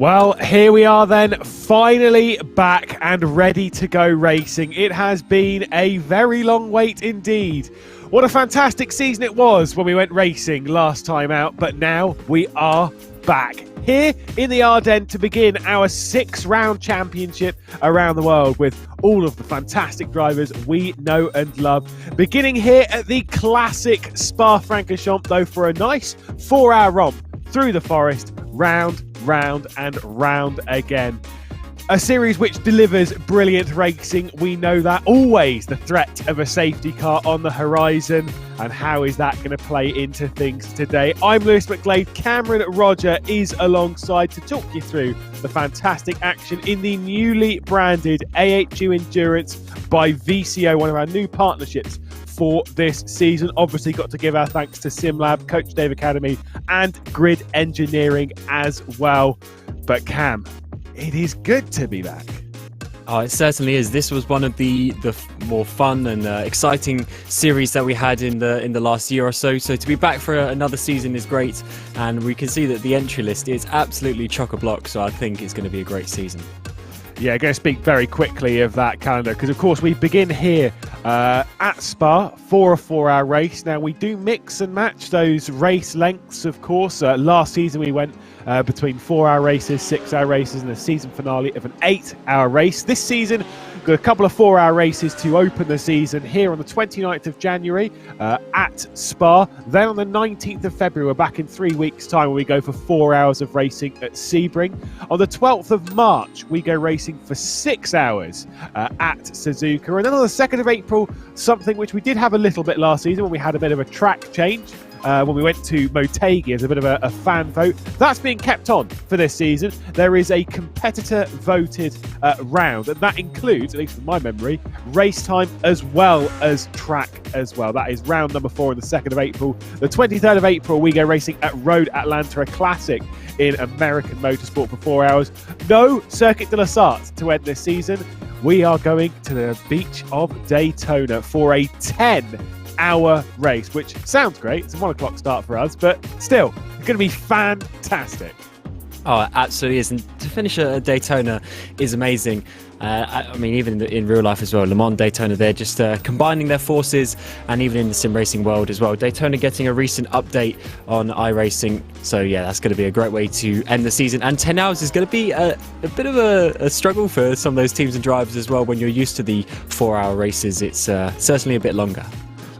Well, here we are then, finally back and ready to go racing. It has been a very long wait indeed. What a fantastic season it was when we went racing last time out, but now we are back here in the Ardennes to begin our 6-round championship around the world with all of the fantastic drivers we know and love. Beginning here at the classic Spa-Francorchamps, though, for a nice 4-hour romp through the forest, round and round again. A series which delivers brilliant racing, we know that. Always the threat of a safety car on the horizon. And how is that going to play into things today? I'm Lewis McGlade. Cameron Roger is alongside to talk you through the fantastic action in the newly branded AHU Endurance by VCO, one of our new partnerships for this season. Obviously got to give our thanks to SimLab, Coach Dave Academy and Grid Engineering as well. But Cam, it is good to be back. Oh, it certainly is. This was one of the more fun and exciting series that we had in the last year or so. So to be back for another season is great, and we can see that the entry list is absolutely chock-a-block. So I think it's going to be a great season. Yeah, going to speak very quickly of that calendar because, of course, we begin here at Spa for a 4-hour race. Now, we do mix and match those race lengths, of course. Last season, we went between 4-hour races, 6-hour races, and a season finale of an 8-hour race. This season, got a couple of 4-hour races to open the season here on the 29th of January at Spa. Then on the 19th of February, we're back in 3 weeks' time when we go for 4 hours of racing at Sebring. On the 12th of March, we go racing for 6 hours at Suzuka. And then on the 2nd of April, something which we did have a little bit last season when we had a bit of a track change. When we went to Motegi as a bit of a fan vote. That's being kept on for this season. There is a competitor-voted round, and that includes, at least from my memory, race time as well as track as well. That is round number 4 on the 2nd of April. The 23rd of April, we go racing at Road Atlanta, a classic in American motorsport for 4 hours. No Circuit de la Sarthe to end this season. We are going to the beach of Daytona for a 10-hour race, which sounds great. It's a 1 o'clock start for us, but still, it's going to be fantastic. Oh, it absolutely is. And to finish a Daytona is amazing. I mean, even in real life as well, Le Mans, Daytona, they're just combining their forces, and even in the sim racing world as well. Daytona getting a recent update on iRacing. So yeah, that's going to be a great way to end the season. And 10 hours is going to be a bit of a struggle for some of those teams and drivers as well. When you're used to the 4-hour races, it's certainly a bit longer.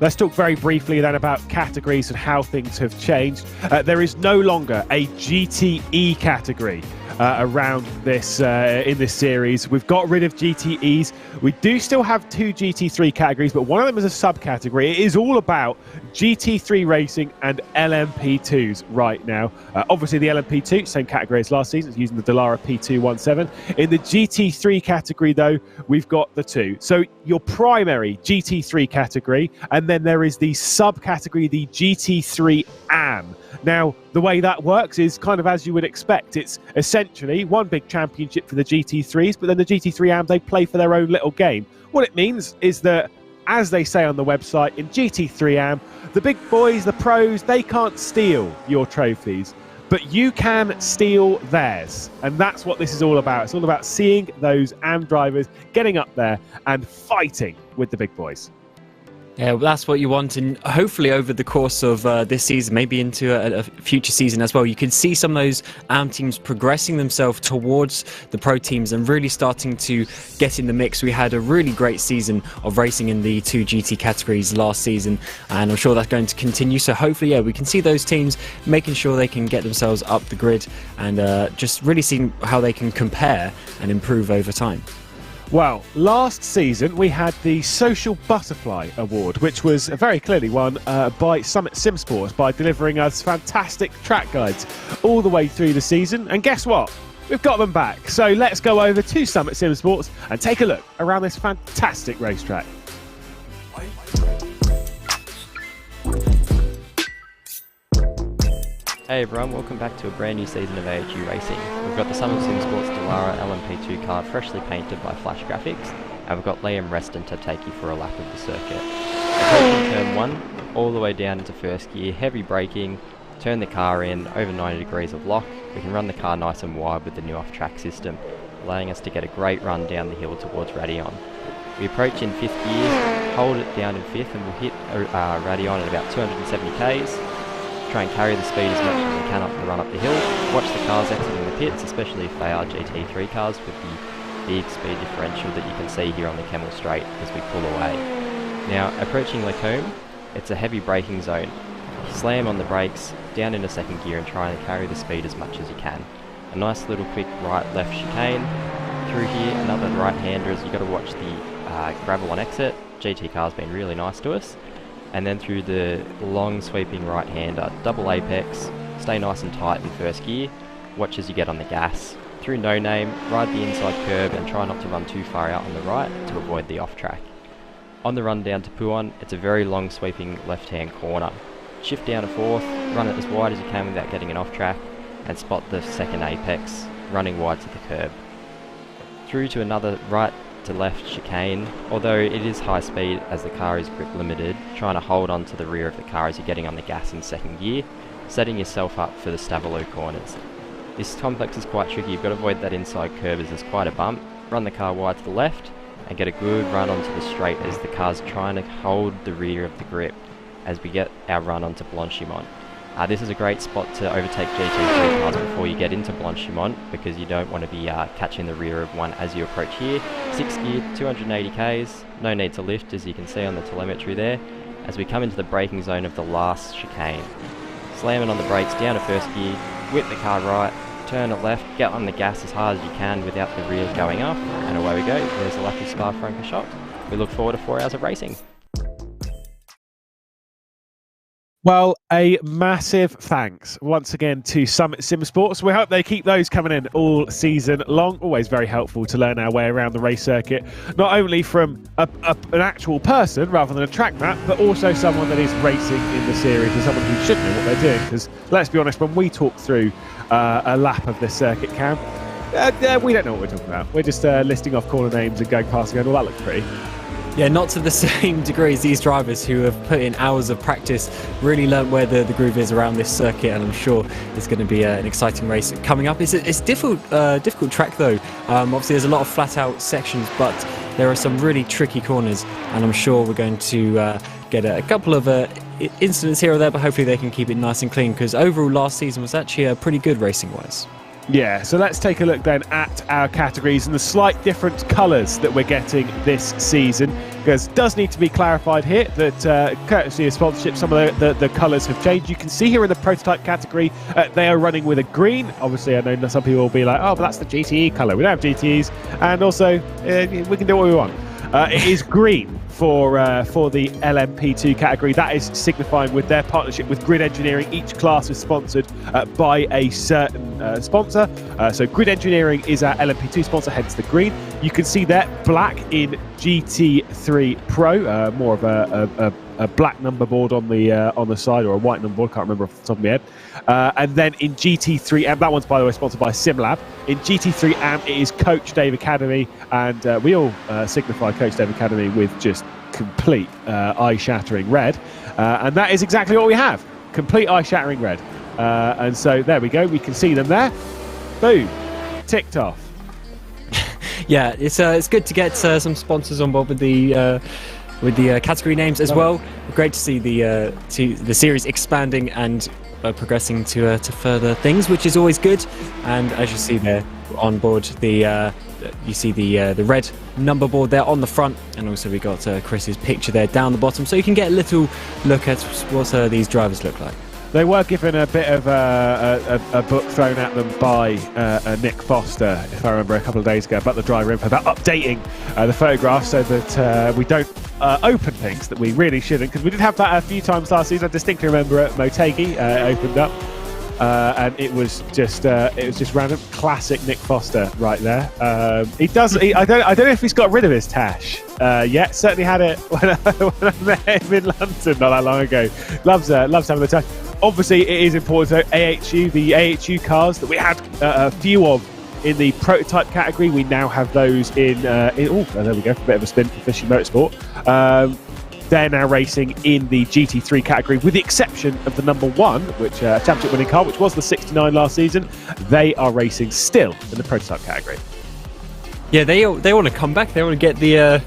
Let's talk very briefly then about categories and how things have changed. There is no longer a GTE category around this in this series. We've got rid of GTEs. We do still have 2 GT3 categories, but one of them is a subcategory. It is all about GT3 racing and LMP2s right now. Obviously, the LMP2, same category as last season, it's using the Dallara P217. In the GT3 category, though, we've got the 2. So your primary GT3 category, and then there is the subcategory, the GT3 AM. Now, the way that works is kind of as you would expect. It's essentially one big championship for the GT3s, but then the GT3 AM, they play for their own little game. What it means is that, as they say on the website, in GT3 AM, the big boys, the pros, they can't steal your trophies, but you can steal theirs. And that's what this is all about. It's all about seeing those AM drivers getting up there and fighting with the big boys. Yeah, well, that's what you want, and hopefully over the course of this season, maybe into a future season as well, you can see some of those AM teams progressing themselves towards the pro teams and really starting to get in the mix. We had a really great season of racing in the 2 GT categories last season, and I'm sure that's going to continue. So hopefully, yeah, we can see those teams making sure they can get themselves up the grid and just really seeing how they can compare and improve over time. Well, last season we had the Social Butterfly Award, which was very clearly won by Summit Sim Sports by delivering us fantastic track guides all the way through the season. And guess what? We've got them back. So let's go over to Summit Sim Sports and take a look around this fantastic racetrack. Hey everyone, welcome back to a brand new season of AHU Racing. We've got the Summit Sim Sports Dallara LMP2 car freshly painted by Flash Graphics, and we've got Liam Reston to take you for a lap of the circuit. Approaching turn 1, all the way down into first gear, heavy braking, turn the car in, over 90 degrees of lock, we can run the car nice and wide with the new off-track system, allowing us to get a great run down the hill towards Radion. We approach in 5th gear, hold it down in 5th, and we'll hit Radion at about 270 k's. Try and carry the speed as much as we can up the run up the hill. Watch the cars exiting the pits, especially if they are GT3 cars with the big speed differential that you can see here on the Kemmel Straight as we pull away. Now, approaching Lacombe, it's a heavy braking zone. Slam on the brakes, down into 2nd gear and try and carry the speed as much as you can. A nice little quick right-left chicane. Through here, another right-hander as you've got to watch the gravel on exit. GT car's been really nice to us. And then through the long sweeping right-hander, double apex, stay nice and tight in 1st gear, watch as you get on the gas. Through No Name, ride the inside curb and try not to run too far out on the right to avoid the off-track. On the run down to Puon, it's a very long sweeping left-hand corner. Shift down to 4th, run it as wide as you can without getting an off-track, and spot the 2nd apex, running wide to the curb. Through to another right to left chicane, although it is high speed as the car is grip limited, trying to hold on to the rear of the car as you're getting on the gas in 2nd gear, setting yourself up for the Stavelot corners. This complex is quite tricky, you've got to avoid that inside curve as there's quite a bump, run the car wide to the left and get a good run onto the straight as the car's trying to hold the rear of the grip as we get our run onto Blanchimont. This is a great spot to overtake GT3 cars before you get into Blanchimont because you don't want to be catching the rear of one as you approach here. 6th gear, 280 k's, no need to lift as you can see on the telemetry there, as we come into the braking zone of the last chicane. Slamming on the brakes down to 1st gear, whip the car right, turn it left, get on the gas as hard as you can without the rear going up, and away we go. There's a lucky Spa-Francorchamps. We look forward to 4 hours of racing. Well, a massive thanks once again to Summit Sim Sports. We hope they keep those coming in all season long. Always very helpful to learn our way around the race circuit, not only from an actual person rather than a track map, but also someone that is racing in the series and someone who should know what they're doing. Because let's be honest, when we talk through a lap of this circuit, Cam, we don't know what we're talking about. We're just listing off corner names and going past and going, well, that looks pretty. Yeah, not to the same degree as these drivers who have put in hours of practice, really learnt where the groove is around this circuit, and I'm sure it's going to be an exciting race coming up. It's a difficult track though. Obviously there's a lot of flat out sections, but there are some really tricky corners, and I'm sure we're going to get a couple of incidents here or there, but hopefully they can keep it nice and clean, because overall last season was actually pretty good racing wise. Yeah, so let's take a look then at our categories and the slight different colours that we're getting this season, because it does need to be clarified here that courtesy of sponsorship, some of the colours have changed. You can see here in the prototype category they are running with a green. Obviously I know some people will be like, oh, but that's the GTE colour. We don't have GTEs, and also we can do what we want. It is green for the LMP2 category. That is signifying with their partnership with Grid Engineering. Each class is sponsored by a certain sponsor. So Grid Engineering is our LMP2 sponsor, hence the green. You can see there black in GT3 Pro, more of a black number board on the side, or a white number board, can't remember off the top of my head. And then in GT3 AM, that one's by the way sponsored by SimLab. In GT3 AM it is Coach Dave Academy, and we all signify Coach Dave Academy with just complete eye-shattering red, and that is exactly what we have, complete eye-shattering red. And so there we go, we can see them there. Boom, ticked off. Yeah, it's good to get some sponsors on board with the category names as well. Great to see the series expanding and progressing to further things, which is always good. And as you see there on board, you see the red number board there on the front, and also we got Chris's picture there down the bottom, so you can get a little look at what these drivers look like. They were given a bit of a book thrown at them by Nick Foster, if I remember, a couple of days ago, about the driver info, about updating the photographs so that we don't open things that we really shouldn't, because we did have that a few times last season. I distinctly remember at Motegi opened up, and it was just random. Classic Nick Foster right there. He does. I don't know if he's got rid of his tash yet. Certainly had it when I met him in London not that long ago. Loves having the tash. Obviously, it is important. So the AHU cars that we had a few of in the prototype category, we now have those in. Oh, there we go. A bit of a spin for Fishy Motorsport. They're now racing in the GT3 category, with the exception of the number 1, which championship winning car, which was the 69 last season. They are racing still in the prototype category. Yeah, they want to come back. They want to get the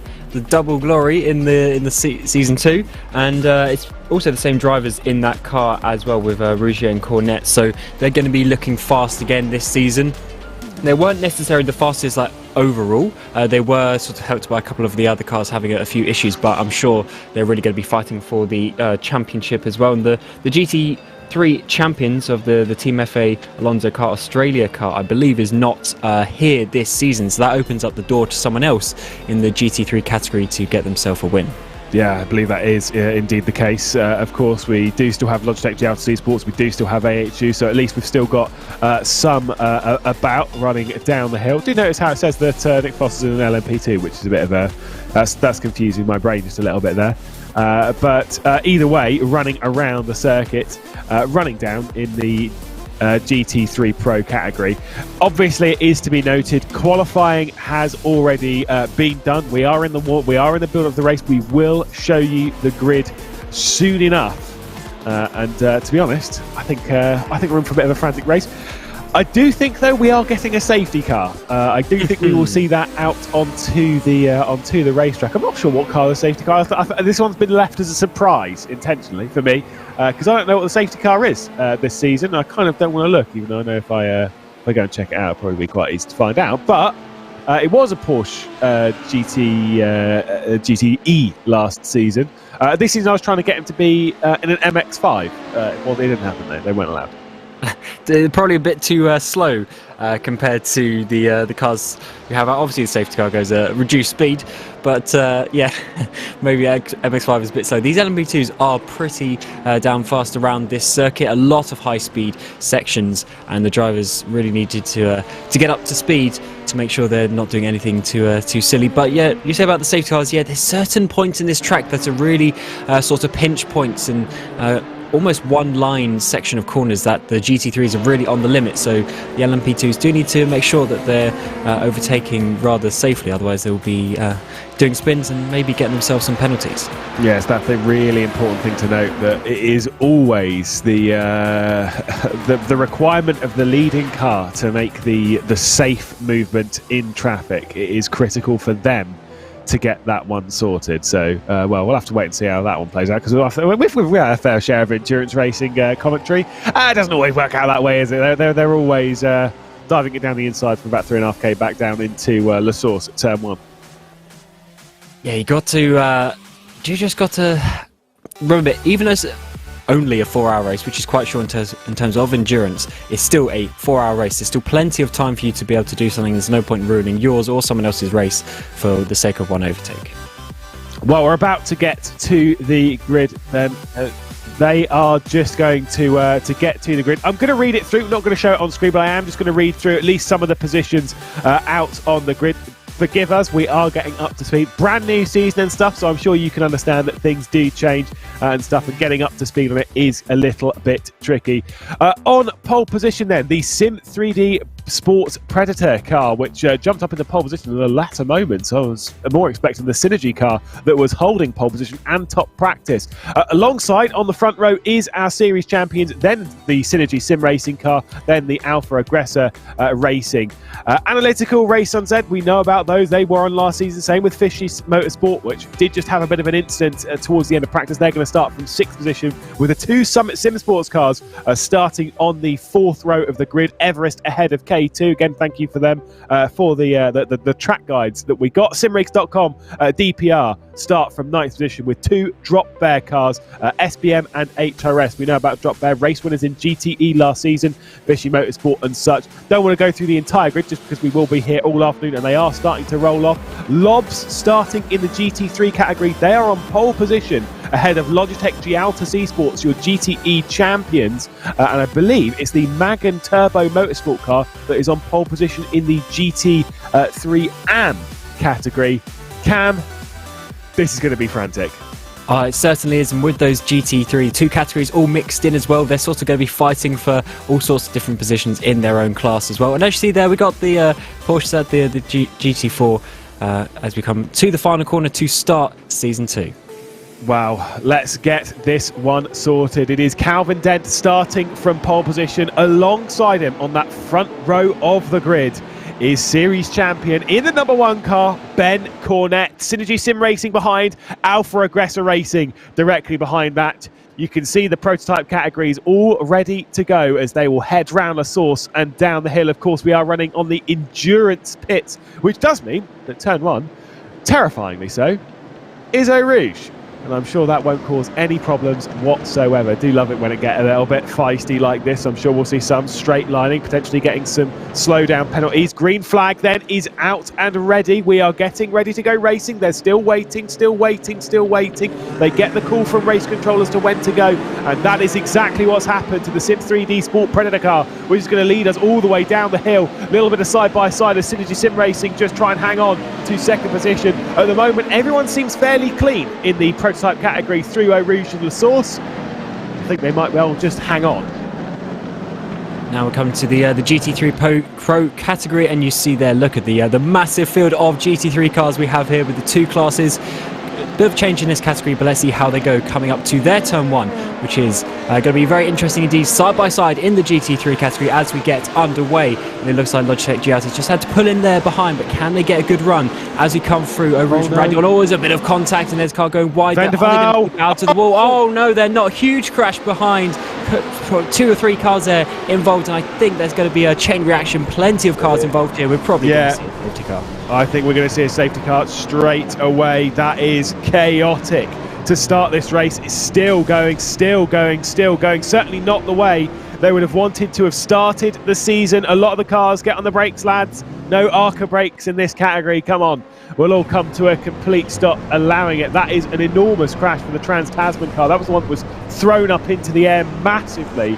double glory in the season 2, and it's also the same drivers in that car as well, with Rougier and Cornet. So they're going to be looking fast again this season. They weren't necessarily the fastest overall. They were sort of helped by a couple of the other cars having a few issues, but I'm sure they're really going to be fighting for the championship as well. And the GT3 champions of the Team FA Alonso Car Australia car, I believe, is not here this season, so that opens up the door to someone else in the GT3 category to get themselves a win. Yeah, I believe that is indeed the case. Of course, we do still have Logitech GT Esports, we do still have AHU, so at least we've still got some about running down the hill. Do notice how it says that Nick Foss is in an LMP2, which is a bit of a... That's confusing my brain just a little bit there. But either way, running around the circuit, running down in the GT3 Pro category. Obviously, it is to be noted, qualifying has already been done. We are in the build of the race. We will show you the grid soon enough. And to be honest, I think we're in for a bit of a frantic race. I do think, though, we are getting a safety car. I do think we will see that out onto the racetrack. I'm not sure what car the safety car is. This one's been left as a surprise intentionally for me, because I don't know what the safety car is this season. I kind of don't want to look, even though I know if I go and check it out, it'll probably be quite easy to find out. But it was a Porsche GTE last season. This season I was trying to get him to be in an MX-5. Well, it didn't happen though. They weren't allowed. Probably a bit too slow compared to the cars we have. Obviously, the safety car goes at reduced speed, but yeah, maybe MX-5 is a bit slow. These LMP2s are pretty down fast around this circuit. A lot of high-speed sections, and the drivers really needed to get up to speed to make sure they're not doing anything too silly. But yeah, you say about the safety cars. Yeah, there's certain points in this track that are really sort of pinch points and almost one-line section of corners that the GT3s are really on the limit, so the LMP2s do need to make sure that they're overtaking rather safely, otherwise they'll be doing spins and maybe getting themselves some penalties. Yes, that's a really important thing to note, that it is always the requirement of the leading car to make the safe movement in traffic. It is critical for them to get that one sorted. So, well, we'll have to wait and see how that one plays out, because we've had a fair share of endurance racing commentary. It doesn't always work out that way, is it? They're always diving it down the inside from about 3.5k back down into La Source at turn 1. Yeah, you just got to remember, even as only a 4-hour race, which is quite short in terms of endurance, it's still a 4-hour race. There's still plenty of time for you to be able to do something. There's no point in ruining yours or someone else's race for the sake of one overtake. Well, we're about to get to the grid then. They are just going to get to the grid. I'm going to read it through, not going to show it on screen, but I am just going to read through at least some of the positions out on the grid. Forgive us, we are getting up to speed. Brand new season and stuff, so I'm sure you can understand that things do change and stuff, and getting up to speed on it is a little bit tricky. On pole position then, the Sim 3D Sports Predator car, which jumped up into pole position in the latter moments. I was more expecting the Synergy car that was holding pole position and top practice. Alongside on the front row is our series champions, then the Synergy Sim Racing car, then the Alpha Aggressor Racing. Analytical Race on Z, we know about those. They were on last season. Same with Fishy Motorsport, which did just have a bit of an incident towards the end of practice. They're going to start from 6th position with the 2 Summit Sim Sports cars starting on the 4th row of the grid. Everest ahead of K2. Again, thank you for them for the track guides that we got. Simrakes.com DPR start from 9th position with 2 Drop Bear cars, SBM and HRS. We know about Drop Bear, race winners in GTE last season, Fishy Motorsport and such. Don't want to go through the entire grid just because we will be here all afternoon and they are starting to roll off. Lobs starting in the GT3 category. They are on pole position ahead of Logitech Esports, your GTE champions. And I believe it's the Magan Turbo Motorsport car that is on pole position in the GT3 AM category. Cam, this is going to be frantic. It certainly is, and with those GT3, 2 categories all mixed in as well, they're sort of going to be fighting for all sorts of different positions in their own class as well. And as you see there, we got the Porsche set, the GT4, as we come to the final corner to start Season 2. Wow, let's get this one sorted. It is Calvin Dent starting from pole position. Alongside him on that front row of the grid is series champion in the #1 car, Ben Cornett. Synergy Sim Racing behind, Alpha Aggressor Racing directly behind that. You can see the prototype categories all ready to go as they will head round La Source and down the hill. Of course, we are running on the Endurance pits, which does mean that turn 1, terrifyingly so, is Eau Rouge. And I'm sure that won't cause any problems whatsoever. Do love it when it gets a little bit feisty like this. I'm sure we'll see some straight lining, potentially getting some slowdown penalties. Green flag then is out and ready. We are getting ready to go racing. They're still waiting, still waiting, still waiting. They get the call from race controllers to when to go. And that is exactly what's happened to the Sim 3D Sport Predator car, which is going to lead us all the way down the hill. A little bit of side-by-side as Synergy Sim Racing just try and hang on to second position. At the moment, everyone seems fairly clean in the prototype category through Eau Rouge and La Source. I think they might well just hang on. Now we're coming to the GT3 Pro category, and you see there, look at the massive field of GT3 cars we have here with the 2 classes. Bit of change in this category, but let's see how they go coming up to their turn 1, which is going to be very interesting indeed, side by side in the GT3 category as we get underway. And it looks like Logitech Giotti's just had to pull in there behind, but can they get a good run as we come through over Radial? Always a bit of contact, and there's car going wide. Out to the wall. Oh no, they're not. Huge crash behind. 2 or 3 cars there involved, and I think there's going to be a chain reaction. Plenty of cars involved here. We're probably going to see a safety car. I think we're going to see a safety car straight away. That is chaotic to start this race. It's still going, still going, still going. Certainly not the way they would have wanted to have started the season. A lot of the cars get on the brakes, lads. No ARCA brakes in this category. Come on. We'll all come to a complete stop, allowing it. That is an enormous crash for the Trans-Tasman car. That was the one that was thrown up into the air massively.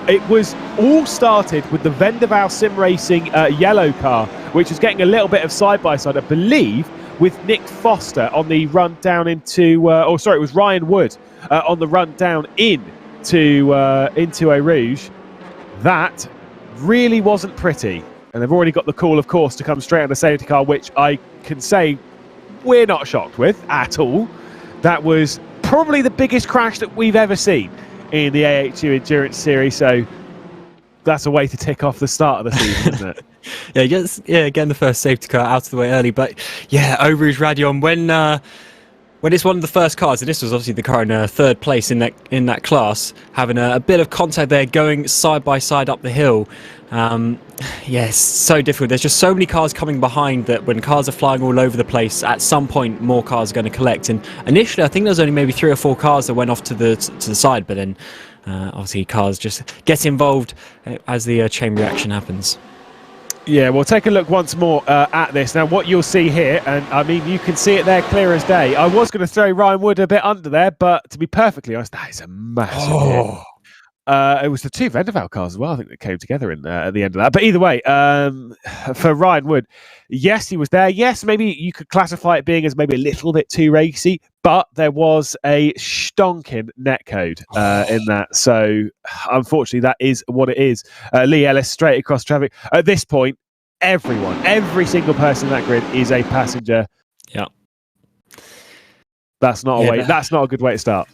It was all started with the Vendaval Sim Racing yellow car, which was getting a little bit of side-by-side, I believe, with Nick Foster on the run down into... it was Ryan Wood on the run down into Eau Rouge. That really wasn't pretty. And they've already got the call, of course, to come straight on the safety car, which I can say we're not shocked with at all. That was probably the biggest crash that we've ever seen in the AHU Endurance Series, so that's a way to tick off the start of the season, isn't it? Again, the first safety car out of the way early, but yeah, Eau Rouge Radion, when it's one of the first cars, and this was obviously the car in 3rd place in that class, having a bit of contact there, going side by side up the hill. It's so difficult. There's just so many cars coming behind that when cars are flying all over the place, at some point more cars are going to collect. And initially, I think there was only maybe 3 or 4 cars that went off to the side, but then obviously cars just get involved as the chain reaction happens. Yeah, we'll take a look once more at this. Now, what you'll see here, and I mean, you can see it there clear as day. I was going to throw Ryan Wood a bit under there, but to be perfectly honest, that is a massive hit. It was the 2 Vendaval cars as well, I think, that came together at the end of that. But either way, for Ryan Wood, yes, he was there. Yes, maybe you could classify it being as maybe a little bit too racy, but there was a stonking netcode in that. So, unfortunately, that is what it is. Lee Ellis straight across traffic. At this point, every single person in that grid is a passenger. Yeah. That's not a good way to start.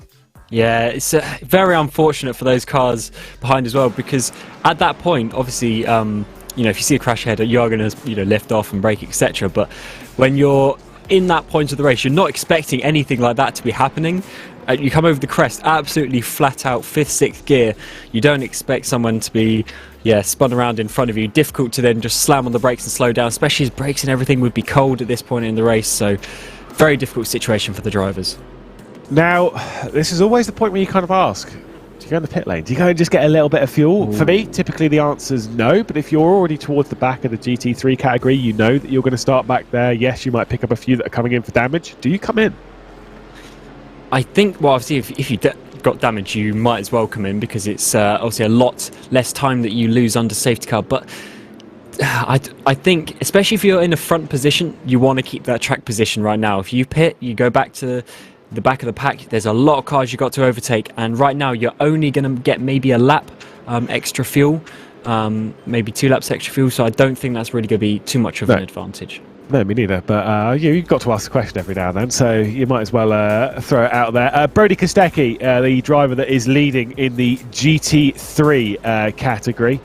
Yeah, it's very unfortunate for those cars behind as well, because at that point, obviously, if you see a crash ahead, you are going to lift off and brake, etc. But when you're in that point of the race, you're not expecting anything like that to be happening. You come over the crest, absolutely flat out 5th, 6th gear. You don't expect someone to be spun around in front of you. Difficult to then just slam on the brakes and slow down, especially as brakes and everything would be cold at this point in the race. So very difficult situation for the drivers. Now, this is always the point where you kind of ask, do you go in the pit lane? Do you go and just get a little bit of fuel? Ooh. For me, typically the answer is no, but if you're already towards the back of the GT3 category, you know that you're going to start back there. Yes, you might pick up a few that are coming in for damage. Do you come in? I think, well, obviously, if you got damage, you might as well come in, because it's obviously a lot less time that you lose under safety car. But I think, especially if you're in a front position, you want to keep that track position right now. If you pit, you go back to the back of the pack, there's a lot of cars you've got to overtake, and right now you're only going to get maybe a lap extra fuel, maybe 2 laps extra fuel, so I don't think that's really going to be too much of an advantage. No, me neither. But you've got to ask the question every now and then, so you might as well throw it out there. Brody Kostecki, the driver that is leading in the GT3 category,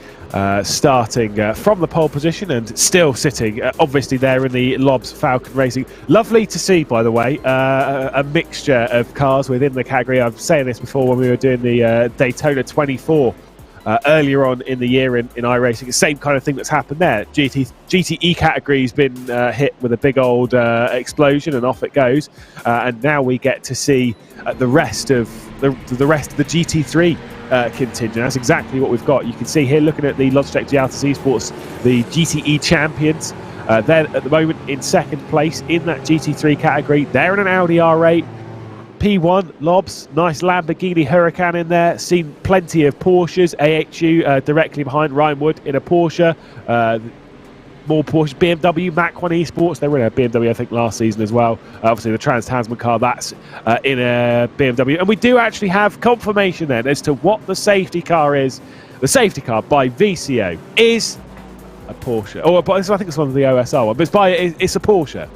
starting from the pole position and still sitting, obviously, there in the Lobs Falcon Racing. Lovely to see, by the way, a mixture of cars within the category. I was saying this before when we were doing the Daytona 24 earlier on in the year in iRacing. The same kind of thing that's happened there. GTE category's been hit with a big old explosion, and off it goes. And now we get to see the rest of the GT3 contingent. That's exactly what we've got. You can see here, looking at the Logitech VCO Esports, the GTE champions. They're at the moment in second place in that GT3 category. They're in an Audi R8. P1 Lobs, nice Lamborghini Huracan in there. Seen plenty of Porsches. AHU directly behind Ryan Wood in a Porsche. More Porsches. BMW Mach 1 Esports. They were in a BMW, I think, last season as well. Obviously, the Trans Tasman car, that's in a BMW. And we do actually have confirmation then as to what the safety car is. The safety car by VCO is a Porsche. I think it's one of the OSR one, but it's a Porsche.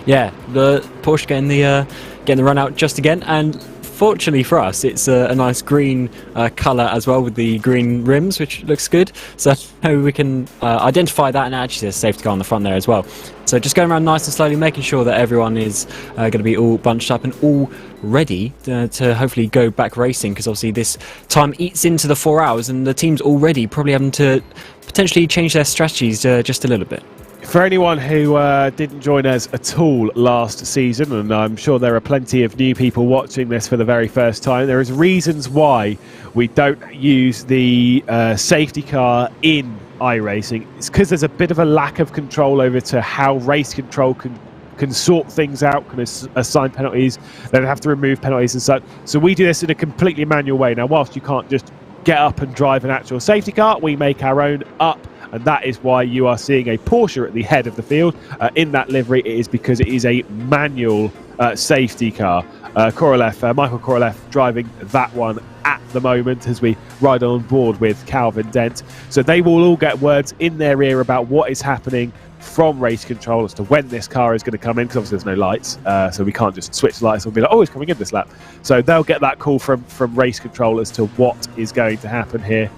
Yeah, the Porsche getting the run out just again, and fortunately for us, it's a nice green colour as well with the green rims, which looks good. So we can identify that, and actually there's a safety car on the front there as well. So just going around nice and slowly, making sure that everyone is going to be all bunched up and all ready to hopefully go back racing, because obviously this time eats into the 4 hours, and the team's already probably having to potentially change their strategies just a little bit. For anyone who didn't join us at all last season, and I'm sure there are plenty of new people watching this for the very first time, there is reasons why we don't use the safety car in iRacing. It's because there's a bit of a lack of control over to how race control can sort things out, can assign penalties, then have to remove penalties and such. So we do this in a completely manual way. Now, whilst you can't just get up and drive an actual safety car, we make our own up. And that is why you are seeing a Porsche at the head of the field in that livery. It is because it is a manual safety car. Michael Korolev driving that one at the moment as we ride on board with Calvin Dent. So they will all get words in their ear about what is happening from race control as to when this car is going to come in, because obviously there's no lights, so we can't just switch lights and be like, oh, it's coming in this lap. So they'll get that call from race control as to what is going to happen here.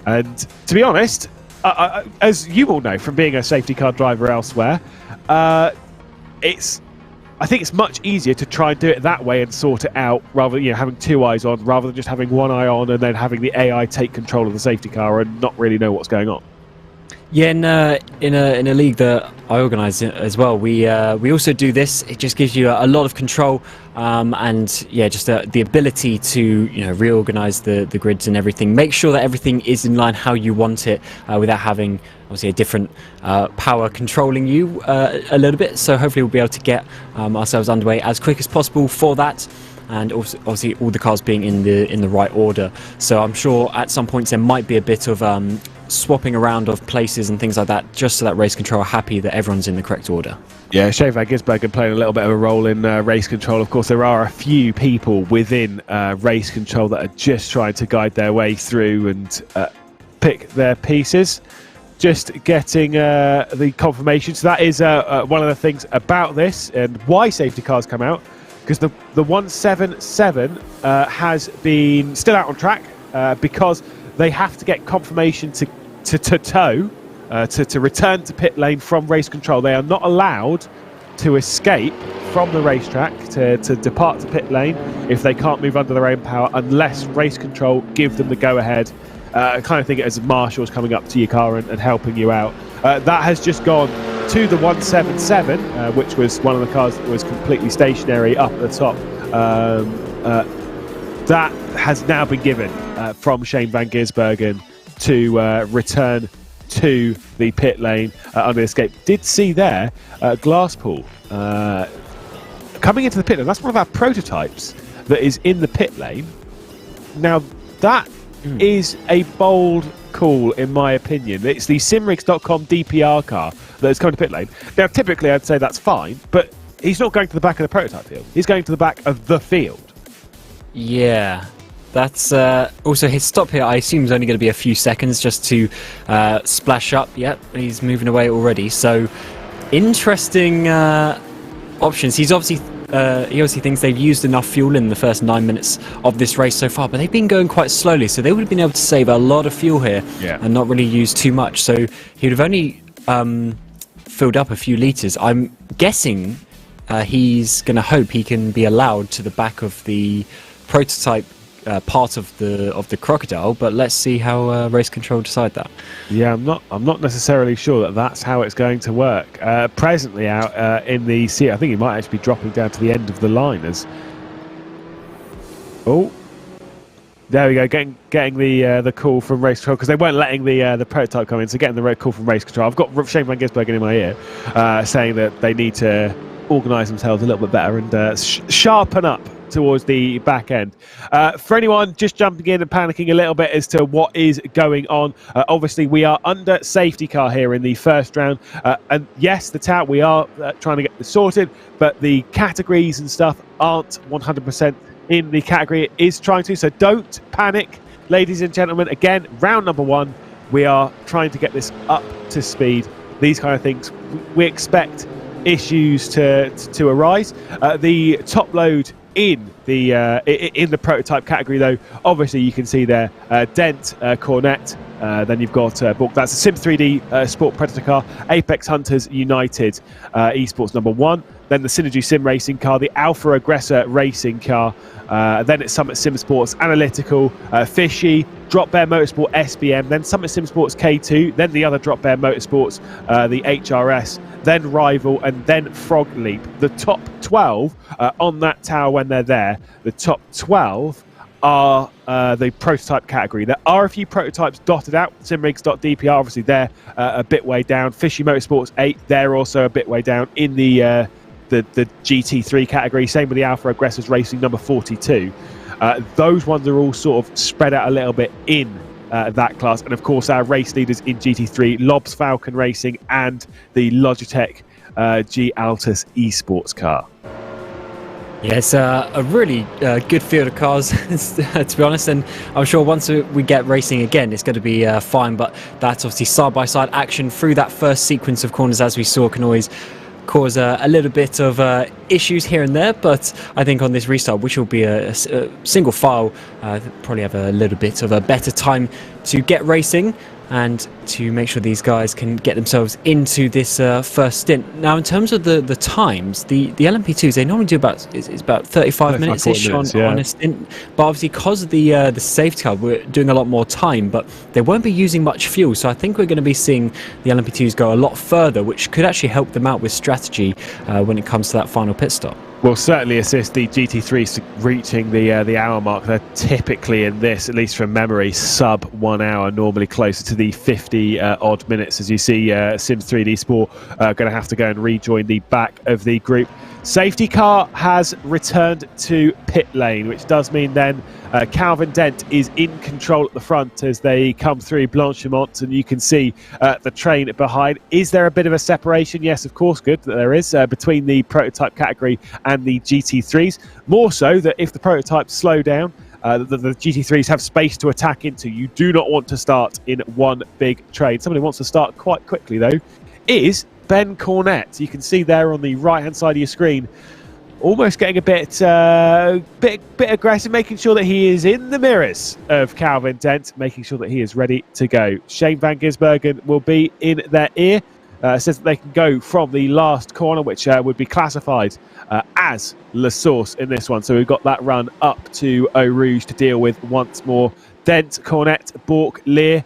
And to be honest, as you all know from being a safety car driver elsewhere, I think it's much easier to try and do it that way and sort it out, rather than having two eyes on, rather than just having one eye on and then having the AI take control of the safety car and not really know what's going on. Yeah, in a league that I organise as well, we also do this. It just gives you a lot of control, and yeah, just the ability to reorganise the grids and everything. Make sure that everything is in line how you want it, without having obviously a different power controlling you a little bit. So hopefully we'll be able to get ourselves underway as quick as possible for that. And also, obviously, all the cars being in the right order. So I'm sure at some points there might be a bit of swapping around of places and things like that, just so that race control are happy that everyone's in the correct order. Yeah, Shane van Gisbergen playing a little bit of a role in race control. Of course, there are a few people within race control that are just trying to guide their way through and pick their pieces. Just getting the confirmation. So that is one of the things about this and why safety cars come out. Because the 177 has been still out on track because they have to get confirmation to tow, to return to pit lane from race control. They are not allowed to escape from the racetrack, to depart to pit lane if they can't move under their own power, unless race control give them the go-ahead. Kind of think it as marshals coming up to your car and helping you out. That has just gone to the 177, which was one of the cars that was completely stationary up at the top. That has now been given from Shane van Gisbergen to return to the pit lane under escape. Did see there Glasspool coming into the pit lane. That's one of our prototypes that is in the pit lane. Now that is a bold call, in my opinion. It's the Simrigs.com DPR car that is coming to pit lane. Now, typically, I'd say that's fine, but he's not going to the back of the prototype field. He's going to the back of the field. Yeah, That's also his stop here. I assume is only going to be a few seconds just to splash up. Yep, he's moving away already. So interesting options. He obviously thinks they've used enough fuel in the first 9 minutes of this race so far, but they've been going quite slowly, so they would have been able to save a lot of fuel here and not really use too much. So he would have only filled up a few litres. I'm guessing he's going to hope he can be allowed to the back of the prototype part of the crocodile, but let's see how race control decide that. Yeah, I'm not necessarily sure that that's how it's going to work. Presently out in the sea, I think he might actually be dropping down to the end of the line as. Oh, there we go. Getting the call from race control because they weren't letting the prototype come in, so getting the call from race control. I've got Shane van Gisbergen in my ear saying that they need to organise themselves a little bit better and sharpen up towards the back end. For anyone just jumping in and panicking a little bit as to what is going on, obviously we are under safety car here in the first round, and yes, the tout we are trying to get this sorted, but the categories and stuff aren't 100% in the category it is trying to, so don't panic, ladies and gentlemen. Again, round number 1, we are trying to get this up to speed. These kind of things, we expect issues to arise. The top load in the prototype category, though, obviously you can see there Dent, Cornet, then you've got Bork. That's a Sim 3D Sport Predator car, Apex Hunters United Esports number 1, then the Synergy Sim Racing car, the Alpha Aggressor Racing car, then it's Summit Sim Sports Analytical, Fishy, Drop Bear Motorsport SBM, then Summit Sim Sports K2, then the other Drop Bear Motorsports, the HRS, then Rival, and then Frog Leap. The top 12 on that tower when they're there, the top 12 are the prototype category. There are a few prototypes dotted out. Simrigs.dpr, obviously they're a bit way down. Fishy Motorsports 8, they're also a bit way down in the GT3 category. Same with the Alpha Aggressors Racing number 42. Those ones are all sort of spread out a little bit in that class, and of course our race leaders in GT3, Lobs Falcon Racing and the Logitech G Altus Esports car. Yeah, it's a really good field of cars, to be honest, and I'm sure once we get racing again, it's going to be fine, but that's obviously side-by-side action through that first sequence of corners, as we saw, can always cause a little bit of issues here and there, but I think on this restart, which will be a single file, probably have a little bit of a better time to get racing and to make sure these guys can get themselves into this first stint. Now, in terms of the times, the LMP2s, they normally do about 35 minutes-ish on a stint, but obviously because of the safety car, we're doing a lot more time, but they won't be using much fuel, so I think we're going to be seeing the LMP2s go a lot further, which could actually help them out with strategy when it comes to that final pit stop. Will certainly assist the GT3s reaching the hour mark. They're typically in this, at least from memory, sub 1 hour, normally closer to the 50 odd minutes. As you see, Sims 3D Sport going to have to go and rejoin the back of the group. Safety car has returned to pit lane, which does mean then Calvin Dent is in control at the front as they come through Blanchimont, and you can see the train behind. Is there a bit of a separation? Yes, of course, good that there is between the prototype category and the GT3s. More so that if the prototypes slow down, the GT3s have space to attack into. You do not want to start in one big train. Somebody wants to start quite quickly, though, is Ben Cornet. You can see there on the right-hand side of your screen, almost getting a bit aggressive, making sure that he is in the mirrors of Calvin Dent, making sure that he is ready to go. Shane van Gisbergen will be in their ear. Says that they can go from the last corner, which would be classified as La Source in this one. So we've got that run up to Eau Rouge to deal with once more. Dent, Cornet, Bork, Lear,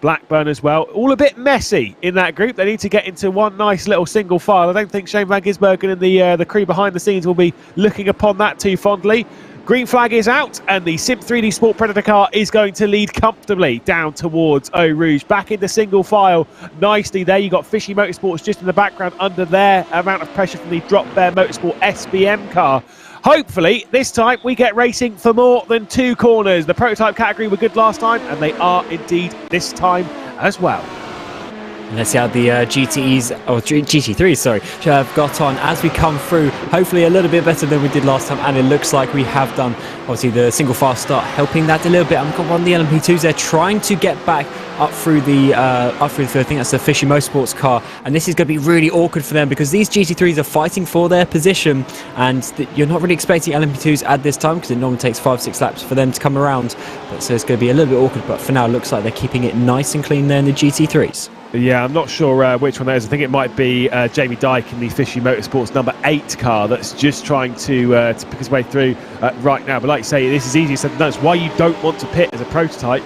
Blackburn as well. All a bit messy in that group. They need to get into one nice little single file. I don't think Shane van Gisbergen and the crew behind the scenes will be looking upon that too fondly. Green flag is out, and the Sim 3D Sport Predator car is going to lead comfortably down towards Eau Rouge. Back into single file nicely there. You got Fishy Motorsports just in the background under their amount of pressure from the Drop Bear Motorsport SBM car. Hopefully, this time we get racing for more than 2 corners. The prototype category were good last time, and they are indeed this time as well. Let's see how the GTEs, or GT3s, sorry, have got on as we come through. Hopefully a little bit better than we did last time, and it looks like we have done. Obviously the single fast start helping that a little bit. I've got one of the LMP2s there trying to get back up through the I think that's the Fishy Motorsports car, and this is going to be really awkward for them because these GT3s are fighting for their position, and you're not really expecting LMP2s at this time because it normally takes 5-6 laps for them to come around. But so it's going to be a little bit awkward, but for now it looks like they're keeping it nice and clean there in the GT3s. Yeah, I'm not sure which one that is. I think it might be Jamie Dyke in the Fishy Motorsports number 8 car that's just trying to pick his way through right now. But like you say, this is easier said than done. It's why you don't want to pit as a prototype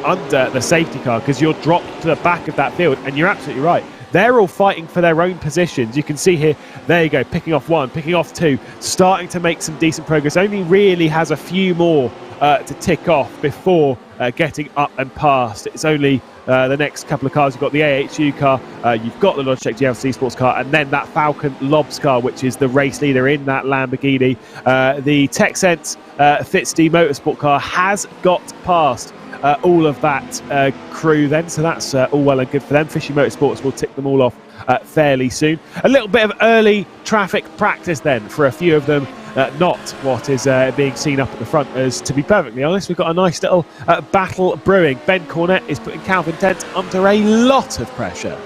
under the safety car, because you're dropped to the back of that field, and you're absolutely right. They're all fighting for their own positions. You can see here, there you go, picking off 1, picking off 2, starting to make some decent progress. Only really has a few more to tick off before getting up and past. It's only the next couple of cars. You've got the AHU car, you've got the Logitech GLC Sports car, and then that Falcon Lobs car, which is the race leader in that Lamborghini. The TechSense FitzD Motorsport car has got past all of that crew then, so that's all well and good for them. Fishy Motorsports will tick them all off fairly soon. A little bit of early traffic practice then for a few of them. Not what is being seen up at the front, as to be perfectly honest, we've got a nice little battle brewing. Ben Cornett is putting Calvin Dent under a lot of pressure.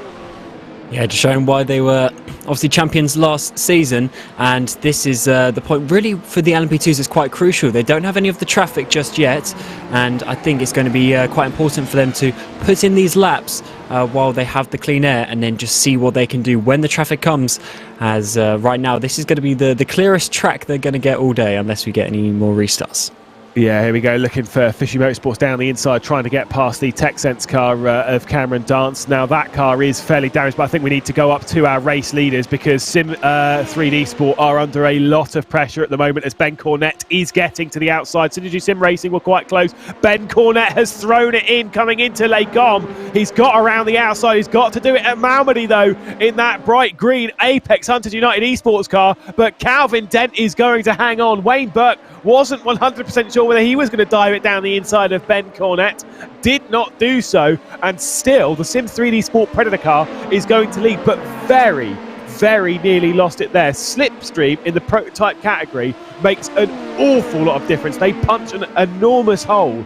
Yeah, just showing why they were obviously champions last season, and this is the point really for the LMP2s is quite crucial. They don't have any of the traffic just yet, and I think it's going to be quite important for them to put in these laps while they have the clean air, and then just see what they can do when the traffic comes, as right now this is going to be the clearest track they're going to get all day unless we get any more restarts. Yeah, here we go, looking for Fishy Motorsports down the inside, trying to get past the TechSense car of Cameron Dance. Now that car is fairly damaged, but I think we need to go up to our race leaders, because Sim 3D Sport are under a lot of pressure at the moment as Ben Cornett is getting to the outside. Synergy Sim Racing were quite close. Ben Cornett has thrown it in coming into Les Combes. He's got around the outside. He's got to do it at Malmedy though, in that bright green Apex Hunters United Esports car, but Calvin Dent is going to hang on. Wayne Burke wasn't 100% sure whether he was going to dive it down the inside of Ben Cornett. Did not do so, and still the Sim 3D Sport Predator car is going to lead, but very, very nearly lost it there. Slipstream in the prototype category makes an awful lot of difference. They punch an enormous hole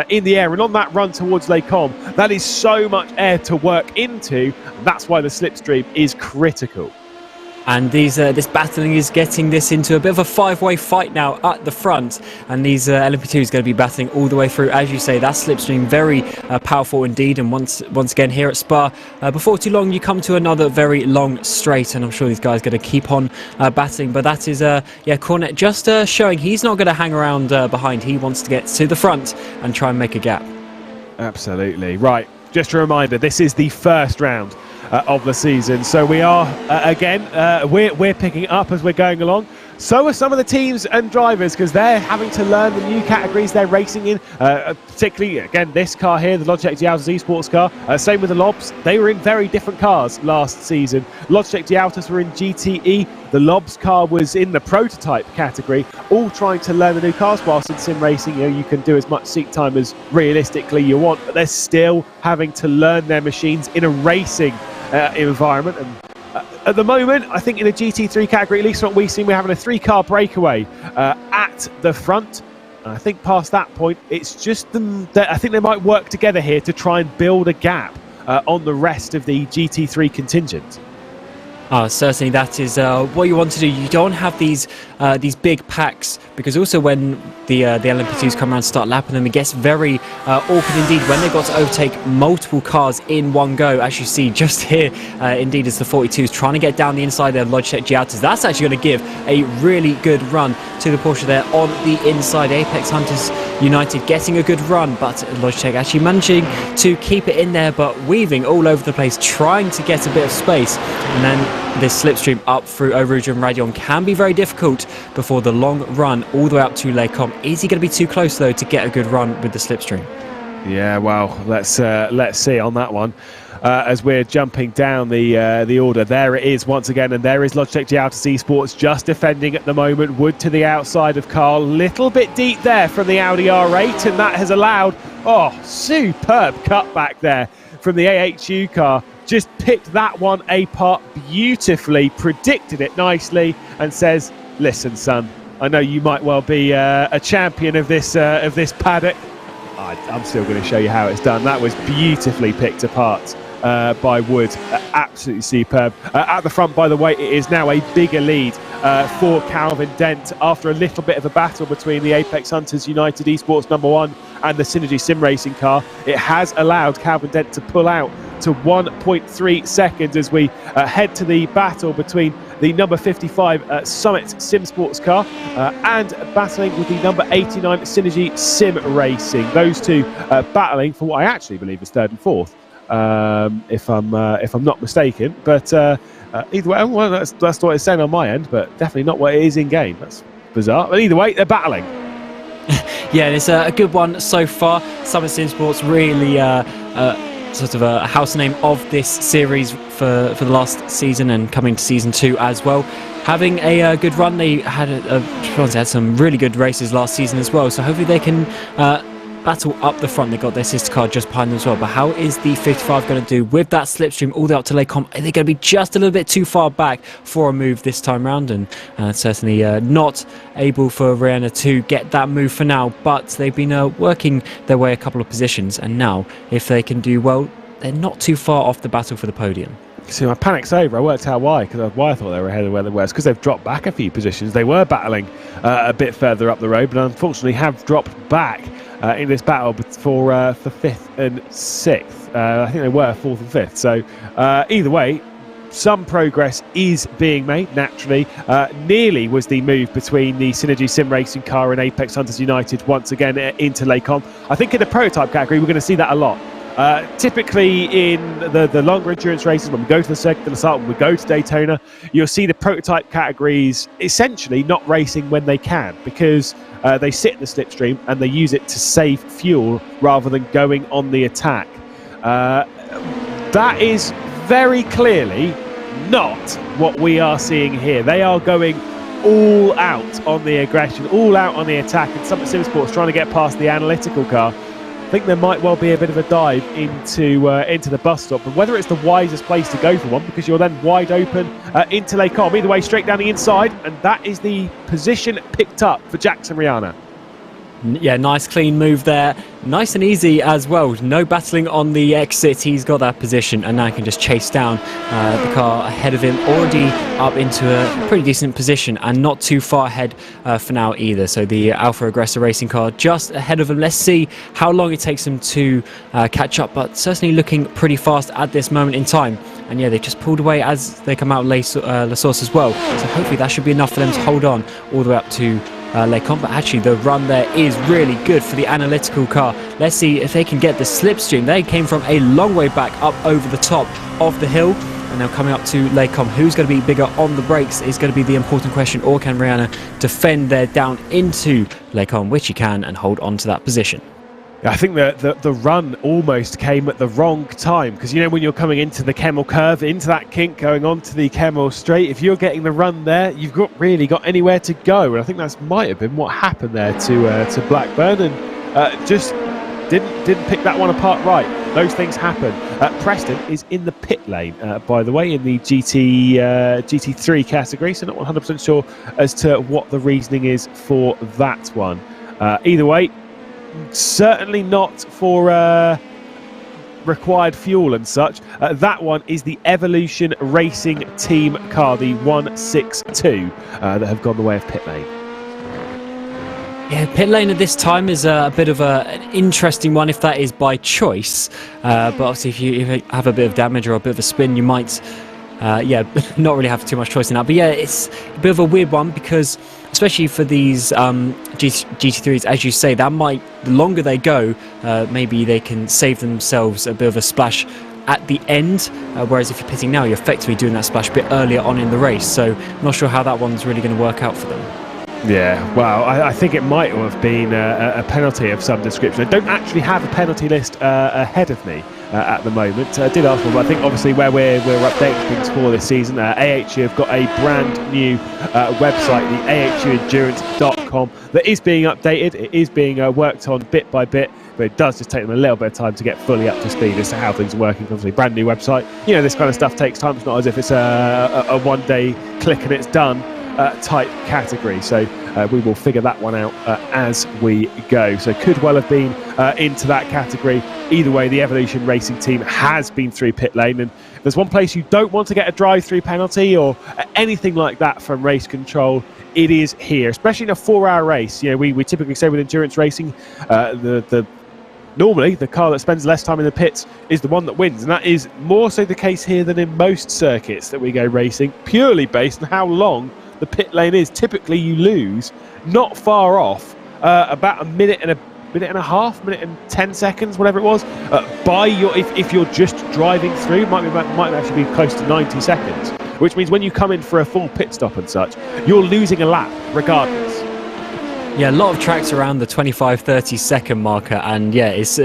in the air, and on that run towards Les Combes, that is so much air to work into. That's why the slipstream is critical. And this battling is getting this into a bit of a 5-way fight now at the front, and these LMP2 is going to be battling all the way through. As you say, that slipstream very powerful indeed, and once again here at Spa, before too long you come to another very long straight, and I'm sure these guys are going to keep on battling. But that is Cornett just showing he's not going to hang around behind. He wants to get to the front and try and make a gap. Absolutely right. Just a reminder, this is the first round of the season, so we are again we're picking up as we're going along. So are some of the teams and drivers, because they're having to learn the new categories they're racing in, particularly again this car here, the Logitech Giautas Esports car. Same with the Lobs, they were in very different cars last season. Logitech Giautas were in GTE, the Lobs car was in the prototype category, all trying to learn the new cars. Whilst in sim racing, you can do as much seat time as realistically you want, but they're still having to learn their machines in a racing environment. And at the moment, I think in the GT3 category, at least what we've seen, we're having a 3-car breakaway at the front. And I think past that point, it's just them. I think they might work together here to try and build a gap on the rest of the GT3 contingent. Certainly, that is what you want to do. You don't have these big packs, because also when the LMP2s come around and start lapping them, it gets very awkward indeed when they've got to overtake multiple cars in one go. As you see just here, indeed, it's the 42s trying to get down the inside of Logitech Giautas. That's actually going to give a really good run to the Porsche there on the inside. Apex Hunters United getting a good run, but Logitech actually managing to keep it in there, but weaving all over the place, trying to get a bit of space. And then this slipstream up through Eau Rouge and Radion can be very difficult before the long run all the way up to Les Combes. Is he going to be too close though to get a good run with the slipstream? Yeah, well, let's see on that one. As we're jumping down the order, there it is once again, and there is Logitech Giautas Esports just defending at the moment. Wood to the outside of Carl, little bit deep there from the Audi R8, and that has allowed superb cutback there from the AHU car. just picked that one apart beautifully, predicted it nicely, and says, listen, son, I know you might well be a champion of this paddock. I'm still going to show you how it's done. That was beautifully picked apart by Wood. Absolutely superb. At the front, by the way, it is now a bigger lead for Calvin Dent after a little bit of a battle between the Apex Hunters United Esports #1 and the Synergy Sim Racing car. It has allowed Calvin Dent to pull out to 1.3 seconds as we head to the battle between the number 55 Summit Sim Sports car and battling with the number 89 Synergy Sim Racing. Those two battling for what I actually believe is third and fourth, if I'm not mistaken. But either way, well, that's what it's saying on my end, but definitely not what it is in game. That's bizarre. But either way, they're battling. Yeah, it's a good one so far. Summit Sim Sports really sort of a house name of this series for the last season and coming to season 2 as well. Having a good run. They had some really good races last season as well, so hopefully they can battle up the front. They've got their sister car just behind them as well, but how is the 55 going to do with that slipstream all the way up to Lecom? Are they going to be just a little bit too far back for a move this time round? And certainly not able for Rihanna to get that move for now, but they've been working their way a couple of positions, and now if they can do well, they're not too far off the battle for the podium. See, my panic's over. I worked out why I thought they were ahead of where they were. It's because they've dropped back a few positions. They were battling a bit further up the road, but unfortunately have dropped back in this battle for 5th and 6th. I think they were 4th and 5th. So either way, some progress is being made, naturally. Nearly was the move between the Synergy Sim Racing car and Apex Hunters United once again into Lecom. I think in the prototype category, we're going to see that a lot. Typically in the longer endurance races, when we go to the Circuit de la Sarthe, when we go to Daytona, you'll see the prototype categories essentially not racing when they can, because they sit in the slipstream and they use it to save fuel rather than going on the attack. That is very clearly not what we are seeing here. They are going all out on the aggression, all out on the attack, and Summit Sim Sports trying to get past the analytical car. I think there might well be a bit of a dive into the bus stop, and whether it's the wisest place to go for one, because you're then wide open into Lecom. Either way, straight down the inside, and that is the position picked up for Jackson Rihanna. Yeah, nice clean move there. Nice and easy as well. No battling on the exit. He's got that position, and now he can just chase down the car ahead of him. Already up into a pretty decent position and not too far ahead for now either. So the Alpha Aggressor racing car just ahead of him. Let's see how long it takes him to catch up, but certainly looking pretty fast at this moment in time. And yeah, they just pulled away as they come out La Source as well. So hopefully that should be enough for them to hold on all the way up to Lecom. But actually the run there is really good for the analytical car. Let's see if they can get the slipstream. They came from a long way back up over the top of the hill, and now coming up to Lecom. Who's going to be bigger on the brakes is going to be the important question, or can Rihanna defend there down into Lecom, which he can, and hold on to that position. I think the run almost came at the wrong time, because you know when you're coming into the Kemmel curve, into that kink going on to the Kemmel straight, if you're getting the run there, you've really got anywhere to go. And I think that might have been what happened there to Blackburn, and just didn't pick that one apart right. Those things happen. Preston is in the pit lane, by the way, in the GT3 category, so not 100% sure as to what the reasoning is for that one. Either way, certainly not for required fuel and such. That one is the Evolution Racing Team car, the 162, that have gone the way of pit lane. Yeah, pit lane at this time is a bit of an interesting one if that is by choice. But obviously if you have a bit of damage or a bit of a spin, you might not really have too much choice in that. But yeah, it's a bit of a weird one, because especially for these GT3s, as you say, that might, the longer they go, maybe they can save themselves a bit of a splash at the end, whereas if you're pitting now, you're effectively doing that splash a bit earlier on in the race. So I'm not sure how that one's really going to work out for them. Yeah, well, I think it might have been a penalty of some description. I don't actually have a penalty list ahead of me, at the moment. I did ask them, but I think obviously where we're updating things for this season, AHU have got a brand new website, the AHUendurance.com, that is being updated. It is being worked on bit by bit, but it does just take them a little bit of time to get fully up to speed as to how things are working. Obviously, brand new website. You know, this kind of stuff takes time. It's not as if it's a one-day click and it's done type category. So we will figure that one out as we go. So could well have been into that category. Either way, the Evolution Racing team has been through pit lane, and if there's one place you don't want to get a drive-through penalty or anything like that from race control, it is here, especially in a 4-hour race. You know, we typically say with endurance racing, normally the car that spends less time in the pits is the one that wins, and that is more so the case here than in most circuits that we go racing, purely based on how long the pit lane is. Typically you lose not far off about a minute and a half, minute and 10 seconds, whatever it was, by your if you're just driving through, might actually be close to 90 seconds, which means when you come in for a full pit stop and such, you're losing a lap regardless. Yeah, a lot of tracks around the 25-30 second marker, and yeah, it's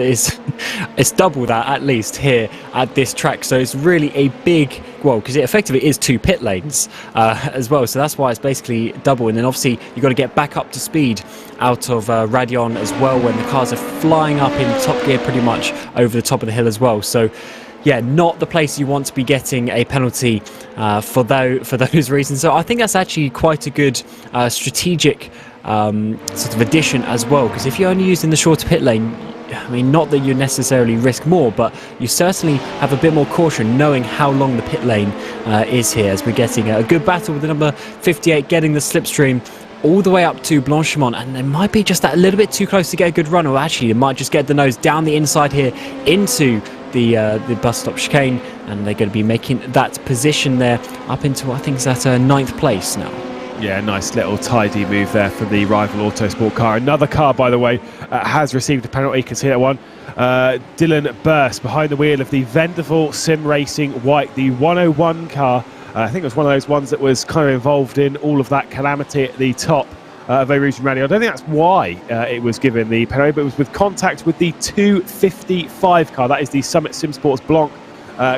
double that at least here at this track. So it's really a big, well, because it effectively is 2 pit lanes as well. So that's why it's basically double. And then obviously you've got to get back up to speed out of Radion as well when the cars are flying up in top gear pretty much over the top of the hill as well. So yeah, not the place you want to be getting a penalty for those reasons. So I think that's actually quite a good strategic sort of addition as well, because if you're only using the shorter pit lane, I mean, not that you necessarily risk more, but you certainly have a bit more caution knowing how long the pit lane is here, as we're getting a good battle with the number 58 getting the slipstream all the way up to Blanchimont, and they might be just that a little bit too close to get a good run, or actually they might just get the nose down the inside here into the bus stop chicane, and they're going to be making that position there up into, I think it's at 9th place now. Yeah, nice little tidy move there for the rival Autosport car. Another car, by the way, has received a penalty. You can see that one. Dylan Burst behind the wheel of the Vendaval Sim Racing White, the 101 car. I think it was one of those ones that was kind of involved in all of that calamity at the top of Evolution Rally. I don't think that's why it was given the penalty, but it was with contact with the 255 car. That is the Summit Sim Sports Blanc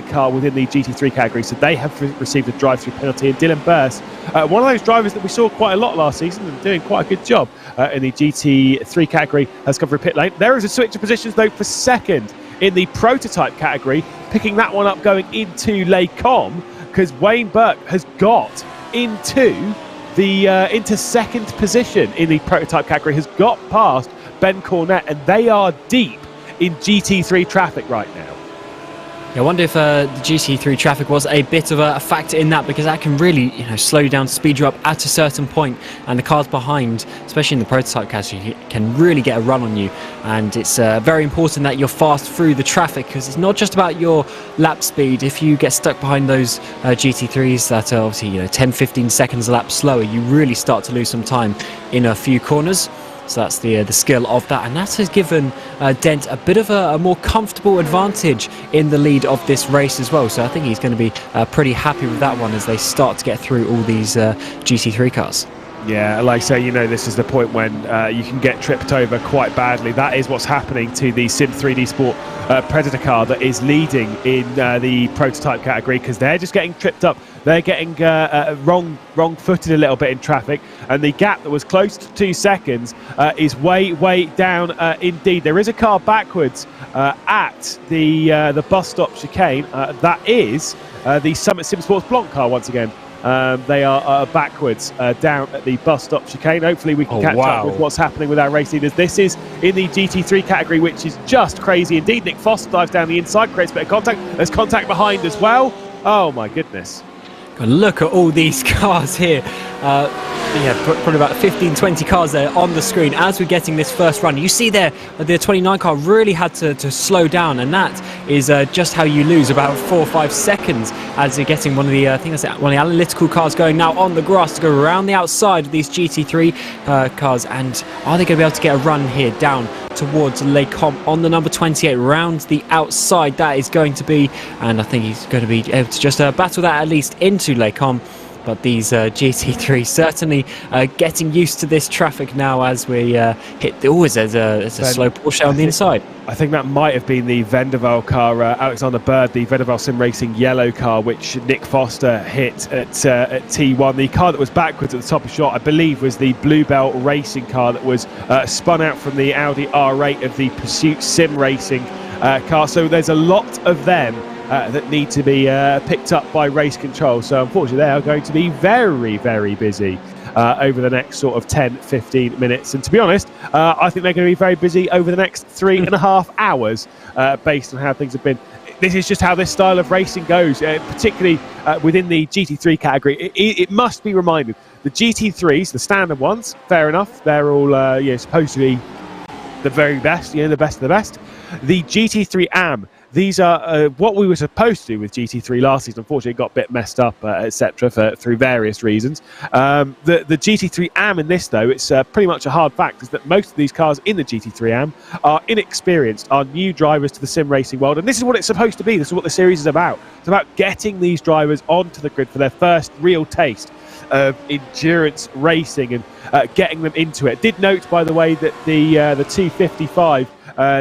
car within the GT3 category, so they have received a drive-through penalty. And Dylan Burst, one of those drivers that we saw quite a lot last season and doing quite a good job in the GT3 category, has come through pit lane. There is a switch of positions though for second in the prototype category, picking that one up going into Les Combes, because Wayne Burke has got into second position in the prototype category, has got past Ben Cornett, and they are deep in GT3 traffic right now. I wonder if the GT3 traffic was a bit of a factor in that, because that can really, slow you down, speed you up at a certain point, and the cars behind, especially in the prototype category, can really get a run on you. And it's very important that you're fast through the traffic, because it's not just about your lap speed. If you get stuck behind those GT3s that are obviously 10-15 seconds a lap slower, you really start to lose some time in a few corners. So that's the skill of that, and that has given Dent a bit of a more comfortable advantage in the lead of this race as well. So I think he's going to be pretty happy with that one as they start to get through all these GT3 cars. Yeah, like I say, this is the point when you can get tripped over quite badly. That is what's happening to the Sim 3D Sport Predator car that is leading in the prototype category, because they're just getting tripped up. They're getting wrong-footed a little bit in traffic, and the gap that was close to 2 seconds is way down indeed. There is a car backwards at the bus stop chicane. That is the Summit Sim Sports Blanc car once again. They are backwards down at the bus stop chicane. Hopefully we can catch up with what's happening with our race leaders. This is in the GT3 category, which is just crazy indeed. Nick Foster dives down the inside, creates a bit of contact. There's contact behind as well. Oh my goodness. Look at all these cars here. Probably about 15-20 cars there on the screen as we're getting this first run. You see there, the 29 car really had to slow down, and that is just how you lose about 4 or 5 seconds as you're getting one of the, I think that's one of the analytical cars going now on the grass to go around the outside of these GT3 cars. And are they going to be able to get a run here down towards Les Combes on the number 28 round the outside? That is going to be, and I think he's going to be able to just battle that at least into Les Combes. but these GT3 certainly getting used to this traffic now as we hit the... Oh, there's a slow Porsche on the inside. I think that might have been the Vendeval car, Alexander Bird, the Vendeval Sim Racing yellow car, which Nick Foster hit at T1. The car that was backwards at the top of shot, I believe, was the Bluebell Racing car that was spun out from the Audi R8 of the Pursuit Sim Racing car. So there's a lot of them that need to be picked up by race control. So unfortunately, they are going to be very, very busy over the next sort of 10-15 minutes. And to be honest, I think they're going to be very busy over the next 3.5 hours based on how things have been. This is just how this style of racing goes, particularly within the GT3 category. It must be reminded, the GT3s, the standard ones, fair enough, they're all supposed to be the very best, the best of the best. The GT3 AM, these are what we were supposed to do with GT3 last season. Unfortunately, it got a bit messed up, etc., through various reasons. The GT3 AM in this, though, it's pretty much a hard fact, is that most of these cars in the GT3 AM are inexperienced, are new drivers to the sim racing world. And this is what it's supposed to be. This is what the series is about. It's about getting these drivers onto the grid for their first real taste of endurance racing and getting them into it. Did note, by the way, that the 255,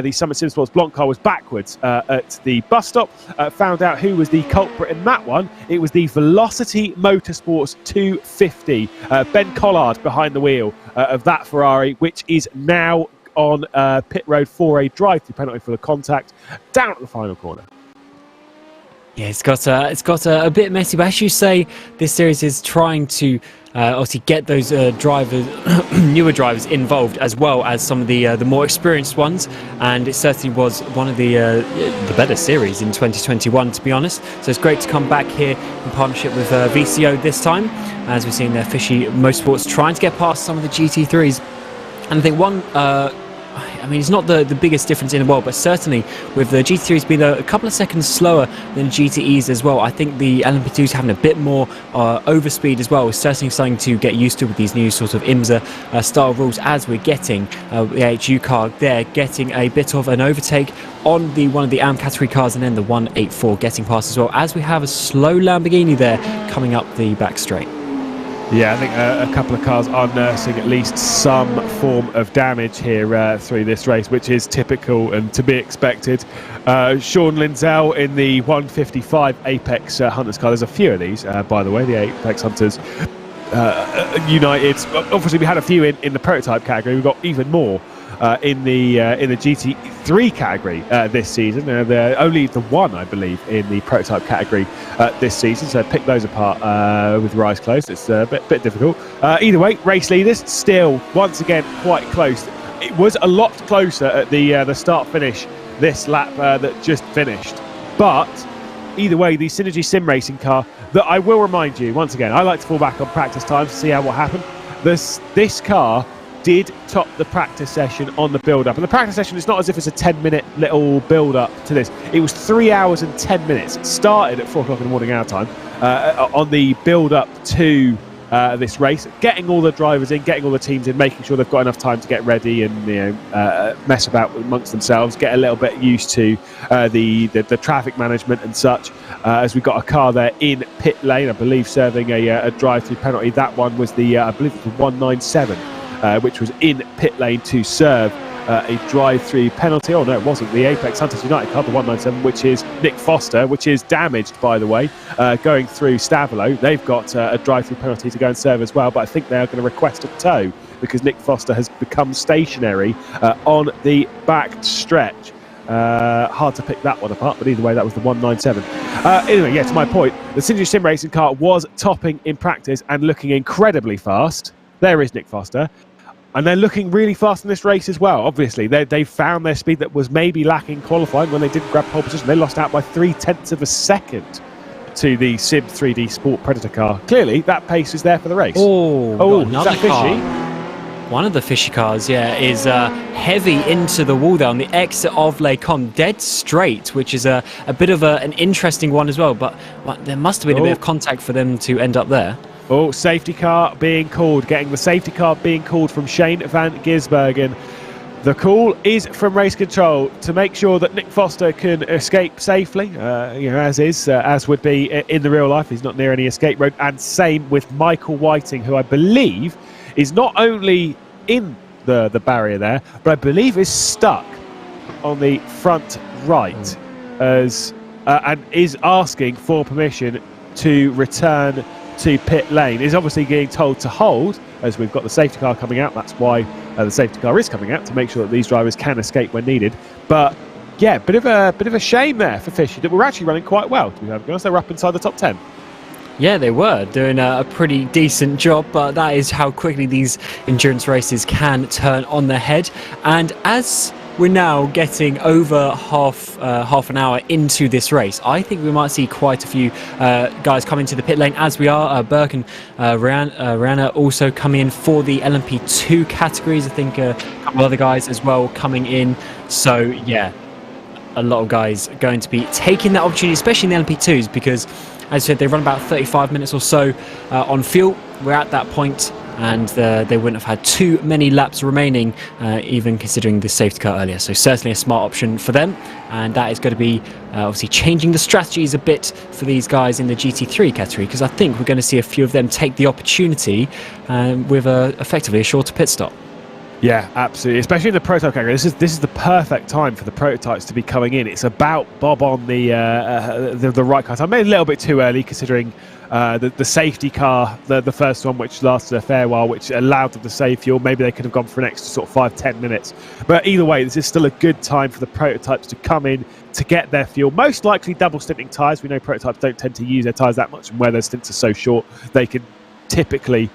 the Summit Sim Sports Blanc car, was backwards at the bus stop. Found out who was the culprit in that one. It was the Velocity Motorsports 250. Ben Collard behind the wheel of that Ferrari, which is now on pit road for a drive-through penalty for the contact down at the final corner. Yeah, it's got a bit messy, but as you say, this series is trying to obviously get those drivers, newer drivers involved, as well as some of the more experienced ones. And it certainly was one of the better series in 2021, to be honest. So it's great to come back here in partnership with VCO this time, as we've seen there, Fishy Motorsports trying to get past some of the GT3s. And I think one. I mean, it's not the biggest difference in the world, but certainly with the GT3s being a couple of seconds slower than GTEs as well, I think the LMP2s having a bit more overspeed as well is certainly something to get used to with these new sort of IMSA style rules, as we're getting the AHU car there getting a bit of an overtake on one of the AM category cars, and then the 184 getting past as well, as we have a slow Lamborghini there coming up the back straight. Yeah, I think a couple of cars are nursing at least some form of damage here through this race, which is typical and to be expected. Sean Lindsell in the 155 Apex Hunters car. There's a few of these, by the way, the Apex Hunters United. Obviously, we had a few in the prototype category. We've got even more in the GT3 category this season. Only the one, I believe, in the prototype category this season. So pick those apart with your eyes closed. It's a bit difficult. Either way, race leaders still once again quite close. It was a lot closer at the start finish this lap that just finished. But either way, the Synergy Sim Racing car, that I will remind you once again, I like to fall back on practice times to see what happened. This car did top the practice session on the build-up. And the practice session, it's not as if it's a 10-minute little build-up to this. It was 3 hours and 10 minutes. It started at 4 o'clock in the morning our time on the build-up to this race, getting all the drivers in, getting all the teams in, making sure they've got enough time to get ready and mess about amongst themselves, get a little bit used to the traffic management and such. As we've got a car there in pit lane, I believe, serving a drive-through penalty. That one was the, I believe it was 197. Which was in pit lane to serve a drive-through penalty. Oh no, it wasn't. The Apex Hunters United car, the 197, which is Nick Foster, which is damaged, by the way, going through Stavolo. They've got a drive-through penalty to go and serve as well, but I think they are going to request a tow because Nick Foster has become stationary on the back stretch. Hard to pick that one apart, but either way, that was the 197. Anyway, yeah, to my point, the Synergy Sim Racing car was topping in practice and looking incredibly fast. There is Nick Foster. And they're looking really fast in this race as well. Obviously, they found their speed that was maybe lacking qualifying when they didn't grab pole position. They lost out by 0.3 of a second to the Sim 3D Sport Predator car. Clearly, that pace is there for the race. Oh, is that Fishy? One of the Fishy cars, yeah, is heavy into the wall there on the exit of Les Combes, dead straight, which is a bit of an interesting one as well. But there must have been a bit of contact for them to end up there. Oh, safety car being called. Getting the safety car being called from Shane van Gisbergen. The call is from race control to make sure that Nick Foster can escape safely, as would be in the real life. He's not near any escape road. And same with Michael Whiting, who I believe is not only in the barrier there, but I believe is stuck on the front right and is asking for permission to return to pit lane. He's obviously getting told to hold, as we've got the safety car coming out. That's why the safety car is coming out, to make sure that these drivers can escape when needed. But yeah, bit of a shame there for Fisher, that we're actually running quite well, to be honest. They were up inside the top 10. Yeah, they were doing a pretty decent job, but that is how quickly these endurance races can turn on their head. And as we're now getting over half an hour into this race, I think we might see quite a few guys come into the pit lane, as we are. Burke and Rihanna also coming in for the LMP2 categories. I think a couple other guys as well coming in. So yeah, a lot of guys going to be taking that opportunity, especially in the LMP2s, because as I said, they run about 35 minutes or so on fuel. We're at that point, and they wouldn't have had too many laps remaining, even considering the safety car earlier. So certainly a smart option for them, and that is going to be obviously changing the strategies a bit for these guys in the GT3 category, because I think we're going to see a few of them take the opportunity with effectively a shorter pit stop. Yeah, absolutely. Especially in the prototype category, this is the perfect time for the prototypes to be coming in. It's about bob on the right car. I made a little bit too early, considering the safety car, the first one, which lasted a fair while, which allowed them to save fuel. Maybe they could have gone for an extra sort of 5-10 minutes. But either way, this is still a good time for the prototypes to come in to get their fuel. Most likely double stinting tyres. We know prototypes don't tend to use their tyres that much, and where their stints are so short, they can typically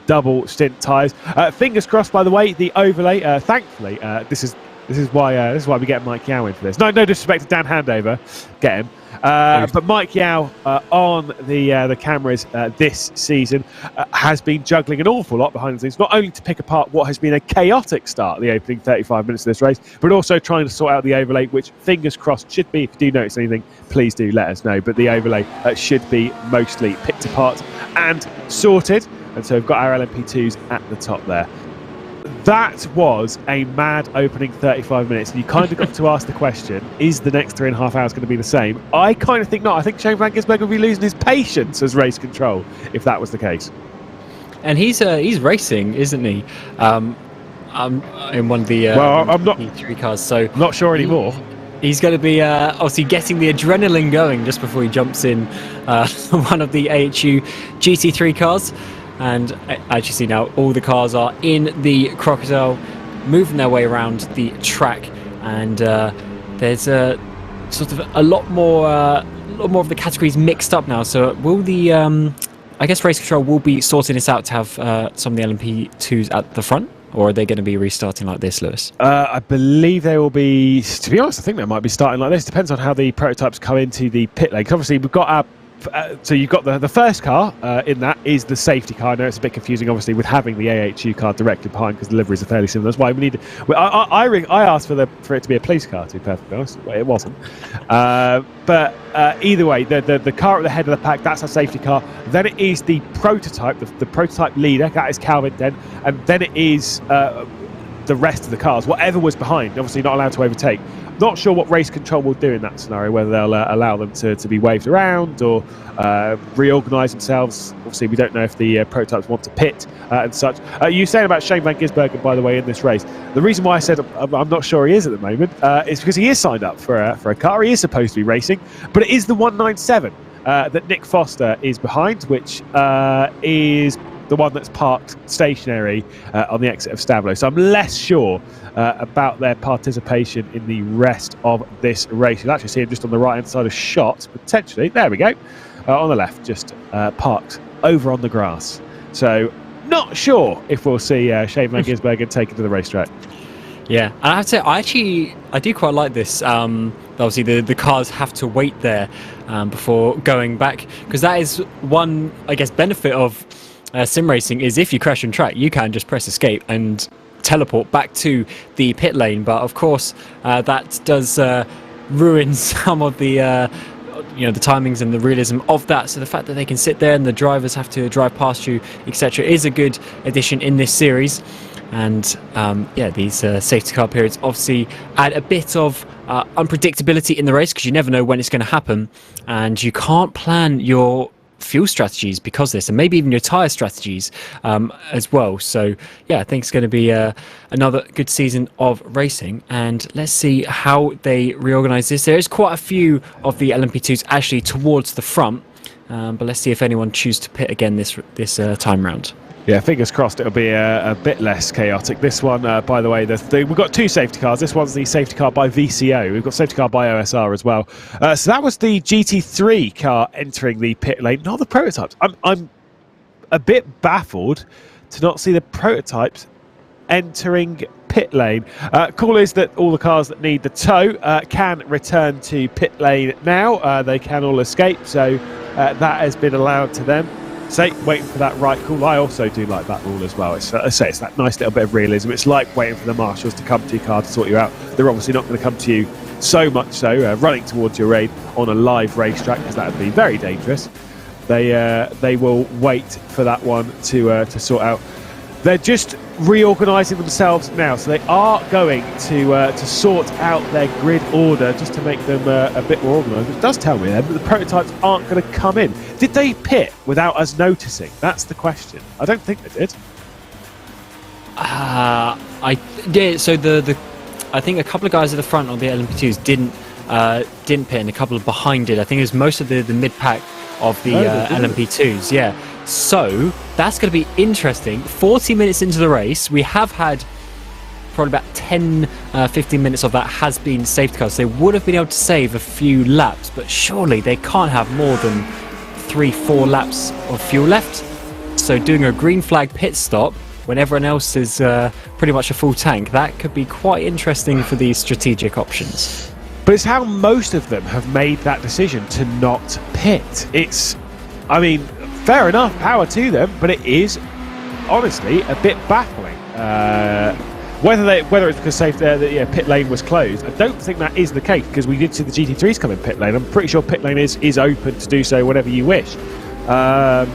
double stint tyres. Fingers crossed, by the way, the overlay. Thankfully, this is why we get Mike Yao in for this. No disrespect to Dan Handover, get him. But Mike Yao on the cameras this season has been juggling an awful lot behind the scenes, not only to pick apart what has been a chaotic start, the opening 35 minutes of this race, but also trying to sort out the overlay, which, fingers crossed, should be, if you do notice anything, please do let us know. But the overlay should be mostly picked apart and sorted, and so we've got our LMP2s at the top there. That was a mad opening 35 minutes, and you kind of got to ask the question, is the next 3.5 hours going to be the same? I kind of think not. I think Shane van Gisbergen will be losing his patience as race control if that was the case. And he's racing, isn't he? In one of the I'm not E3 cars, so not sure anymore. He's going to be obviously getting the adrenaline going just before he jumps in one of the AHU GT3 cars. And as you see now, all the cars are in the Crocodile, moving their way around the track, and there's a sort of a lot more of the categories mixed up now. So will the I guess race control will be sorting this out to have some of the LMP2s at the front, or are they going to be restarting like this, Lewis? I believe they will be. To be honest, I think they might be starting like this. Depends on how the prototypes come into the pit lane. 'Cause obviously, we've got our. So you've got the first car in that is the safety car. I know it's a bit confusing, obviously, with having the AHU car directly behind, because the liveries are fairly similar. That's why we need. I asked for it to be a police car, to be perfectly honest. It wasn't. But either way, the car at the head of the pack, that's our safety car. Then it is the prototype, the prototype leader. That is Calvin Den, and then it is the rest of the cars, whatever was behind. Obviously, not allowed to overtake. Not sure what race control will do in that scenario, whether they'll allow them to be waved around or reorganise themselves. Obviously, we don't know if the prototypes want to pit and such. You were saying about Shane van Gisbergen, by the way, in this race. The reason why I said I'm not sure he is at the moment is because he is signed up for a car. He is supposed to be racing, but it is the 197 that Nick Foster is behind, which is the one that's parked stationary on the exit of Stavlo. So I'm less sure about their participation in the rest of this race. You'll actually see him just on the right-hand side of shot, potentially. There we go. On the left, just parked over on the grass. So not sure if we'll see Shane van Gisbergen taken to the racetrack. Yeah, and I have to say, I do quite like this. Obviously, the cars have to wait there before going back, because that is one, I guess, benefit of sim racing, is if you crash on track, you can just press escape and teleport back to the pit lane. But of course, that does ruin some of the the timings and the realism of that. So the fact that they can sit there and the drivers have to drive past you, etc., is a good addition in this series. And these safety car periods obviously add a bit of unpredictability in the race, because you never know when it's going to happen, and you can't plan your fuel strategies because of this, and maybe even your tyre strategies as well. So I think it's going to be another good season of racing, and let's see how they reorganize this. There is quite a few of the LMP2s actually towards the front, but let's see if anyone chooses to pit again this time round. Yeah, fingers crossed it'll be a bit less chaotic. This one, by the way, we've got two safety cars. This one's the safety car by VCO. We've got safety car by OSR as well. So that was the GT3 car entering the pit lane, not the prototypes. I'm a bit baffled to not see the prototypes entering pit lane. Cool is that all the cars that need the tow can return to pit lane now. They can all escape, so that has been allowed to them. Waiting for that right call. I also do like that rule as well. It's that nice little bit of realism. It's like waiting for the marshals to come to your car to sort you out. They're obviously not going to come to you so much so running towards your aid on a live racetrack, because that would be very dangerous. They will wait for that one to sort out. They're just reorganising themselves now, so they are going to sort out their grid order just to make them a bit more organised. Which does tell me then that the prototypes aren't going to come in. Did they pit without us noticing? That's the question. I don't think they did. I think a couple of guys at the front on the LMP2s didn't pit, and a couple of behind it. I think it was most of the mid pack of the LMP2s. Yeah. So that's going to be interesting. 40 minutes into the race, we have had probably about 10-15 minutes of that has been safety cars. They would have been able to save a few laps, but surely they can't have more than 3-4 laps of fuel left. So doing a green flag pit stop when everyone else is pretty much a full tank, that could be quite interesting for these strategic options. But it's how most of them have made that decision to not pit. Fair enough, power to them, but it is honestly a bit baffling. Whether it's because the pit lane was closed, I don't think that is the case, because we did see the GT3s come in pit lane. I'm pretty sure pit lane is open to do so whenever you wish. I'm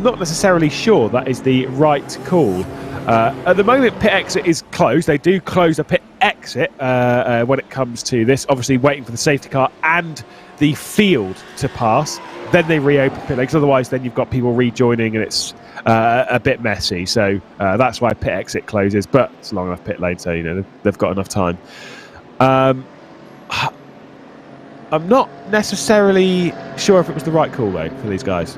not necessarily sure that is the right call. At the moment, pit exit is closed. They do close a pit exit when it comes to this. Obviously, waiting for the safety car and the field to pass. Then they reopen pit lane, because otherwise then you've got people rejoining and it's a bit messy. So that's why pit exit closes. But it's long enough pit lane, so they've got enough time. I'm not necessarily sure if it was the right call though for these guys.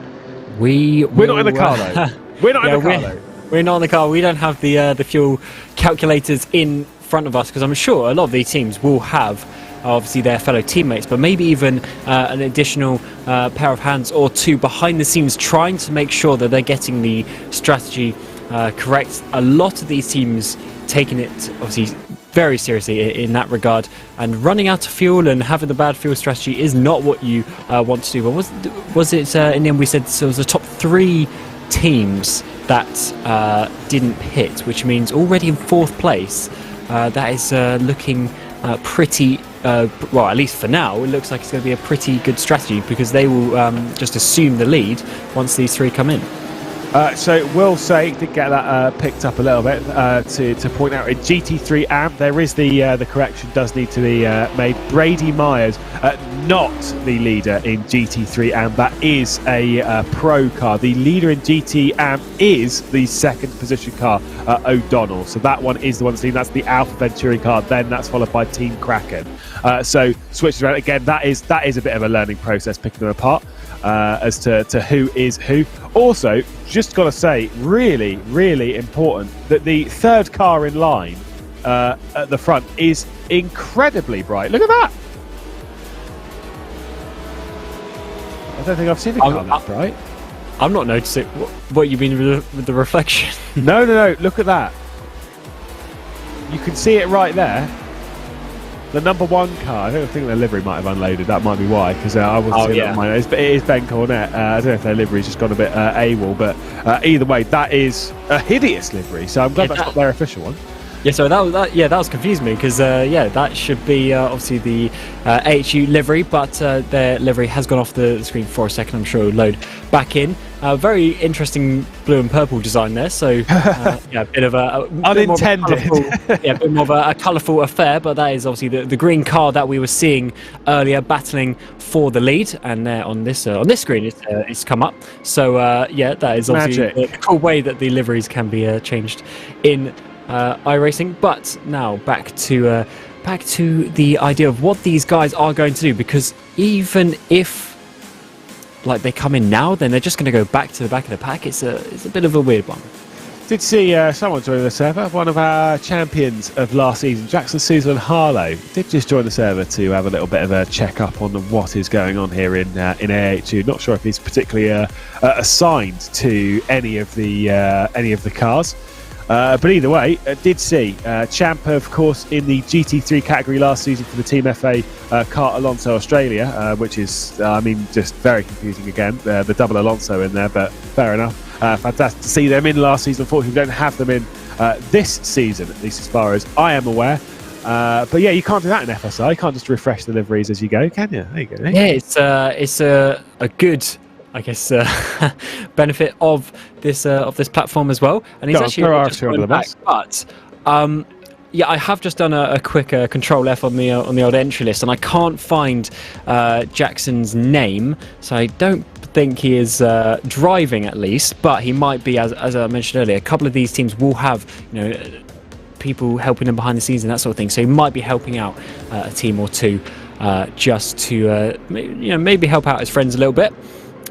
We're not in the car though. We're not in the car though. We're not in the car. We don't have the fuel calculators in front of us, because I'm sure a lot of these teams will have obviously their fellow teammates, but maybe even an additional pair of hands or two behind the scenes trying to make sure that they're getting the strategy correct. A lot of these teams taking it obviously very seriously in that regard, and running out of fuel and having the bad fuel strategy is not what you want to do. But was it in the end we said so it was the top 3 teams that didn't pit, which means already in 4th place. That is looking pretty well, at least for now, it looks like it's going to be a pretty good strategy, because they will just assume the lead once these 3 come in. So we'll say, did get that picked up a little bit, to point out in GT3 AMP, there is the correction does need to be made. Brady Myers, not the leader in GT3 AMP. That is a pro car. The leader in GT AMP is the 2nd position car, O'Donnell. So that one is the one seen. That's the Alpha Venturi car. Then that's followed by Team Kraken. So switches around again. That is a bit of a learning process, picking them apart. As to who is who. Also, just got to say, really, really important that the 3rd car in line at the front is incredibly bright. Look at that. I don't think I've seen a car that bright. I'm not noticing. What you mean with the reflection? No. Look at that. You can see it right there. The number 1 car, I don't think their livery might have unloaded. That might be why, because I wasn't seeing it on mine. It is Ben Cornett. I don't know if their livery's just gone a bit AWOL, but either way, that is a hideous livery. So I'm glad that's not their official one. Yeah, so that was confusing me because that should be obviously the AHU livery, but their livery has gone off the screen for a second. I'm sure it'll load back in. Very interesting blue and purple design there. So a bit of a unintended, a bit more of a colourful affair. But that is obviously the green car that we were seeing earlier, battling for the lead, and on this screen it's come up. So that is obviously a cool way that the liveries can be changed in iRacing. But now back to the idea of what these guys are going to do, because even if they come in now, then they're just going to go back to the back of the pack. It's a bit of a weird one. Did see someone join the server. One of our champions of last season, Jackson Susan Harlow, did just join the server to have a little bit of a check up on what is going on here in AHU. Not sure if he's particularly assigned to any of the cars. But either way, did see champ, of course, in the GT3 category last season for the Team FA Kart Alonso Australia, which is, just very confusing again. The double Alonso in there, but fair enough. Fantastic to see them in last season. Unfortunately, we don't have them in this season, at least as far as I am aware. But yeah, you can't do that in FSI. You can't just refresh the liveries as you go, can you? There you go. Yeah, it's a good, I guess, benefit of this platform as well. And he's actually just going back. But I have just done a quick Control F on the old entry list, and I can't find Jackson's name, so I don't think he is driving, at least. But he might be, as I mentioned earlier. A couple of these teams will have people helping them behind the scenes and that sort of thing, so he might be helping out a team or two just to maybe help out his friends a little bit.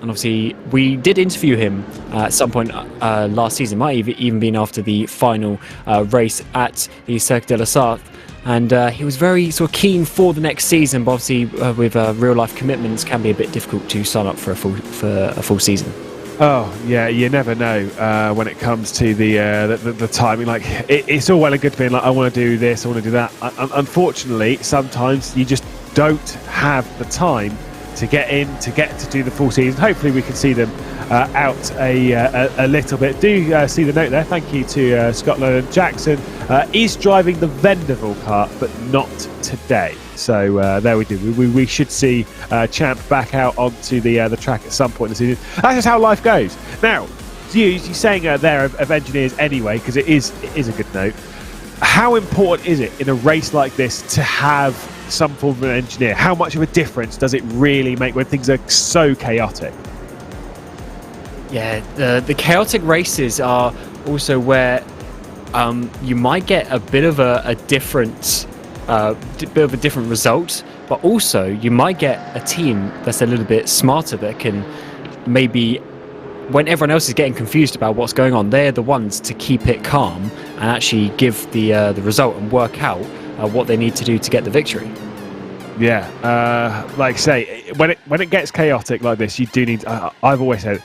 And obviously, we did interview him at some point last season. Might have even been after the final race at the Circuit de la Sarthe. And he was very sort of keen for the next season, but obviously with real-life commitments, can be a bit difficult to sign up for a full season. Oh yeah, you never know when it comes to the timing. Like it's all well and good being like, I want to do this, I want to do that. Unfortunately, sometimes you just don't have the time to get to do the full season. Hopefully we can see them out a little bit. Do see the note there. Thank you to Scotland. And Jackson is driving the Venderville kart, but not today. So there we do. We should see Champ back out onto the track at some point in the season. That's just how life goes. Now, you're saying there of engineers anyway, because it is a good note. How important is it in a race like this to have some form of an engineer? How much of a difference does it really make when things are so chaotic? Yeah, the chaotic races are also where you might get a bit of a different result, but also you might get a team that's a little bit smarter that can maybe, when everyone else is getting confused about what's going on, they're the ones to keep it calm and actually give the result and work out what they need to do to get the victory. Yeah, like I say, when it gets chaotic like this, you do need. I've always said,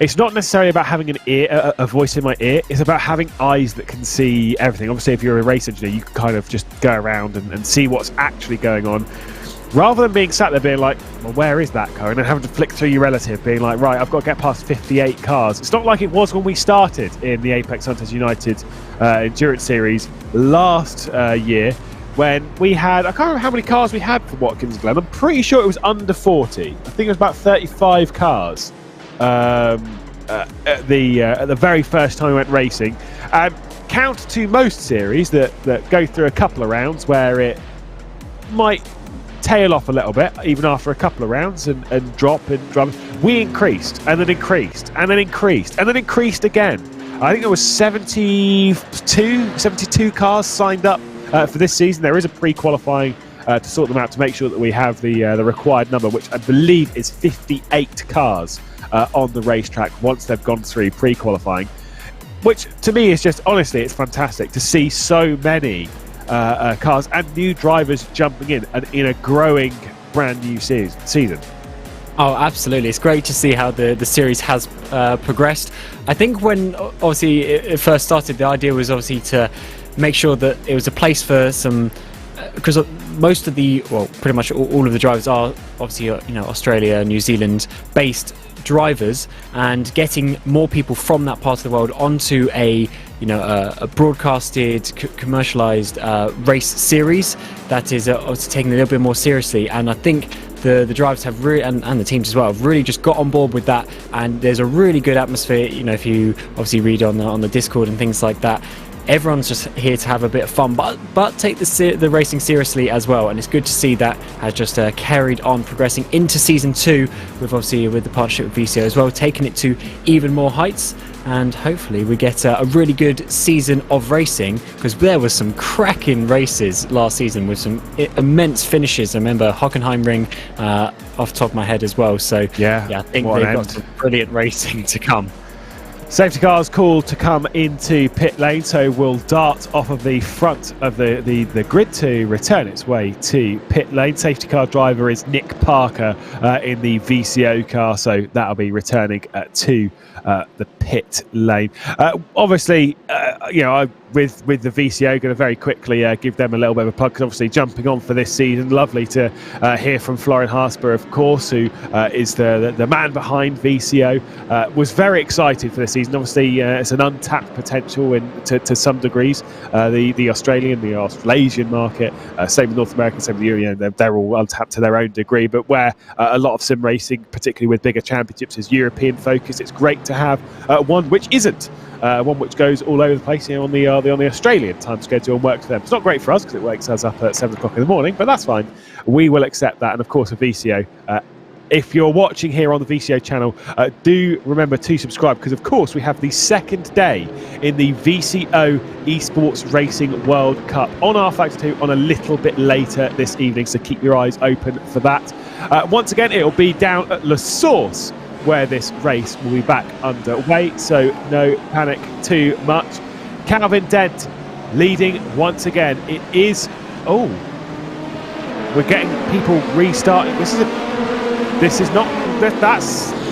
it's not necessarily about having an ear, a voice in my ear. It's about having eyes that can see everything. Obviously, if you're a race engineer, you can kind of just go around and see what's actually going on, rather than being sat there being like, well, where is that car? And then having to flick through your relative, being like, right, I've got to get past 58 cars. It's not like it was when we started in the Apex Hunters United Endurance Series last year, when we had, I can't remember how many cars we had for Watkins Glen. I'm pretty sure it was under 40. I think it was about 35 cars at the very first time we went racing. Count to most series that go through a couple of rounds where it might tail off a little bit even after a couple of rounds and drop and drum. We increased and then increased and then increased and then increased again. I think there was 72 cars signed up for this season. There is a pre-qualifying to sort them out to make sure that we have the required number, which I believe is 58 cars on the racetrack once they've gone through pre-qualifying, which to me is just, honestly, it's fantastic to see so many cars and new drivers jumping in and in a growing brand new season. Oh, absolutely. It's great to see how the series has progressed. I think when obviously it first started, the idea was obviously to make sure that it was a place for some, because pretty much all of the drivers are obviously Australia, New Zealand based drivers and getting more people from that part of the world onto a broadcasted, commercialized race series that is obviously taken a little bit more seriously. And I think the drivers have really, and the teams as well, have really just got on board with that. And there's a really good atmosphere. If you obviously read on the Discord and things like that, everyone's just here to have a bit of fun, but take the racing seriously as well. And it's good to see that has just carried on, progressing into season 2 with the partnership with VCO as well, taking it to even more heights. And hopefully we get a really good season of racing, because there was some cracking races last season with some immense finishes. I remember Hockenheimring off the top of my head as well. So yeah, I think they've got some brilliant racing to come. Safety cars called to come into pit lane, so we'll dart off of the front of the grid to return its way to pit lane. Safety car driver is Nick Parker in the VCO car, so that'll be returning to the pit lane. Obviously, with the VCO, going to very quickly give them a little bit of a plug, because obviously jumping on for this season. Lovely to hear from Florian Harsper, of course, who is the man behind VCO. Was very excited for this season. Obviously, it's an untapped potential to some degrees. The Australasian market, same with North America, same with Europe. They're all untapped to their own degree. But where a lot of sim racing, particularly with bigger championships, is European focused, it's great to have one which isn't. One which goes all over the place on the Australian time schedule and works for them. It's not great for us because it wakes us up at 7 o'clock in the morning, but that's fine. We will accept that. And of course, a VCO. If you're watching here on the VCO channel, do remember to subscribe, because of course we have the second day in the VCO Esports Racing World Cup on rFactor 2 on a little bit later this evening, so keep your eyes open for that. Once again, it'll be down at La Source, where this race will be back underway, so no panic too much. Calvin Dent leading once again. It is... Oh, we're getting people restarting. That's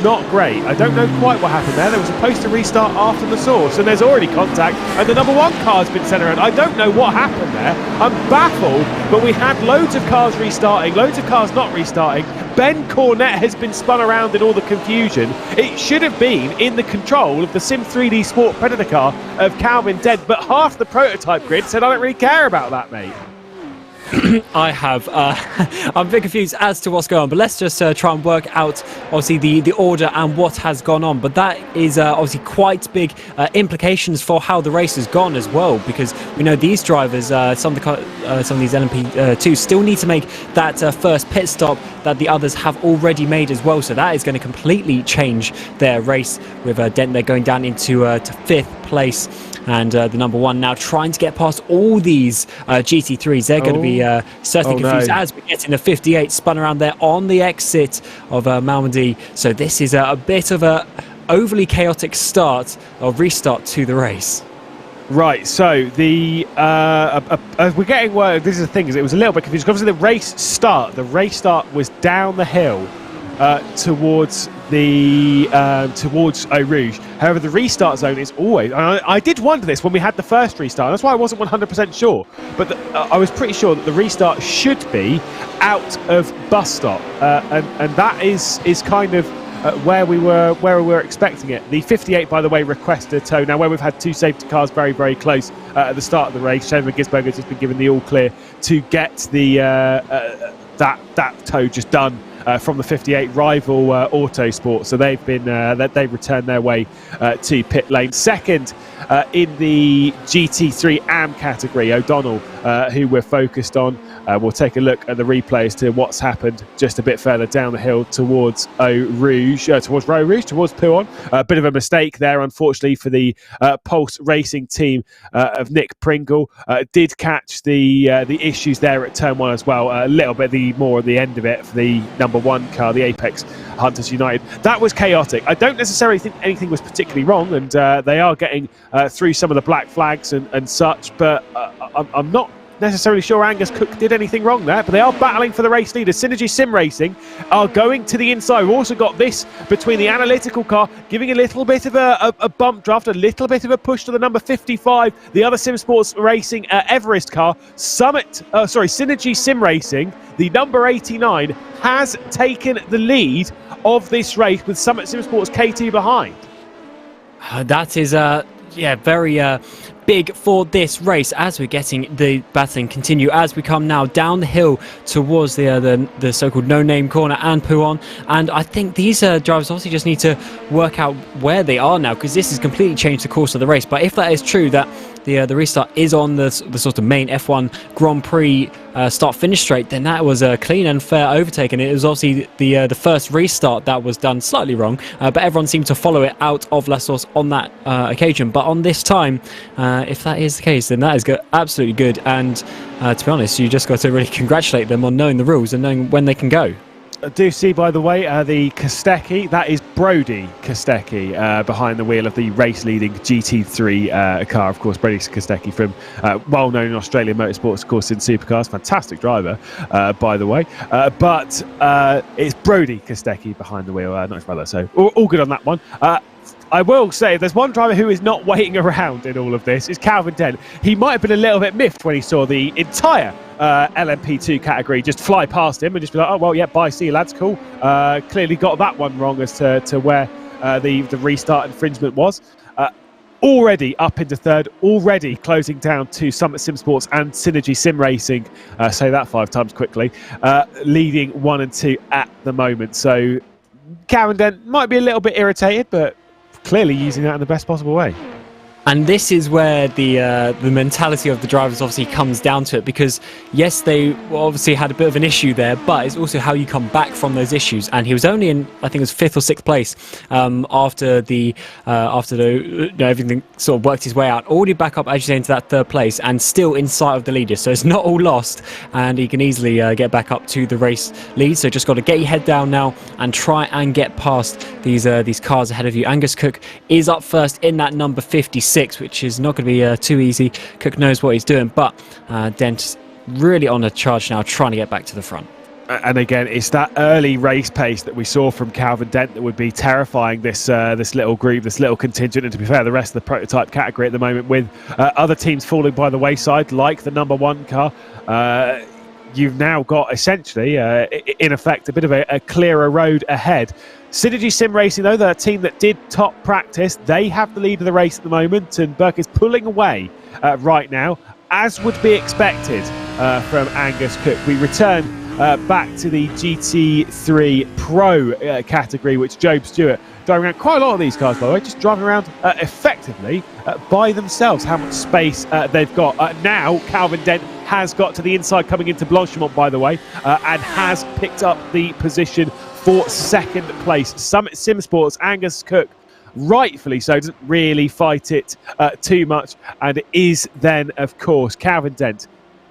not great. I don't know quite what happened there. They were supposed to restart after the source, and there's already contact, and the number 1 car's been sent around. I don't know what happened there. I'm baffled, but we had loads of cars restarting, loads of cars not restarting. Ben Cornett has been spun around in all the confusion. It should have been in the control of the Sim 3D Sport Predator car of Calvin Dent, but half the prototype grid said, I don't really care about that, mate. I'm a bit confused as to what's going on, but let's just try and work out obviously the order and what has gone on. But that is obviously quite big implications for how the race has gone as well, because we know these drivers, some of these LMP2 still need to make that first pit stop that the others have already made as well. So that is going to completely change their race, with Dent there going down into to 5th place. And the number 1 now trying to get past all these GT3s. They're going to be certainly confused as we get in the 58, spun around there on the exit of Malmedy. So this is a bit of a overly chaotic start or restart to the race. Right, so we're getting word. This is the thing, is it was a little bit confusing. Obviously, the race start was down the hill towards Eau Rouge. However, the restart zone is always... I did wonder this when we had the first restart. That's why I wasn't 100% sure. But I was pretty sure that the restart should be out of bus stop. And that is kind of where we were expecting it. The 58, by the way, requested a tow. Now, where we've had 2 safety cars very, very close at the start of the race, Shane Gisbergen has just been given the all clear to get the that tow just done. From the 58 rival Autosport, so they've returned their way to pit lane. Second in the GT3 AM category, O'Donnell, who we're focused on. We'll take a look at the replay as to what's happened just a bit further down the hill towards Eau Rouge, towards Pouhon. A bit of a mistake there, unfortunately, for the Pulse Racing team of Nick Pringle. Did catch the issues there at turn 1 as well. A little bit more at the end of it for the number 1 car, the Apex Hunters United. That was chaotic. I don't necessarily think anything was particularly wrong, and they are getting through some of the black flags and such, but I'm not necessarily sure Angus Cook did anything wrong there, but they are battling for the race leader. Synergy Sim Racing are going to the inside. We've also got this between the analytical car, giving a little bit of a bump draft, a little bit of a push to the number 55. The other Sim Sports Racing Everest car, Synergy Sim Racing, the number 89, has taken the lead of this race with Summit Sim Sports KT behind. That is very big for this race as we're getting the battling continue as we come now down the hill towards the so-called no-name corner and Pouon. And I think these drivers obviously just need to work out where they are now, because this has completely changed the course of the race. But if that is true, that the restart is on the sort of main F1 Grand Prix start-finish straight, then that was a clean and fair overtake, and it was obviously the first restart that was done slightly wrong, but everyone seemed to follow it out of La Source on that occasion. But on this time, if that is the case, then that is absolutely good, and to be honest, you just got to really congratulate them on knowing the rules and knowing when they can go. I do see, by the way, the Kostecki, that is Brody Kostecki behind the wheel of the race-leading GT3 car. Of course, Brody Kostecki from well-known in Australian motorsports, of course, in supercars. Fantastic driver, by the way. But it's Brody Kostecki behind the wheel, not his brother. So all good on that one. I will say, if there's one driver who is not waiting around in all of this, is Calvin Dent. He might have been a little bit miffed when he saw the entire LMP2 category just fly past him and just be like, oh, well, yeah, bye, see you, lads, cool. Clearly got that one wrong as to where the restart infringement was. Already up into third, already closing down to Summit Sim Sports and Synergy Sim Racing, say that 5 times quickly, leading 1 and 2 at the moment. So Calvin Dent might be a little bit irritated, but clearly using that in the best possible way. And this is where the mentality of the drivers obviously comes down to it, because yes, they obviously had a bit of an issue there, but it's also how you come back from those issues. And he was only in, I think it was 5th or 6th place after everything sort of worked his way out, already back up, as you say, into that 3rd place and still in sight of the leader. So it's not all lost, and he can easily get back up to the race lead. So just got to get your head down now and try and get past these cars ahead of you. Angus Cook is up first in that number 56, which is not going to be too easy. Cook knows what he's doing, but Dent really on a charge now, trying to get back to the front. And again, it's that early race pace that we saw from Calvin Dent that would be terrifying this little group, this little contingent. And to be fair, the rest of the prototype category at the moment, with other teams falling by the wayside, like the number 1 car, you've now got essentially, in effect, a bit of a clearer road ahead. Synergy Sim Racing, though, the team that did top practice, they have the lead of the race at the moment, and Burke is pulling away right now, as would be expected from Angus Cook. We return back to the GT3 Pro category, which Job Stewart driving around. Quite a lot of these cars, by the way, just driving around effectively by themselves. How much space they've got. Now, Calvin Dent has got to the inside coming into Blanchimont, by the way, and has picked up the position for 2nd place. Summit Sim Sports, Angus Cook, rightfully so, doesn't really fight it too much, and it is then, of course, Calvin Dent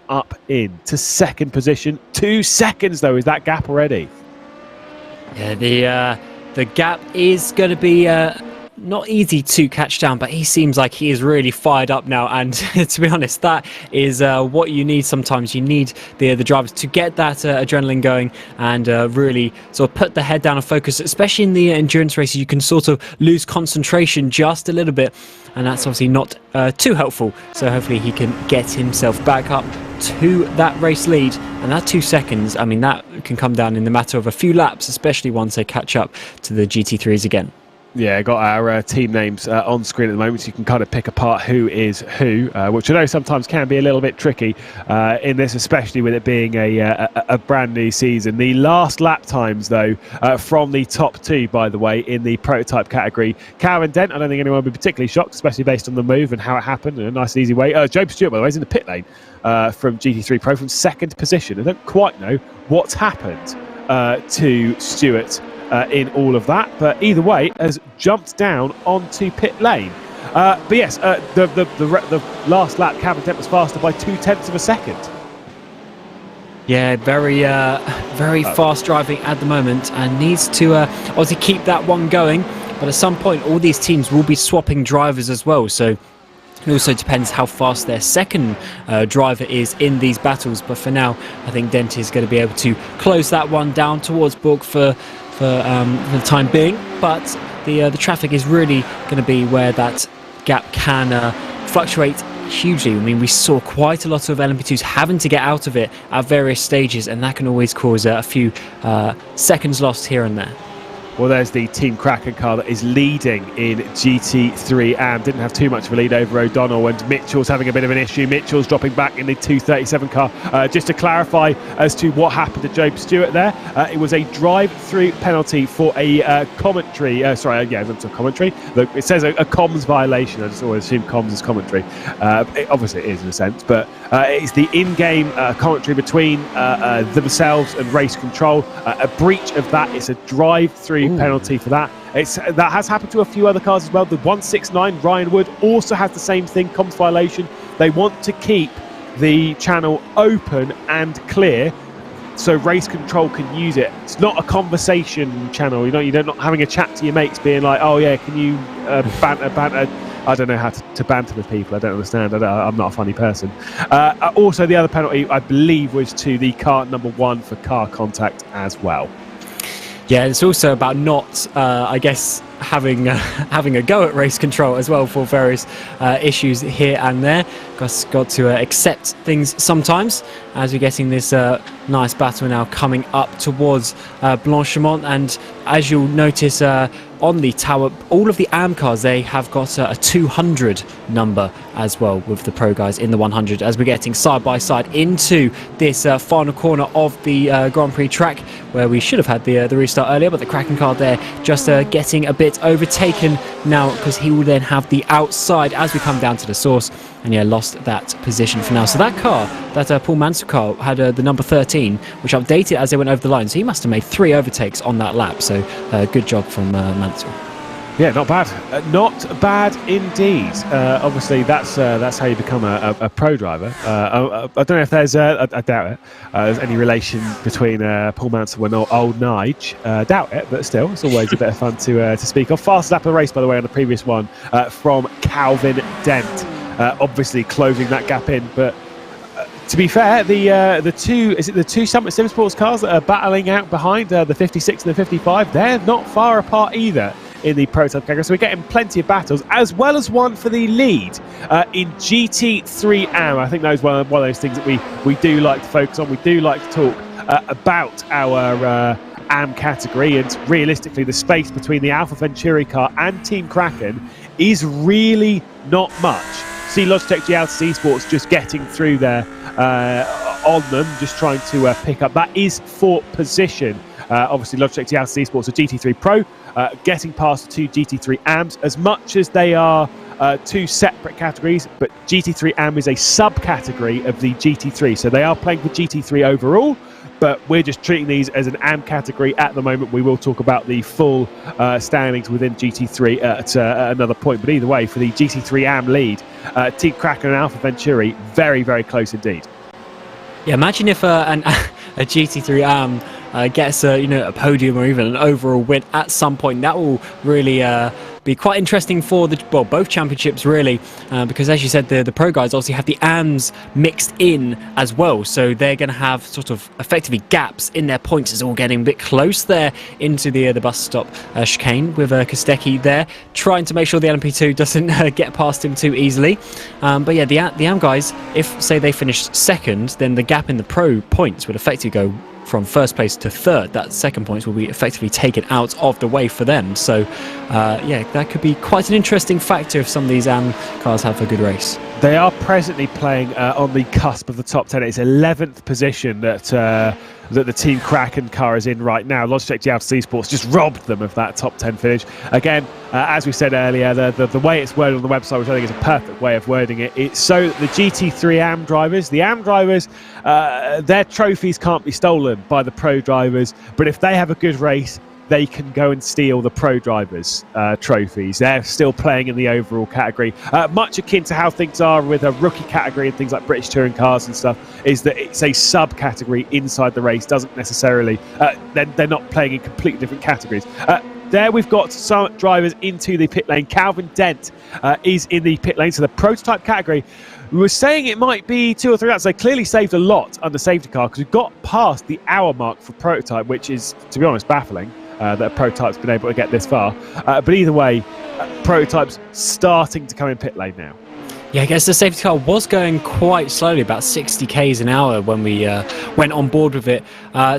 up into 2nd position. 2 seconds, though, is that gap already? Yeah, the gap is going to be not easy to catch down, but he seems like he is really fired up now. And to be honest, that is what you need sometimes. You need the drivers to get that adrenaline going and really sort of put the head down and focus, especially in the endurance races. You can sort of lose concentration just a little bit, and that's obviously not too helpful. So hopefully he can get himself back up to that race lead, and that 2 seconds, I mean, that can come down in the matter of a few laps, especially once they catch up to the GT3s again. Yeah, got our team names on screen at the moment, so you can kind of pick apart who is who, which I know sometimes can be a little bit tricky in this, especially with it being a brand new season. The last lap times, though, from the top 2, by the way, in the prototype category. Calvin Dent, I don't think anyone would be particularly shocked, especially based on the move and how it happened in a nice and easy way. Job Stewart, by the way, is in the pit lane from GT3 Pro from 2nd position. I don't quite know what's happened to Stewart in all of that, but either way has jumped down onto pit lane. But yes, the last lap, Calvin Dent was faster by 0.2 of a second. Yeah, very fast driving at the moment, and needs to obviously keep that one going. But at some point, all these teams will be swapping drivers as well. So It also depends how fast their second driver is in these battles. But for now, I think Dent is going to be able to close that one down towards Borg for the time being. But the traffic is really going to be where that gap can fluctuate hugely. I mean, we saw quite a lot of LMP2s having to get out of it at various stages, and that can always cause a few seconds lost here and there. Well, there's the Team Kraken car that is leading in GT3 and didn't have too much of a lead over O'Donnell, and Mitchell's having a bit of an issue. Mitchell's dropping back in the 237 car. Just to clarify as to what happened to Job Stewart there, it was a drive-through penalty for a commentary. It's not a commentary. Look, it says a comms violation. I just always assume comms is commentary. Obviously, it is in a sense, but it's the in-game commentary between themselves and race control. A breach of that. It's a drive-through penalty for that. That has happened to a few other cars as well. The 169 Ryan Wood also has the same thing, comms violation. They want to keep the channel open and clear so race control can use it. It's not a conversation channel. You're not having a chat to your mates being like, oh yeah, can you banter. I don't know how to banter with people. I don't understand. I'm not a funny person. Also, the other penalty, I believe, was to the car number 1 for car contact as well. Yeah, it's also about not, I guess, having a go at race control as well for various issues here and there. Got to accept things sometimes as we're getting this nice battle now coming up towards Blanchimont. And as you'll notice on the tower, all of the AM cars, they have got a 200 number as well with the pro guys in the 100 as we're getting side by side into this final corner of the Grand Prix track, where we should have had the restart earlier, but the Kraken car there just getting a bit overtaken now, because he will then have the outside as we come down to the source, and lost that position for now. So that car, that Paul Mansell car, had the number 13, which updated as they went over the line, so he must have made 3 overtakes on that lap. So good job from Mansell. Yeah, not bad. Not bad indeed. Obviously, that's how you become a pro driver. I don't know if there's, I doubt it, there's any relation between Paul Mansell and old Nige. Doubt it, but still, it's always a bit of fun to speak of. Fastest lap of the race, by the way, on the previous one from Calvin Dent. Obviously, closing that gap in, but to be fair, the two Summit Sim Sports cars that are battling out behind the 56 and the 55, they're not far apart either in the prototype category. So we're getting plenty of battles, as well as one for the lead in GT3 AM. I think that is one of those things that we do like to focus on. We do like to talk about our AM category, and realistically the space between the Alpha Venturi car and Team Kraken is really not much. See Logitech GLTC Esports just getting through there on them, just trying to pick up. That is 4th position. Obviously, Logitech GLTC Esports are GT3 Pro, getting past the 2 GT3 AMs, as much as they are 2 separate categories, but GT3 AM is a subcategory of the GT3. So they are playing for GT3 overall, but we're just treating these as an AM category at the moment. We will talk about the full standings within GT3 at another point. But either way, for the GT3 AM lead, Team Kraken and Alpha Venturi, very, very close indeed. Yeah, imagine if a GT3 AM gets a podium or even an overall win at some point. That will really be quite interesting for both championships, really, because as you said, the pro guys obviously have the AMs mixed in as well, so they're going to have sort of effectively gaps in their points. It's all getting a bit close there into the bus stop chicane, with Kostecki there trying to make sure the LMP2 doesn't get past him too easily. But yeah, the AM guys, if say they finished second, then the gap in the pro points would effectively go from 1st place to 3rd. That 2nd points will be effectively taken out of the way for them. So yeah, that could be quite an interesting factor if some of these AM cars have a good race. They are presently playing on the cusp of the top 10. It's 11th position that the Team Kraken car is in right now. Logitech GLTC Esports just robbed them of that top 10 finish. Again, as we said earlier, the way it's worded on the website, which I think is a perfect way of wording it, it's so that the GT3 AM drivers, their trophies can't be stolen by the pro drivers, but if they have a good race, they can go and steal the pro drivers' trophies. They're still playing in the overall category. Much akin to how things are with a rookie category and things like British Touring Cars and stuff, is that it's a subcategory inside the race. Doesn't necessarily, they're not playing in completely different categories. there we've got some drivers into the pit lane. Calvin Dent is in the pit lane, so the prototype category. We were saying it might be 2 or 3 laps. They clearly saved a lot under safety car because we've got past the hour mark for prototype, which is, to be honest, baffling that a prototype's been able to get this far. But either way, prototype's starting to come in pit lane now. Yeah, I guess the safety car was going quite slowly, about 60 k's an hour when we went on board with it.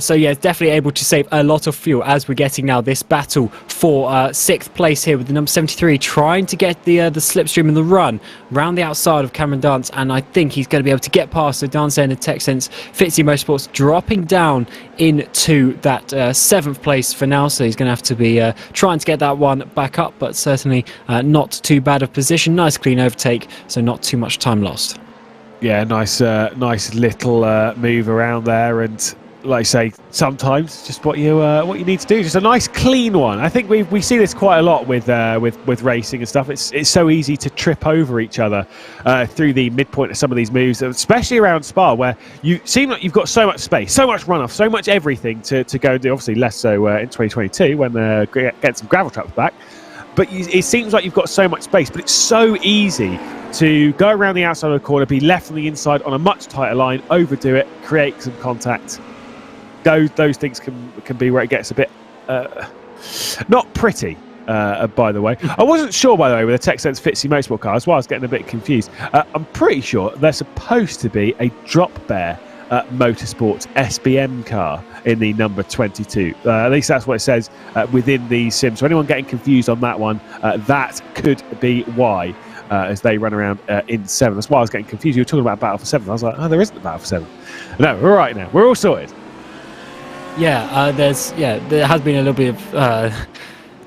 So yeah, it's definitely able to save a lot of fuel as we're getting now this battle for 6th place here with the number 73 trying to get the slipstream in the run round the outside of Cameron Dance, and I think he's going to be able to get past the Dance and TechSense VCO Motorsports, dropping down into that 7th place for now. So he's going to have to be trying to get that one back up, but certainly not too bad of position. Nice clean overtake, so not too much time lost. Yeah, nice little move around there, and like I say, sometimes just what you need to do, just a nice clean one. I think we see this quite a lot with racing and stuff. It's so easy to trip over each other through the midpoint of some of these moves, especially around Spa, where you seem like you've got so much space, so much runoff, so much everything to go and do. Obviously, less so in 2022 when they're getting some gravel traps back. But it seems like you've got so much space, but it's so easy to go around the outside of the corner, be left on the inside on a much tighter line, overdo it, create some contact. Those things can be where it gets a bit not pretty, by the way. I wasn't sure, by the way, with the TechSense VCO Motorsport car, that's why I was getting a bit confused. I'm pretty sure they're supposed to be a drop bear Motorsports SBM car in the number 22. At least that's what it says within the sim. So anyone getting confused on that one, that could be why, as they run around in 7. That's why I was getting confused. You were talking about Battle for 7. I was like, oh, there isn't a Battle for 7. No, we're right now. We're all sorted. Yeah, there has been a little bit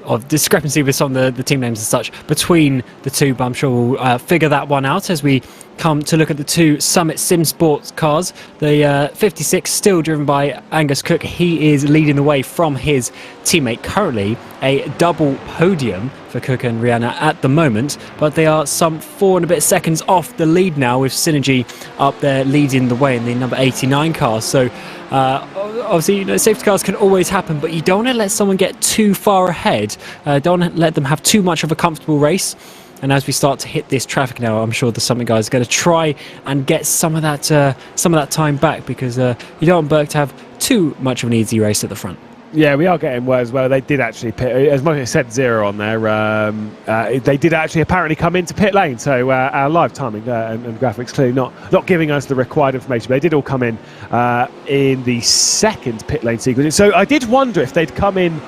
of discrepancy with some of the team names and such between the two, but I'm sure we'll figure that one out as we come to look at the two Summit Sim Sports cars. The 56 still driven by Angus Cook. He is leading the way from his teammate. Currently a double podium for Cook and Rihanna at the moment, but they are some 4 and a bit seconds off the lead now, with Synergy up there leading the way in the number 89 car. So obviously, safety cars can always happen, but you don't want to let someone get too far ahead. Don't want to let them have too much of a comfortable race. And as we start to hit this traffic now, I'm sure the Summit guys are going to try and get some of that time back, because you don't want Burke to have too much of an easy race at the front. Yeah, we are getting word as well. They did actually pit, as much as it said 0 on there. They did actually apparently come into pit lane. So our live timing and graphics clearly not giving us the required information. But they did all come in the second pit lane sequence. So I did wonder if they'd come in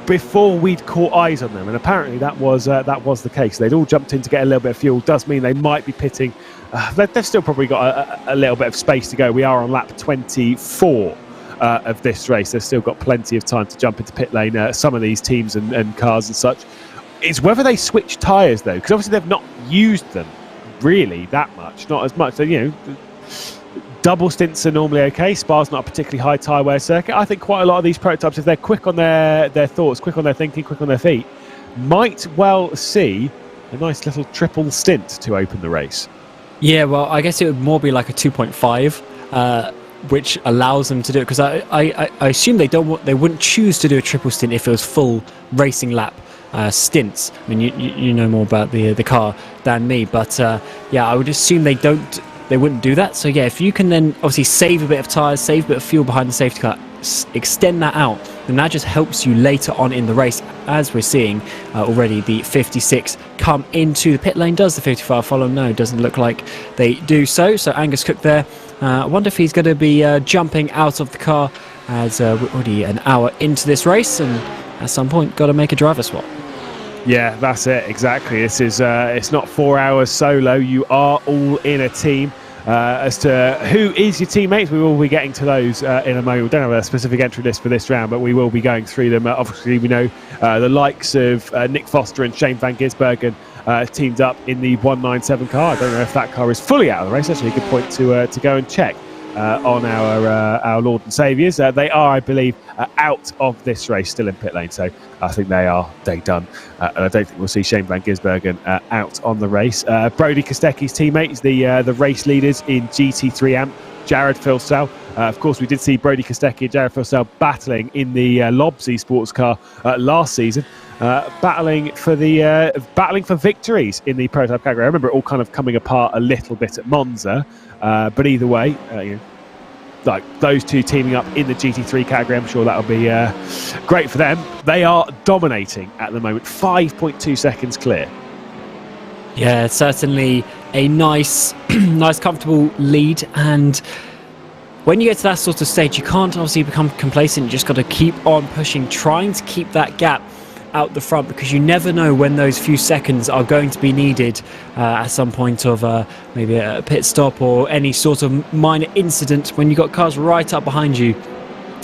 before we'd caught eyes on them, and apparently that was the case. They'd all jumped in to get a little bit of fuel. Does mean they might be pitting. They've still probably got a little bit of space to go. We are on lap 24 of this race. They've still got plenty of time to jump into pit lane. Some of these teams and cars and such. It's whether they switch tyres though, because obviously they've not used them really that much, not as much. So double stints are normally okay. Spa's not a particularly high tyre wear circuit. I think quite a lot of these prototypes, if they're quick on their thoughts, quick on their thinking, quick on their feet, might well see a nice little triple stint to open the race. Yeah, well, I guess it would more be like a 2.5, which allows them to do it, because I assume they wouldn't choose to do a triple stint if it was full racing lap stints. I mean, you know more about the car than me, but yeah, I would assume they wouldn't do that. So yeah, if you can then obviously save a bit of tyres, save a bit of fuel behind the safety car, extend that out, then that just helps you later on in the race, as we're seeing already the 56 come into the pit lane. Does the 55 follow? No, doesn't look like they do so. So Angus Cook there. I wonder if he's going to be jumping out of the car, as we're already an hour into this race, and at some point got to make a driver swap. Yeah, that's it, exactly. This is it's not 4 hours solo. You are all in a team. As to who is your teammates, we will be getting to those in a moment. We don't have a specific entry list for this round, but we will be going through them. Obviously, we know the likes of Nick Foster and Shane van Gisbergen teamed up in the 197 car. I don't know if that car is fully out of the race. Actually, a good point to go and check on our Lord and Saviours. They are, I believe, out of this race, still in pit lane. So I think they are done. And I don't think we'll see Shane van Gisbergen out on the race. Brody Kostecki's teammates, the race leaders in GT3 Amp, Jared Filsell. Of course, we did see Brody Kostecki and Jared Filsell battling in the Lobs Esports car last season, battling for victories in the prototype category. I remember it all kind of coming apart a little bit at Monza, but either way, like those two teaming up in the GT3 category, I'm sure that'll be great for them. They are dominating at the moment, 5.2 seconds clear. Yeah, certainly a nice comfortable lead, and when you get to that sort of stage, you can't obviously become complacent. You just got to keep on pushing, trying to keep that gap out the front, because you never know when those few seconds are going to be needed at some point of maybe a pit stop or any sort of minor incident. When you've got cars right up behind you,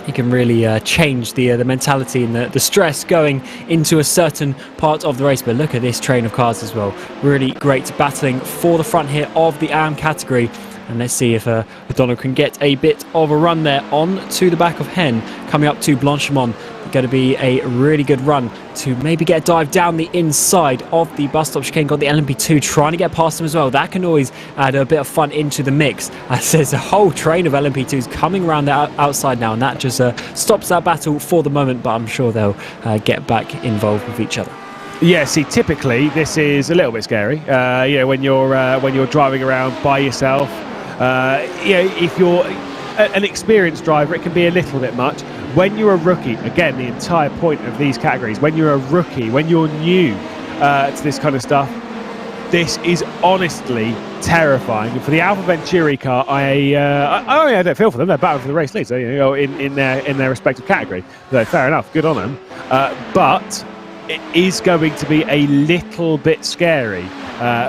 it can really change the mentality and the stress going into a certain part of the race. But look at this train of cars as well. Really great battling for the front here of the AM category. And let's see if O'Donnell can get a bit of a run there on to the back of Hen, coming up to Blanchimont. Going to be a really good run to maybe get a dive down the inside of the bus stop chicane. Got the LMP2 trying to get past them as well. That can always add a bit of fun into the mix, as there's a whole train of LMP2s coming around the outside now, and that just stops that battle for the moment, but I'm sure they'll get back involved with each other. Yeah, see, typically this is a little bit scary. When you're driving around by yourself, if you're an experienced driver, it can be a little bit much. When you're a rookie, again, the entire point of these categories, when you're a rookie, when you're new to this kind of stuff, this is honestly terrifying. And for the Alfa Venturi car, I don't feel for them. They're battling for the race lead, so in their respective category. So fair enough, good on them. But it is going to be a little bit scary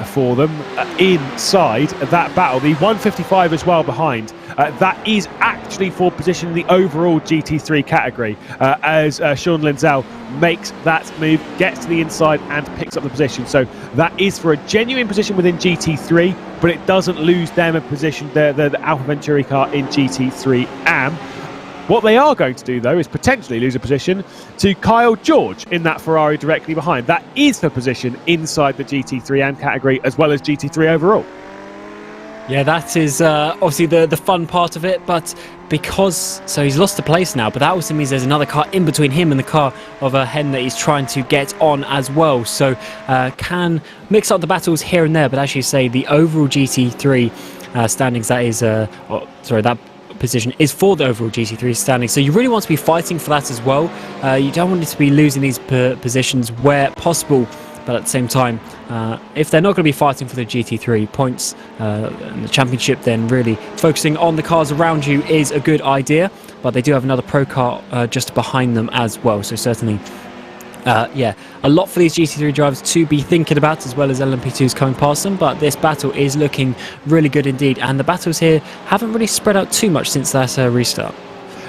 for them inside that battle. The 155 as well behind. That is actually for position in the overall GT3 category, as Sean Lindsell makes that move, gets to the inside and picks up the position. So that is for a genuine position within GT3, but it doesn't lose them a position, the Alfa Venturi car in GT3 AM. What they are going to do, though, is potentially lose a position to Kyle George in that Ferrari directly behind. That is for position inside the GT3 AM category, as well as GT3 overall. Yeah, that is obviously the fun part of it, but so he's lost a place now, but that also means there's another car in between him and the car of Hen that he's trying to get on as well. So can mix up the battles here and there, but actually say the overall GT3 standings, that is, that position is for the overall GT3 standing. So you really want to be fighting for that as well. You don't want to be losing these positions where possible. But at the same time, if they're not going to be fighting for the GT3 points in the championship, then really focusing on the cars around you is a good idea. But they do have another pro car just behind them as well. So certainly, a lot for these GT3 drivers to be thinking about, as well as LMP2s coming past them. But this battle is looking really good indeed. And the battles here haven't really spread out too much since that restart.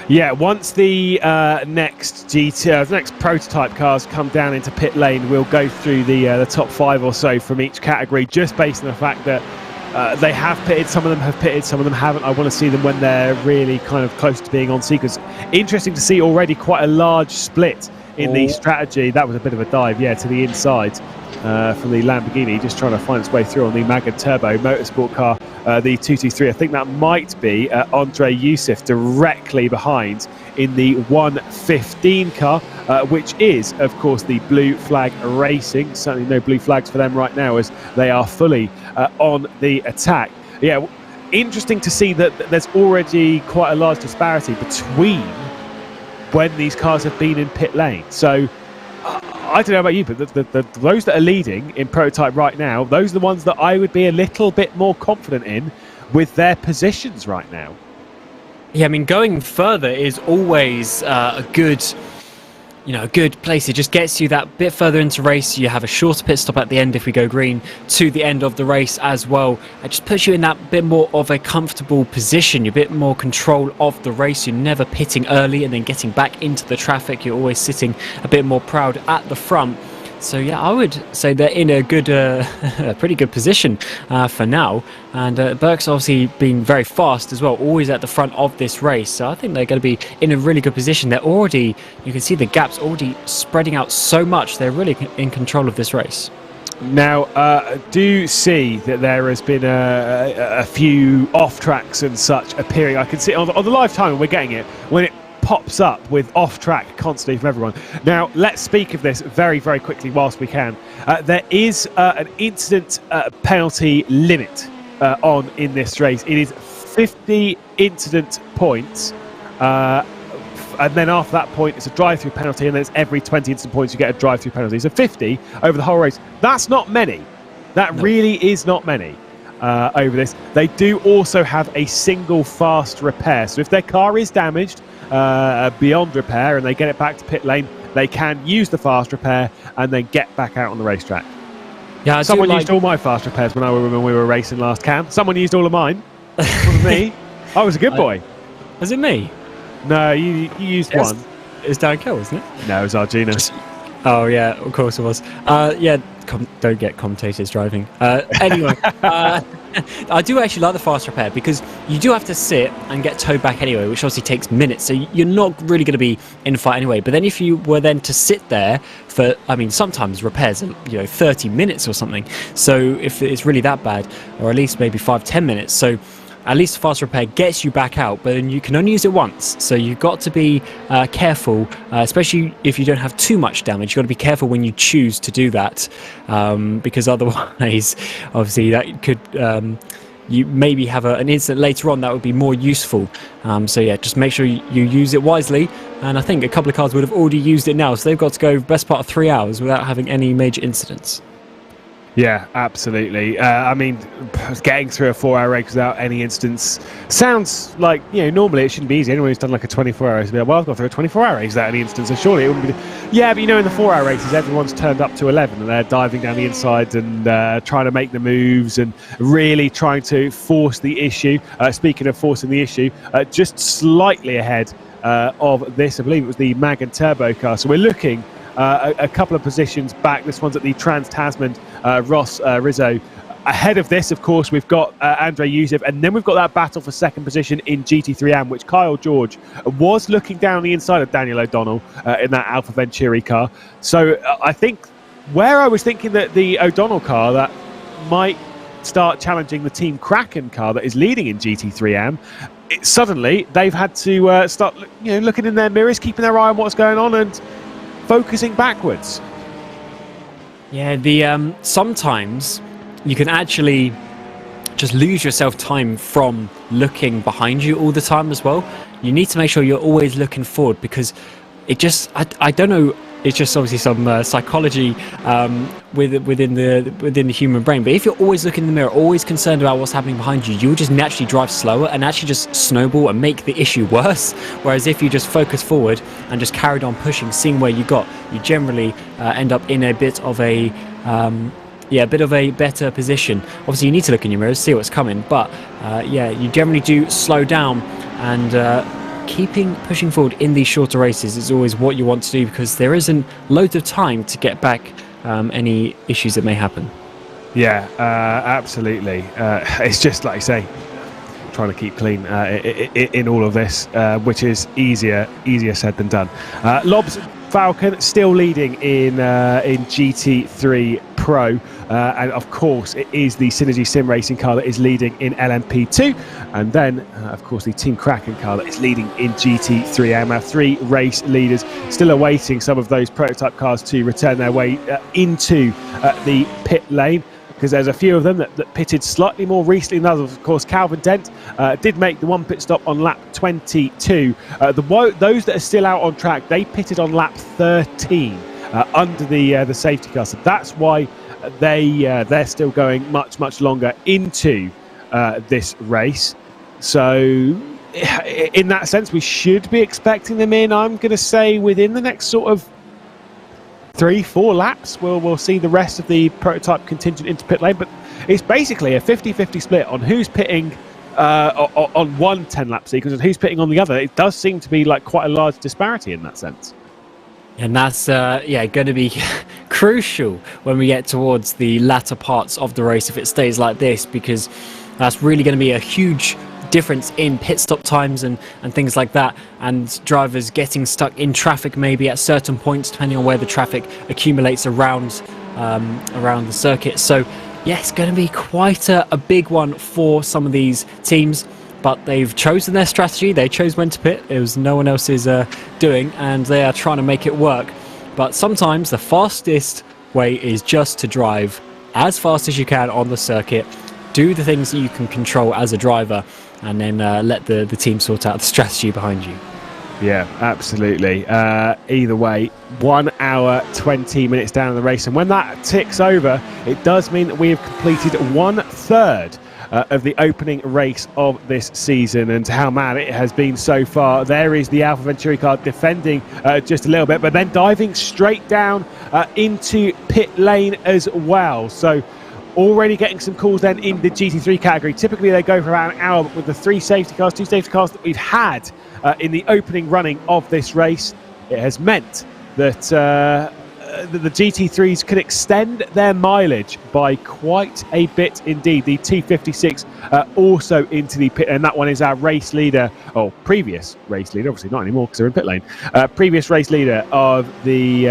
Yeah, once the next prototype cars come down into pit lane, we'll go through the top 5 or so from each category, just based on the fact that they have pitted, some of them have pitted, some of them haven't. I want to see them when they're really kind of close to being on sequence. Interesting to see already quite a large split in the strategy. That was a bit of a dive, to the inside from the Lamborghini, just trying to find its way through on the Magid Turbo Motorsport car, the 223. I think that might be Andre Youssef directly behind in the 115 car, which is, of course, the Blue Flag Racing. Certainly no blue flags for them right now, as they are fully on the attack. Yeah, interesting to see that there's already quite a large disparity between when these cars have been in pit lane. So I don't know about you, but those that are leading in prototype right now, those are the ones that I would be a little bit more confident in with their positions right now. Yeah, I mean, going further is always a good place. It just gets you that bit further into race. You have a shorter pit stop at the end if we go green to the end of the race as well. It just puts you in that bit more of a comfortable position. You're a bit more control of the race. You're never pitting early and then getting back into the traffic. You're always sitting a bit more proud at the front. So yeah, I would say they're in a good, a pretty good position for now. And Burke's obviously been very fast as well, always at the front of this race. So I think they're going to be in a really good position. They're already, you can see the gaps already spreading out so much. They're really in control of this race. Now, do see that there has been a few off tracks and such appearing. I can see on the live time, we're getting it when it pops up with off track constantly from everyone. Now, let's speak of this very, very quickly whilst we can. There is an incident penalty limit on in this race. It is 50 incident points. And then after that point, it's a drive-through penalty, and then it's every 20 instant points you get a drive-through penalty. So 50 over the whole race. That's not many. That really is not many over this. They do also have a single fast repair. So if their car is damaged beyond repair and they get it back to pit lane, they can use the fast repair and then get back out on the racetrack. Yeah, someone used all my fast repairs when we were racing last, Cam. Someone used all of mine. It wasn't me. I was a good boy. Was it me? No, you used one. It was Dan Kell, wasn't it? No, it was Arjuna. Oh, yeah, of course it was. Yeah, don't get commentators driving. Anyway, I do actually like the fast repair because you do have to sit and get towed back anyway, which obviously takes minutes. So you're not really going to be in a fight anyway. But then if you were then to sit there for, I mean, sometimes repairs are, 30 minutes or something. So if it's really that bad, or at least maybe 5-10 minutes. So at least fast repair gets you back out, but then you can only use it once. So you've got to be careful, especially if you don't have too much damage. You've got to be careful when you choose to do that, because otherwise, obviously, that could you maybe have an incident later on that would be more useful. So yeah, just make sure you use it wisely. And I think a couple of cars would have already used it now, so they've got to go best part of 3 hours without having any major incidents. Yeah, absolutely. I mean, getting through a 4-hour race without any incidents sounds like, normally it shouldn't be easy. Anyone who's done like a 24-hour race will be like, well, I've got through a 24-hour race without any incidents, so surely it wouldn't be... Yeah, but in the 4-hour races, everyone's turned up to 11 and they're diving down the insides and trying to make the moves and really trying to force the issue. Speaking of forcing the issue, just slightly ahead of this, I believe it was the Mag and Turbo car. So we're looking a couple of positions back. This one's at the Trans-Tasman Ross Rizzo. Ahead of this, of course, we've got Andre Youssef, and then we've got that battle for second position in GT3M, which Kyle George was looking down the inside of Daniel O'Donnell in that Alpha Venturi car. So I think where I was thinking that the O'Donnell car that might start challenging the Team Kraken car that is leading in GT3M, suddenly they've had to start looking in their mirrors, keeping their eye on what's going on and focusing backwards. Yeah, sometimes you can actually just lose yourself time from looking behind you all the time as well. You need to make sure you're always looking forward, because it just, I don't know, it's just obviously some psychology within the human brain. But if you're always looking in the mirror, always concerned about what's happening behind you, you'll just naturally drive slower and actually just snowball and make the issue worse. Whereas if you just focus forward and just carried on pushing, seeing where you got, you generally end up in a bit of a better position. Obviously, you need to look in your mirrors, see what's coming. But you generally do slow down, and pushing forward in these shorter races is always what you want to do, because there isn't loads of time to get back any issues that may happen. Yeah, absolutely. It's just like I say, trying to keep clean in all of this, which is easier said than done. Lobs Falcon still leading in GT3 Pro, and of course it is the Synergy Sim Racing car that is leading in LMP2, and then of course the Team Kraken car that is leading in GT3M. Our 3 race leaders still awaiting some of those prototype cars to return their way into the pit lane, because there's a few of them that pitted slightly more recently than others. Of course, Calvin Dent did make the one pit stop on lap 22. Those that are still out on track, they pitted on lap 13 under the safety car. So that's why they're still going much longer into this race. So in that sense, we should be expecting them in, I'm going to say, within the next sort of 3-4 laps. We'll see the rest of the prototype contingent into pit lane, but it's basically a 50-50 split on who's pitting on one 10-lap sequence and who's pitting on the other. It does seem to be like quite a large disparity in that sense. And that's going to be crucial when we get towards the latter parts of the race if it stays like this, because that's really going to be a huge difference in pit stop times and things like that, and drivers getting stuck in traffic maybe at certain points depending on where the traffic accumulates around around the circuit. So yeah, it's going to be quite a big one for some of these teams, but they've chosen their strategy. They chose when to pit. It was no one else's doing, and they are trying to make it work. But sometimes the fastest way is just to drive as fast as you can on the circuit, do the things that you can control as a driver, and then let the team sort out the strategy behind you. Yeah, absolutely. Either way, 1 hour, 20 minutes down in the race. And when that ticks over, it does mean that we have completed 1/3 of the opening race of this season. And how mad it has been so far. There is the Alfa Venturi car defending just a little bit, but then diving straight down into pit lane as well. So already getting some calls then in the GT3 category. Typically they go for about an hour, but with the 2 safety cars that we've had in the opening running of this race, it has meant that the GT3s can extend their mileage by quite a bit indeed. The 256 also into the pit, and that one is our race leader, or previous race leader, obviously not anymore because they're in pit lane. Previous race leader of the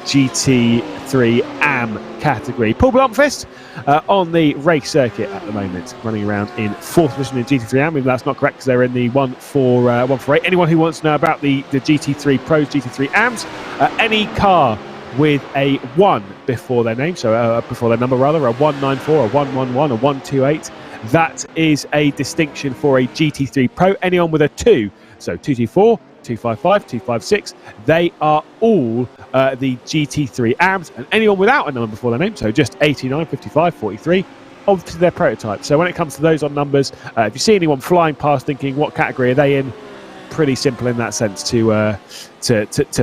GT3 AM category, Paul Blomqvist, on the race circuit at the moment, running around in 4th position in GT3 AM. Maybe that's not correct because they're in the 148. Anyone who wants to know about the GT3 Pros, GT3 AMs, any car with a 1 before their name, so before their number rather, a 194, a 111, a 128, that is a distinction for a GT3 Pro. Anyone with a 2, so 224, 255, 256, they are all the GT3 AMs, and anyone without a number before their name, so just 89, 55, 43, obviously their prototype. So when it comes to those on numbers, if you see anyone flying past thinking what category are they in, pretty simple in that sense to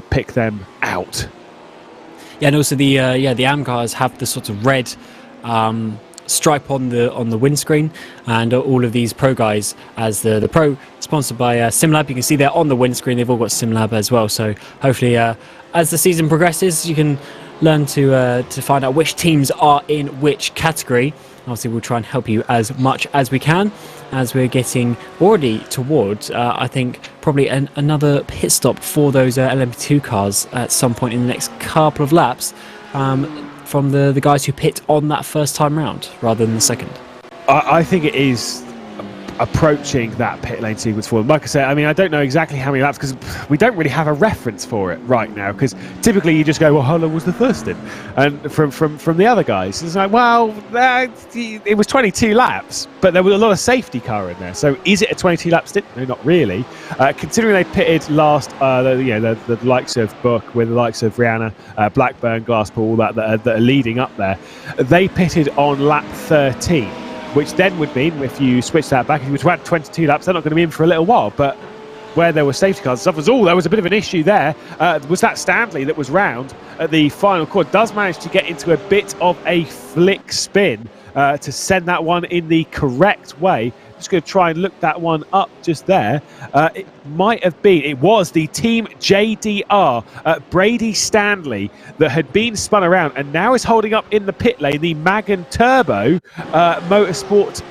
pick them out. Yeah, and also the AM cars have the sort of red stripe on the windscreen, and all of these pro guys, as the pro sponsored by SimLab, you can see there on the windscreen they've all got SimLab as well. So hopefully as the season progresses you can learn to find out which teams are in which category. Obviously we'll try and help you as much as we can, as we're getting already towards I think probably another pit stop for those LMP2 cars at some point in the next couple of laps, from the guys who pit on that first time round rather than the second. I think it is approaching that pit lane sequence for them. Like I said, I mean, I don't know exactly how many laps because we don't really have a reference for it right now, because typically you just go, well, how long was the first in? And from the other guys, it's like, well, it was 22 laps, but there was a lot of safety car in there. So is it a 22 lap stint? No, not really. Considering they pitted last, the likes of Book, with the likes of Rihanna, Blackburn, Glasspool, all that are leading up there, they pitted on lap 13. Which then would mean, if you switch that back, if you were to add 22 laps, they're not going to be in for a little while. But where there were safety cars and stuff, there was a bit of an issue there. Was that Stanley that was round at the final corner, does manage to get into a bit of a flick spin to send that one in the correct way. Just going to try and look that one up just there. It was the Team JDR, Brady Stanley, that had been spun around and now is holding up in the pit lane the Magan Turbo Motorsport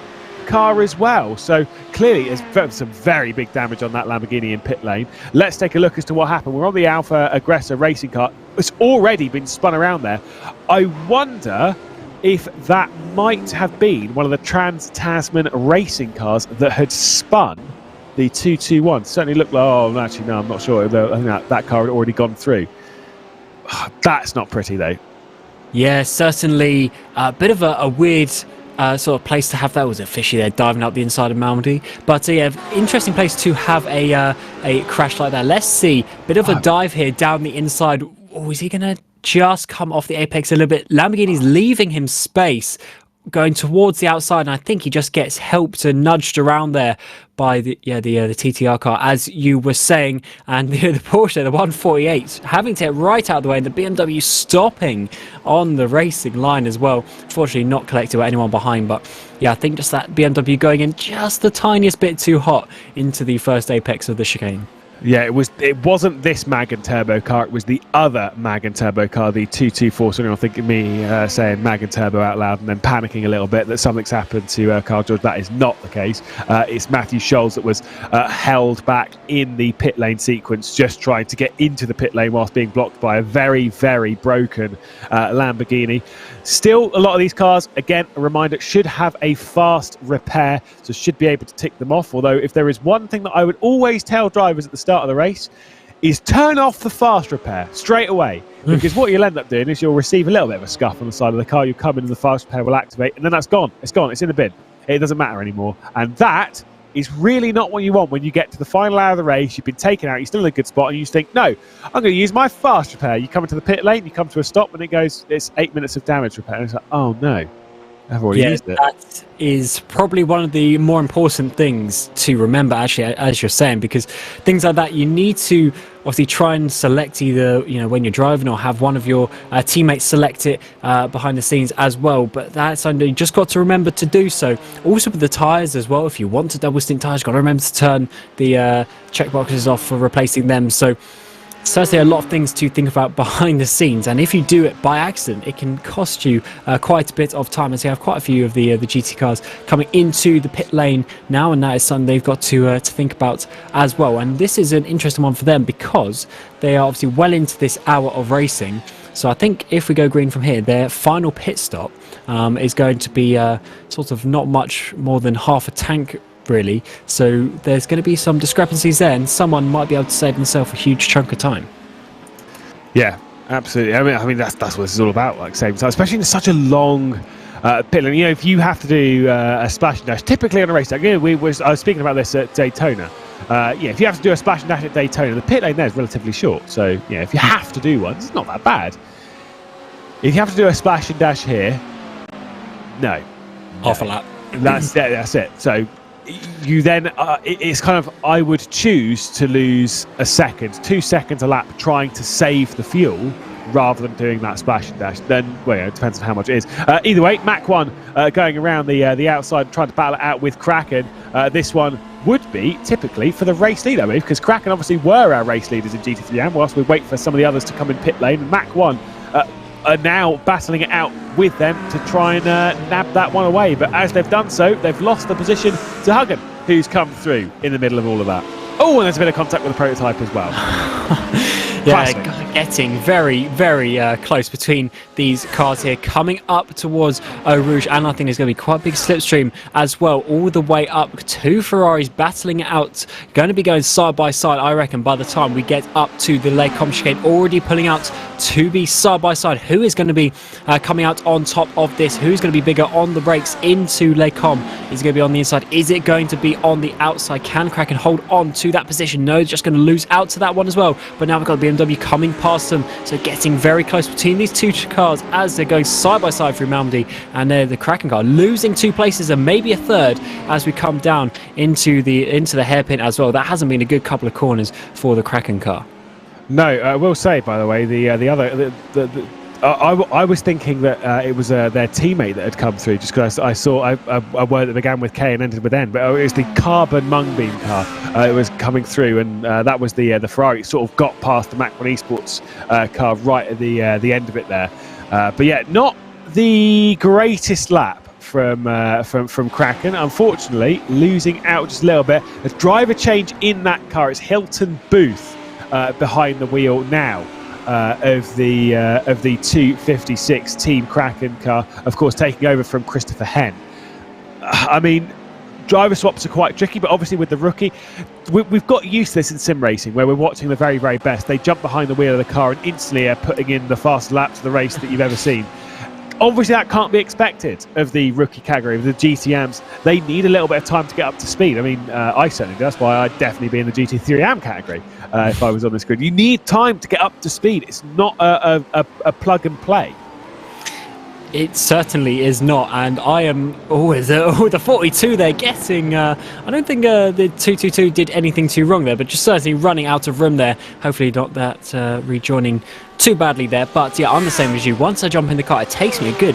car as well. So clearly there's some very big damage on that Lamborghini in pit lane. Let's take a look as to what happened. We're on the Alfa Aggressor racing car. It's already been spun around there. I wonder if that might have been one of the Trans-Tasman racing cars that had spun the 221. Certainly looked like, actually, no, I'm not sure. I think that car had already gone through. That's not pretty, though. Yeah, certainly a bit of a weird sort of place to have that. Was it fishy there diving up the inside of Malmedy? But yeah, interesting place to have a crash like that. Let's see, bit of a dive here down the inside. Oh, is he going to just come off the apex a little bit? Lamborghini's leaving him space, going towards the outside, and I think he just gets helped and nudged around there by the TTR car, as you were saying, and the Porsche, the 148, having to get right out of the way, and the BMW stopping on the racing line as well. Fortunately not collected by anyone behind, but yeah, I think just that BMW going in just the tiniest bit too hot into the first apex of the chicane. Yeah, it wasn't this Mag and Turbo car, it was the other Mag and Turbo car, the 224. So I think of me saying Mag and Turbo out loud and then panicking a little bit that something's happened to Carl George. That is not the case. It's Matthew Scholes that was held back in the pit lane sequence, just trying to get into the pit lane whilst being blocked by a very, very broken Lamborghini. Still, a lot of these cars, again, a reminder, should have a fast repair, so should be able to tick them off. Although, if there is one thing that I would always tell drivers at the start of the race, is turn off the fast repair straight away. Because what you'll end up doing is you'll receive a little bit of a scuff on the side of the car, you'll come in and the fast repair will activate, and then that's gone. It's gone, it's in the bin. It doesn't matter anymore. And that is really not what you want when you get to the final hour of the race, you've been taken out, you're still in a good spot, and you think, no, I'm going to use my fast repair. You come into the pit lane, you come to a stop, and it goes, it's 8 minutes of damage repair. And it's like, oh no, I've already used it. That is probably one of the more important things to remember, actually, as you're saying, because things like that, you need to obviously try and select either, when you're driving, or have one of your teammates select it behind the scenes as well. But that's something you just got to remember to do so. Also with the tyres as well, if you want to double stint tyres, you've got to remember to turn the check boxes off for replacing them. So certainly a lot of things to think about behind the scenes, and if you do it by accident, it can cost you quite a bit of time, as you have quite a few of the GT cars coming into the pit lane now, and that is something they've got to think about as well. And this is an interesting one for them because they are obviously well into this hour of racing. So I think if we go green from here, their final pit stop is going to be sort of not much more than half a tank, really. So there's going to be some discrepancies there, and someone might be able to save themselves a huge chunk of time. Yeah, absolutely. I mean that's what this is all about, like saving time, especially in such a long pit lane. If you have to do a splash and dash, typically on a race track, I was speaking about this at Daytona. If you have to do a splash and dash at Daytona, the pit lane there is relatively short. So if you have to do one, it's not that bad. If you have to do a splash and dash here, no. Half a lap. That's it. So you then, it's kind of, I would choose to lose 2 seconds a lap trying to save the fuel rather than doing that splash and dash. Then, it depends on how much it is. Either way, Mach 1 going around the outside trying to battle it out with Kraken. This one would be typically for the race leader move, because Kraken obviously were our race leaders in GT3M, whilst we wait for some of the others to come in pit lane. And Mach 1 are now battling it out with them to try and nab that one away. But as they've done so, they've lost the position to Huggan, who's come through in the middle of all of that. Oh, and there's a bit of contact with the prototype as well. Getting very, very close between these cars here, coming up towards Eau Rouge, and I think there's going to be quite a big slipstream as well, all the way up. 2 Ferraris battling it out, going to be going side by side, I reckon, by the time we get up to the Les Combes chicane, already pulling out to be side by side. Who is going to be coming out on top of this? Who's going to be bigger on the brakes into Les Combes? Is it going to be on the inside? Is it going to be on the outside? Can Kraken hold on to that position? No, just going to lose out to that one as well. But now we've got BMW coming past them, so getting very close between these 2 cars as they're going side by side through Malmedy, and the Kraken car losing 2 places and maybe a third as we come down into the hairpin as well. That hasn't been a good couple of corners for the Kraken car. No, I will say, by the way, I was thinking that it was their teammate that had come through, just because I saw a word that began with K and ended with N, but it was the Carbon Mungbeam car. It was coming through, and that was the Ferrari. It sort of got past the Mach 1 Esports car right at the end of it there. But yeah, not the greatest lap from Kraken. Unfortunately, losing out just a little bit. A driver change in that car. It's Hilton Booth behind the wheel now. Of the 256 Team Kraken car, of course, taking over from Christopher Henn. I mean, driver swaps are quite tricky, but obviously with the rookie, we've got used to this in sim racing, where we're watching the very, very best. They jump behind the wheel of the car and instantly are putting in the fastest laps of the race that you've ever seen. Obviously, that can't be expected of the rookie category, of the GTMs. They need a little bit of time to get up to speed. I mean, I certainly do. That's why I'd definitely be in the GT3M category if I was on this grid. You need time to get up to speed. It's not a plug and play. It certainly is not, and I am the 42 there getting, I don't think the 222 did anything too wrong there, but just certainly running out of room there. Hopefully not that rejoining too badly there, but yeah, I'm the same as you. Once I jump in the car, it takes me a good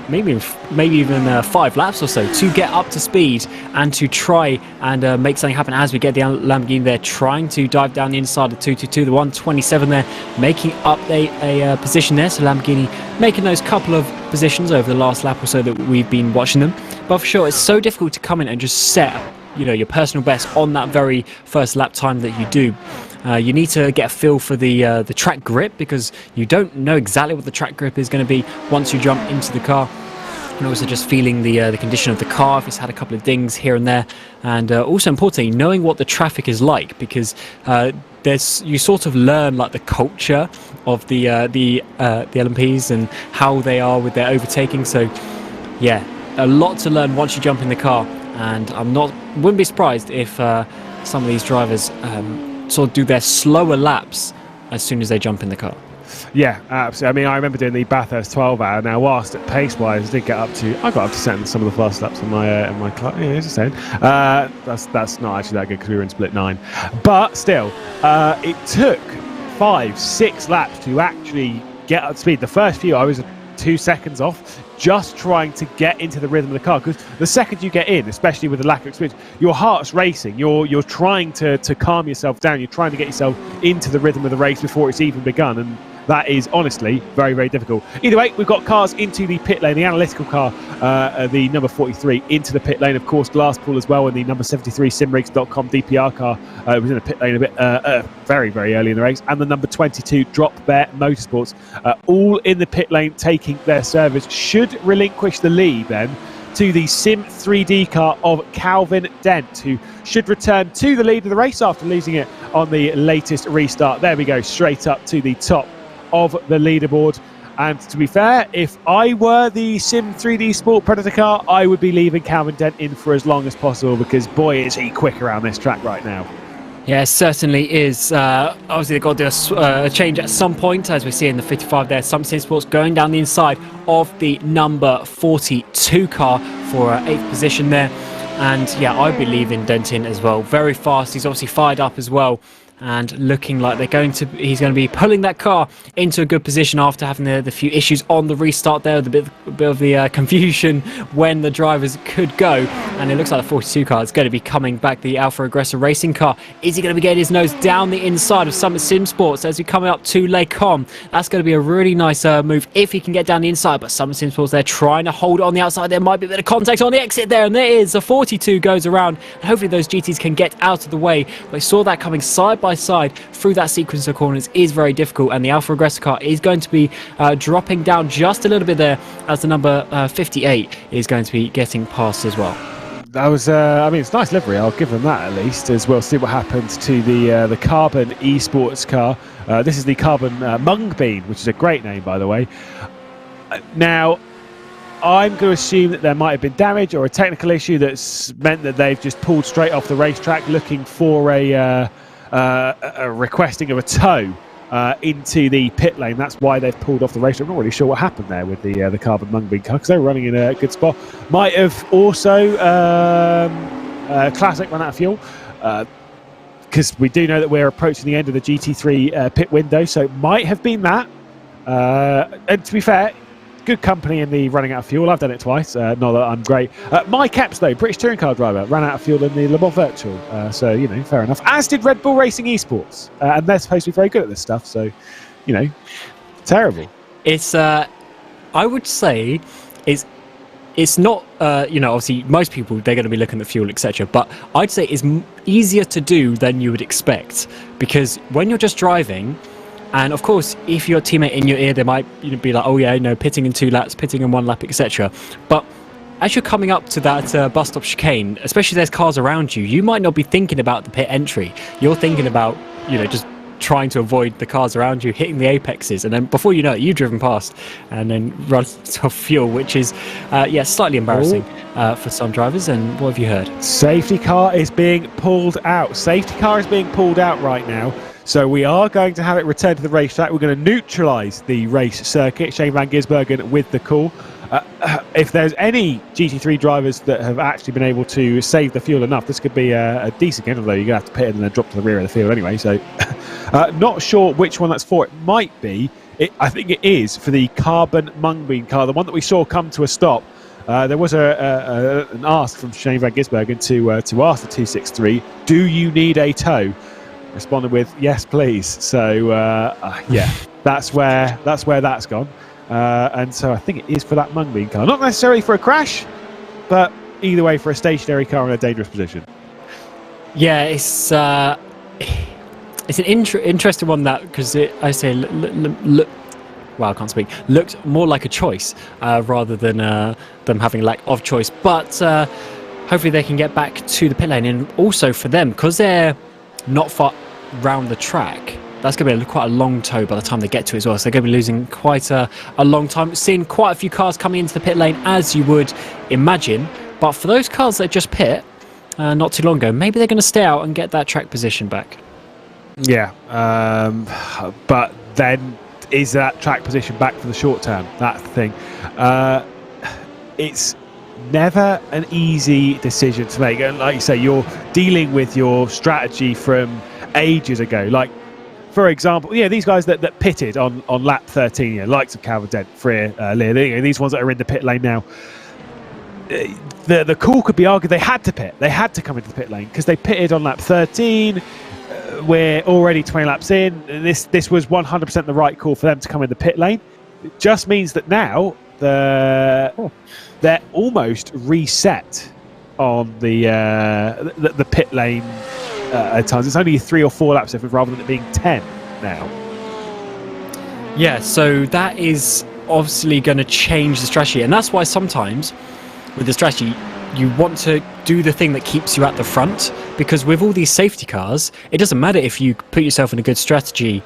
maybe even 5 laps or so to get up to speed and to try and make something happen. As we get the Lamborghini there, trying to dive down the inside of 222, the 127 there, making up a position there. So Lamborghini making those couple of positions over the last lap or so that we've been watching them. But for sure, it's so difficult to come in and just set, your personal best on that very first lap time that you do. You need to get a feel for the track grip, because you don't know exactly what the track grip is going to be once you jump into the car. And also just feeling the condition of the car, if it's had a couple of dings here and there, and also importantly knowing what the traffic is like, because you sort of learn like the culture of the LMPs and how they are with their overtaking. So yeah, a lot to learn once you jump in the car, and wouldn't be surprised if some of these drivers sort of do their slower laps as soon as they jump in the car. Yeah, absolutely. I mean, I remember doing the Bathurst 12 hour. Now, whilst at pace-wise, I got up to some of the fast laps in my class. Yeah, just saying. That's not actually that good because we were in split 9. But still, it took 5-6 laps to actually get up to speed. The first few, I was 2 seconds off, just trying to get into the rhythm of the car, because the second you get in, especially with the lack of experience, your heart's racing. You're trying to calm yourself down. You're trying to get yourself into the rhythm of the race before it's even begun, and that is honestly very, very difficult. Either way, we've got cars into the pit lane. The analytical car, the number 43, into the pit lane. Of course, Glasspool as well, and the number 73 Simrigs.com DPR car was in the pit lane a bit very, very early in the race. And the number 22 Drop Bear Motorsports, all in the pit lane, taking their service. Should relinquish the lead then to the Sim 3D car of Calvin Dent, who should return to the lead of the race after losing it on the latest restart. There we go, straight up to the top of the leaderboard. And to be fair, if I were the Sim 3D Sport Predator car, I would be leaving Calvin Dent in for as long as possible, because boy is he quick around this track right now. Yeah, it certainly is. Obviously, they've got to do a change at some point, as we see in the 55 there. Some Sim Sports going down the inside of the number 42 car for 8th position there. And yeah, I'd be leaving Dent in as well. Very fast. He's obviously fired up as well, and looking like he's going to be pulling that car into a good position after having the few issues on the restart there, the bit of the confusion when the drivers could go. And it looks like the 42 car is going to be coming back, the Alpha Aggressor racing car. Is he going to be getting his nose down the inside of Summit Sim Sports as we coming up to Lake Com? That's going to be a really nice move if he can get down the inside, but Summit Sim Sports, they're trying to hold it on the outside. There might be a bit of contact on the exit there, and there is. The 42 goes around, and hopefully those GTs can get out of the way. We saw that coming side by side through that sequence of corners is very difficult, and the Alpha Aggressor car is going to be dropping down just a little bit there, as the number 58 is going to be getting past as well. That was, I mean, it's nice livery. I'll give them that at least. As well, see what happens to the Carbon Esports car. This is the Carbon Mungbean, which is a great name, by the way. Now, I'm going to assume that there might have been damage or a technical issue that's meant that they've just pulled straight off the racetrack, looking for a requesting of a tow into the pit lane. That's why they've pulled off the race. I'm not really sure what happened there with the Carbon Mungbean car, because they were running in a good spot. Might have also Classic run out of fuel, because we do know that we're approaching the end of the GT3 pit window, so it might have been that. And to be fair, good company in the running out of fuel. I've done it twice. Not that I'm great. Mike Epps, though, British touring car driver, ran out of fuel in the Le Mans Virtual. So, you know, fair enough. As did Red Bull Racing Esports. And they're supposed to be very good at this stuff. So, you know, terrible. It's, I would say, it's not, you know, obviously most people, they're going to be looking at fuel, etc. But I'd say it's easier to do than you would expect. Because when you're just driving, and of course, if your teammate in your ear, they might be like, oh yeah, no, pitting in 2 laps, pitting in 1 lap, etc. But as you're coming up to that bus stop chicane, especially if there's cars around you, you might not be thinking about the pit entry. You're thinking about, you know, just trying to avoid the cars around you, hitting the apexes, and then before you know it, you've driven past and then run out of fuel, which is, yeah, slightly embarrassing for some drivers. And what have you heard? Safety car is being pulled out. Safety car is being pulled out right now. So we are going to have it return to the racetrack. We're going to neutralise the race circuit. Shane van Gisbergen with the call. If there's any GT3 drivers that have actually been able to save the fuel enough, this could be a decent game, although you're going to have to pit in and then drop to the rear of the field anyway. So not sure which one that's for. It might be I think it is for the carbon Mungbean car, the one that we saw come to a stop. There was an ask from Shane van Gisbergen to ask the 263, do you need a tow? Responded with, yes, please. So, yeah, that's where that's gone. And so I think it is for that Mungbean car. Not necessarily for a crash, but either way for a stationary car in a dangerous position. Yeah, it's an interesting one, that, because I say well, I can't speak. Looked more like a choice rather than them having lack of choice. But hopefully they can get back to the pit lane. And also for them, because they're not far round the track, that's going to be quite a long tow by the time they get to it as well. So they're going to be losing quite a long time. Seeing quite a few cars coming into the pit lane, as you would imagine. But for those cars that just pit not too long ago, maybe they're going to stay out and get that track position back. Yeah, but then is that track position back for the short term? That's the thing. It's never an easy decision to make. And like you say, you're dealing with your strategy from ages ago. Like, for example, these guys that pitted on lap 13, likes of Calvin Dent, Freer, Lear, these ones that are in the pit lane now. The call could be argued they had to pit. They had to come into the pit lane because they pitted on lap 13. We're already 20 laps in. This was 100% the right call for them to come in the pit lane. It just means that now they're almost reset on the pit lane at times. It's only 3 or 4 laps difference rather than it being 10 now. Yeah, so that is obviously going to change the strategy, and that's why sometimes with the strategy you want to do the thing that keeps you at the front, because with all these safety cars, it doesn't matter if you put yourself in a good strategy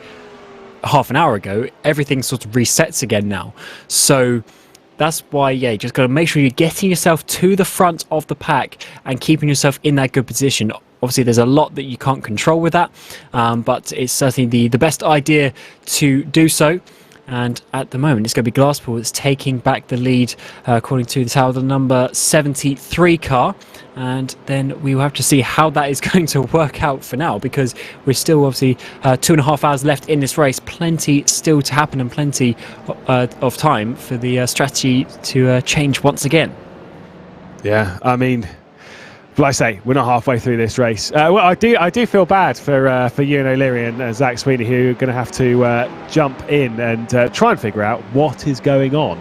half an hour ago, everything sort of resets again now. So that's why, you just got to make sure you're getting yourself to the front of the pack and keeping yourself in that good position. Obviously, there's a lot that you can't control with that, but it's certainly the best idea to do so. And at the moment, it's going to be Glasspool that's taking back the lead, according to the tower, the number 73 car. And then we will have to see how that is going to work out for now, because we're still obviously 2.5 hours left in this race. Plenty still to happen and plenty of time for the strategy to change once again. Yeah, I mean, like I say, we're not halfway through this race. Well, I do feel bad for Ewan O'Leary and Zach Sweeney, who are going to have to jump in and try and figure out what is going on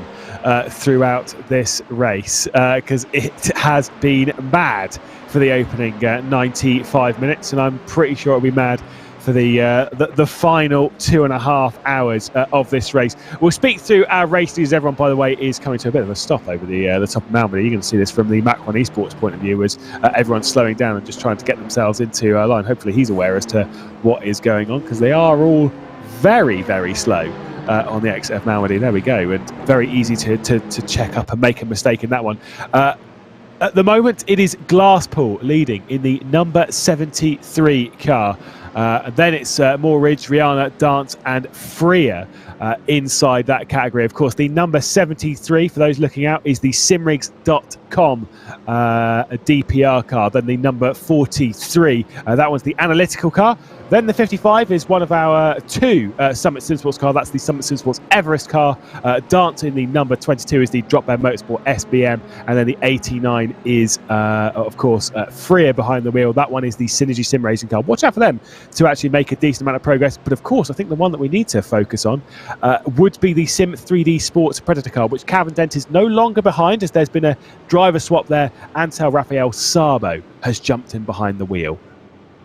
throughout this race, because it has been mad for the opening 95 minutes, and I'm pretty sure it'll be mad for the final 2.5 hours of this race. We'll speak through our race news. Everyone, by the way, is coming to a bit of a stop over the top of Malmedy. You're going to see this from the Mach1 Esports point of view, as everyone's slowing down and just trying to get themselves into a line. Hopefully he's aware as to what is going on, because they are all very, very slow on the XF Malmedy. There we go, and very easy to check up and make a mistake in that one. At the moment, it is Glasspool leading in the number 73 car. And then it's Mooridge, Rihanna, Dance and Freer inside that category. Of course, the number 73, for those looking out, is the simrigs.com DPR car. Then the number 43, that one's the analytical car. Then the 55 is one of our 2 Summit Simsports car. That's the Summit Simsports Everest car. Dance in the number 22 is the Drop Bear Motorsport SBM. And then the 89 is, of course, Freer behind the wheel. That one is the Synergy Sim Racing car. Watch out for them to actually make a decent amount of progress. But of course, I think the one that we need to focus on would be the Sim 3D Sports Predator car, which Calvin Dent is no longer behind, as there's been a driver swap there. Antel Rafael Sabo has jumped in behind the wheel.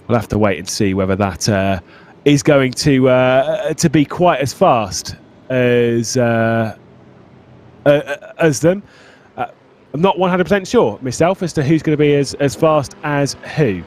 We'll have to wait and see whether that is going to be quite as fast as them. I'm not 100% sure myself as to who's going to be as fast as who.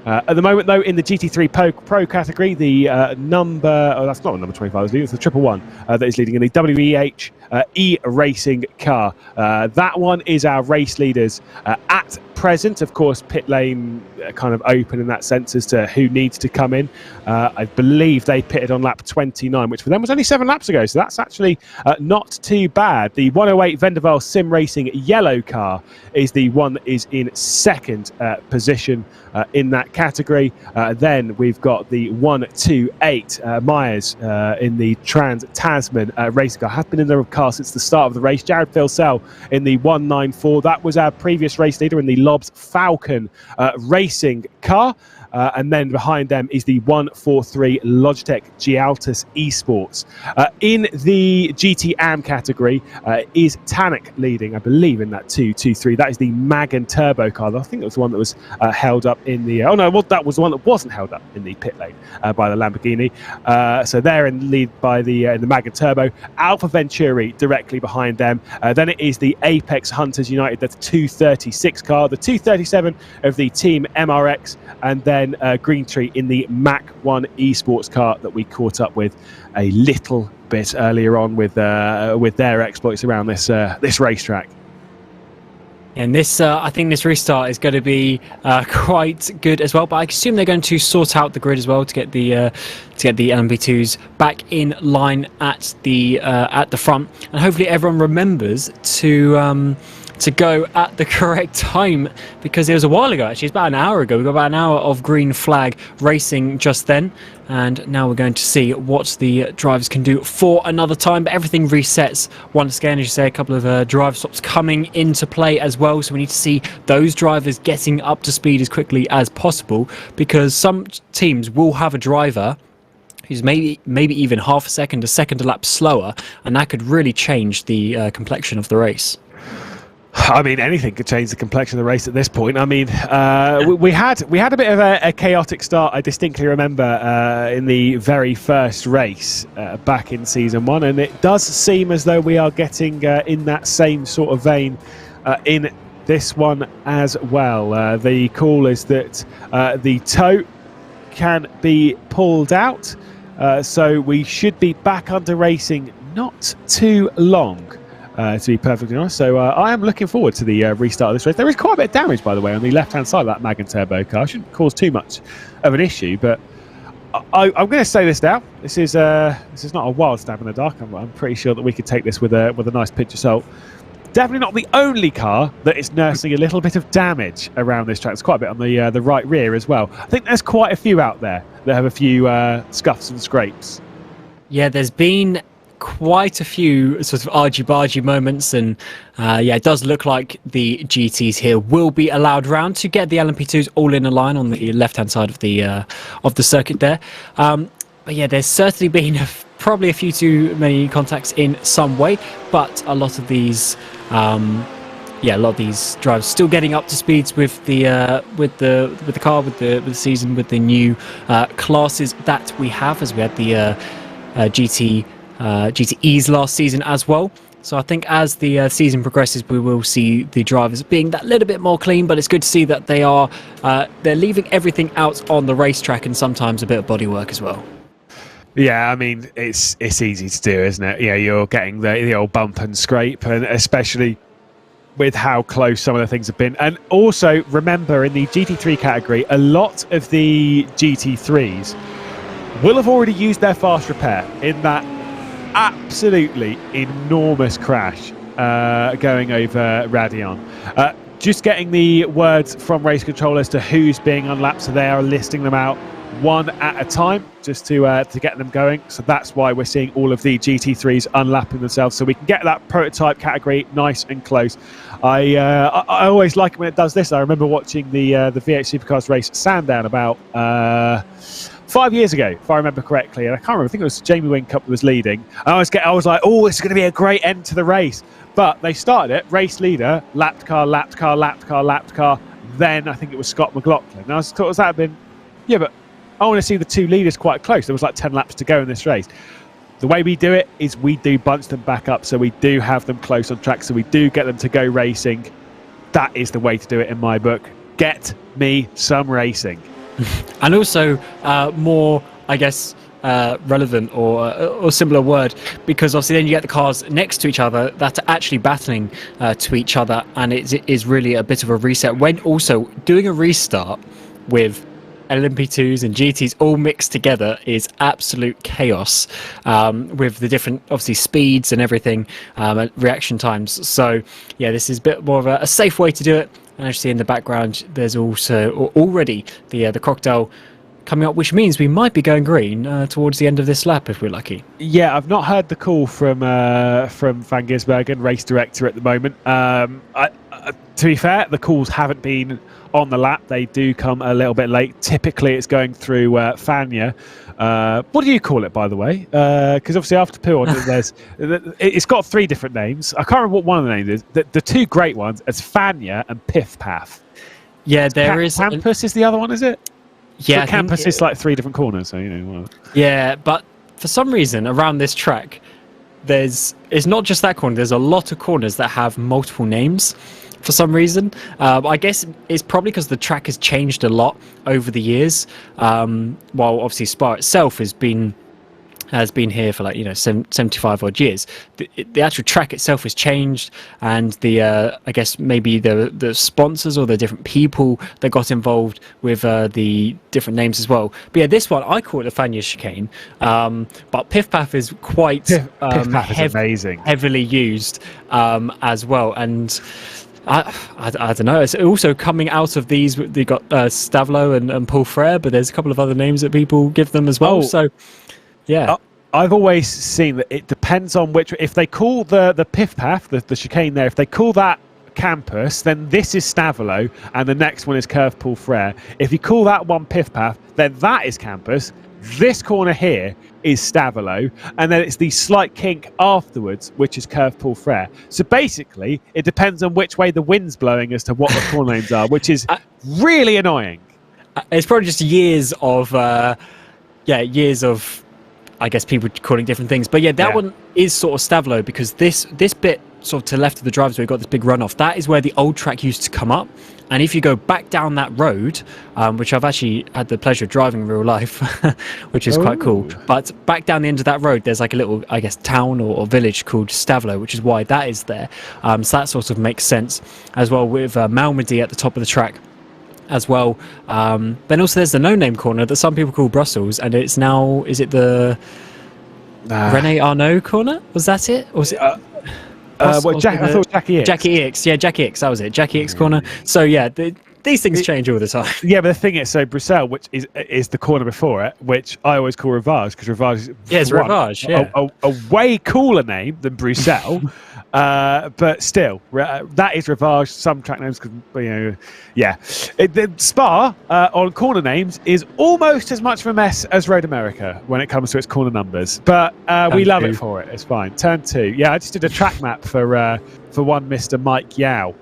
At the moment, though, in the GT3 Pro category, the number... Oh, that's not the number 25, it's the 111 that is leading in the WEH E-Racing car. That one is our race leaders at present. Of course, pit lane kind of open in that sense as to who needs to come in. I believe they pitted on lap 29, which for them was only 7 laps ago, so that's actually not too bad. The 108 Vendaval Sim Racing yellow car is the one that is in second position in that category. Then we've got the 128 Myers in the Trans-Tasman racing car. Has been in the car since the start of the race. Jared Filsell in the 194. That was our previous race leader in the Lobs Falcon racing car. And then behind them is the 143 Logitech Gialtus Esports. In the GT AM category is Tanak leading, I believe, in that 223. That is the Magan Turbo car. I think it was the one that was held up in the... oh, no, that was the one that wasn't held up in the pit lane by the Lamborghini. So they're in lead by the Magan Turbo. Alpha Venturi directly behind them. Then it is the Apex Hunters United, that's 236 car. The 237 of the Team MRX. And then Green Tree in the Mac 1 esports car that we caught up with a little bit earlier on with their exploits around this racetrack. And this, I think this restart is going to be quite good as well. But I assume they're going to sort out the grid as well to get the LMP2s back in line at the front, and hopefully everyone remembers to go at the correct time, because it was a while ago, actually. It's about an hour ago. We got about an hour of green flag racing just then, and now we're going to see what the drivers can do for another time. But everything resets once again, as you say, a couple of drive stops coming into play as well, so we need to see those drivers getting up to speed as quickly as possible, because some teams will have a driver who's maybe even half a second a lap slower, and that could really change the complexion of the race. I mean, anything could change the complexion of the race at this point. I mean, we had a bit of a chaotic start. I distinctly remember in the very first race back in season 1, and it does seem as though we are getting in that same sort of vein in this one as well. The call is that the tow can be pulled out, so we should be back under racing not too long. To be perfectly honest, so I am looking forward to the restart of this race. There is quite a bit of damage, by the way, on the left-hand side of that Magan Turbo car. Shouldn't cause too much of an issue, but I'm going to say this now. This is not a wild stab in the dark. I'm pretty sure that we could take this with a nice pinch of salt. Definitely not the only car that is nursing a little bit of damage around this track. There's quite a bit on the right rear as well. I think there's quite a few out there that have a few scuffs and scrapes. Yeah, there's been quite a few sort of argy-bargy moments, and yeah, it does look like the GTs here will be allowed round to get the LMP2s all in a line on the left-hand side of the circuit there. But yeah, there's certainly been probably a few too many contacts in some way, but a lot of these drivers still getting up to speeds with the car, with the season, with the new classes that we have, as we had the GTEs last season as well. So I think as the season progresses, we will see the drivers being that little bit more clean, but it's good to see that they're leaving everything out on the racetrack, and sometimes a bit of bodywork as well. Yeah, I mean, it's easy to do, isn't it? Yeah, you're getting the old bump and scrape, and especially with how close some of the things have been. And also, remember, in the GT3 category, a lot of the GT3s will have already used their fast repair in that absolutely enormous crash going over Radion. Just getting the words from race control as to who's being unlapped, so they are listing them out one at a time just to get them going. So that's why we're seeing all of the GT3s unlapping themselves, so we can get that prototype category nice and close. I always like it when it does this. I remember watching the V8 Supercars race at Sandown about 5 years ago, if I remember correctly, and I can't remember. I think it was Jamie Whincup that was leading. I was like, oh, this is going to be a great end to the race. But they started it, race leader, lapped car. Then I think it was Scott McLaughlin. And I thought, has that been? Yeah, but I want to see the two leaders quite close. There was like 10 laps to go in this race. The way we do it is we do bunch them back up, so we do have them close on track, so we do get them to go racing. That is the way to do it in my book. Get me some racing. And also more, I guess, relevant or similar word, because obviously then you get the cars next to each other that are actually battling to each other, and it is really a bit of a reset. When also doing a restart with LMP2s and GTs all mixed together is absolute chaos, with the different obviously speeds and everything, and reaction times. So yeah, this is a bit more of a safe way to do it. And as you see in the background, there's also already the crocodile coming up, which means we might be going green towards the end of this lap if we're lucky. Yeah, I've not heard the call from Van Gisbergen, race director, at the moment. To be fair, the calls haven't been on the lap. They do come a little bit late. Typically, it's going through Fania. What do you call it, by the way? Because obviously after Pooh, it's got 3 different names. I can't remember what one of the names is. The 2 great ones is Fania and Piff Paff. Yeah, there is. Campus is the other one, is it? Yeah, Campus is like 3 different corners, so Well. Yeah, but for some reason around this track, it's not just that corner. There's a lot of corners that have multiple names. For some reason, I guess it's probably because the track has changed a lot over the years. While obviously Spa itself has been here for 75 odd years. The actual track itself has changed, and I guess maybe the sponsors or the different people that got involved with the different names as well. But yeah, this one I call it the Fania chicane, but Piff Paff is quite Piff Paff is amazing, heavily used as well. And I don't know. It's also coming out of these. They got Stavlo and Paul Frere, but there's a couple of other names that people give them as well. Oh. So, yeah. I've always seen that it depends on which. If they call the Piff Paff, the chicane there, if they call that Campus, then this is Stavlo, and the next one is Curve Paul Frere. If you call that one Piff Paff, then that is Campus. This corner here is Stavlo, and then it's the slight kink afterwards, which is Curve Paul Frere. So basically, it depends on which way the wind's blowing as to what the corner names are, which is really annoying. It's probably just years of, I guess, people calling different things. But yeah, that one is sort of Stavlo, because this bit sort of to the left of the drivers where we've got this big runoff, that is where the old track used to come up. And if you go back down that road, which I've actually had the pleasure of driving in real life, which is quite cool. But back down the end of that road, there's like a little, I guess, town or village called Stavlo, which is why that is there. So that sort of makes sense as well, with Malmedy at the top of the track as well. Then also there's the no-name corner that some people call Brussels, and it's now, is it the René Arnaud corner? Was that it? Or was it? I thought Jackie X. Jackie X, yeah, Jackie X, that was it. Jackie X corner. So yeah, these things change all the time. Yeah, but the thing is, so Bruxelles, which is the corner before it, which I always call Rivage, because Rivage is it's Rivage, a way cooler name than Bruxelles. But still, that is Rivage. Some track names, the Spa on corner names is almost as much of a mess as Road America when it comes to its corner numbers. But we love it for it. It's fine. Turn 2. Yeah, I just did a track map for one Mr. Mike Yao,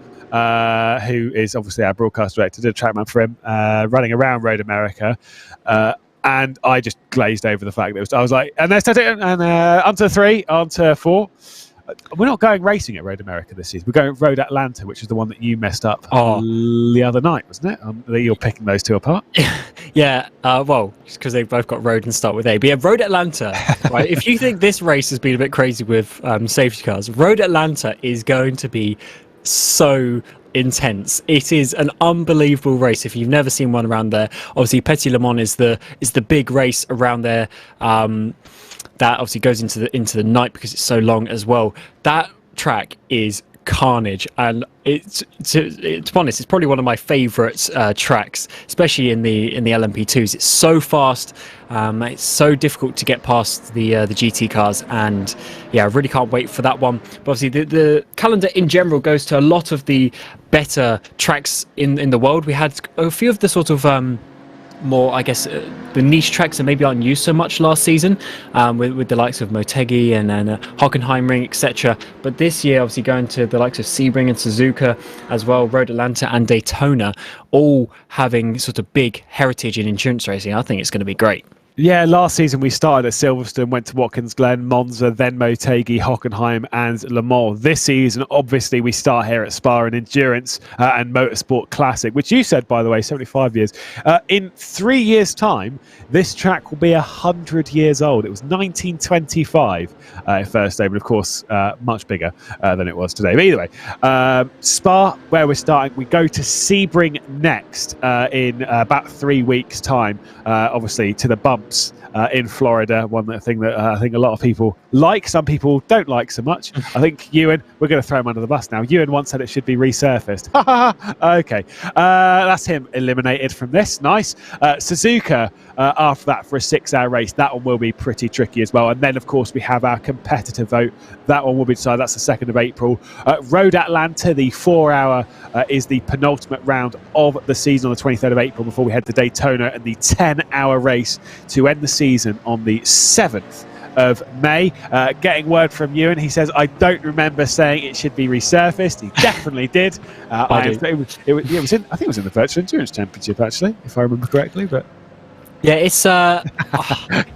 who is obviously our broadcast director. Did a track map for him, running around Road America. And I just glazed over the fact that I was like, and let's take it, and onto 3, onto 4. We're not going racing at Road America this season. We're going Road Atlanta, which is the one that you messed up the other night, wasn't it? You're picking those two apart. Yeah, well, just because they've both got road and start with A. But yeah, Road Atlanta, right? If you think this race has been a bit crazy with safety cars, Road Atlanta is going to be so intense. It is an unbelievable race. If you've never seen one around there, obviously Petit Le Mans is the big race around there. That obviously goes into the night because it's so long as well. That track is carnage, and to be honest, it's probably one of my favourite tracks, especially in the LMP2s. It's so fast, it's so difficult to get past the GT cars, and yeah, I really can't wait for that one. But obviously, the calendar in general goes to a lot of the better tracks in the world. We had a few of the sort of more, I guess, the niche tracks that maybe aren't used so much last season, with the likes of Motegi and Hockenheimring, etc. But this year, obviously, going to the likes of Sebring and Suzuka as well, Road Atlanta and Daytona, all having sort of big heritage in endurance racing. I think it's going to be great. Yeah, last season we started at Silverstone, went to Watkins Glen, Monza, then Motegi, Hockenheim and Le Mans. This season, obviously, we start here at Spa and Endurance and Motorsport Classic, which you said, by the way, 75 years. In 3 years' time, this track will be 100 years old. It was 1925 first day, but of course, much bigger than it was today. But either way, Spa, where we're starting, we go to Sebring next in about 3 weeks' time, obviously, to the bumps in Florida. One thing that I think a lot of people like, some people don't like so much. I think Ewan, we're going to throw him under the bus now. Ewan once said it should be resurfaced. Okay, that's him eliminated from this. Nice. Suzuka after that for a 6-hour race. That one will be pretty tricky as well. And then, of course, we have our competitor vote. That one will be decided. That's the 2nd of April. Road Atlanta, the 4-hour, is the penultimate round of the season on the 23rd of April before we head to Daytona, and the 10-hour race to end the season on the 7th of May. Getting word from Ewan, he says, I don't remember saying it should be resurfaced. He definitely did. I think it was in the Virtual Endurance Championship, actually, if I remember correctly. But yeah, it's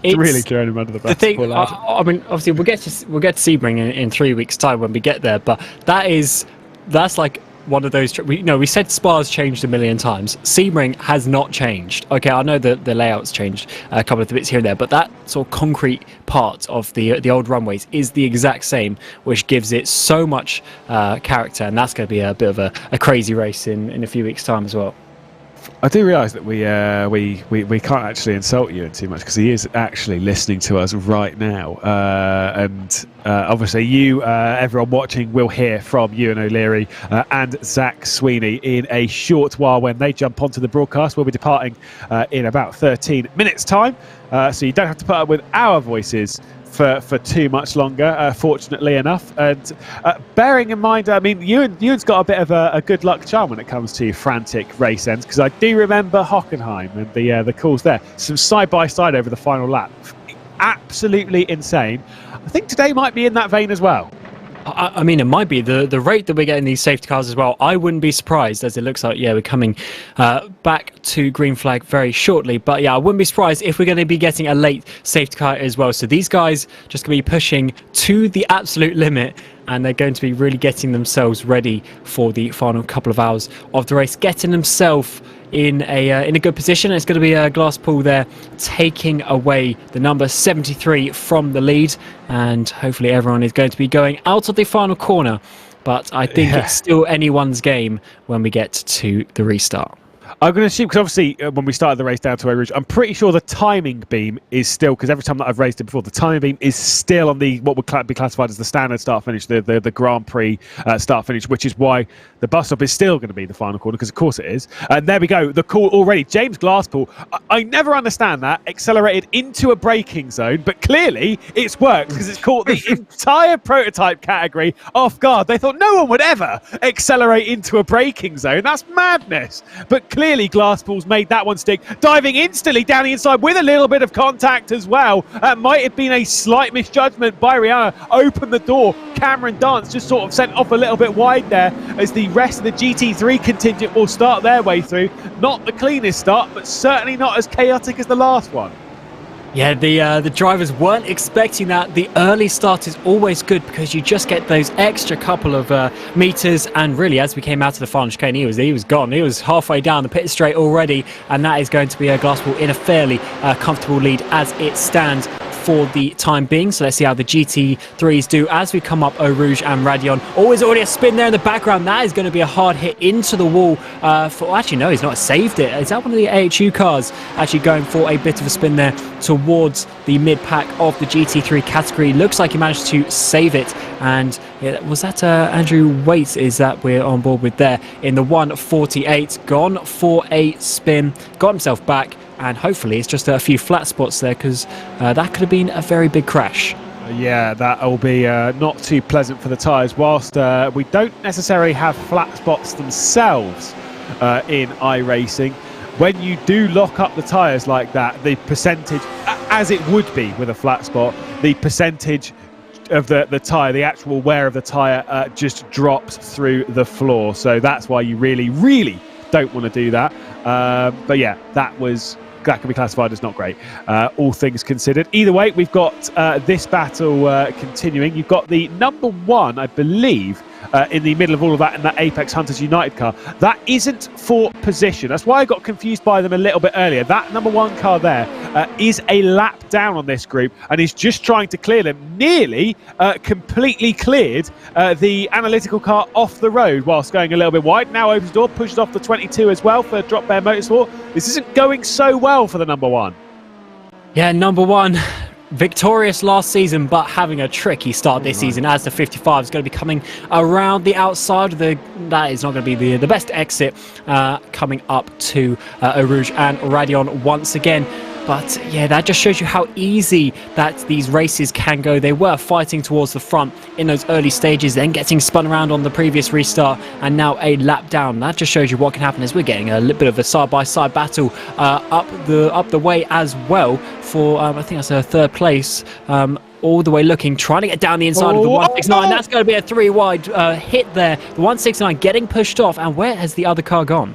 really throwing him under the bus. The thing, I mean, obviously, we'll get to Sebring in 3 weeks' time when we get there, but that's like one of those. We said Spa's changed a million times. Sebring has not changed. Okay, I know that the layout's changed a couple of the bits here and there, but that sort of concrete part of the old runways is the exact same, which gives it so much character, and that's going to be a bit of a crazy race in a few weeks' time as well. I do realise that we can't actually insult Ewan too much because he is actually listening to us right now, and obviously you, everyone watching, will hear from Ewan O'Leary and Zach Sweeney in a short while when they jump onto the broadcast. We'll be departing in about 13 minutes' time, so you don't have to put up with our voices for too much longer, fortunately enough. And bearing in mind, I mean, Ewan's got a bit of a good luck charm when it comes to frantic race ends, because I do remember Hockenheim and the calls there. Some side-by-side over the final lap. Absolutely insane. I think today might be in that vein as well. I mean, it might be the rate that we're getting these safety cars as well. I wouldn't be surprised, as it looks like, we're coming back to green flag very shortly. But yeah, I wouldn't be surprised if we're going to be getting a late safety car as well. So these guys just going to be pushing to the absolute limit, and they're going to be really getting themselves ready for the final couple of hours of the race, getting themselves in a good position. It's going to be a Glasspool there taking away the number 73 from the lead, and hopefully everyone is going to be going out of the final corner, but I think it's still anyone's game when we get to the restart. I'm going to assume, because obviously when we started the race down to Eau Rouge, I'm pretty sure the timing beam is still, because every time that I've raced it before, the timing beam is still on the what would be classified as the standard start-finish, the Grand Prix start-finish, which is why the bus stop is still going to be the final corner, because of course it is. And there we go, the call already. James Glasspool, I never understand that, accelerated into a braking zone, but clearly it's worked, because it's caught the entire prototype category off guard. They thought no one would ever accelerate into a braking zone. That's madness. But clearly Glasspool's made that one stick, diving instantly down the inside with a little bit of contact as well. Might have been a slight misjudgment by Rihanna. Opened the door. Cameron Dance just sort of sent off a little bit wide there as the rest of the GT3 contingent will start their way through. Not the cleanest start, but certainly not as chaotic as the last one. Yeah, the drivers weren't expecting that. The early start is always good because you just get those extra couple of meters, and really as we came out to the final chicane, he was gone. He was halfway down the pit straight already, and that is going to be a Glasspool in a fairly comfortable lead as it stands for the time being. So let's see how the GT3s do as we come up Eau Rouge and Radion. Always already a spin there in the background. That is going to be a hard hit into the wall actually no, he's not saved it. Is that one of the AHU cars actually going for a bit of a spin there towards the mid-pack of the GT3 category? Looks like he managed to save it, and was that Andrew Waits is that we're on board with there in the 148. Gone for a spin, got himself back, and hopefully it's just a few flat spots there, because that could have been a very big crash. Yeah, that'll be not too pleasant for the tyres. Whilst we don't necessarily have flat spots themselves in iRacing, when you do lock up the tyres like that, the percentage, as it would be with a flat spot, the percentage of the tyre, the actual wear of the tyre just drops through the floor. So that's why you really, really don't want to do that. But yeah, that was that can be classified as not great, all things considered. Either way, we've got this battle continuing. You've got the number 1, I believe, in the middle of all of that in that Apex Hunters United car. That isn't for position. That's why I got confused by them a little bit earlier. That number 1 car there is a lap down on this group and is just trying to clear them. Nearly completely cleared the analytical car off the road whilst going a little bit wide. Now opens the door, pushes off the 22 as well for Drop Bear Motorsport. This isn't going so well for the number 1. Yeah, number 1. Victorious last season, but having a tricky start this season, as the 55 is going to be coming around the outside. That is not going to be the best exit coming up to Eau Rouge and Radion once again. But yeah, that just shows you how easy that these races can go. They were fighting towards the front in those early stages, then getting spun around on the previous restart, and now a lap down. That just shows you what can happen as we're getting a little bit of a side-by-side battle up the way as well for, I think that's a 3rd place. All the way looking, trying to get down the inside of the 169. That's going to be a 3-wide hit there. The 169 getting pushed off, and where has the other car gone?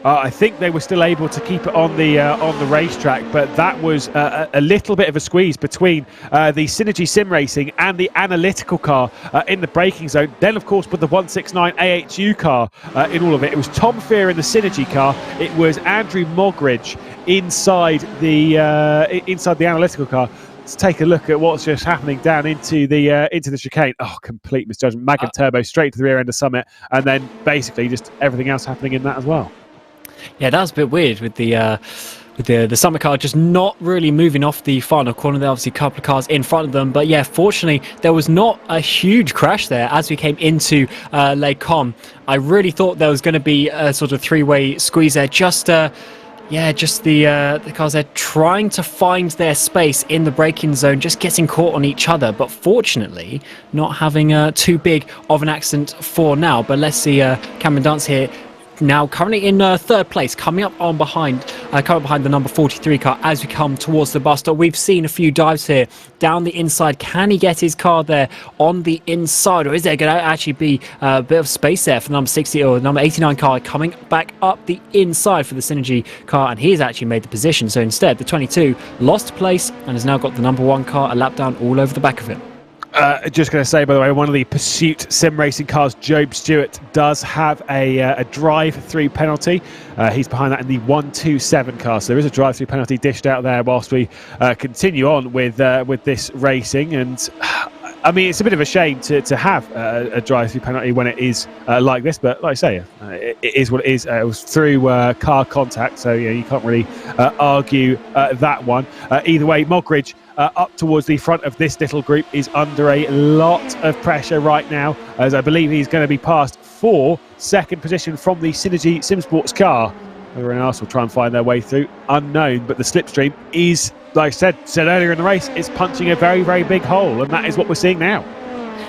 I think they were still able to keep it on the racetrack, but that was a little bit of a squeeze between the Synergy Sim Racing and the analytical car in the braking zone. Then, of course, with the 169 AHU car in all of it, it was Tom Fear in the Synergy car. It was Andrew Mogridge inside the analytical car. Let's take a look at what's just happening down into the chicane. Oh, complete misjudgment. Mag and turbo straight to the rear end of Summit, and then basically just everything else happening in that as well. Yeah, that was a bit weird with the Summit car just not really moving off the final corner. There obviously a couple of cars in front of them, but yeah, fortunately there was not a huge crash there as we came into Les Combes. I really thought there was going to be a sort of 3-way squeeze there. Just the cars there trying to find their space in the braking zone, just getting caught on each other, but fortunately not having too big of an accident for now. But let's see Cameron Dance here. Now currently in 3rd place, coming up behind the number 43 car as we come towards the bus stop. We've seen a few dives here down the inside. Can he get his car there on the inside, or is there going to actually be a bit of space there for the number 60 or number 89 car coming back up the inside for the Synergy car? And he's actually made the position. So instead, the 22 lost place and has now got the number 1 car a lap down all over the back of him. Just going to say, by the way, one of the Pursuit sim racing cars, Job Stewart, does have a drive-through penalty. He's behind that in the 127 car, so there is a drive-through penalty dished out there whilst we continue on with this racing. And I mean, it's a bit of a shame to have a drive-through penalty when it is like this, but like I say, it is what it is. It was through car contact, so yeah, you can't really argue that one. Either way, Mogridge up towards the front of this little group is under a lot of pressure right now, as I believe he's going to be passed for 2nd position from the Synergy SimSports car. Whether anyone else will try and find their way through, unknown, but the slipstream is, like I said earlier in the race, it's punching a very, very big hole, and that is what we're seeing now.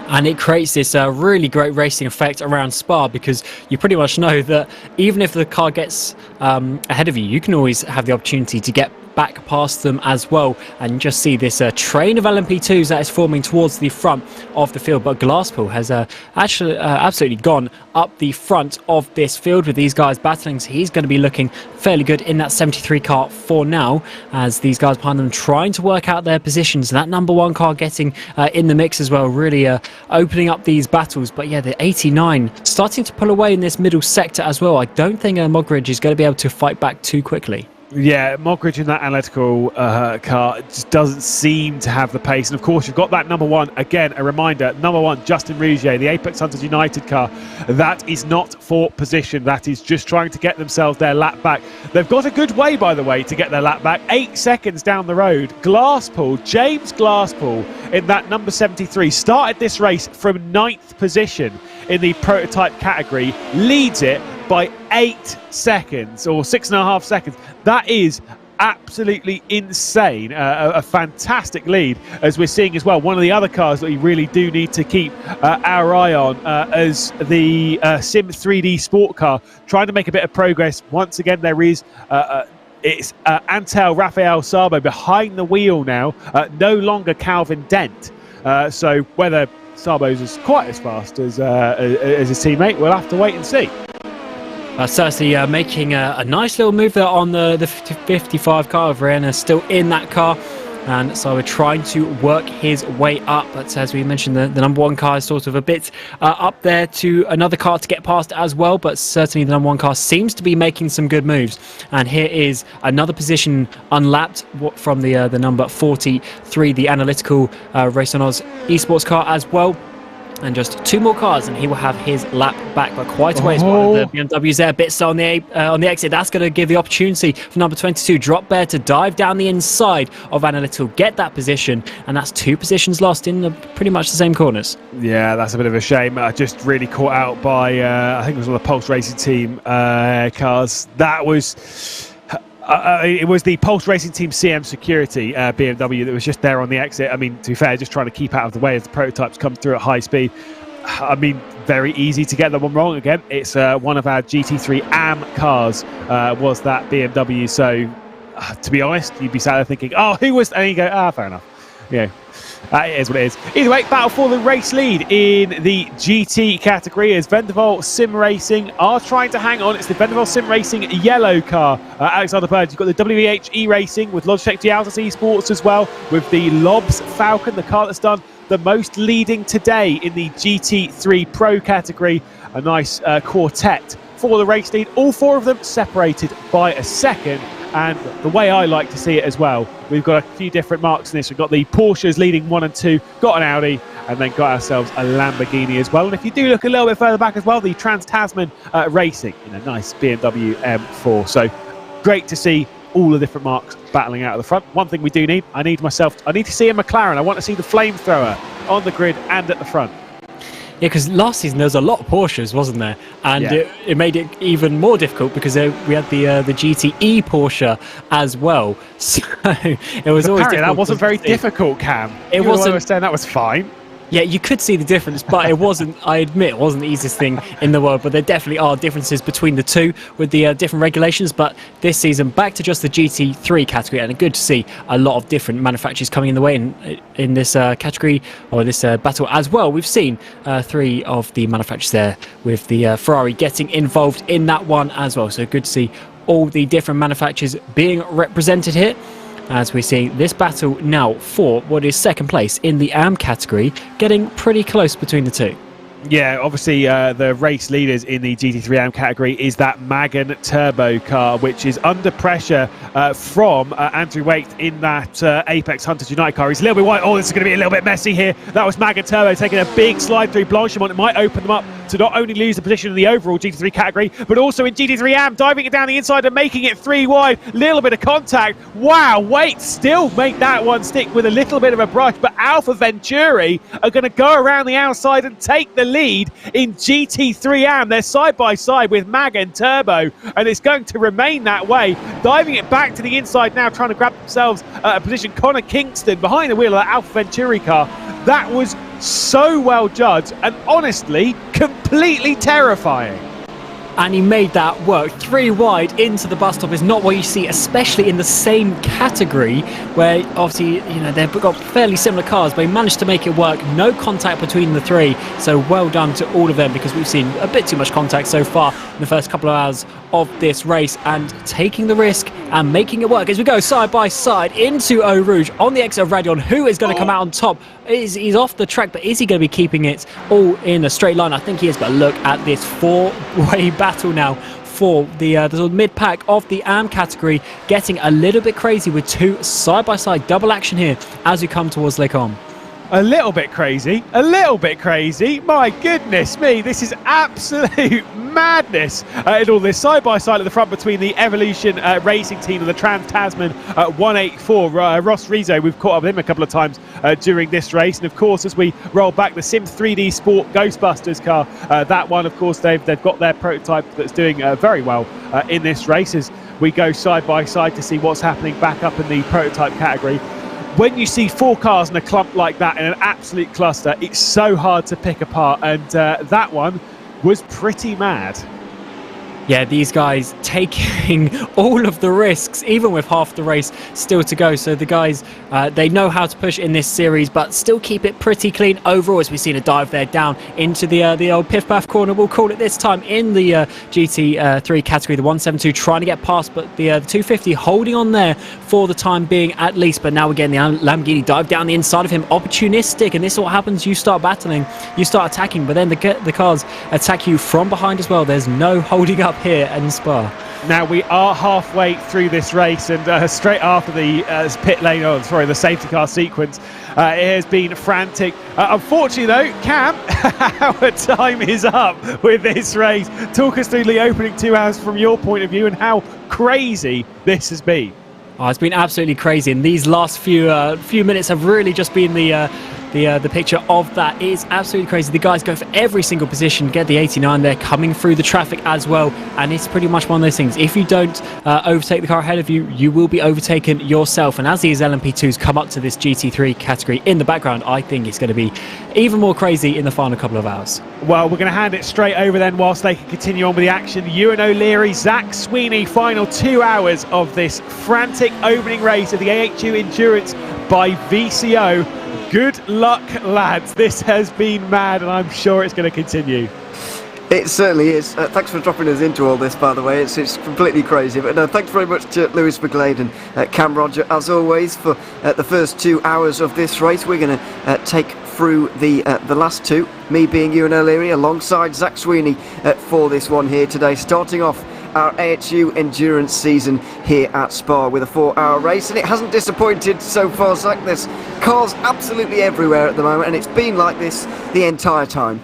And it creates this really great racing effect around Spa, because you pretty much know that even if the car gets ahead of you, you can always have the opportunity to get back past them as well, and just see this train of LMP2s that is forming towards the front of the field. But Glasspool has actually absolutely gone up the front of this field with these guys battling, so he's going to be looking fairly good in that 73 car for now, as these guys behind them trying to work out their positions. That number 1 car getting in the mix as well, really opening up these battles. But yeah, the 89 starting to pull away in this middle sector as well. I don't think Mogridge is going to be able to fight back too quickly. Yeah, Mogridge in that analytical car just doesn't seem to have the pace. And of course, you've got that number 1. Again, a reminder, number 1, Justin Rougier, the Apex Hunters United car. That is not for position. That is just trying to get themselves their lap back. They've got a good way, by the way, to get their lap back. 8 seconds down the road. Glasspool, James Glasspool in that number 73, started this race from 9th position in the prototype category, leads it by 8 seconds or 6.5 seconds. That is absolutely insane. A fantastic lead, as we're seeing as well. One of the other cars that we really do need to keep our eye on as the Sim 3D Sport car, trying to make a bit of progress. Once again, there is it's Antel Rafael Sabo behind the wheel now, no longer Calvin Dent. So whether Sabo's is quite as fast as his teammate, we'll have to wait and see. Certainly making a nice little move there on the 55 car. Verena still in that car. And so we're trying to work his way up. But as we mentioned, the number one car is sort of a bit up there to another car to get past as well. But certainly the number one car seems to be making some good moves. And here is another position unlapped from the number 43, the analytical VCO Esports car as well. And just 2 more cars, and he will have his lap back by quite a ways. One of the BMWs there, a bit slow on the exit. That's going to give the opportunity for number 22, Drop Bear, to dive down the inside of Analytical, get that position, and that's 2 positions lost in pretty much the same corners. Yeah, that's a bit of a shame. Just really caught out by, I think it was one of the Pulse Racing Team cars. That was... it was the Pulse Racing Team CM Security BMW that was just there on the exit. I mean, to be fair, just trying to keep out of the way as the prototypes come through at high speed. I mean, very easy to get that one wrong again. It's one of our GT3 AM cars was that BMW. So, to be honest, you'd be sat there thinking, oh, who was... And you go, fair enough. Yeah. It is what it is. Either way, battle for the race lead in the GT category as Vendeval Sim Racing are trying to hang on. It's the Vendeval Sim Racing yellow car. Alexander Bird, you've got the WEH E-Racing with Logitech Gialtas Esports as well, with the Lobs Falcon, the car that's done the most leading today in the GT3 Pro category. A nice quartet for the race lead. All 4 of them separated by a second. And the way I like to see it as well, we've got a few different marks in this. We've got the Porsches leading 1 and 2, got an Audi, and then got ourselves a Lamborghini as well. And if you do look a little bit further back as well, the Trans-Tasman Racing in a nice BMW M4. So great to see all the different marks battling out of the front. One thing we do need, I need to see a McLaren. I want to see the flamethrower on the grid and at the front. Yeah, because last season there was a lot of Porsches, wasn't there? And it made it even more difficult because we had the GTE Porsche as well. So it was always difficult. That wasn't very difficult, Cam. It wasn't. I was saying that was fine. Yeah, you could see the difference, but it wasn't, I admit, it wasn't the easiest thing in the world, but there definitely are differences between the two with the different regulations. But this season, back to just the GT3 category, and good to see a lot of different manufacturers coming in the way in this category, or this battle as well. We've seen 3 of the manufacturers there, with the Ferrari getting involved in that one as well. So good to see all the different manufacturers being represented here, as we see this battle now for what is second place in the AM category, getting pretty close between the two. Yeah, obviously the race leaders in the GT3 AM category is that Magan Turbo car, which is under pressure from Andrew Waite in that Apex Hunters United car. He's a little bit wide. Oh, this is going to be a little bit messy here. That was Magan Turbo taking a big slide through Blanchimont. It might open them up to not only lose the position in the overall GT3 category, but also in GT3 AM, diving it down the inside and making it 3 wide. Little bit of contact. Wow, Waite still make that one stick with a little bit of a brush, but Alpha Venturi are going to go around the outside and take the lead in GT3 AM. They're side by side with Magan Turbo, and it's going to remain that way. Diving it back to the inside now, trying to grab themselves a position. Connor Kingston behind the wheel of that Alpha Venturi car. That was so well judged and honestly completely terrifying. And he made that work. 3 wide into the bus stop is not what you see, especially in the same category, where obviously, you know, they've got fairly similar cars, but he managed to make it work. No contact between the 3, so well done to all of them, because we've seen a bit too much contact so far in the first couple of hours of this race, and taking the risk and making it work as we go side by side into Eau Rouge on the exit of Radion. Who is going to come out on top? He's off the track, but is he going to be keeping it all in a straight line? I think he is, but look at this 4-way battle now for the sort of mid-pack of the AM category, getting a little bit crazy with 2 side-by-side double action here as we come towards Les Combes. A little bit crazy, a little bit crazy. My goodness me, this is absolute madness. In all this side-by-side at the front between the Evolution Racing team and the Trans-Tasman 184. Ross Rizzo, we've caught up with him a couple of times during this race. And of course, as we roll back the Sim 3D Sport Ghostbusters car, that one, of course, they've got their prototype that's doing very well in this race as we go side-by-side to see what's happening back up in the prototype category. When you see 4 cars in a clump like that in an absolute cluster, it's so hard to pick apart, and that one was pretty mad. Yeah, these guys taking all of the risks, even with half the race still to go. So the guys, they know how to push in this series, but still keep it pretty clean overall. As we've seen a dive there down into the old Piff Paff corner, we'll call it this time, in the GT3 category. The 172 trying to get past, but the 250 holding on there for the time being at least. But now again, the Lamborghini dive down the inside of him, opportunistic, and this is what happens. You start battling, you start attacking, but then the cars attack you from behind as well. There's no holding up here in Spa. Now we are halfway through this race, and straight after the pit lane, the safety car sequence, it has been frantic. Unfortunately though, Cam, our time is up with this race. Talk us through the opening 2 hours from your point of view and how crazy this has been. Oh, it's been absolutely crazy, and these last few minutes have really just been the picture of that. It is absolutely crazy. The guys go for every single position, get the 89 there, coming through the traffic as well, and it's pretty much one of those things. If you don't overtake the car ahead of you, you will be overtaken yourself. And as these LMP2s come up to this GT3 category in the background, I think it's going to be even more crazy in the final couple of hours. Well, we're going to hand it straight over then whilst they can continue on with the action. Ewan O'Leary, Zach Sweeney, final 2 hours of this frantic opening race of the AHU Endurance by VCO. Good luck, lads. This has been mad, and I'm sure it's going to continue. It certainly is. Thanks for dropping us into all this, by the way. It's completely crazy. But no, thanks very much to Lewis McGlade and Cam Roger, as always, for the first 2 hours of this race. We're going to take through the last two, me being Ewan O'Leary, alongside Zach Sweeney for this one here today, starting off our AHU Endurance season here at Spa with a 4-hour race, and it hasn't disappointed so far, Zach. There's cars absolutely everywhere at the moment, and it's been like this the entire time.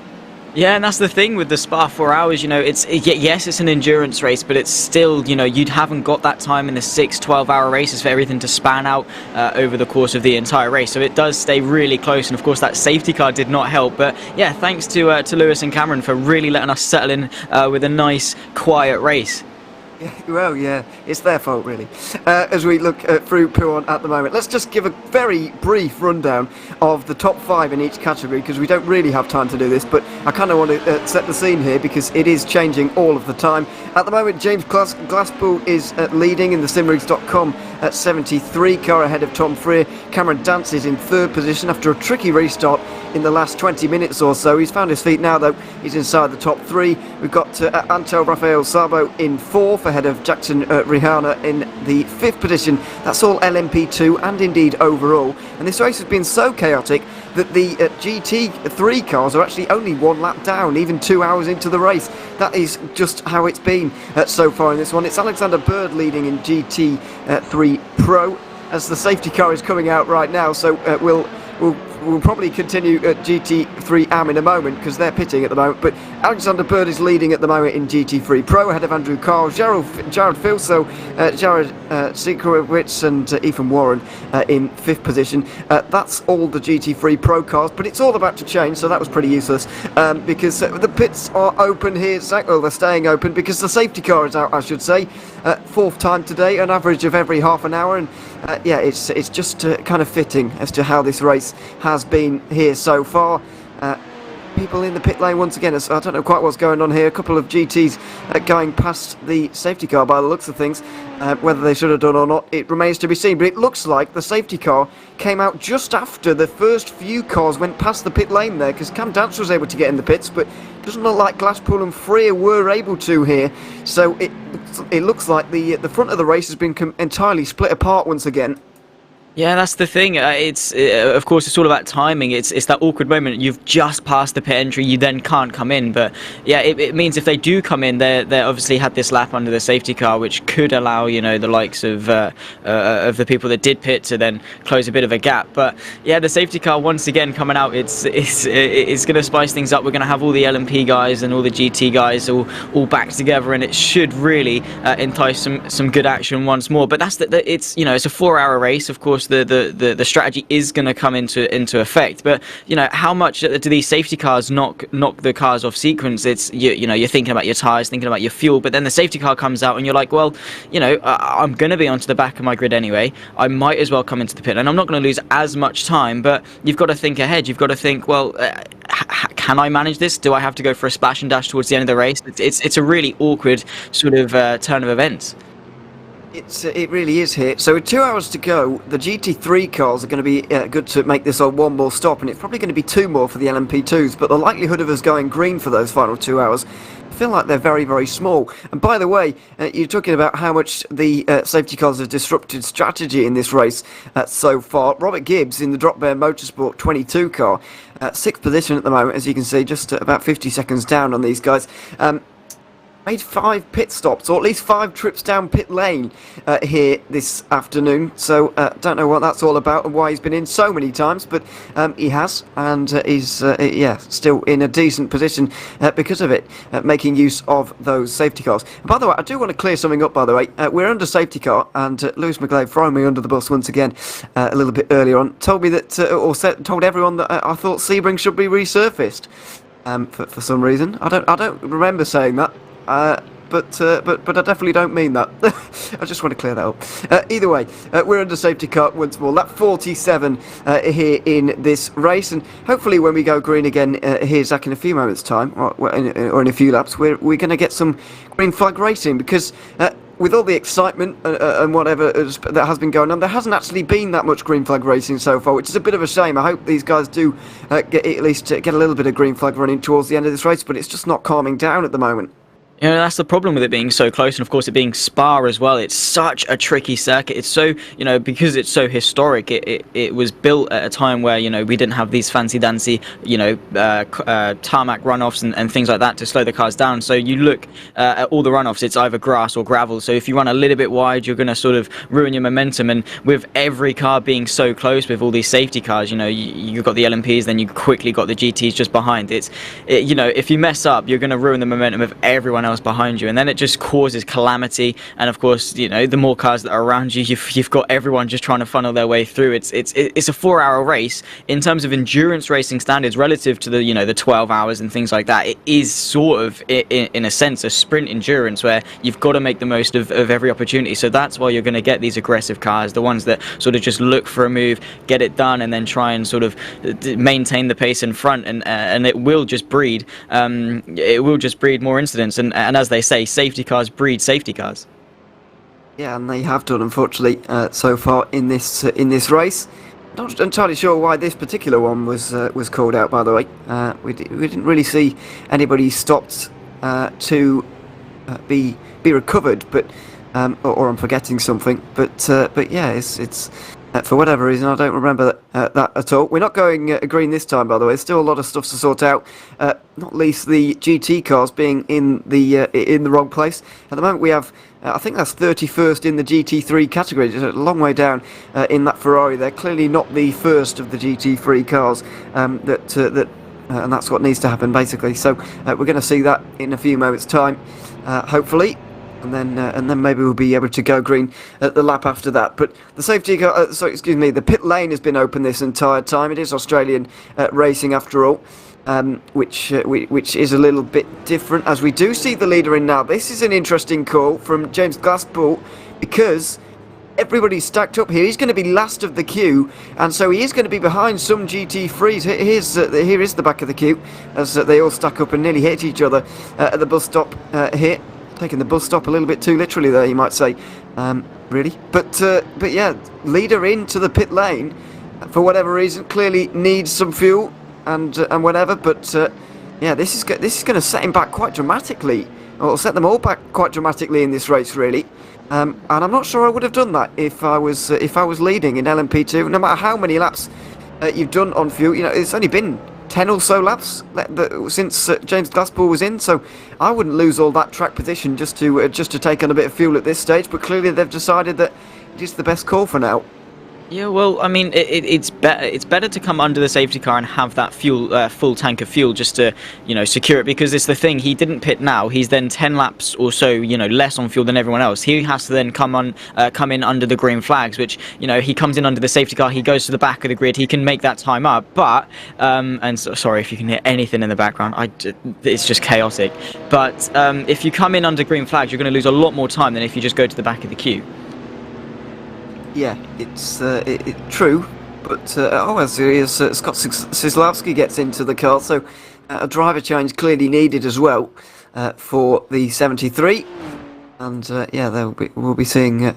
Yeah, and that's the thing with the Spa 4 hours, you know, yes, it's an endurance race, but it's still, you know, you haven't got that time in the 12-hour races for everything to span out over the course of the entire race. So it does stay really close, and of course that safety car did not help. But yeah, thanks to Lewis and Cameron for really letting us settle in with a nice, quiet race. Well, yeah, it's their fault, really. As we look through P1 at the moment, let's just give a very brief rundown of the top 5 in each category, because we don't really have time to do this, but I kind of want to set the scene here because it is changing all of the time. At the moment, James Glasspool is leading in the simrigs.com at 73, car ahead of Tom Freer. Cameron Dance is in 3rd position after a tricky restart in the last 20 minutes or so. He's found his feet now, though. He's inside the top 3. We've got Antel Rafael Sabo in 4th, ahead of Jackson Rihanna in the 5th position. That's all LMP2 and indeed overall. And this race has been so chaotic that the GT3 cars are actually only 1 lap down, even 2 hours into the race. That is just how it's been so far in this one. It's Alexander Bird leading in GT3 Pro as the safety car is coming out right now, so we'll probably continue at GT3 Am in a moment because they're pitting at the moment, but Alexander Bird is leading at the moment in GT3 Pro ahead of Andrew Carl, Jared Filso, Jared Sikrowicz and Ethan Warren in 5th position. That's all the GT3 Pro cars, but it's all about to change, so that was pretty useless because the pits are open here. Well, they're staying open because the safety car is out, I should say. 4th time today, an average of every half an hour, and yeah, it's just kind of fitting as to how this race has been here so far. People in the pit lane once again. I don't know quite what's going on here. A couple of GTs going past the safety car by the looks of things. Whether they should have done or not, it remains to be seen. But it looks like the safety car came out just after the first few cars went past the pit lane there, because Cam Dance was able to get in the pits, but it doesn't look like Glasspool and Freer were able to here. So it looks like the front of the race has been entirely split apart once again. Yeah, that's the thing. Of course, it's all about timing. It's that awkward moment. You've just passed the pit entry, you then can't come in. But yeah, it means if they do come in, they obviously had this lap under the safety car, which could allow, you know, the likes of the people that did pit to then close a bit of a gap. But yeah, the safety car once again coming out. It's going to spice things up. We're going to have all the LMP guys and all the GT guys all back together, and it should really entice some good action once more. But it's, you know, it's a 4-hour race. Of course, course the strategy is going to come into effect. But how much do these safety cars knock the cars off sequence? It's you're thinking about your tires, thinking about your fuel, but then the safety car comes out and you're like, well, I'm going to be onto the back of my grid anyway. I might as well come into the pit, and I'm not going to lose as much time. But you've got to think ahead. You've got to think, well, can I manage this? Do I have to go for a splash and dash towards the end of the race? It's a really awkward sort of turn of events. It really is here. So with 2 hours to go, the GT3 cars are going to be good to make this on one more stop, and it's probably going to be 2 more for the LMP2s, but the likelihood of us going green for those final 2 hours, I feel like they're very, very small. And by the way, you're talking about how much the safety cars have disrupted strategy in this race so far. Robert Gibbs in the Drop Bear Motorsport 22 car, 6th position at the moment, as you can see, just about 50 seconds down on these guys. Made 5 pit stops, or at least 5 trips down pit lane here this afternoon. So don't know what that's all about and why he's been in so many times, but he has, and he's still in a decent position because of it, making use of those safety cars. And by the way, I do want to clear something up. By the way, we're under safety car, and Lewis McGlade, throwing me under the bus once again a little bit earlier on, told me that, told everyone that I thought Sebring should be resurfaced for some reason. I don't remember saying that. But I definitely don't mean that. I just want to clear that up. Either way, we're under safety car once more. Lap 47 here in this race, and hopefully when we go green again here, Zach, in a few moments' time, or in a few laps, we're going to get some green flag racing, because with all the excitement and whatever that has been going on, there hasn't actually been that much green flag racing so far, which is a bit of a shame. I hope these guys do get a little bit of green flag running towards the end of this race, but it's just not calming down at the moment. That's the problem with it being so close, and of course it being Spa as well. It's such a tricky circuit. It's so, because it's so historic, it was built at a time where, we didn't have these fancy dancy, tarmac runoffs and things like that to slow the cars down. So you look at all the runoffs, it's either grass or gravel. So if you run a little bit wide, you're going to sort of ruin your momentum. And with every car being so close, with all these safety cars, you've got the LMPs, then you quickly got the GTs just behind. If you mess up, you're going to ruin the momentum of everyone else behind you, and then it just causes calamity. And of course, the more cars that are around you, you've got everyone just trying to funnel their way through. It's a 4-hour race in terms of endurance racing standards relative to the 12 hours and things like that. It is sort of in a sense a sprint endurance where you've got to make the most of every opportunity. So that's why you're going to get these aggressive cars, the ones that sort of just look for a move, get it done, and then try and sort of maintain the pace in front, and it will just breed more incidents. And as they say, safety cars breed safety cars. Yeah, and they have done, unfortunately, so far in this race. Not entirely sure why this particular one was called out. By the way, we didn't really see anybody stopped to be recovered, but or I'm forgetting something. But yeah, it's for whatever reason I don't remember that at all. We're not going green this time, by the way. There's still a lot of stuff to sort out. Not least the GT cars being in the wrong place. At the moment we have, I think that's 31st in the GT3 category. Just a long way down in that Ferrari. They're clearly not the first of the GT3 cars and that's what needs to happen basically. So we're going to see that in a few moments' time, hopefully. And then maybe we'll be able to go green at the lap after that. But the safety car, the pit lane has been open this entire time. It is Australian racing after all, which is a little bit different, as we do see the leader in now. This is an interesting call from James Glasspool, because everybody's stacked up here. He's going to be last of the queue, and so he is going to be behind some GT3s. Here is the back of the queue, as they all stack up and nearly hit each other at the bus stop here. Taking the bus stop a little bit too literally there, you might say, really. But yeah, leader into the pit lane for whatever reason. Clearly needs some fuel and whatever. But yeah, this is going to set him back quite dramatically, or set them all back quite dramatically in this race, really. And I'm not sure I would have done that if I was leading in LMP2. No matter how many laps you've done on fuel, it's only been 10 or so laps since James Glasspool was in, so I wouldn't lose all that track position just to take on a bit of fuel at this stage. But clearly they've decided that it is the best call for now. Yeah, well, I mean, it's better. It's better to come under the safety car and have that fuel, full tank of fuel, just to, secure it. Because it's the thing. He didn't pit now. He's then 10 laps or so, less on fuel than everyone else. He has to then come in under the green flags, which, he comes in under the safety car. He goes to the back of the grid. He can make that time up. But, sorry if you can hear anything in the background. It's just chaotic. But if you come in under green flags, you're going to lose a lot more time than if you just go to the back of the queue. Yeah, it's true, but as Scott Sislavsky gets into the car, so a driver change clearly needed as well for the 73, and we'll be seeing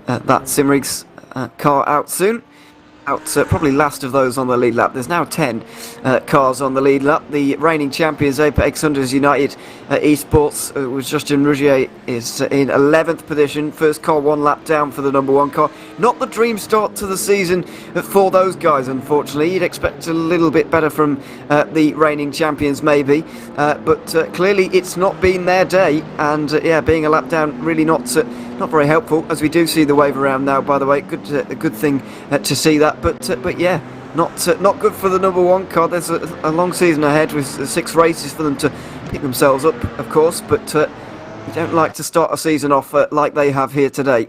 that Simrig's car out soon. Probably last of those on the lead lap. There's now 10 cars on the lead lap. The reigning champions, Apex United Esports, with Justin Rougier, is in 11th position. First car 1 lap down for the number 1 car. Not the dream start to the season for those guys, unfortunately. You'd expect a little bit better from the reigning champions, maybe. But clearly it's not been their day. And being a lap down, really not very helpful, as we do see the wave around now, by the way. A good thing to see that. But yeah, not good for the number 1 car. There's a long season ahead with 6 races for them to pick themselves up, of course. But you don't like to start a season off like they have here today.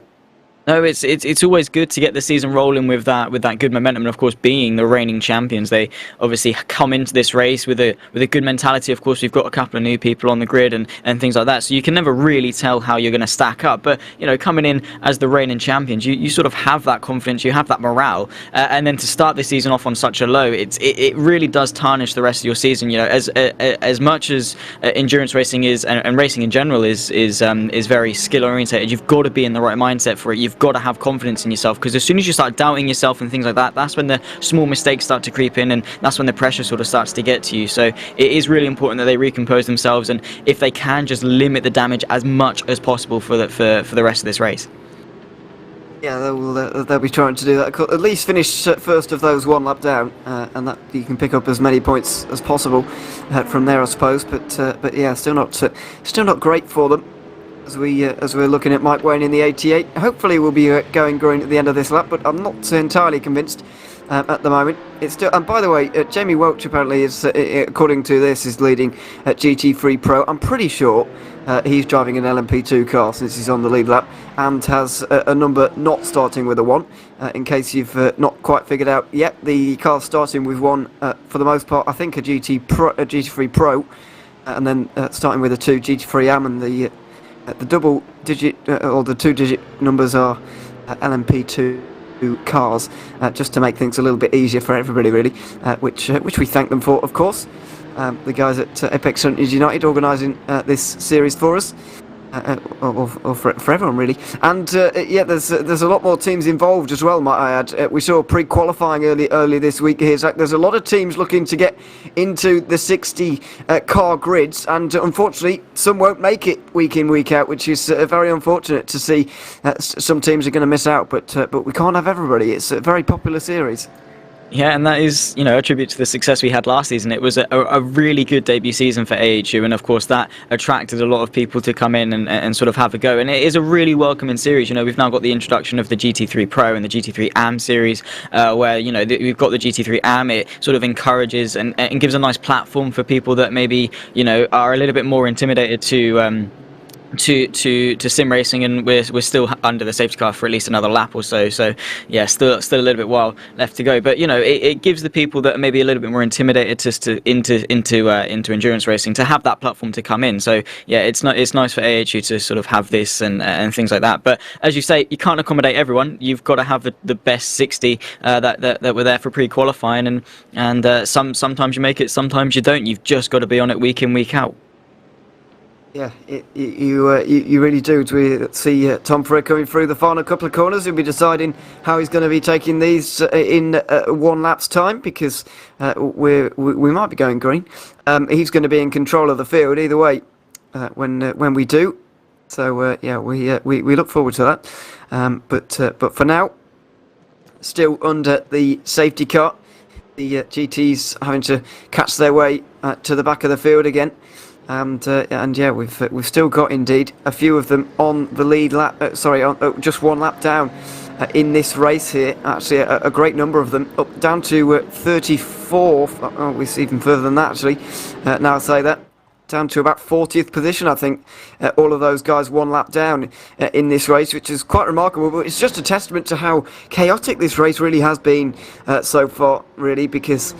No, it's always good to get the season rolling with that good momentum, and of course, being the reigning champions, they obviously come into this race with a good mentality. Of course, we've got a couple of new people on the grid and things like that, so you can never really tell how you're going to stack up. But coming in as the reigning champions, you sort of have that confidence, you have that morale, and then to start the season off on such a low, it really does tarnish the rest of your season. As much as endurance racing is, and racing in general is very skill orientated, you've got to be in the right mindset for it. You've got to have confidence in yourself, because as soon as you start doubting yourself and things like that, that's when the small mistakes start to creep in, and that's when the pressure sort of starts to get to you. So it is really important that they recompose themselves, and if they can, just limit the damage as much as possible for the rest of this race. Yeah, they'll be trying to do that. At least finish first of those 1 lap down, and that you can pick up as many points as possible from there, I suppose. But yeah, still not great for them. As we're looking at Mike Wayne in the 88, hopefully we'll be going green at the end of this lap, but I'm not entirely convinced at the moment. It's still, and by the way, Jamie Welch apparently is, according to this, is leading at GT3 Pro. I'm pretty sure he's driving an LMP2 car since he's on the lead lap, and has a number not starting with a 1. In case you've not quite figured out yet, the car's starting with 1 for the most part. I think a GT3 Pro, and then starting with a 2 GT3 Am, and the double digit or the 2-digit numbers are LMP2 cars, just to make things a little bit easier for everybody, really, which we thank them for, of course. The guys at Apex United organising this series for us, or for everyone, really. And there's a lot more teams involved as well, might I add. We saw pre-qualifying early this week here, Zach. There's a lot of teams looking to get into the 60 car grids, and unfortunately some won't make it week in, week out, which is very unfortunate to see. Some teams are going to miss out, but we can't have everybody. It's a very popular series. Yeah, and that is, a tribute to the success we had last season. It was a really good debut season for AHU, and of course that attracted a lot of people to come in and sort of have a go. And it is a really welcoming series. We've now got the introduction of the GT3 Pro and the GT3 Am series, where we've got the GT3 Am. It sort of encourages and gives a nice platform for people that maybe are a little bit more intimidated to sim racing, and we're still under the safety car for at least another lap or so. So yeah, still a little bit while left to go. But it gives the people that are maybe a little bit more intimidated into endurance racing to have that platform to come in. So yeah, it's nice for AHU to sort of have this and things like that. But as you say, you can't accommodate everyone. You've got to have the best 60 that were there for pre-qualifying, and sometimes you make it, sometimes you don't. You've just got to be on it week in, week out. Yeah, you really do. We see Tom Frere coming through the final couple of corners. He'll be deciding how he's going to be taking these in 1 lap's time, because we might be going green. He's going to be in control of the field either way when we do. So we look forward to that. But for now, still under the safety car. The GTs having to catch their way to the back of the field again. And yeah, we've still got indeed a few of them on the lead lap. Just 1 lap down in this race here. Actually, a great number of them, up down to 34th. Oh, it's even further than that, actually. Now I say that. Down to about 40th position, I think. All of those guys one lap down in this race, which is quite remarkable. But it's just a testament to how chaotic this race really has been so far, really, because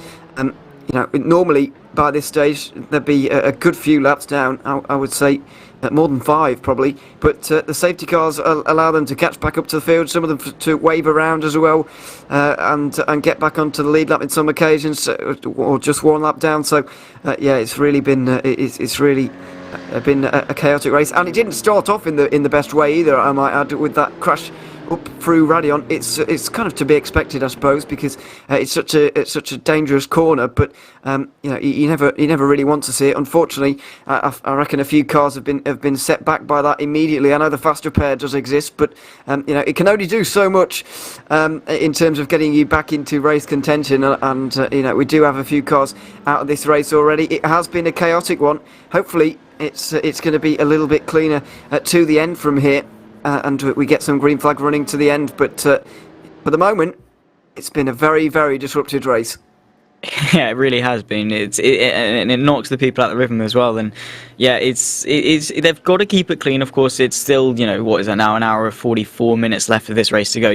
normally by this stage there'd be a good few laps down. I would say more than 5 probably, but the safety cars allow them to catch back up to the field, some of them to wave around as well, and get back onto the lead lap in some occasions, or just one lap down. So yeah, it's really been it's really been a chaotic race, and it didn't start off in the best way either, I might add, with that crash up through Radion. It's kind of to be expected, I suppose, because it's such a dangerous corner. But you never really want to see it. Unfortunately, I reckon a few cars have been set back by that immediately. I know the faster pair does exist, but it can only do so much in terms of getting you back into race contention. And we do have a few cars out of this race already. It has been a chaotic one. Hopefully, it's going to be a little bit cleaner to the end from here. And we get some green flag running to the end, but for the moment, it's been a very, very disrupted race. Yeah, it really has been. And it knocks the people out the rhythm as well. And yeah, it's they've got to keep it clean. Of course, it's still, what is it now, an hour and 44 minutes left of this race to go.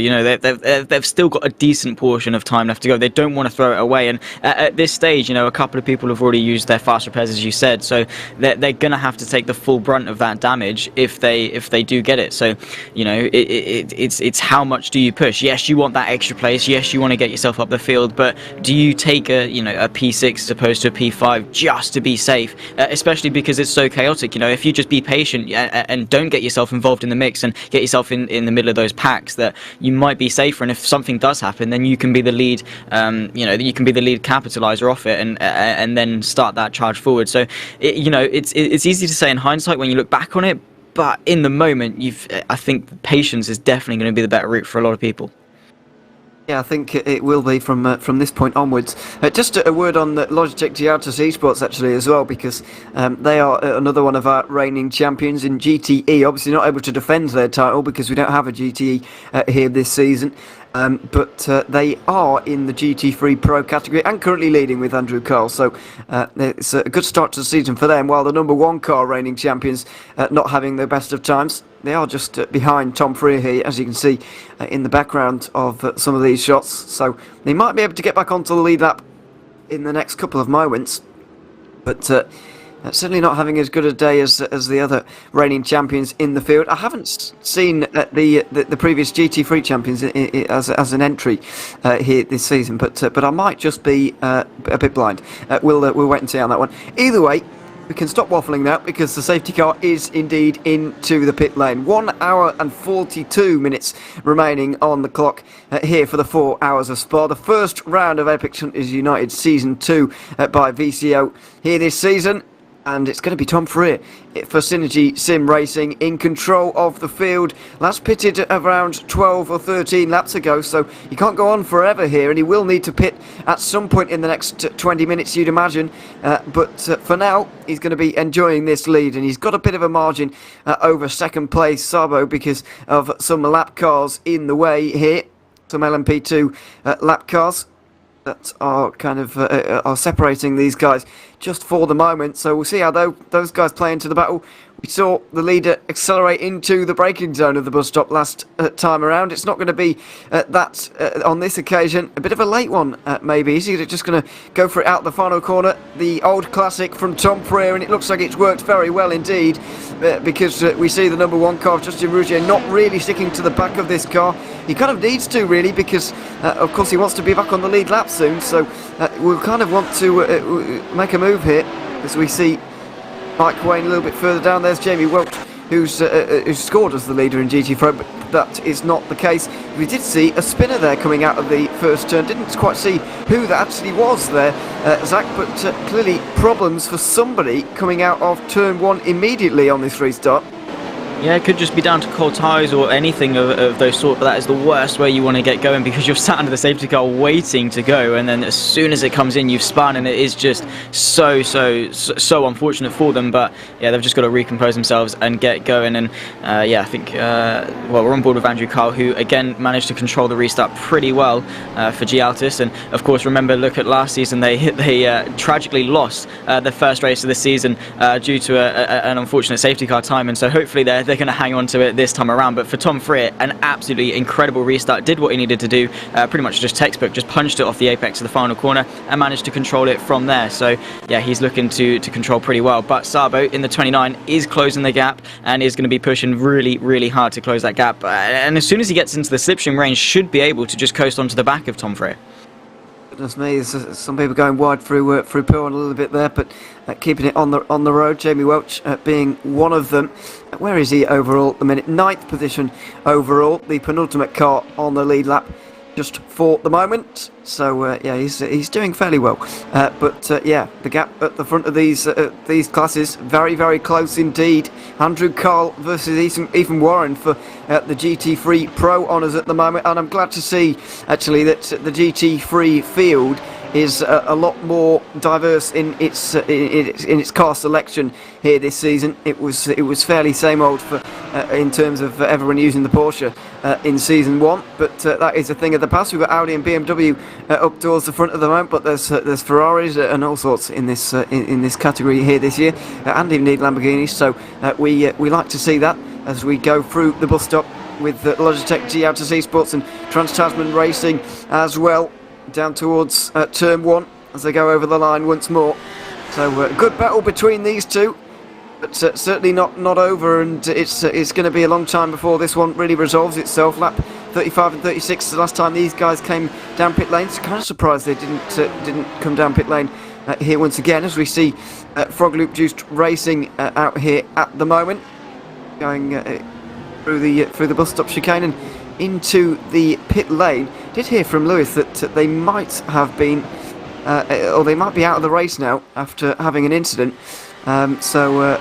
They've still got a decent portion of time left to go. They don't want to throw it away. And at this stage, a couple of people have already used their fast repairs, as you said. So they're going to have to take the full brunt of that damage if they do get it. So it's how much do you push? Yes, you want that extra place. Yes, you want to get yourself up the field. But do you take a P6 as opposed to a P5 just to be safe, especially because it's so chaotic? If you just be patient and don't get yourself involved in the mix and get yourself in the middle of those packs, that you might be safer. And if something does happen, then you can be the lead, you can be the lead capitalizer off it and then start that charge forward. So it's easy to say in hindsight when you look back on it, but in the moment, I think patience is definitely going to be the better route for a lot of people. Yeah, I think it will be from this point onwards. Just a word on the Logitech Giartus Esports actually as well, because they are another one of our reigning champions in GTE. Obviously not able to defend their title because we don't have a GTE here this season. But they are in the GT3 Pro category and currently leading with Andrew Carl. So it's a good start to the season for them, while the number 1 car reigning champions not having the best of times. They are just behind Tom Freer here, as you can see in the background of some of these shots. So they might be able to get back onto the lead lap in the next couple of moments. But certainly not having as good a day as the other reigning champions in the field. I haven't seen the previous GT3 champions as an entry here this season, but I might just be a bit blind. We'll wait and see on that one. Either way, we can stop waffling now, because the safety car is indeed into the pit lane. 1 hour and 42 minutes remaining on the clock here for the 4 hours of Spa. The first round of Epic Hunters United Season 2 by VCO here this season. And it's going to be Tom Freer for Synergy Sim Racing in control of the field. Last pitted around 12 or 13 laps ago, so he can't go on forever here, and he will need to pit at some point in the next 20 minutes, you'd imagine. But for now, he's going to be enjoying this lead, and he's got a bit of a margin over second place Sabo because of some lap cars in the way here. Some LMP2 lap cars that are kind of are separating these guys just for the moment. So we'll see how those guys play into the battle. We saw the leader accelerate into the braking zone of the bus stop last time around. It's not going to be that on this occasion. A bit of a late one, maybe. Is he just going to go for it out the final corner? The old classic from Tom Freer, and it looks like it's worked very well indeed, because we see the number 1 car, Justin Rougier, not really sticking to the back of this car. He kind of needs to, really, because of course he wants to be back on the lead lap soon. So we'll kind of want to make a move here, as we see Mike Wayne a little bit further down. There's Jamie Welch, who's scored as the leader in GT4, but that is not the case. We did see a spinner there coming out of the first turn. Didn't quite see who that actually was there, Zach, but clearly problems for somebody coming out of turn 1 immediately on this restart. Yeah, it could just be down to cold tyres or anything of those sort, but that is the worst way you want to get going, because you're sat under the safety car waiting to go, and then as soon as it comes in, you've spun, and it is just so unfortunate for them. But yeah, they've just got to recompose themselves and get going. And yeah, I think well, we're on board with Andrew Carl, who again managed to control the restart pretty well for G Altus. And of course, remember, look at last season, they tragically lost the first race of the season due to an unfortunate safety car time, and so hopefully they're going to hang on to it this time around. But for Tom Freer, an absolutely incredible restart, did what he needed to do, pretty much just textbook, just punched it off the apex of the final corner and managed to control it from there. So yeah, he's looking to control pretty well. But Sabo in the 29 is closing the gap and is going to be pushing really hard to close that gap, and as soon as he gets into the slipstream range, should be able to just coast onto the back of Tom Freer. Goodness me, there's some people going wide through Pooh a little bit there, but keeping it on the road. Jamie Welch being one of them. Where is he overall at the minute? 9th position overall, the penultimate car on the lead lap just for the moment. So yeah, he's doing fairly well. But yeah, the gap at the front of these classes, very close indeed. Andrew Carl versus Ethan Warren for the GT3 Pro honours at the moment, and I'm glad to see actually that the GT3 field is a lot more diverse in its car selection here this season. It was fairly same old for in terms of everyone using the Porsche in season 1, but that is a thing of the past. We've got Audi and BMW up towards the front at the moment, but there's Ferraris and all sorts in this category here this year, and indeed Lamborghinis. So we like to see that as we go through the bus stop with Logitech G Autos Esports and Trans-Tasman Racing as well, down towards turn 1 as they go over the line once more. So good battle between these two, but certainly not over, and it's going to be a long time before this one really resolves itself. Lap 35 and 36 the last time these guys came down pit lane. It's kind of surprised they didn't come down pit lane here once again, as we see Frog Loop Juiced Racing out here at the moment, going through the bus stop chicane and into the pit lane. Did hear from Lewis that they might have been, or they might be out of the race now after having an incident. So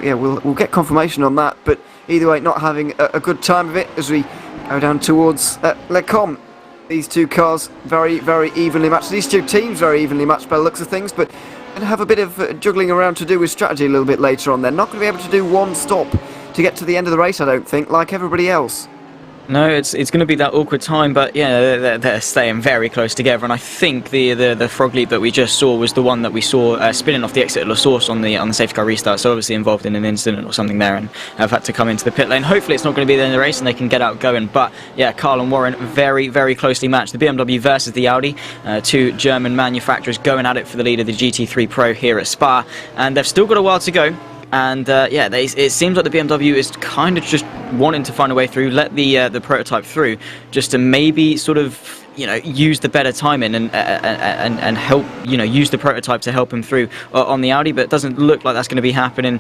yeah, we'll get confirmation on that. But either way, not having a good time of it as we go down towards Le Com. These two cars very evenly matched. These two teams very evenly matched by the looks of things, but going to have a bit of juggling around to do with strategy a little bit later on. They're not going to be able to do one stop to get to the end of the race, I don't think, like everybody else. No, it's going to be that awkward time, but yeah, they're staying very close together, and I think the frog leap that we just saw was the one that we saw spinning off the exit of La Source on the safety car restart, so obviously involved in an incident or something there, and have had to come into the pit lane. Hopefully it's not going to be the end of the race and they can get out going, but yeah, Carl and Warren very closely matched. The BMW versus the Audi, two German manufacturers going at it for the lead of the GT3 Pro here at Spa, and they've still got a while to go. And yeah, it seems like the BMW is kind of just wanting to find a way through, let the prototype through, just to maybe sort of, you know, use the better timing and help, you know, use the prototype to help him through on the Audi. But it doesn't look like that's going to be happening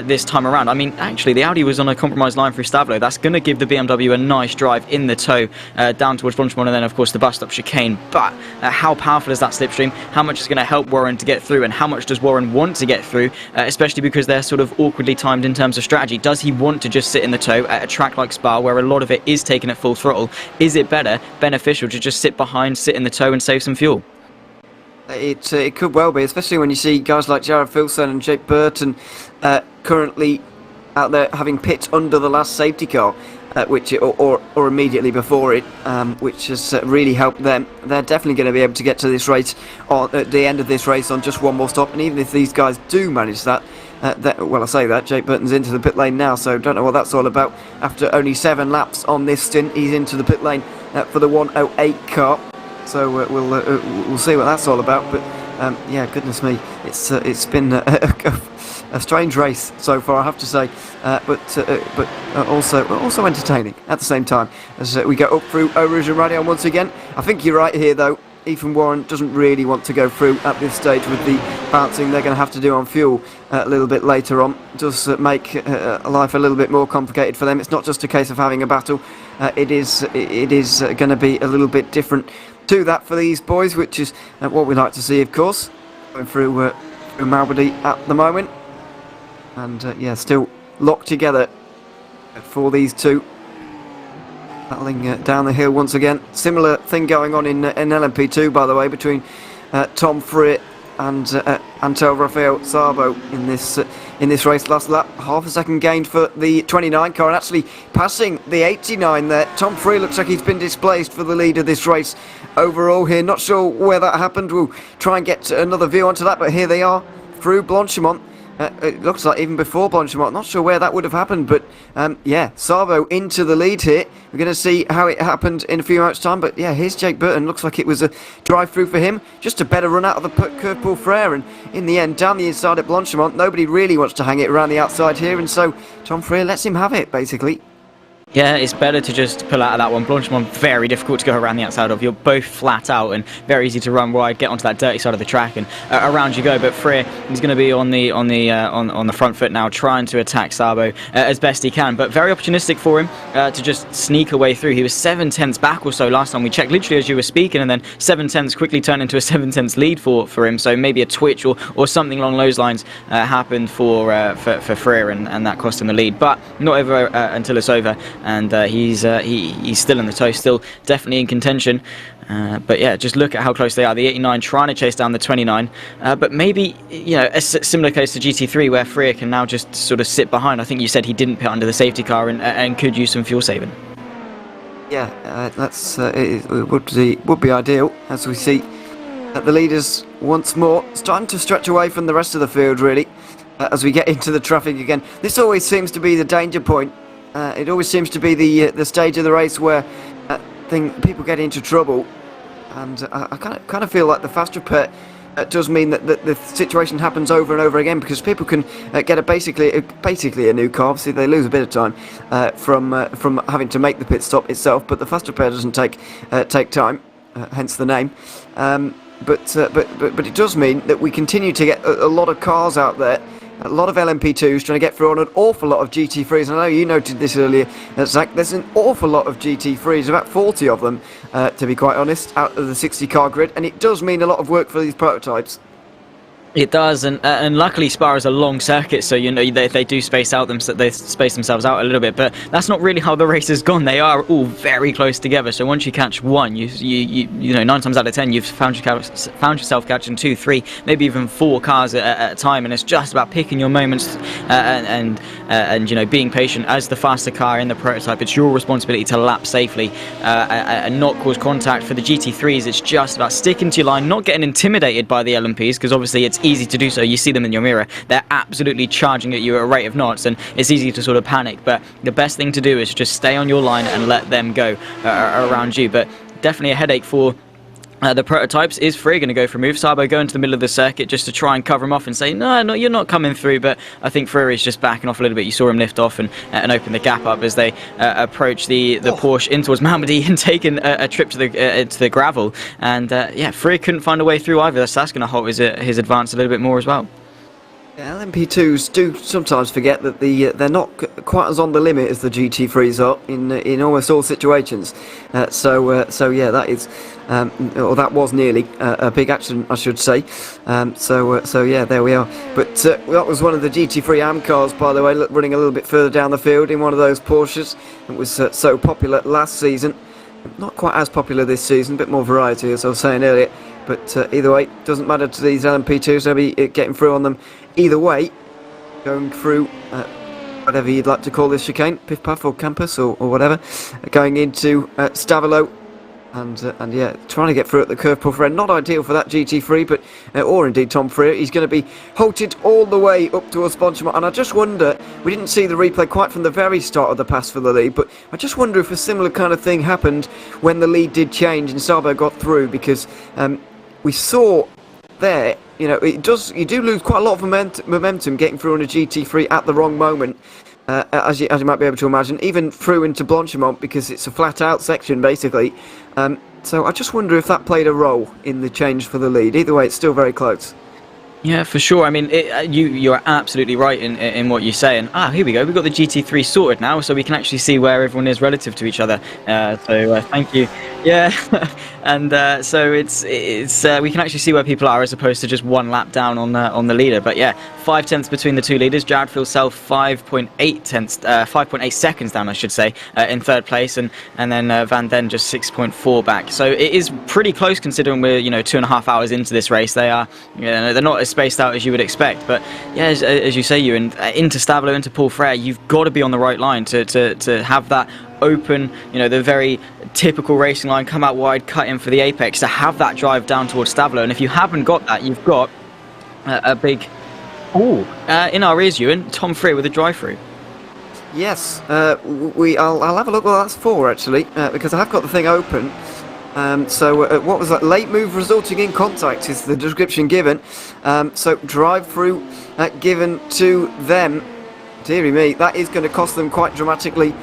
this time around. I mean, actually, the Audi was on a compromised line through Stavlo. That's going to give the BMW a nice drive in the toe down towards Blanchemont, and then of course the bus stop chicane. But how powerful is that slipstream? How much is going to help Warren to get through, and how much does Warren want to get through, especially because they're sort of awkwardly timed in terms of strategy? Does he want to just sit in the toe at a track like Spa, where a lot of it is taken at full throttle? Is it beneficial to just sit behind, sit in the toe and save some fuel? It could well be, especially when you see guys like Jared Filson and Jake Burton currently out there having pit under the last safety car, which or immediately before it, which has really helped them. They're definitely going to be able to get to this race at the end of this race on just one more stop, and even if these guys do manage that, well, I say that, Jake Burton's into the pit lane now, so don't know what that's all about. After only 7 laps on this stint, he's into the pit lane for the 108 car. So we'll see what that's all about. But yeah, goodness me, it's been a strange race so far, I have to say, but also entertaining at the same time as we go up through Eau Rouge and Radion once again. I think you're right here though. Ethan Warren doesn't really want to go through at this stage with the bouncing they're going to have to do on fuel a little bit later on. It does make life a little bit more complicated for them. It's not just a case of having a battle. It is going to be a little bit different to that for these boys, which is what we like to see, of course. Going through Malbody at the moment, and yeah, still locked together for these two. Battling down the hill once again. Similar thing going on in LMP2, by the way, between Tom Freer and Antel Rafael Sabo in this race. Last lap, half a second gained for the 29 car, and actually passing the 89 there. Tom Freer looks like he's been displaced for the lead of this race overall here. Not sure where that happened. We'll try and get another view onto that, but here they are through Blanchimont. It looks like even before Blanchimont. Not sure where that would have happened, but yeah, Sabo into the lead here. We're going to see how it happened in a few minutes' time, but yeah, here's Jake Burton. Looks like it was a drive-through for him. Just a better run out of the curve Paul Frere, and in the end, down the inside at Blanchimont, nobody really wants to hang it around the outside here, and so Tom Freer lets him have it, basically. Yeah, it's better to just pull out of that one. Blanchimont, very difficult to go around the outside of. You're both flat out and very easy to run wide, get onto that dirty side of the track, and around you go. But Freer is going to be on the front foot now, trying to attack Sabo as best he can. But very opportunistic for him to just sneak away through. He was 7/10 back or so last time we checked, literally as you were speaking, and then 7/10 quickly turned into a 7/10 lead for him. So maybe a twitch or something along those lines happened for Freer, and that cost him the lead. But not over until it's over. And he's still in the tow, still definitely in contention. But yeah, just look at how close they are. The 89 trying to chase down the 29. But maybe, you know, a similar case to GT3 where Freer can now just sort of sit behind. I think you said he didn't pit under the safety car and could use some fuel saving. Yeah, it would be ideal, as we see that the leaders once more starting to stretch away from the rest of the field, really, as we get into the traffic again. This always seems to be the danger point. It always seems to be the stage of the race where people get into trouble, and I kind of feel like the fast repair does mean that the situation happens over and over again, because people can get basically a new car. Obviously, they lose a bit of time from having to make the pit stop itself, but the fast repair doesn't take time, hence the name. But it does mean that we continue to get a lot of cars out there. A lot of LMP2s trying to get through on an awful lot of GT3s. I know you noted this earlier, Zach. There's an awful lot of GT3s, about 40 of them, to be quite honest, out of the 60-car grid. And it does mean a lot of work for these prototypes. It does, and luckily Spa is a long circuit, so you know they do space themselves out a little bit. But that's not really how the race has gone. They are all very close together. So once you catch one, you know 9 times out of 10 you've found yourself catching 2, 3, maybe even 4 cars at a time, and it's just about picking your moments and you know being patient. As the faster car in the prototype, it's your responsibility to lap safely and not cause contact. For the GT3s, it's just about sticking to your line, not getting intimidated by the LMPs, because obviously it's easy to do so. You see them in your mirror, they're absolutely charging at you at a rate of knots, and it's easy to sort of panic. But the best thing to do is just stay on your line and let them go around you. But definitely a headache for the prototypes. Is Freer going to go for a move? Sabo go into the middle of the circuit just to try and cover him off and say, no, you're not coming through. But I think Freer is just backing off a little bit. You saw him lift off and open the gap up as they approach the Porsche in towards Malmedy and taking a trip to the gravel. And yeah, Freer couldn't find a way through either. So that's going to halt his advance a little bit more as well. Yeah, LMP2s do sometimes forget that they're not quite as on the limit as the GT3s are in almost all situations. So yeah, that is, or that was nearly a big accident, I should say. So yeah, there we are. But that was one of the GT3 AM cars, by the way, running a little bit further down the field in one of those Porsches. It was so popular last season. Not quite as popular this season, a bit more variety, as I was saying earlier. But either way, doesn't matter to these LMP2s. They'll be getting through on them either way, going through whatever you'd like to call this chicane, Piff Puff or Campus or whatever, going into Stavilo, and yeah, trying to get through at the curve Puff Red. Not ideal for that GT3, but or indeed Tom Freer. He's going to be halted all the way up towards Blanchimont, and I just wonder, we didn't see the replay quite from the very start of the pass for the lead, but I just wonder if a similar kind of thing happened when the lead did change and Sabo got through, because we saw there, you know, you do lose quite a lot of momentum getting through on a GT3 at the wrong moment, as you might be able to imagine, even through into Blanchimont, because it's a flat out section basically. So I just wonder if that played a role in the change for the lead. Either way, it's still very close. Yeah, for sure. I mean, you're absolutely right in what you're saying. Here we go. We've got the GT3 sorted now, so we can actually see where everyone is relative to each other. Thank you. Yeah, and so it's we can actually see where people are as opposed to just one lap down on the leader. But yeah, 5 tenths between the two leaders. Jared Filsell 5.8 seconds down, I should say, in third place, and then Van Den just 6.4 back. So it is pretty close considering we're 2.5 hours into this race. They're not as spaced out as you would expect, but yeah, as you say, Ewan, into Stablo, into Paul Frere, you've got to be on the right line to have that open, the very typical racing line, come out wide, cut in for the apex, to have that drive down towards Stablo. And if you haven't got that, you've got a big in our ears, Ewan, Tom Frere with a drive-through. Yes, I'll have a look. Well, that's 4 actually, because I have got the thing open. What was that? Late move resulting in contact is the description given. So drive-through given to them. Deary me, that is going to cost them quite dramatically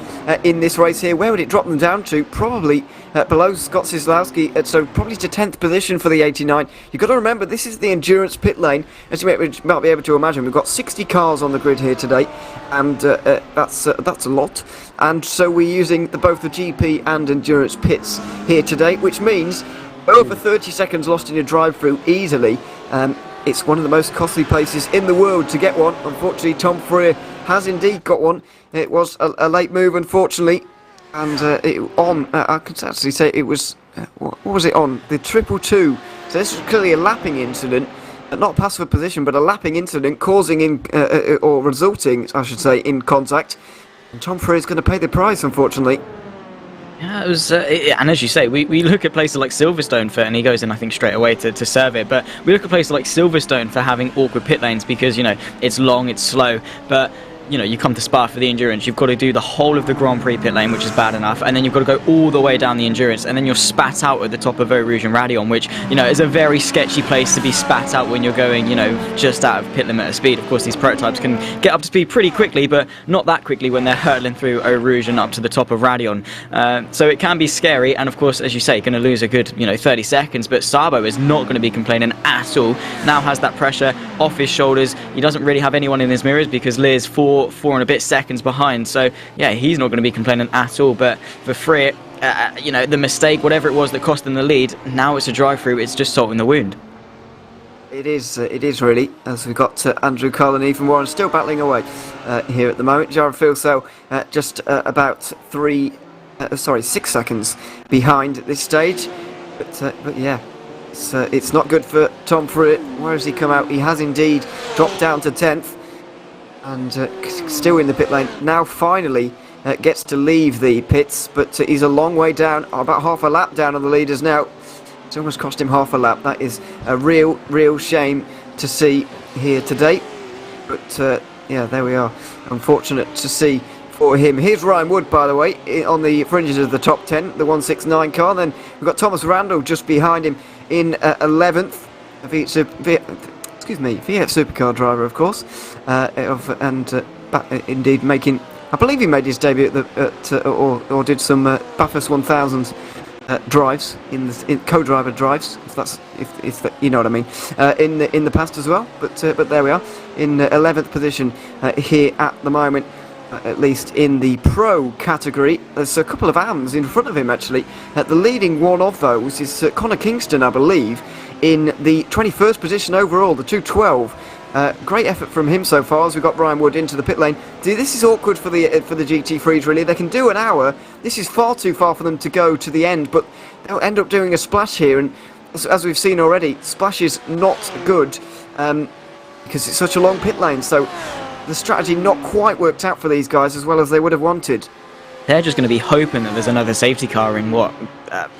in this race here. Where would it drop them down to? Probably below Scott Sislowski, so probably to 10th position for the 89. You've got to remember, this is the endurance pit lane. As you might be able to imagine, we've got 60 cars on the grid here today, and that's a lot. And so we're using both the GP and endurance pits here today, which means over 30 seconds lost in a drive-through easily. It's one of the most costly places in the world to get one. Unfortunately, Tom Frere has indeed got one. It was a late move, unfortunately, and I could actually say it was what was it on? The 222. So this was clearly a lapping incident, not pass for position, but a lapping incident causing or resulting, I should say, in contact. And Tom Frere is going to pay the price, unfortunately. Yeah, it was, and as you say, we look at places like Silverstone and he goes in, I think, straight away to serve it, but we look at places like Silverstone for having awkward pit lanes because, it's long, it's slow, but you come to Spa for the endurance, you've got to do the whole of the Grand Prix pit lane, which is bad enough, and then you've got to go all the way down the endurance, and then you're spat out at the top of Eau Rouge and Raidillon, which, is a very sketchy place to be spat out when you're going, just out of pit limit of speed. Of course, these prototypes can get up to speed pretty quickly, but not that quickly when they're hurtling through Eau Rouge and up to the top of Raidillon. So it can be scary, and of course, as you say, going to lose a good, 30 seconds, but Sabo is not going to be complaining at all. Now has that pressure off his shoulders. He doesn't really have anyone in his mirrors because Lear's four and a bit seconds behind, so yeah, he's not going to be complaining at all. But for Frere, the mistake, whatever it was that cost them the lead, now it's a drive-through, it's just salt in the wound. It is really, as we've got Andrew Cole and Ethan Warren still battling away here at the moment. Jared Filsell just about 6 seconds behind at this stage, but yeah, it's not good for Tom Frere. Where has he come out? He has indeed dropped down to 10th. And still in the pit lane. Now finally gets to leave the pits, but he's a long way down, about half a lap down on the leaders now. It's almost cost him half a lap. That is a real shame to see here today. But yeah, there we are. Unfortunate to see for him. Here's Ryan Wood, by the way, on the fringes of the top 10, the 169 car. And then we've got Thomas Randall just behind him in 11th. V8 Supercar driver, of course, indeed making. I believe he made his debut or did some Bathurst 1000 drives in co-driver drives, if you know what I mean, in the past as well. But there we are in 11th position here at the moment. At least in the pro category. There's a couple of AMs in front of him actually. The leading one of those is Connor Kingston, I believe, in the 21st position overall, the 212. Great effort from him so far as we've got Ryan Wood into the pit lane. This is awkward for the GT3s really. They can do an hour. This is far too far for them to go to the end, but they'll end up doing a splash here, and as we've seen already, splash is not good because it's such a long pit lane. So the strategy not quite worked out for these guys as well as they would have wanted. They're just going to be hoping that there's another safety car in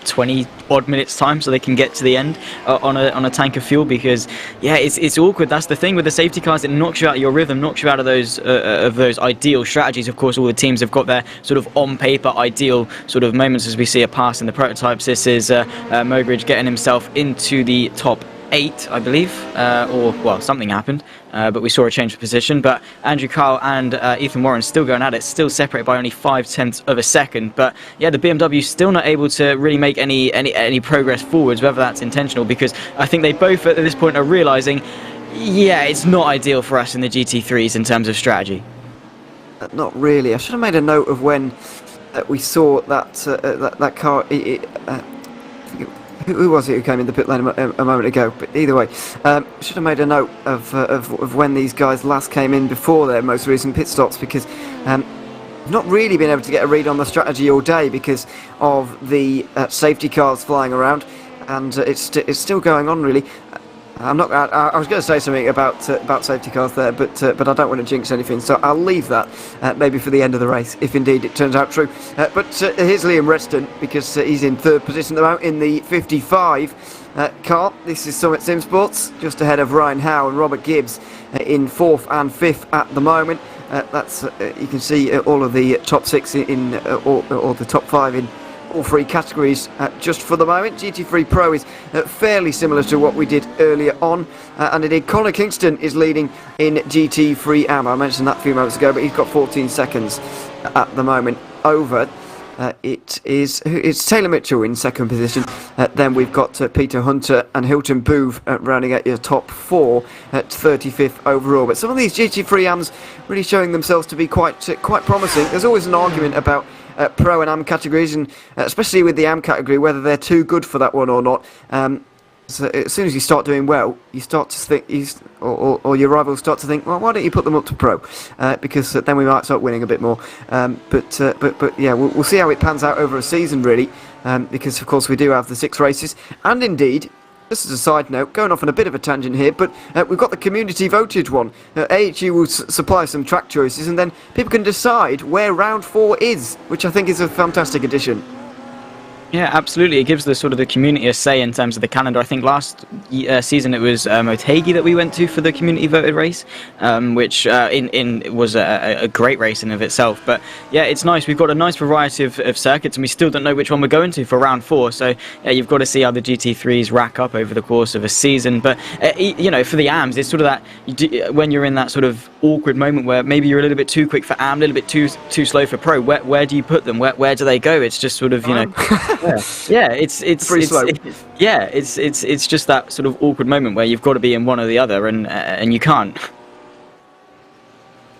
20 odd minutes time so they can get to the end on a tank of fuel, because yeah, it's awkward. That's the thing with the safety cars, it knocks you out of your rhythm, knocks you out of those ideal strategies. Of course, all the teams have got their sort of on paper ideal sort of moments as we see a pass in the prototypes. This is Mogridge getting himself into the top 8, I believe, or well, something happened, but we saw a change of position. But Andrew Kyle and Ethan Warren still going at it, still separated by only 0.5 of a second. But yeah, the BMW still not able to really make any progress forwards, whether that's intentional, because I think they both at this point are realising, Yeah, it's not ideal for us in the GT3s in terms of strategy. Not really. I should have made a note of when we saw that that car. Who was it who came in the pit lane a moment ago? But either way, should have made a note of when these guys last came in before their most recent pit stops, because not really been able to get a read on the strategy all day because of the safety cars flying around, and it's still going on really. I was going to say something about safety cars there, but I don't want to jinx anything, so I'll leave that maybe for the end of the race, if indeed it turns out true. But here's Liam Reston, because he's in third position at the moment in the 55 car. This is Summit Sim Sports, just ahead of Ryan Howe and Robert Gibbs in fourth and fifth at the moment. That's you can see all of the top six in or the top five in all three categories just for the moment. GT3 Pro is fairly similar to what we did earlier on, and indeed Connor Kingston is leading in GT3 Am. I mentioned that a few moments ago, but he's got 14 seconds at the moment over. It's Taylor Mitchell in second position. Then we've got Peter Hunter and Hilton Booth rounding out your top four at 35th overall. But some of these GT3 Ams really showing themselves to be quite promising. There's always an argument about Pro and Am categories, and especially with the Am category, whether they're too good for that one or not. So as soon as you start doing well, you start to think, or your rivals start to think, well, why don't you put them up to Pro? Because then we might start winning a bit more. But yeah, we'll see how it pans out over a season, really, because of course we do have the 6 races, and indeed, just as a side note, going off on a bit of a tangent here, but we've got the community voted one. AHU will supply some track choices, and then people can decide where round 4 is, which I think is a fantastic addition. Yeah, absolutely. It gives the sort of the community a say in terms of the calendar. I think last season it was Motegi that we went to for the community voted race, which was a great race in of itself. But yeah, it's nice. We've got a nice variety of circuits, and we still don't know which one we're going to for round 4. So yeah, you've got to see how the GT3s rack up over the course of a season. But you know, for the AMs, it's sort of that when you're in that sort of awkward moment where maybe you're a little bit too quick for AM, a little bit too slow for Pro. Where do you put them? Where do they go? It's just sort of, you know. Yeah, it's just that sort of awkward moment where you've got to be in one or the other, and you can't.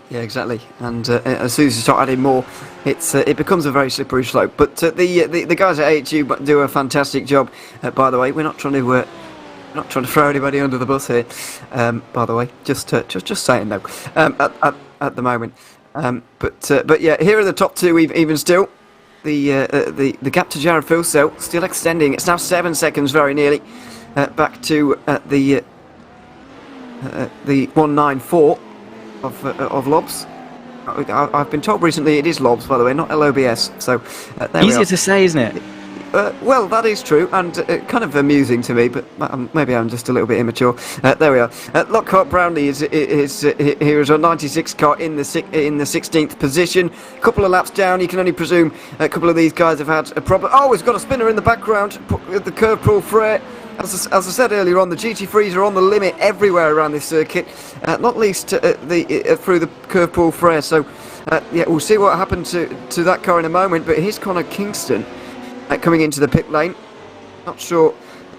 Yeah, exactly. And as soon as you start adding more, it becomes a very slippery slope. But the guys at AHU do a fantastic job. By the way, we're not trying to throw anybody under the bus here. By the way, just saying no. At the moment, but yeah, here are the top 2 even still. The gap to Jared Filsell still extending. It's now 7 seconds, very nearly, back to the 194 of Lobs. I've been told recently it is Lobs, by the way, not LOBS. So easier to say, isn't it? Well, that is true, and kind of amusing to me, but maybe I'm just a little bit immature. There we are. Lockhart Brownlee is here as a 96 car in the 16th position. A couple of laps down. You can only presume a couple of these guys have had a problem. Oh, he's got a spinner in the background with the curve pull Frere. As I said earlier on, the GT3s are on the limit everywhere around this circuit, not least through the curve pull Frere. So yeah, we'll see what happened to that car in a moment. But here's Connor Kingston coming into the pit lane. Not sure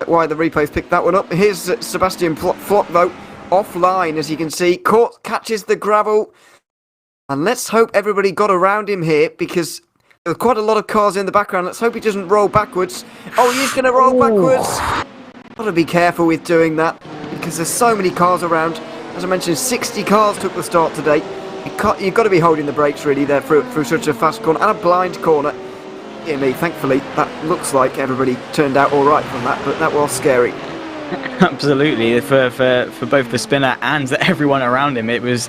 why the replays picked that one up. Here's Sebastian Flockvote offline, as you can see. Catches the gravel. And let's hope everybody got around him here, because there's quite a lot of cars in the background. Let's hope he doesn't roll backwards. Oh, he's going to roll backwards. Got to be careful with doing that, because there's so many cars around. As I mentioned, 60 cars took the start today. You've got to be holding the brakes really there through such a fast corner and a blind corner. Me, thankfully, that looks like everybody turned out all right from that, but that was scary. Absolutely, for both the spinner and everyone around him, it was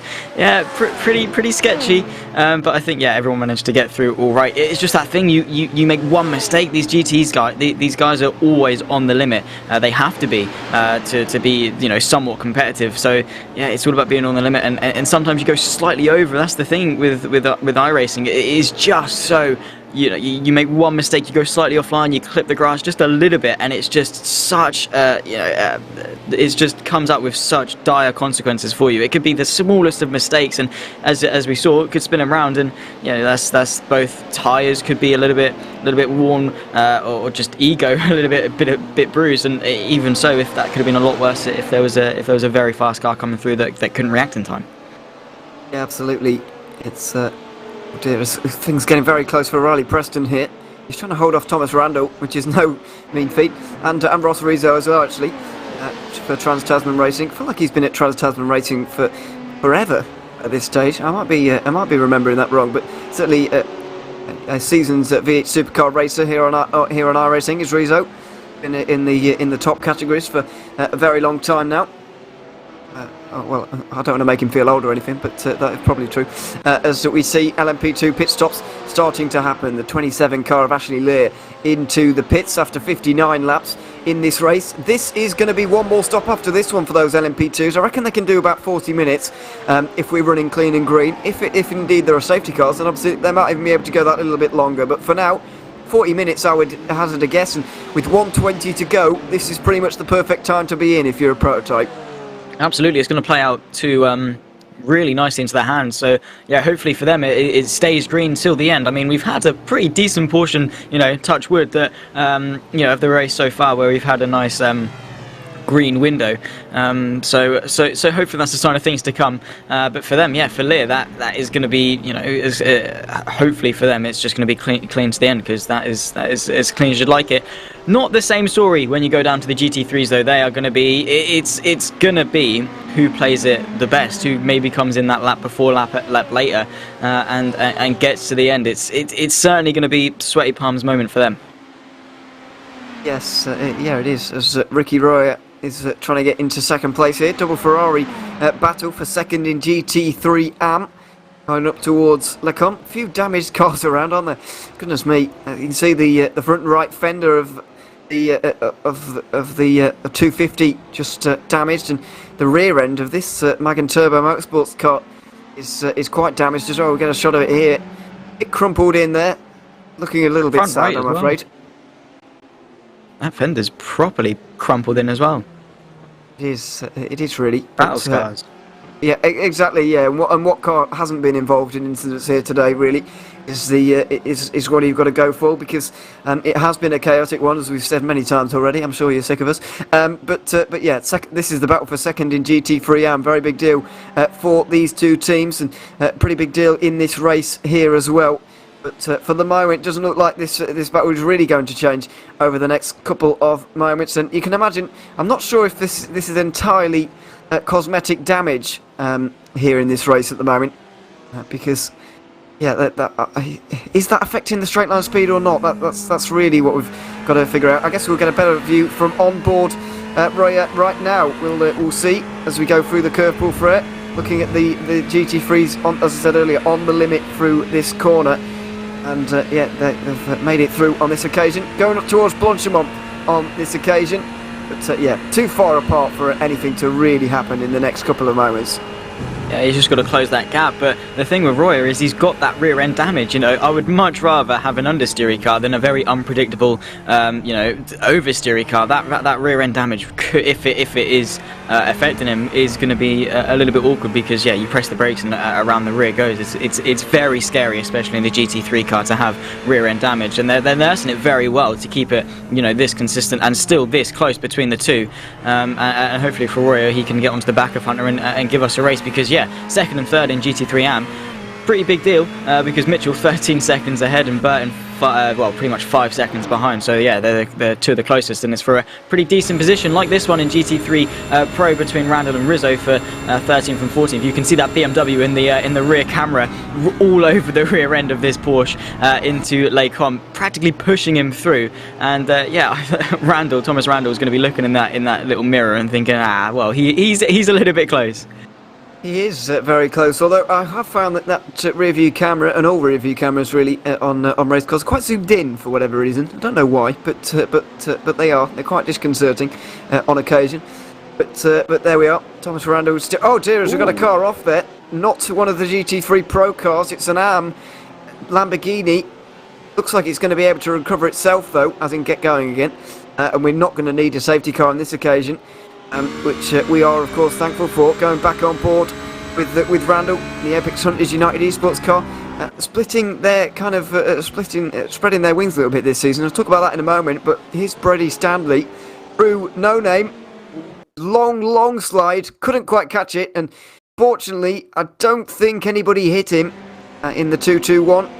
pretty sketchy. But I think everyone managed to get through all right. It's just that thing, you make one mistake. These these guys are always on the limit. They have to be to be somewhat competitive. So yeah, it's all about being on the limit, and sometimes you go slightly over. That's the thing with iRacing. It is just so you make one mistake, you go slightly offline, you clip the grass just a little bit, and it's just such it just comes up with such dire consequences for you. It could be the smallest of mistakes, and as we saw, it could spin them around, and that's both tires could be a little bit worn, or just ego a little bit bruised, and even so, if that could have been a lot worse if there was a very fast car coming through that couldn't react in time. Yeah, absolutely. It's things getting very close for Riley Preston here. He's trying to hold off Thomas Randall, which is no mean feat, and Ross Rizzo as well, actually, for Trans-Tasman Racing. I feel like he's been at Trans-Tasman Racing for forever at this stage. I might be remembering that wrong, but certainly a season's V8 Supercar racer here on iRacing is Rizzo, in the top categories for a very long time now. Well, I don't want to make him feel old or anything, but that is probably true. As we see LMP2 pit stops starting to happen. The 27 car of Ashley Lear into the pits after 59 laps in this race. This is going to be one more stop after this one for those LMP2s. I reckon they can do about 40 minutes if we're running clean and green. If indeed there are safety cars, then obviously they might even be able to go that little bit longer. But for now, 40 minutes I would hazard a guess, and with 1:20 to go, this is pretty much the perfect time to be in if you're a prototype. Absolutely, it's going to play out to really nicely into their hands. So yeah, hopefully for them it stays green till the end. I mean, we've had a pretty decent portion, touch wood, that of the race so far, where we've had a nice green window. So hopefully that's a sign of things to come. But for them, for Lear, that is going to be, hopefully for them, it's just going to be clean to the end, because that is as clean as you'd like it. Not the same story when you go down to the GT3s, though. They are going to be, it's going to be who plays it the best, who maybe comes in that lap before, lap later, and gets to the end. It's certainly going to be sweaty palms moment for them. Yes, it is, as Ricky Roy is trying to get into second place here. Double Ferrari battle for second in GT3 AM. Going up towards Lecombe. A few damaged cars around, aren't there? Goodness me. You can see the front and right fender of the 250 just damaged, and the rear end of this Magan Turbo Motorsports car is quite damaged as well. We'll get a shot of it here. It crumpled in there. Looking a little bit sad, I'm afraid. That fender's properly crumpled in as well. It is really. Battle scars. Yeah, exactly. Yeah, and what car hasn't been involved in incidents here today really is what you've got to go for, because it has been a chaotic one, as we've said many times already. I'm sure you're sick of us. But yeah, this is the battle for second in GT3 AM. Very big deal for these two teams, and pretty big deal in this race here as well. But for the moment, it doesn't look like this battle is really going to change over the next couple of moments. And you can imagine, I'm not sure if this is entirely cosmetic damage here in this race at the moment, because is that affecting the straight line speed or not? That's really what we've got to figure out. I guess we'll get a better view from on board right now. We'll see as we go through the curve pull for it. Looking at the GT3s, as I said earlier, on the limit through this corner. And they've made it through on this occasion. Going up towards Blanchimont on this occasion. But too far apart for anything to really happen in the next couple of moments. Yeah, he's just got to close that gap. But the thing with Royer is he's got that rear end damage. I would much rather have an understeery car than a very unpredictable, oversteery car. That rear end damage, if it is affecting him, is going to be a little bit awkward, because you press the brakes and around the rear goes. It's very scary, especially in the GT3 car, to have rear end damage, and they're nursing it very well to keep it this consistent and still this close between the two. And hopefully for Royer, he can get onto the back of Hunter and give us a race, because second and third in GT3 AM, pretty big deal, because Mitchell 13 seconds ahead and Burton pretty much 5 seconds behind. So they're two of the closest, and it's for a pretty decent position like this one in GT3 Pro between Randall and Rizzo for 13th and 14th. You can see that BMW in the rear camera all over the rear end of this Porsche into Lecombe, practically pushing him through. And Thomas Randall is going to be looking in that little mirror and thinking, he's a little bit close. He is very close, although I have found that rear view camera, and all rear view cameras really on race cars, are quite zoomed in for whatever reason. I don't know why, but they're quite disconcerting on occasion. But there we are. Thomas Randall still. Oh dear, has we got a car off there? Not one of the GT3 Pro cars. It's an AM Lamborghini. Looks like it's going to be able to recover itself, though, as in get going again. And we're not going to need a safety car on this occasion, which we are, of course, thankful for. Going back on board with Randall, the Apex Hunters United Esports car, splitting their kind of spreading their wings a little bit this season. I'll talk about that in a moment. But here's Brady Stanley through No Name, long slide, couldn't quite catch it, and fortunately, I don't think anybody hit him in the 2-2-1.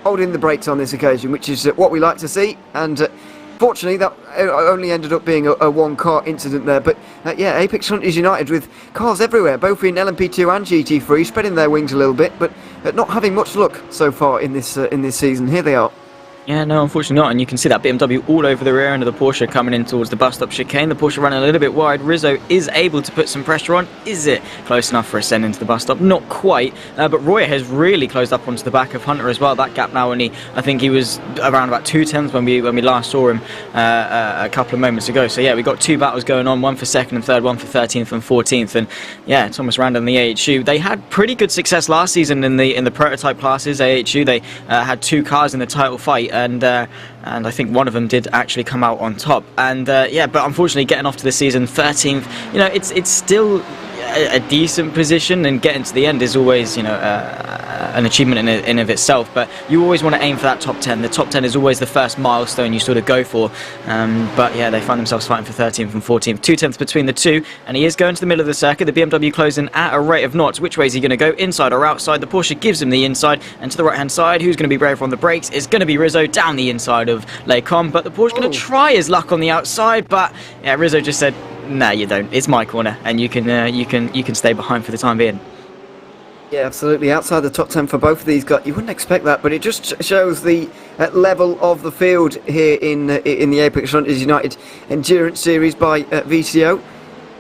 Holding the brakes on this occasion, which is what we like to see, and fortunately that only ended up being a one-car incident there. But yeah, Apex Hunters United with cars everywhere, both in LMP2 and GT3, spreading their wings a little bit, but not having much luck so far in this season. Here they are. Yeah, no, unfortunately not. And you can see that BMW all over the rear end of the Porsche coming in towards the bus stop chicane. The Porsche running a little bit wide. Rizzo is able to put some pressure on. Is it close enough for a send into the bus stop? Not quite. But Royer has really closed up onto the back of Hunter as well. That gap now only, I think he was around about 2/10 when we last saw him a couple of moments ago. So yeah, we got two battles going on, one for second and third, one for 13th and 14th. And yeah, Thomas Randall and the AHU, they had pretty good success last season in the prototype classes. AHU, they had two cars in the title fight, and I think one of them did actually come out on top. And yeah, but unfortunately getting off to the season 13th, you know, it's still a decent position, and getting to the end is always, you know, an achievement in of itself. But you always want to aim for that top 10. The top 10 is always the first milestone you sort of go for. But yeah, they find themselves fighting for 13th and 14th, 2/10 between the two, and he is going to the middle of the circuit. The BMW closing at a rate of knots. Which way is he going to go? Inside or outside? The Porsche gives him the inside, and to the right hand side, who's going to be braver on the brakes? It's going to be Rizzo down the inside of Lecom, but the Porsche going to try his luck on the outside. But yeah, Rizzo just said, "No, you don't. It's my corner, and you can stay behind for the time being." Yeah, absolutely. Outside the top 10 for both of these guys. You wouldn't expect that, but it just shows the level of the field here in the Apex Hunters United Endurance Series by VCO.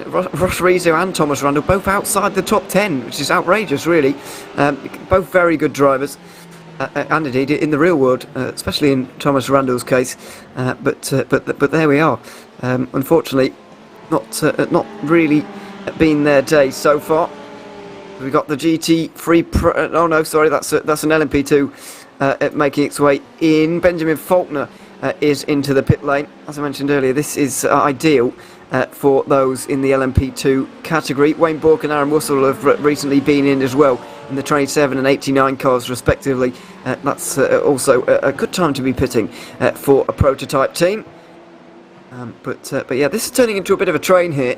Ross Rizzo and Thomas Randall both outside the top 10, which is outrageous, really. Both very good drivers, and indeed in the real world, especially in Thomas Randall's case. But there we are. Unfortunately, not really been their day so far. We've got the GT3 Pro. Oh no, sorry, that's an LMP2 making its way in. Benjamin Faulkner is into the pit lane. As I mentioned earlier, this is ideal for those in the LMP2 category. Wayne Bork and Aaron Russell have recently been in as well in the 27 and 89 cars respectively. That's also a good time to be pitting for a prototype team. But yeah, this is turning into a bit of a train here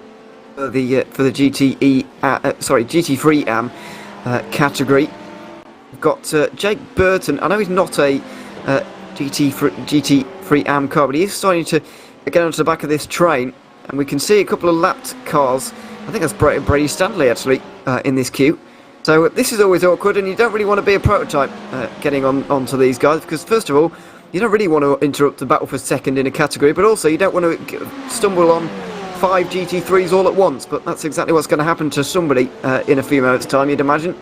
for the GT3 AM category. We've got Jake Burton. I know he's not a GT3 AM car, but he is starting to get onto the back of this train, and we can see a couple of lapped cars. I think that's Brady Stanley actually in this queue. So this is always awkward, and you don't really want to be a prototype getting onto these guys, because first of all, you don't really want to interrupt the battle for second in a category, but also you don't want to stumble on 5 GT3s all at once. But that's exactly what's going to happen to somebody in a few moments' time, you'd imagine.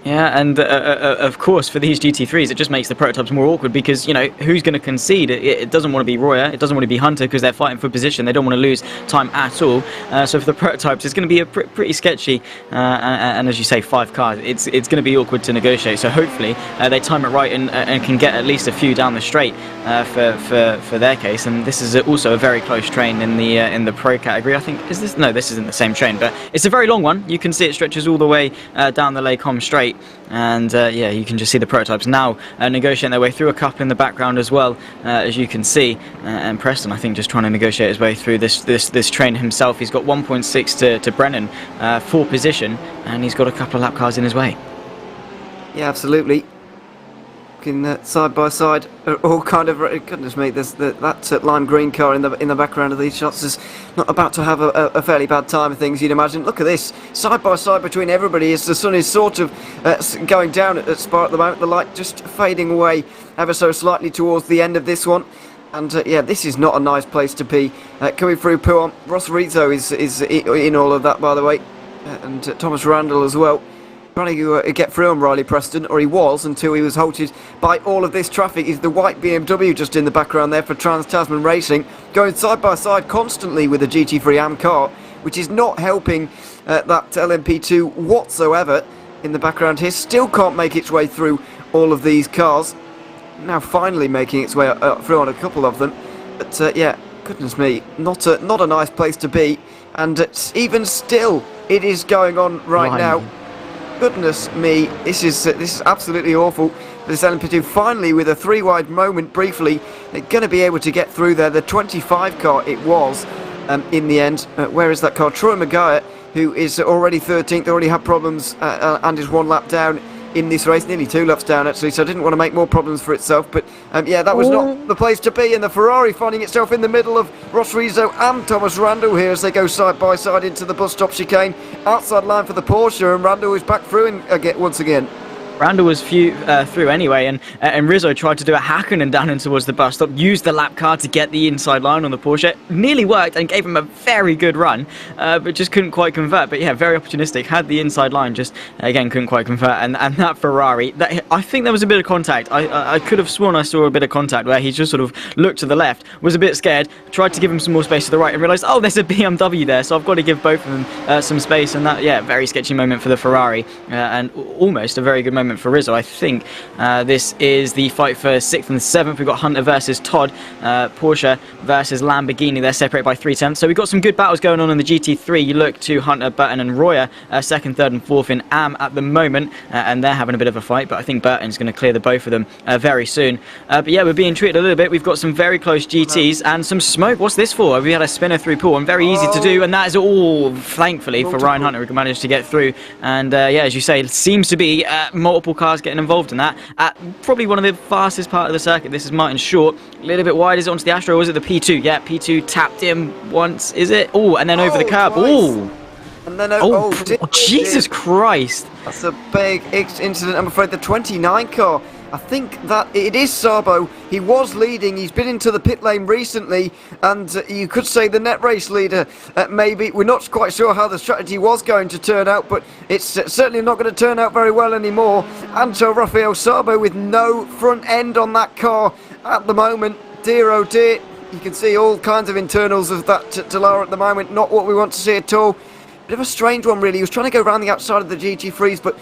Yeah, and of course, for these GT3s, it just makes the prototypes more awkward because, you know, who's going to concede? It doesn't want to be Royer, it doesn't want to be Hunter because they're fighting for position. They don't want to lose time at all. So for the prototypes, it's going to be pretty sketchy. And as you say, 5 cars, it's going to be awkward to negotiate. So hopefully they time it right and can get at least a few down the straight for their case. And this is also a very close train in the pro category. I think this isn't the same train, but it's a very long one. You can see it stretches all the way down the Lecom straight. And yeah, you can just see the prototypes now negotiating their way through a couple in the background as well, as you can see. And Preston, I think, just trying to negotiate his way through this train himself. He's got 1.6 to Brennan for position, and he's got a couple of lap cars in his way. Yeah, absolutely. Looking side by side, all kind of, goodness me, there's that lime green car in the background of these shots is not about to have a fairly bad time of things, you'd imagine. Look at this, side by side between everybody as the sun is sort of going down at Spa at the moment, the light just fading away ever so slightly towards the end of this one. And yeah, this is not a nice place to be. Coming through Pouhon, Ross Rizzo is in all of that, by the way, and Thomas Randall as well. Trying to get through on Riley Preston, or he was, until he was halted by all of this traffic. Is the white BMW just in the background there for Trans-Tasman Racing, going side by side constantly with the GT3 AM car, which is not helping that LMP2 whatsoever in the background here. Still can't make its way through all of these cars. now finally making its way through on a couple of them. But yeah, goodness me, not a nice place to be. And even still, it is going on right now. Goodness me, this is absolutely awful. This LMP2 finally, with a 3-wide moment briefly, they're going to be able to get through there. The 25 car it was in the end. Where is that car? Troy Maguire, who is already 13th, already had problems and is 1 lap down in this race, nearly 2 laps down actually, so I didn't want to make more problems for itself. But yeah, that was not the place to be, and the Ferrari finding itself in the middle of Ross Rizzo and Thomas Randall here as they go side by side into the bus stop chicane. Outside line for the Porsche, and Randall is back through once again. Randall was through anyway, and Rizzo tried to do a Hakkinen down in towards the bus stop, used the lap car to get the inside line on the Porsche. Nearly worked and gave him a very good run, but just couldn't quite convert. But yeah, very opportunistic, had the inside line, just again couldn't quite convert. And that Ferrari, I think there was a bit of contact. I could have sworn I saw a bit of contact where he just sort of looked to the left, was a bit scared, tried to give him some more space to the right, and realised, oh, there's a BMW there, so I've got to give both of them some space. And that, yeah, very sketchy moment for the Ferrari, and almost a very good moment for Rizzo. I think this is the fight for 6th and 7th. We've got Hunter versus Todd, Porsche versus Lamborghini. They're separated by 3/10. So we've got some good battles going on in the GT3. You look to Hunter, Burton and Royer, 2nd, 3rd and 4th in AM at the moment, and they're having a bit of a fight, but I think Burton's going to clear the both of them very soon. But yeah, we're being treated a little bit. We've got some very close GTs and some smoke. What's this for? We had a spinner through pool, and very easy to do, and that is all, thankfully, for Ryan Hunter, who managed to get through. And yeah, as you say, it seems to be multiple cars getting involved in that at probably one of the fastest part of the circuit. This is Martin Short, a little bit wide. Is it onto the Astro, or was it the P2? Yeah, P2 tapped him once, is it? Oh, and then over the curb. Oh, and then Jesus Christ, that's a big incident. I'm afraid the 29 car, I think that it is Sabo. He was leading. He's been into the pit lane recently, and you could say the net race leader. Maybe we're not quite sure how the strategy was going to turn out, but it's certainly not going to turn out very well anymore. Anto Rafael Sabo with no front end on that car at the moment. Dear oh dear, you can see all kinds of internals of that Dallara at the moment. Not what we want to see at all. Bit of a strange one, really. He was trying to go around the outside of the GT3s, but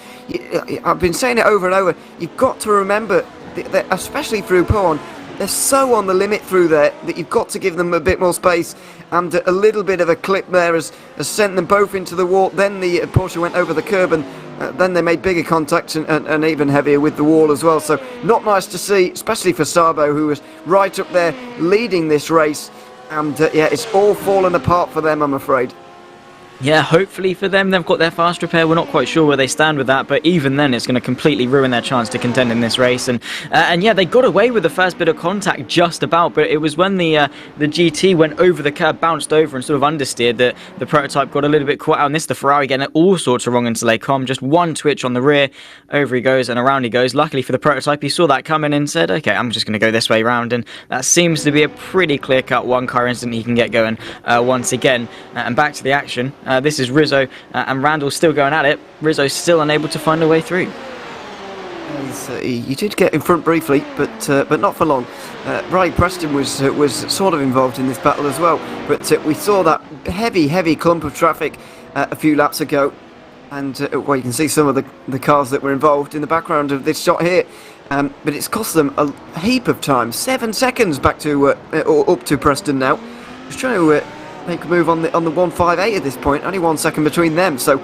I've been saying it over and over. You've got to remember, that especially through Pohon, they're so on the limit through there that you've got to give them a bit more space. And a little bit of a clip there has sent them both into the wall. Then the Porsche went over the curb, and then they made bigger contact and even heavier with the wall as well. So not nice to see, especially for Sabo, who was right up there leading this race. And yeah, it's all fallen apart for them, I'm afraid. Yeah, hopefully for them, they've got their fast repair. We're not quite sure where they stand with that, but even then, it's going to completely ruin their chance to contend in this race. And yeah, they got away with the first bit of contact just about, but it was when the GT went over the curb, bounced over and sort of understeered, that the prototype got a little bit caught out. And this, the Ferrari getting all sorts of wrong until they come. Just one twitch on the rear, over he goes and around he goes. Luckily for the prototype, he saw that coming and said, okay, I'm just going to go this way round. And that seems to be a pretty clear-cut one-car incident he can get going once again. And back to the action. This is Rizzo and Randall still going at it. Rizzo's still unable to find a way through. He did get in front briefly, but not for long. Riley Preston was sort of involved in this battle as well. But we saw that heavy clump of traffic a few laps ago, and well, you can see some of the cars that were involved in the background of this shot here. But it's cost them a heap of time. 7 seconds back to up to Preston now. Just trying to make a move on the 158 at this point. Only 1 second between them. So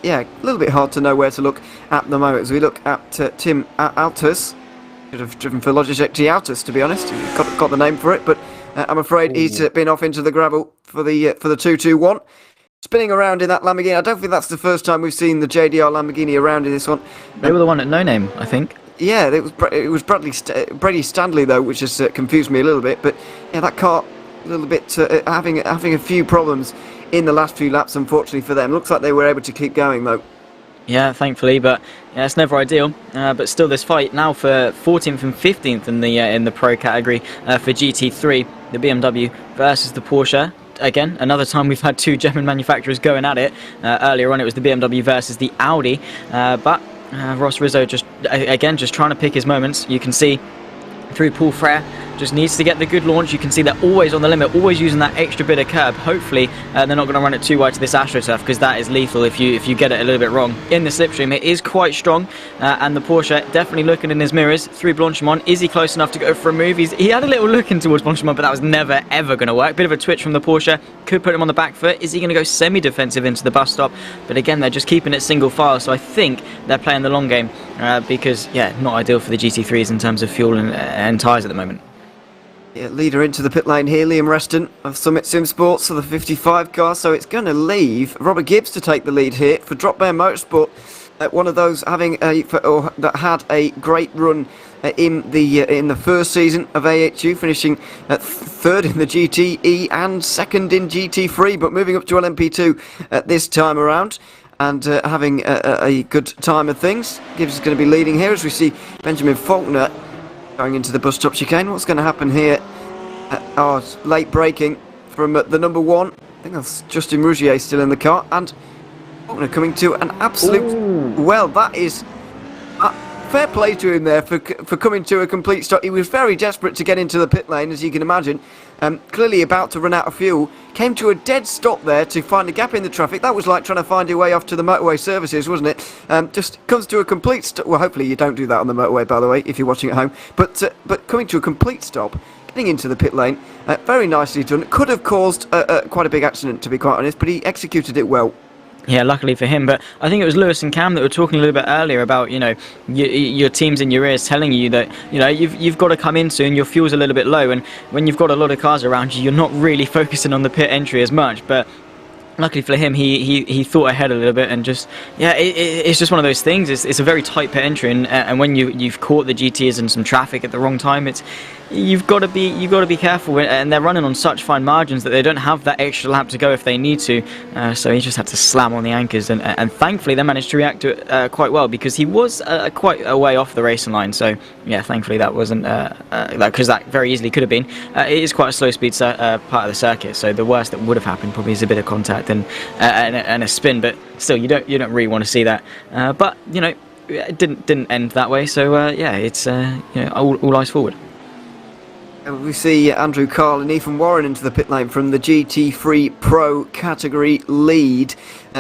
yeah, a little bit hard to know where to look at the moment as we look at Tim Altus. Should have driven for Logitech G Altus, to be honest. Got the name for it, but I'm afraid he's been off into the gravel for the 221. Spinning around in that Lamborghini. I don't think that's the first time we've seen the JDR Lamborghini around in this one. They were the one at no name, I think. Yeah, it was Brady Stanley though, which has confused me a little bit. But yeah, that car a little bit having a few problems in the last few laps, unfortunately for them. Looks like they were able to keep going though. Yeah, thankfully, but yeah, it's never ideal. But still, this fight now for 14th and 15th in the pro category for GT3, the BMW versus the Porsche. Again, another time we've had two German manufacturers going at it. Earlier on, it was the BMW versus the Audi, but Ross Rizzo just trying to pick his moments. You can see through Paul Frere. Just needs to get the good launch. You can see they're always on the limit, always using that extra bit of curb. Hopefully they're not going to run it too wide to this AstroTurf, because that is lethal if you get it a little bit wrong. In the slipstream, it is quite strong, and the Porsche definitely looking in his mirrors through Blanchimont. Is he close enough to go for a move? He had a little look in towards Blanchimont, but that was never ever going to work. Bit of a twitch from the Porsche, could put him on the back foot. Is he going to go semi-defensive into the bus stop? But again, they're just keeping it single file, so I think they're playing the long game, because yeah, not ideal for the GT3s in terms of fuel and tyres at the moment. Yeah, leader into the pit lane here, Liam Reston of Summit Sim Sports for the 55 car, so it's going to leave Robert Gibbs to take the lead here for Drop Bear Motorsport. One of those that had a great run in the first season of AHU, finishing at third in the GTE and second in GT3, but moving up to LMP2 this time around, and having a good time of things. Gibbs is going to be leading here as we see Benjamin Faulkner going into the bus stop chicane. What's going to happen here? It's late braking from the number 1. I think that's Justin Rougier still in the car, and Faulkner coming to an absolute... Ooh. Well, that is... fair play to him there for coming to a complete stop. He was very desperate to get into the pit lane, as you can imagine. Clearly about to run out of fuel. Came to a dead stop there to find a gap in the traffic. That was like trying to find your way off to the motorway services, wasn't it? Just comes to a complete stop. Well, hopefully you don't do that on the motorway, by the way, if you're watching at home. But coming to a complete stop, getting into the pit lane, very nicely done. Could have caused quite a big accident, to be quite honest, but he executed it well. Yeah, luckily for him. But I think it was Lewis and Cam that were talking a little bit earlier about, your team's in your ears telling you that, you've got to come in soon, your fuel's a little bit low, and when you've got a lot of cars around you, you're not really focusing on the pit entry as much. But luckily for him, he thought ahead a little bit, and just, it's just one of those things. It's a very tight pit entry, and when you've caught the GTs in some traffic at the wrong time, you've got to be careful, and they're running on such fine margins that they don't have that extra lap to go if they need to. So he just had to slam on the anchors, and thankfully they managed to react to it quite well, because he was quite a way off the racing line. So yeah, thankfully that wasn't because that very easily could have been. It is quite a slow speed part of the circuit, so the worst that would have happened probably is a bit of contact and a spin. But still, you don't really want to see that. But it didn't end that way. So yeah, it's all eyes forward. We see Andrew Carl and Ethan Warren into the pit lane from the GT3 Pro category lead.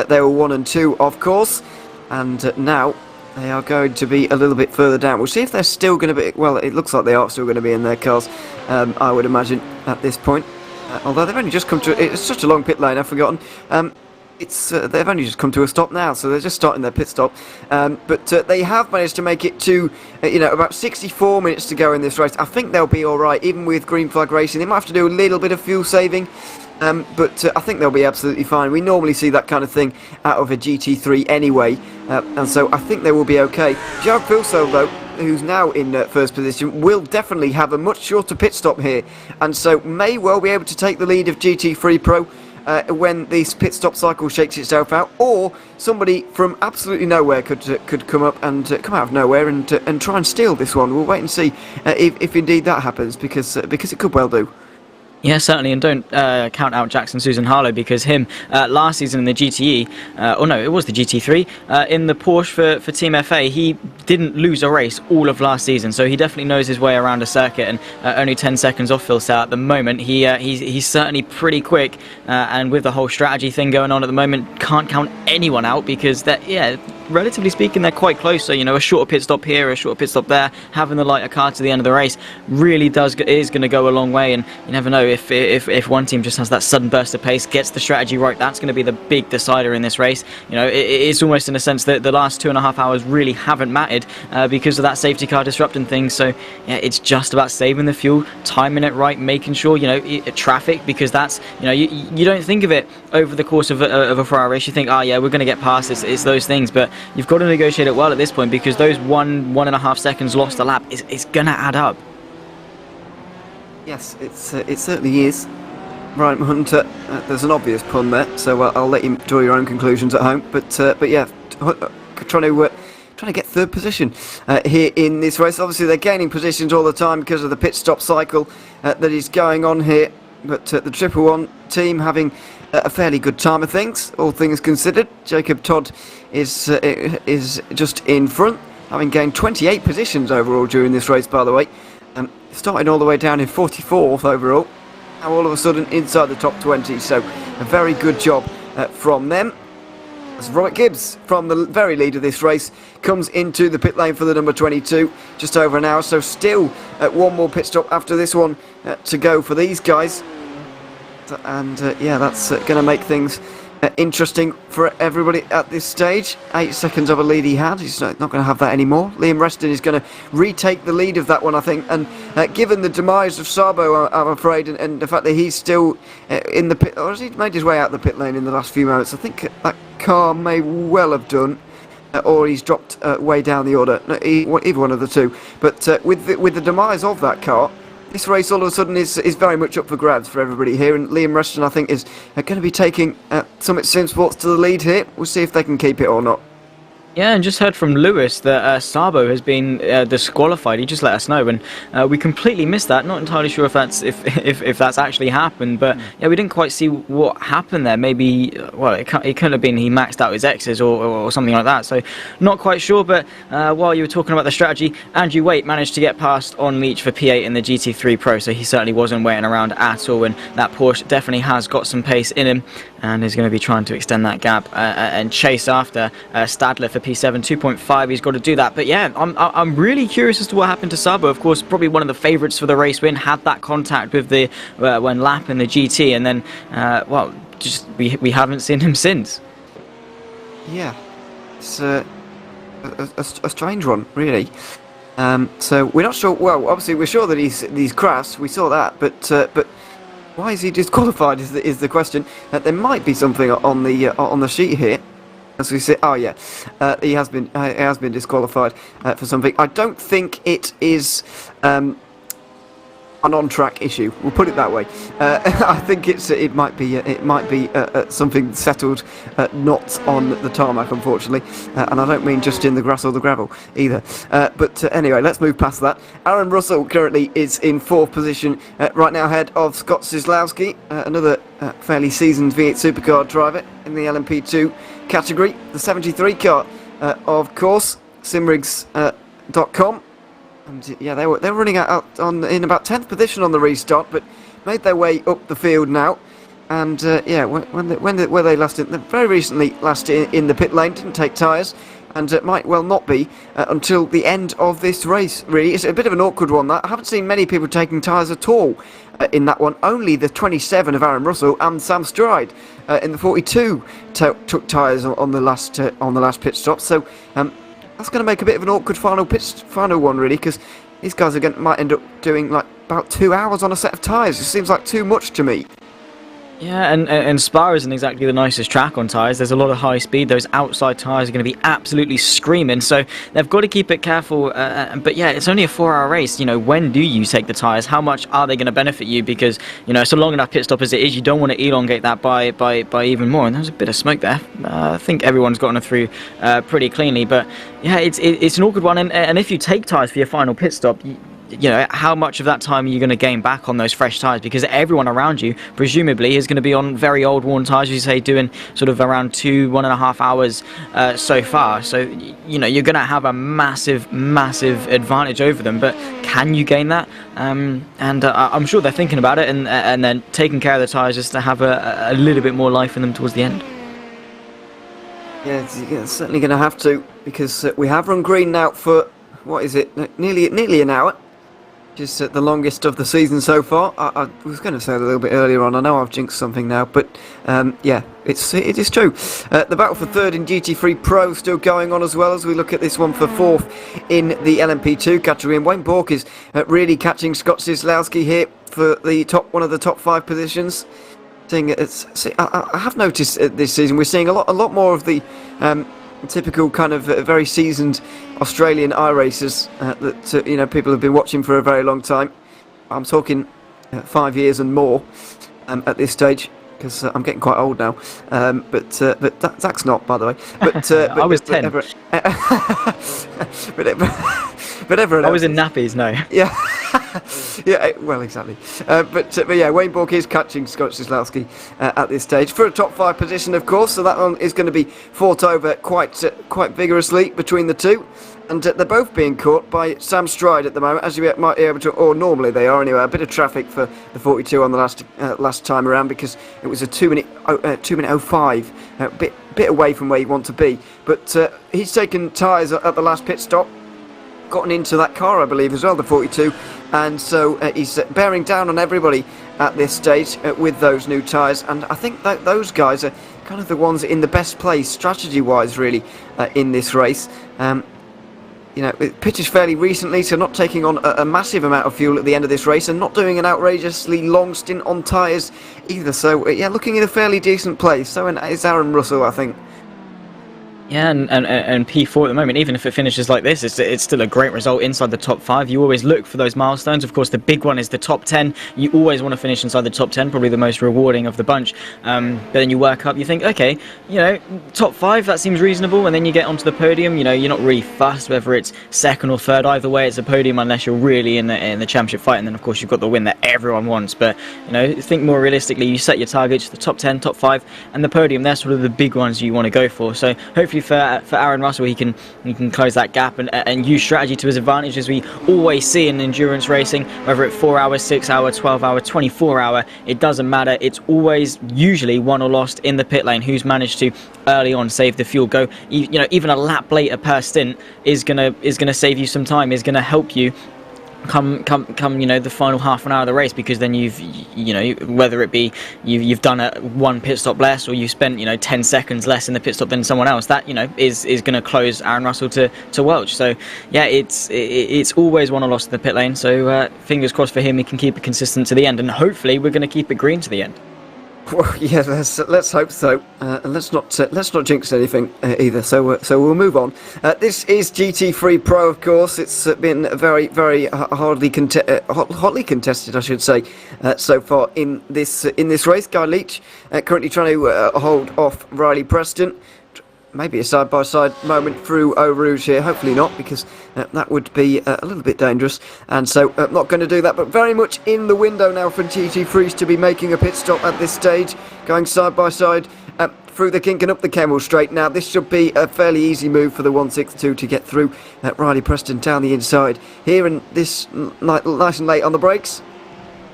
They were 1 and 2, of course, and now they are going to be a little bit further down. We'll see if they're still going to be... Well, it looks like they are still going to be in their cars, I would imagine, at this point. Although they've only just come to... It's such a long pit lane, I've forgotten. They've only just come to a stop now, so they're just starting their pit stop. But they have managed to make it to, about 64 minutes to go in this race. I think they'll be all right, even with green flag racing. They might have to do a little bit of fuel saving, but I think they'll be absolutely fine. We normally see that kind of thing out of a GT3 anyway, and so I think they will be okay. Jared Filso, though, who's now in first position, will definitely have a much shorter pit stop here, and so may well be able to take the lead of GT3 Pro when this pit stop cycle shakes itself out, or somebody from absolutely nowhere could come up and come out of nowhere and try and steal this one. We'll wait and see if indeed that happens, because it could well do. Yeah, certainly, and don't count out Jackson Susan Harlow, because him last season in the GTE, it was the GT3, in the Porsche for Team FA, he didn't lose a race all of last season, so he definitely knows his way around a circuit, and only 10 seconds off Phil Stout at the moment. He's certainly pretty quick, and with the whole strategy thing going on at the moment, can't count anyone out, because relatively speaking, they're quite close. So a shorter pit stop here, a shorter pit stop there, having the lighter car to the end of the race really is going to go a long way. And you never know, if one team just has that sudden burst of pace, gets the strategy right, that's going to be the big decider in this race. It's almost in a sense that the last 2.5 hours really haven't mattered because of that safety car disrupting things. So yeah, it's just about saving the fuel, timing it right, making sure traffic, because that's you don't think of it over the course of a 4-hour race. You think, oh yeah, we're going to get past this. It's those things, but you've got to negotiate it well at this point, because those 1.5 seconds lost a lap is going to add up. Yes, it certainly is. Right, Hunter, there's an obvious pun there, so I'll let you draw your own conclusions at home. But yeah, trying to get third position here in this race. Obviously, they're gaining positions all the time because of the pit stop cycle that is going on here. But the Triple One team having a fairly good time of things, all things considered. Jacob Todd is just in front, having gained 28 positions overall during this race, by the way. Starting all the way down in 44th overall. Now all of a sudden inside the top 20, so a very good job from them. As Robert Gibbs, from the very lead of this race, comes into the pit lane for the number 22, just over an hour, so still one more pit stop after this one to go for these guys. And yeah, that's going to make things interesting for everybody at this stage. 8 seconds of a lead he had. He's not going to have that anymore. Liam Reston is going to retake the lead of that one, I think. And given the demise of Sabo, I'm afraid, and the fact that he's still in the pit, or has he made his way out the pit lane in the last few moments? I think that car may well have done. Or he's dropped way down the order. No, either one of the two. But with the demise of that car, this race all of a sudden is very much up for grabs for everybody here, and Liam Reston, I think, is going to be taking Summit Sim Sports to the lead here. We'll see if they can keep it or not. Yeah, and just heard from Lewis that Sabo has been disqualified. He just let us know, and we completely missed that. Not entirely sure if that's if that's actually happened, but yeah, we didn't quite see what happened there. Maybe, well, it could have been he maxed out his X's or something like that. So not quite sure. But while you were talking about the strategy, Andrew Waite managed to get past on Leach for P8 in the GT3 Pro, so he certainly wasn't waiting around at all. And that Porsche definitely has got some pace in him, and is going to be trying to extend that gap and chase after Stadler for P7 2.5. He's got to do that. But yeah, I'm really curious as to what happened to Sabo. Of course, probably one of the favourites for the race win. Had that contact with the when lap in the GT, and then well, just we haven't seen him since. Yeah, it's a strange one, really. So we're not sure. Well, obviously we're sure that he's crashed. We saw that, but why is he disqualified? Is the question. There might be something on the sheet here. As we see, oh yeah, he has been disqualified for something. I don't think it is an on-track issue. We'll put it that way. I think it might be something settled not on the tarmac, unfortunately, and I don't mean just in the grass or the gravel either. But anyway, let's move past that. Aaron Russell currently is in 4th position right now, ahead of Scott Cisłowski, another fairly seasoned V8 Supercar driver in the LMP2 category. The 73 car, of course, simrigs.com. And yeah, they were running out in about 10th position on the restart, but made their way up the field now. And yeah, when were they last in? Very recently, last in the pit lane, didn't take tyres, and it might well not be until the end of this race. Really, it's a bit of an awkward one. That I haven't seen many people taking tyres at all in that one. Only the 27 of Aaron Russell and Sam Stride in the 42 took tyres on the last pit stop. So. That's going to make a bit of an awkward final one, really, because these guys might end up doing like about 2 hours on a set of tyres. It seems like too much to me. Yeah, and Spa isn't exactly the nicest track on tyres. There's a lot of high speed. Those outside tyres are going to be absolutely screaming. So they've got to keep it careful. But yeah, it's only a 4-hour race. You know, when do you take the tyres? How much are they going to benefit you? Because, you know, it's a long enough pit stop as it is. You don't want to elongate that by even more. And there's a bit of smoke there. I think everyone's gotten it through pretty cleanly. But yeah, it's an awkward one. And if you take tyres for your final pit stop, you know, how much of that time are you going to gain back on those fresh tyres? Because everyone around you, presumably, is going to be on very old worn tyres, as you say, doing sort of around 1.5 hours so far. So, you know, you're going to have a massive advantage over them. But can you gain that? And I'm sure they're thinking about it and then taking care of the tyres just to have a little bit more life in them towards the end. Yeah, it's certainly going to have to, because we have run green now for, what is it, nearly an hour. Just the longest of the season so far. I was going to say a little bit earlier on. I know I've jinxed something now, but yeah, it is true. The battle for 3rd in GT3 Pro still going on, as well as we look at this one for 4th in the LMP2 category. And Wayne Bork is really catching Scott Cisłowski here for the one of the top 5 positions. I have noticed this season we're seeing a lot more of the typical kind of very seasoned Australian iRacers that you know, people have been watching for a very long time. I'm talking 5 years and more at this stage, because I'm getting quite old now. But Zach's not, by the way. But I was 10. But everyone I was else in nappies, no. Yeah. Yeah, well, exactly. But yeah, Wayne Bork is catching Scott Cisłowski at this stage for a top 5 position, of course. So that one is going to be fought over quite vigorously between the two. And they're both being caught by Sam Stride at the moment, as you might be able to, or normally they are anyway. A bit of traffic for the 42 on the last time around, because it was a 2:05, a bit away from where you want to be. But he's taken tyres at the last pit stop, gotten into that car, I believe, as well, the 42, and so he's bearing down on everybody at this stage with those new tyres. And I think that those guys are kind of the ones in the best place strategy-wise, really, in this race. You know, it pitched fairly recently, so not taking on a massive amount of fuel at the end of this race, and not doing an outrageously long stint on tyres either. So, yeah, looking in a fairly decent place. So is Aaron Russell, I think. Yeah, and P4 at the moment, even if it finishes like this, it's still a great result inside the top 5. You always look for those milestones. Of course, the big one is the top 10. You always want to finish inside the top 10, probably the most rewarding of the bunch. But then you work up, you think, okay, you know, top 5, that seems reasonable. And then you get onto the podium, you know, you're not really fussed whether it's second or third. Either way, it's a podium unless you're really in the championship fight. And then, of course, you've got the win that everyone wants. But, you know, think more realistically. You set your targets, the top 10, top 5, and the podium. They're sort of the big ones you want to go for. So hopefully for Aaron Russell, he can close that gap and use strategy to his advantage, as we always see in endurance racing, whether it's 4 hour, 6 hour, 12 hour, 24 hour, it doesn't matter. It's always usually won or lost in the pit lane who's managed to early on save the fuel. Go, you know, even a lap later per stint is gonna save you some time, is gonna help you come you know, the final half an hour of the race, because then you've, you know, whether it be you've done one pit stop less, or you spent, you know, 10 seconds less in the pit stop than someone else, that, you know, is going to close Aaron Russell to Welch. So yeah, it's always won or lost in the pit lane. So fingers crossed for him, he can keep it consistent to the end, and hopefully we're going to keep it green to the end. Well, yeah, let's hope so. And let's not jinx anything either. So we'll move on. This is GT3 Pro, of course. It's been very, very hotly contested, I should say, so far in this race. Guy Leach currently trying to hold off Riley Preston. Maybe a side-by-side moment through Eau Rouge here. Hopefully not, because that would be a little bit dangerous. And so not going to do that, but very much in the window now for GT3s to be making a pit stop at this stage. Going side-by-side through the kink and up the Kemmel straight. Now, this should be a fairly easy move for the 162 to get through Riley Preston down the inside. Here, and this nice and late on the brakes.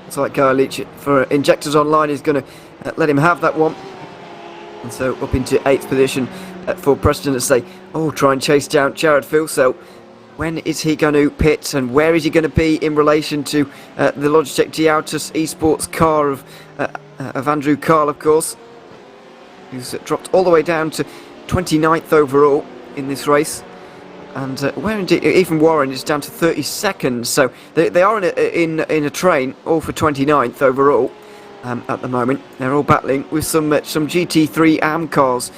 It's like Guy Leach for Injectors Online is going to let him have that one. And so up into 8th position for Preston as they try and chase down Jared Phil. So when is he going to pit, and where is he going to be in relation to the Logitech G-Autos Esports car of Andrew Carl, of course, who's dropped all the way down to 29th overall in this race. And where indeed, Ethan Warren is down to 32nd. So they are in a train, all for 29th overall. At the moment, they're all battling with some GT3 AM cars,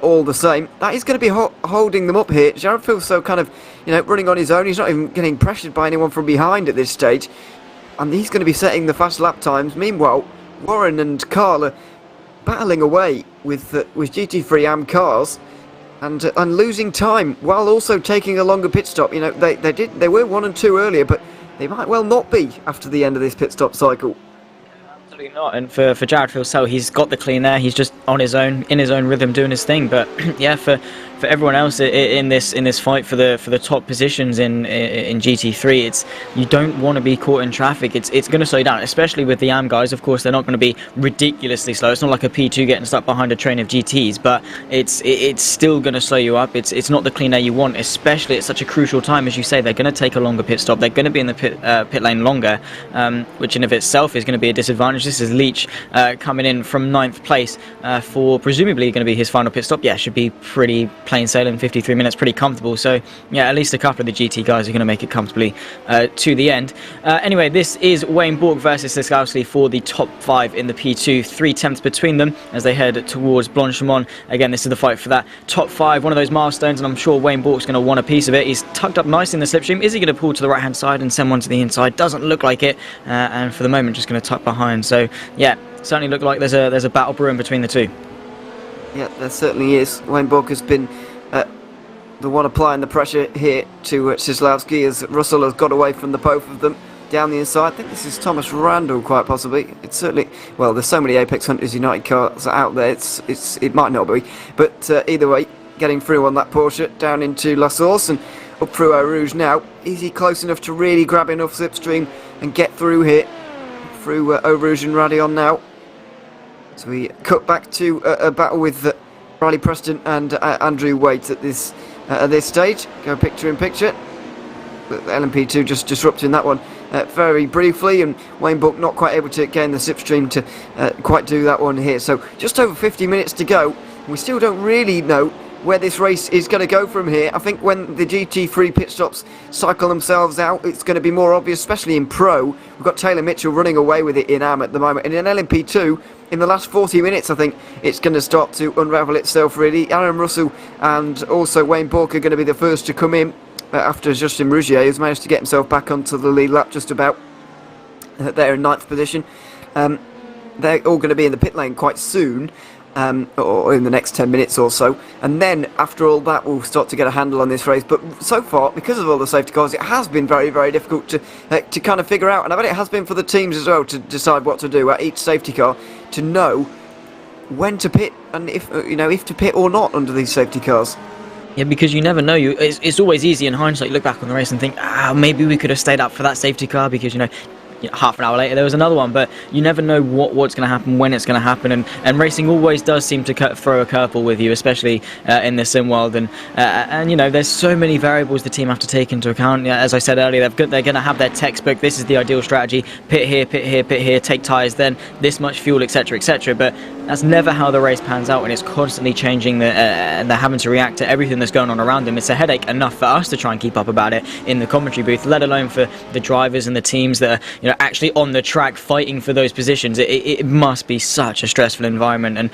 all the same. That is going to be holding them up here. Jared Phil's so kind of, you know, running on his own. He's not even getting pressured by anyone from behind at this stage, and he's going to be setting the fast lap times. Meanwhile, Warren and Carl are battling away with GT3 AM cars and losing time while also taking a longer pit stop. You know, they were 1 and 2 earlier, but they might well not be after the end of this pit stop cycle. Absolutely not. And for Jared Phil, he's got the clean there. He's just on his own, in his own rhythm, doing his thing. But yeah, for everyone else in this fight for the top positions in GT3, it's, you don't want to be caught in traffic. It's going to slow you down, especially with the AM guys. Of course, they're not going to be ridiculously slow. It's not like a P2 getting stuck behind a train of GTs, but it's still going to slow you up. It's not the clean air you want, especially at such a crucial time. As you say, they're going to take a longer pit stop. They're going to be in the pit lane longer, which in of itself is going to be a disadvantage. This is Leach coming in from 9th place for presumably going to be his final pit stop. Yeah, should be pretty plain sailing, 53 minutes, pretty comfortable. So yeah, at least a couple of the GT guys are going to make it comfortably to the end. Anyway, this is Wayne Bork versus Cisłowski for the top 5 in the P2. 3/10 between them as they head towards Blanchimont. Again, this is the fight for that top 5, one of those milestones, and I'm sure Wayne Bork's going to want a piece of it. He's tucked up nice in the slipstream. Is he going to pull to the right hand side and send one to the inside? Doesn't look like it, and for the moment just going to tuck behind. So yeah, certainly look like there's a battle brewing between the two. Yeah, there certainly is. Wayne Bork has been the one applying the pressure here to Cisłowski, as Russell has got away from the both of them. down the inside. I think this is Thomas Randall, quite possibly. It's certainly, well, there's so many Apex Hunters United cars out there, it might not be. But either way, getting through on that Porsche, down into La Source and up through Eau Rouge now. Is he close enough to really grab enough slipstream and get through here? Through Eau Rouge and Radion now. So we cut back to a battle with Riley Preston and Andrew Waite at this stage. Go picture in picture. LMP2 just disrupting that one very briefly, and Wayne Book not quite able to gain the slipstream to quite do that one here. So just over 50 minutes to go. We still don't really know where this race is going to go from here. I think when the GT3 pit stops cycle themselves out, it's going to be more obvious, especially in Pro. We've got Taylor Mitchell running away with it in AM at the moment, and in LMP2, in the last 40 minutes, I think it's going to start to unravel itself, really. Aaron Russell and also Wayne Bourke are going to be the first to come in after Justin Rougier has managed to get himself back onto the lead lap just about. They're in 9th position. They're all going to be in the pit lane quite soon. Or in the next 10 minutes or so, and then after all that we'll start to get a handle on this race. But so far, because of all the safety cars, it has been very, very difficult to kind of figure out, and I bet it has been for the teams as well, to decide what to do at each safety car, to know when to pit and if to pit or not under these safety cars. Yeah, because you never know. It's always easy in hindsight. You look back on the race and think, maybe we could have stayed up for that safety car, because half an hour later there was another one. But you never know what's going to happen, when it's going to happen, and racing always does seem to throw a curveball with you, especially in the sim world. And there's so many variables the team have to take into account. As I said earlier, they're going to have their textbook. This is the ideal strategy: pit here, pit here, pit here, take tyres, then this much fuel, etc., etc. But that's never how the race pans out, and it's constantly changing. And they're having to react to everything that's going on around them. It's a headache enough for us to try and keep up about it in the commentary booth, let alone for the drivers and the teams that are actually on the track fighting for those positions. It must be such a stressful environment, and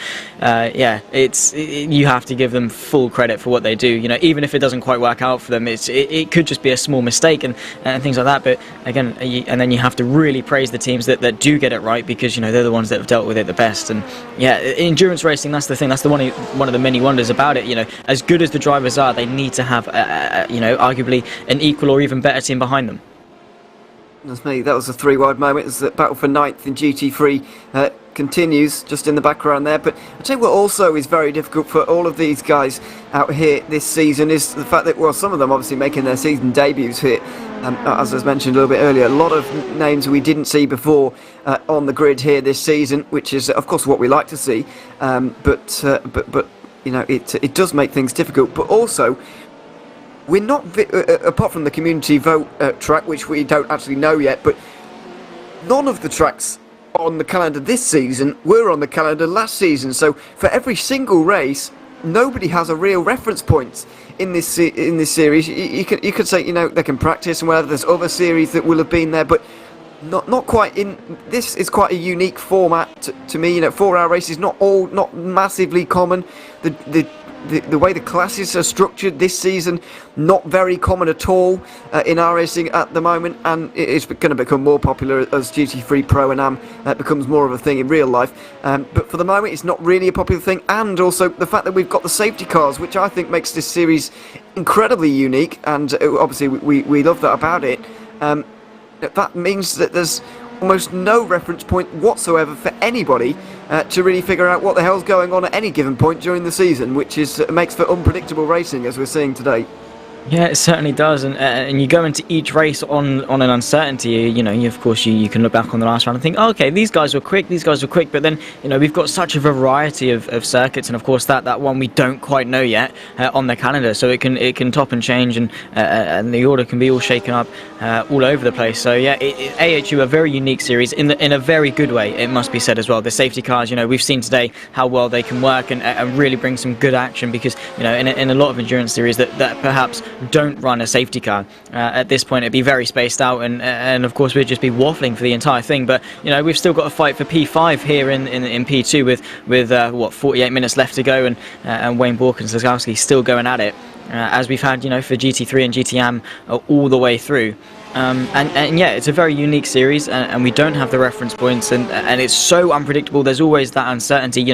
you have to give them full credit for what they do. Even if it doesn't quite work out for them, it could just be a small mistake and things like that. But again, and then you have to really praise the teams that do get it right, because they're the ones that have dealt with it the best. And endurance racing, that's the thing. That's one of the many wonders about it. As good as the drivers are, they need to have arguably an equal or even better team behind them. That's me. That was a 3-wide moment as the battle for 9th in GT3 continues just in the background there. But I'll tell you what also is very difficult for all of these guys out here this season is the fact that, well, some of them obviously making their season debuts here. As I was mentioned a little bit earlier, a lot of names we didn't see before on the grid here this season, which is, of course, what we like to see. But it does make things difficult. But also, we're not, apart from the community vote track, which we don't actually know yet, but none of the tracks on the calendar this season were on the calendar last season. So for every single race, nobody has a real reference point in this series. You could say they can practice and whatever. There's other series that will have been there, but not quite in. This is quite a unique format to me. 4-hour races not massively common. The way the classes are structured this season, not very common at all in iRacing at the moment, and it's going to become more popular as GT3 Pro and Am becomes more of a thing in real life. But for the moment, it's not really a popular thing, and also the fact that we've got the safety cars, which I think makes this series incredibly unique, and obviously we love that about it. That means that there's almost no reference point whatsoever for anybody to really figure out what the hell's going on at any given point during the season, which makes for unpredictable racing, as we're seeing today. Yeah, it certainly does, and you go into each race on an uncertainty. Of course you can look back on the last round and think, okay, these guys were quick, but then we've got such a variety of circuits, and of course that one we don't quite know yet on the calendar, so it can top and change, and the order can be all shaken up all over the place. So yeah, AHU a very unique series in a very good way, it must be said as well. The safety cars, we've seen today how well they can work and really bring some good action, because in a lot of endurance series that perhaps don't run a safety car at this point, it'd be very spaced out, and of course we'd just be waffling for the entire thing. But we've still got a fight for P5 here in P2 with 48 minutes left to go, and Wayne Bourke and Slazowski still going at it, as we've had for GT3 and GTM all the way through. And yeah, it's a very unique series, and we don't have the reference points, and it's so unpredictable. There's always that uncertainty,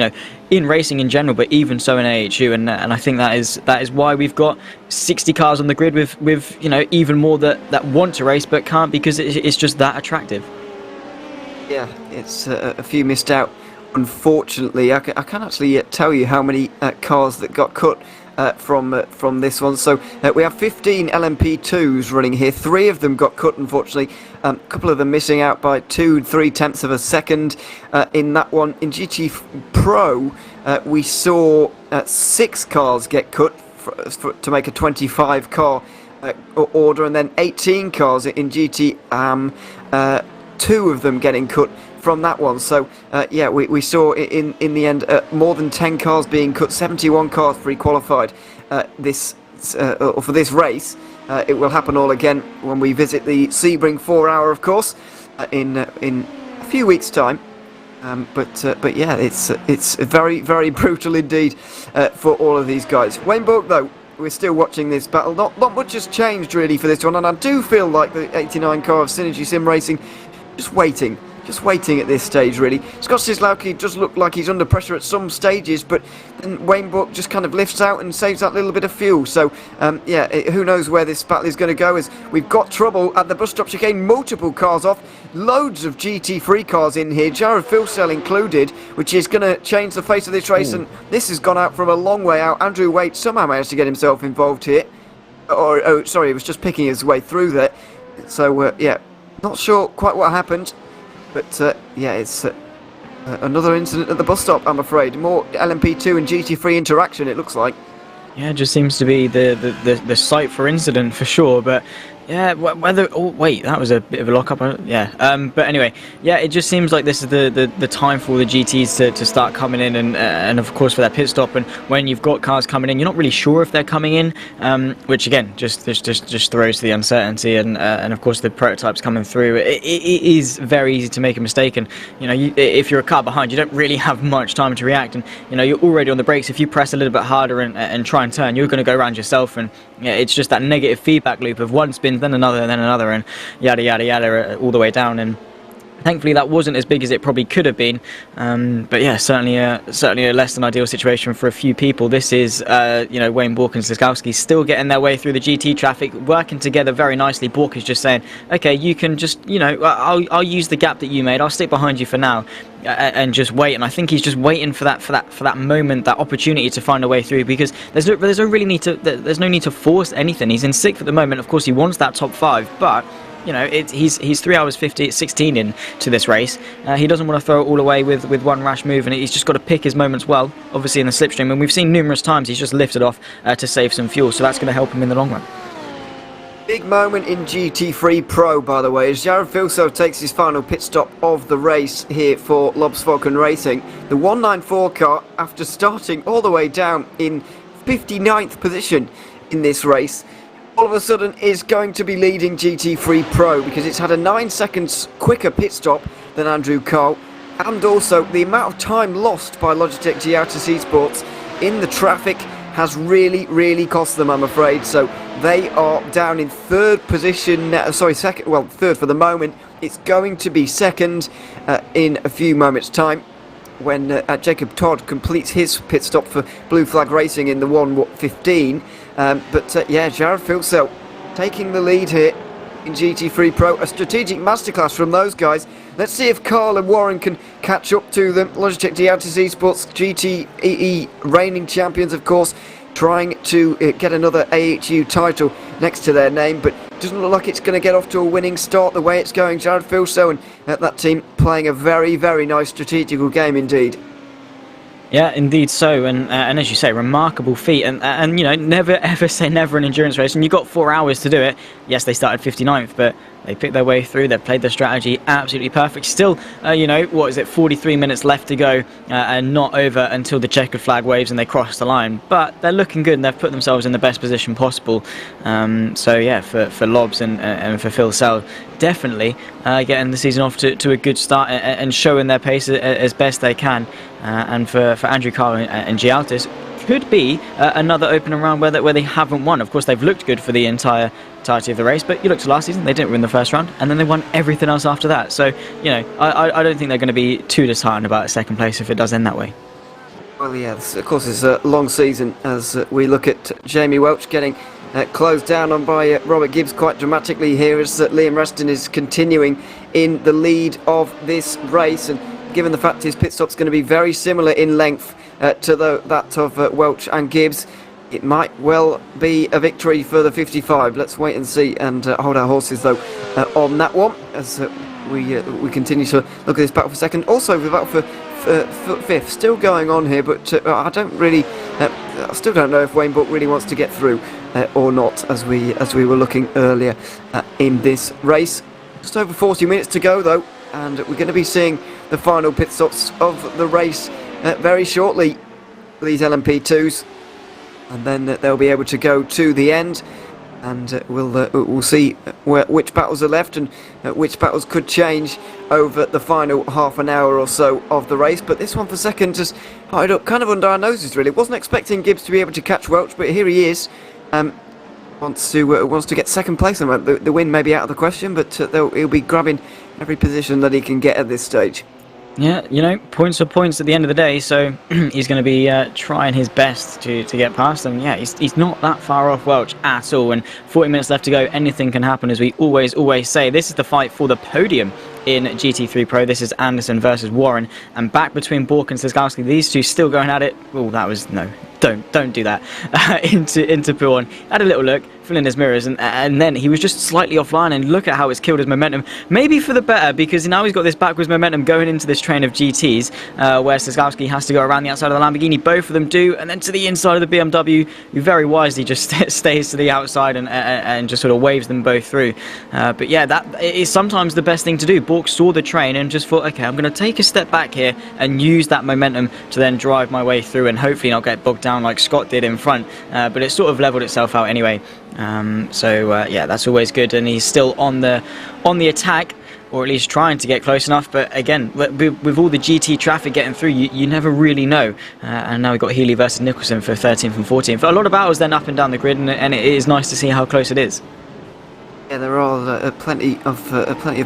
in racing in general, but even so in AHU, and I think that is why we've got 60 cars on the grid with even more that want to race but can't, because it's just that attractive. Yeah, it's a few missed out. Unfortunately, I can't actually tell you how many cars that got cut from this one. So we have 15 LMP2s running here. 3 of them got cut, unfortunately. A couple of them missing out by 2-3 tenths of a second in that one. In GT Pro, we saw 6 cars get cut to make a 25 car order, and then 18 cars in GT 2 of them getting cut from that one. So yeah, we saw in the end more than 10 cars being cut, 71 cars pre-qualified for this race. It will happen all again when we visit the Sebring 4-hour, of course, in a few weeks' time. But yeah, it's very, very brutal indeed for all of these guys. Wayne Bork, though, we're still watching this battle. Not much has changed really for this one, and I do feel like the 89 car of Synergy Sim Racing just waiting at this stage, really. Scott Cislawski does look like he's under pressure at some stages, but then Wayne Bork just kind of lifts out and saves that little bit of fuel. So, yeah, who knows where this battle is going to go, as we've got trouble at the bus stop chicane, multiple cars off, loads of GT3 cars in here, Jared Filsell included, which is going to change the face of this race, and this has gone out from a long way out. Andrew Waite somehow managed to get himself involved here. Sorry, he was just picking his way through there. So, yeah, not sure quite what happened. But yeah, it's another incident at the bus stop, I'm afraid. More LMP2 and GT3 interaction, it looks like. Yeah, it just seems to be the site for incident for sure, but yeah, whether... Oh, wait, that was a bit of a lock-up. Yeah, but anyway, yeah, it just seems like this is the time for all the GTs to start coming in, and of course for that pit stop, and when you've got cars coming in, you're not really sure if they're coming in, which again, just throws the uncertainty, and of course the prototypes coming through. It is very easy to make a mistake, and if you're a car behind, you don't really have much time to react, and you're already on the brakes. If you press a little bit harder and try and turn, you're going to go around yourself, and yeah, it's just that negative feedback loop of one spin, then another, and yada yada yada all the way down. And thankfully that wasn't as big as it probably could have been, but yeah, certainly a less than ideal situation for a few people. This is Wayne Bork and Cislawski still getting their way through the GT traffic, working together very nicely. Bork is just saying, okay, you can just I'll use the gap that you made, I'll stick behind you for now, and just wait. And I think he's just waiting for that moment, that opportunity to find a way through, because there's no need to force anything. He's in 6th at the moment. Of course he wants that top 5, but he's 3 hours 16 into this race. He doesn't want to throw it all away with one rash move, and he's just got to pick his moments well, obviously in the slipstream, and we've seen numerous times he's just lifted off to save some fuel, so that's going to help him in the long run. Big moment in GT3 Pro, by the way, as Jared Filsell takes his final pit stop of the race here for Lobsfalken Racing. The 194 car, after starting all the way down in 59th position in this race, all of a sudden is going to be leading GT3 Pro, because it's had a 9 seconds quicker pit stop than Andrew Cole, and also the amount of time lost by Logitech GT Esports in the traffic has really cost them, I'm afraid. So they are down in 3rd position, third for the moment. It's going to be 2nd in a few moments' time, when Jacob Todd completes his pit stop for Blue Flag Racing in the 1:15. But yeah, Jared Filsell taking the lead here in GT3 Pro. A strategic masterclass from those guys. Let's see if Carl and Warren can catch up to them. Logitech GT Esports, GTEE reigning champions, of course, trying to get another AHU title next to their name, but doesn't look like it's going to get off to a winning start the way it's going. Jared Filsell and that team playing a very nice strategical game indeed. Yeah, indeed so, and as you say, remarkable feat, and never ever say never in endurance race, and you've got 4 hours to do it. Yes, they started 59th, but they picked their way through. They played their strategy absolutely perfect. Still, 43 minutes left to go, and not over until the checkered flag waves and they cross the line. But they're looking good, and they've put themselves in the best position possible. So yeah, for Lobs and for Filsell, definitely getting the season off to a good start and showing their pace as best they can. And for Andrew Carl and Gialtis, could be another opening round where they haven't won. Of course, they've looked good for the entirety of the race, but you look to last season, they didn't win the first round, and then they won everything else after that. So, you know, I don't think they're going to be too disheartened about second place if it does end that way. Well, yes, of course, it's a long season as we look at Jamie Welch getting closed down on by Robert Gibbs quite dramatically here as Liam Reston is continuing in the lead of this race, and given the fact his pit stop's going to be very similar in length to that of Welch and Gibbs, it might well be a victory for the 55. Let's wait and see and hold our horses though on that one as we continue to look at this battle for second. Also the battle for fifth still going on here, but I still don't know if Wayne Book really wants to get through or not, as we were looking earlier in this race. Just over 40 minutes to go though, and we're going to be seeing the final pit stops of the race very shortly, these LMP2s, and then they'll be able to go to the end, and we'll see which battles are left and which battles could change over the final half an hour or so of the race. But this one for second just tied up kind of under our noses really. Wasn't expecting Gibbs to be able to catch Welch, but here he is. Wants to get second place. The win may be out of the question, but he'll be grabbing every position that he can get at this stage. Yeah, you know, points are points at the end of the day, so he's going to be trying his best to get past them. Yeah, he's not that far off Welch at all, and 40 minutes left to go. Anything can happen, as we always say. This is the fight for the podium in GT3 Pro. This is Anderson versus Warren, and back between Bork and Slezgowski, these two still going at it. Oh, that was no. Don't do that. into Puon. Had a little look, filling his mirrors, and then he was just slightly offline, and look at how it's killed his momentum. Maybe for the better, because now he's got this backwards momentum going into this train of GTs, where Slezgowski has to go around the outside of the Lamborghini. Both of them do, and then to the inside of the BMW, who very wisely just stays to the outside and just sort of waves them both through. But yeah, that is sometimes the best thing to do. Bork saw the train and just thought, okay, I'm going to take a step back here and use that momentum to then drive my way through and hopefully not get bogged down like Scott did in front, but it sort of leveled itself out anyway. Yeah, that's always good, and he's still on the attack, or at least trying to get close enough. But again, with all the GT traffic getting through, you never really know. And now we've got Healy versus Nicholson for 13th and 14th. A lot of battles then up and down the grid, and it is nice to see how close it is. Yeah, there are plenty of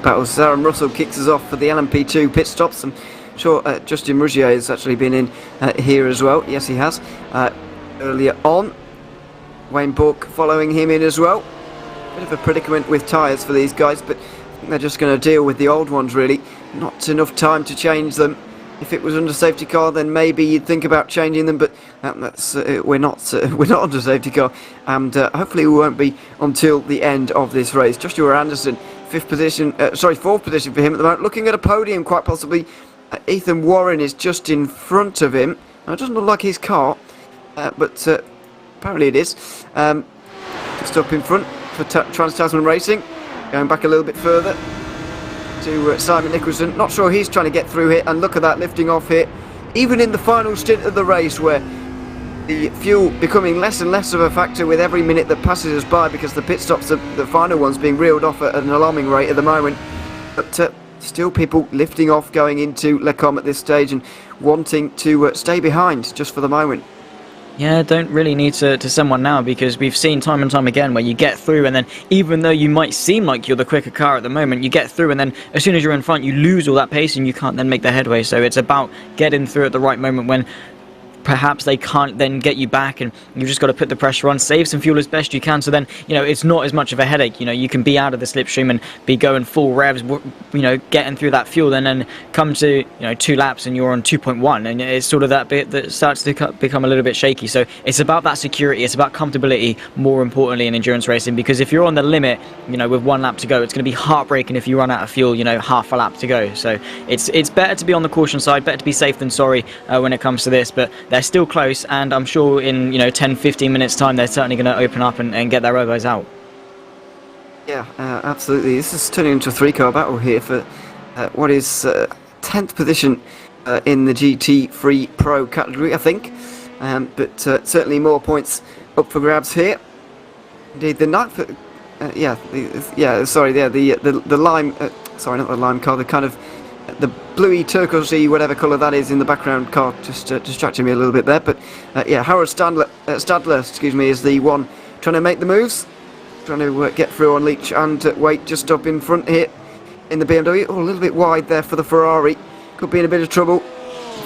battles. Aaron Russell kicks us off for the LMP2 pit stops. I'm sure Justin Rougier has actually been in here as well. Yes, he has. Earlier on, Wayne Bork following him in as well. Bit of a predicament with tyres for these guys, but I think they're just going to deal with the old ones really. Not enough time to change them. If it was under safety car, then maybe you'd think about changing them, but we're not under safety car, and hopefully we won't be until the end of this race. Joshua Anderson, fourth position for him at the moment, looking at a podium quite possibly. Ethan Warren is just in front of him. Now, it doesn't look like his car, but apparently it is. Just up in front for Trans-Tasman Racing. Going back a little bit further to Simon Nicholson. Not sure he's trying to get through here, and look at that lifting off here. Even in the final stint of the race, where the fuel becoming less and less of a factor with every minute that passes us by, because the pit stops, the final ones being reeled off at an alarming rate at the moment. But still people lifting off going into Le Com at this stage and wanting to stay behind just for the moment. Yeah, don't really need to send one now, because we've seen time and time again where you get through, and then even though you might seem like you're the quicker car at the moment, you get through, and then as soon as you're in front you lose all that pace and you can't then make the headway. So it's about getting through at the right moment when perhaps they can't then get you back, and you've just got to put the pressure on, save some fuel as best you can, so then, you know, it's not as much of a headache. You know, you can be out of the slipstream and be going full revs, you know, getting through that fuel, and then come to, you know, 2 laps and you're on 2.1, and it's sort of that bit that starts to become a little bit shaky. So it's about that security, it's about comfortability, more importantly in endurance racing, because if you're on the limit, you know, with 1 lap to go, it's going to be heartbreaking if you run out of fuel, you know, half a lap to go. So it's better to be on the caution side, better to be safe than sorry when it comes to this, but they're still close, and I'm sure in 10-15 minutes time they're certainly going to open up and get their elbows out. Yeah, absolutely. This is turning into a 3-car battle here for what is 10th position in the GT3 Pro category, I think, but certainly more points up for grabs here. Indeed, the 9th, the lime, sorry, not the lime car, the kind of the bluey, turquoisey, whatever colour that is in the background car, just distracting me a little bit there. But yeah, Howard Stadler, excuse me, is the one trying to make the moves, trying to get through on Leach and Wait just up in front here in the BMW. Oh, a little bit wide there for the Ferrari. Could be in a bit of trouble.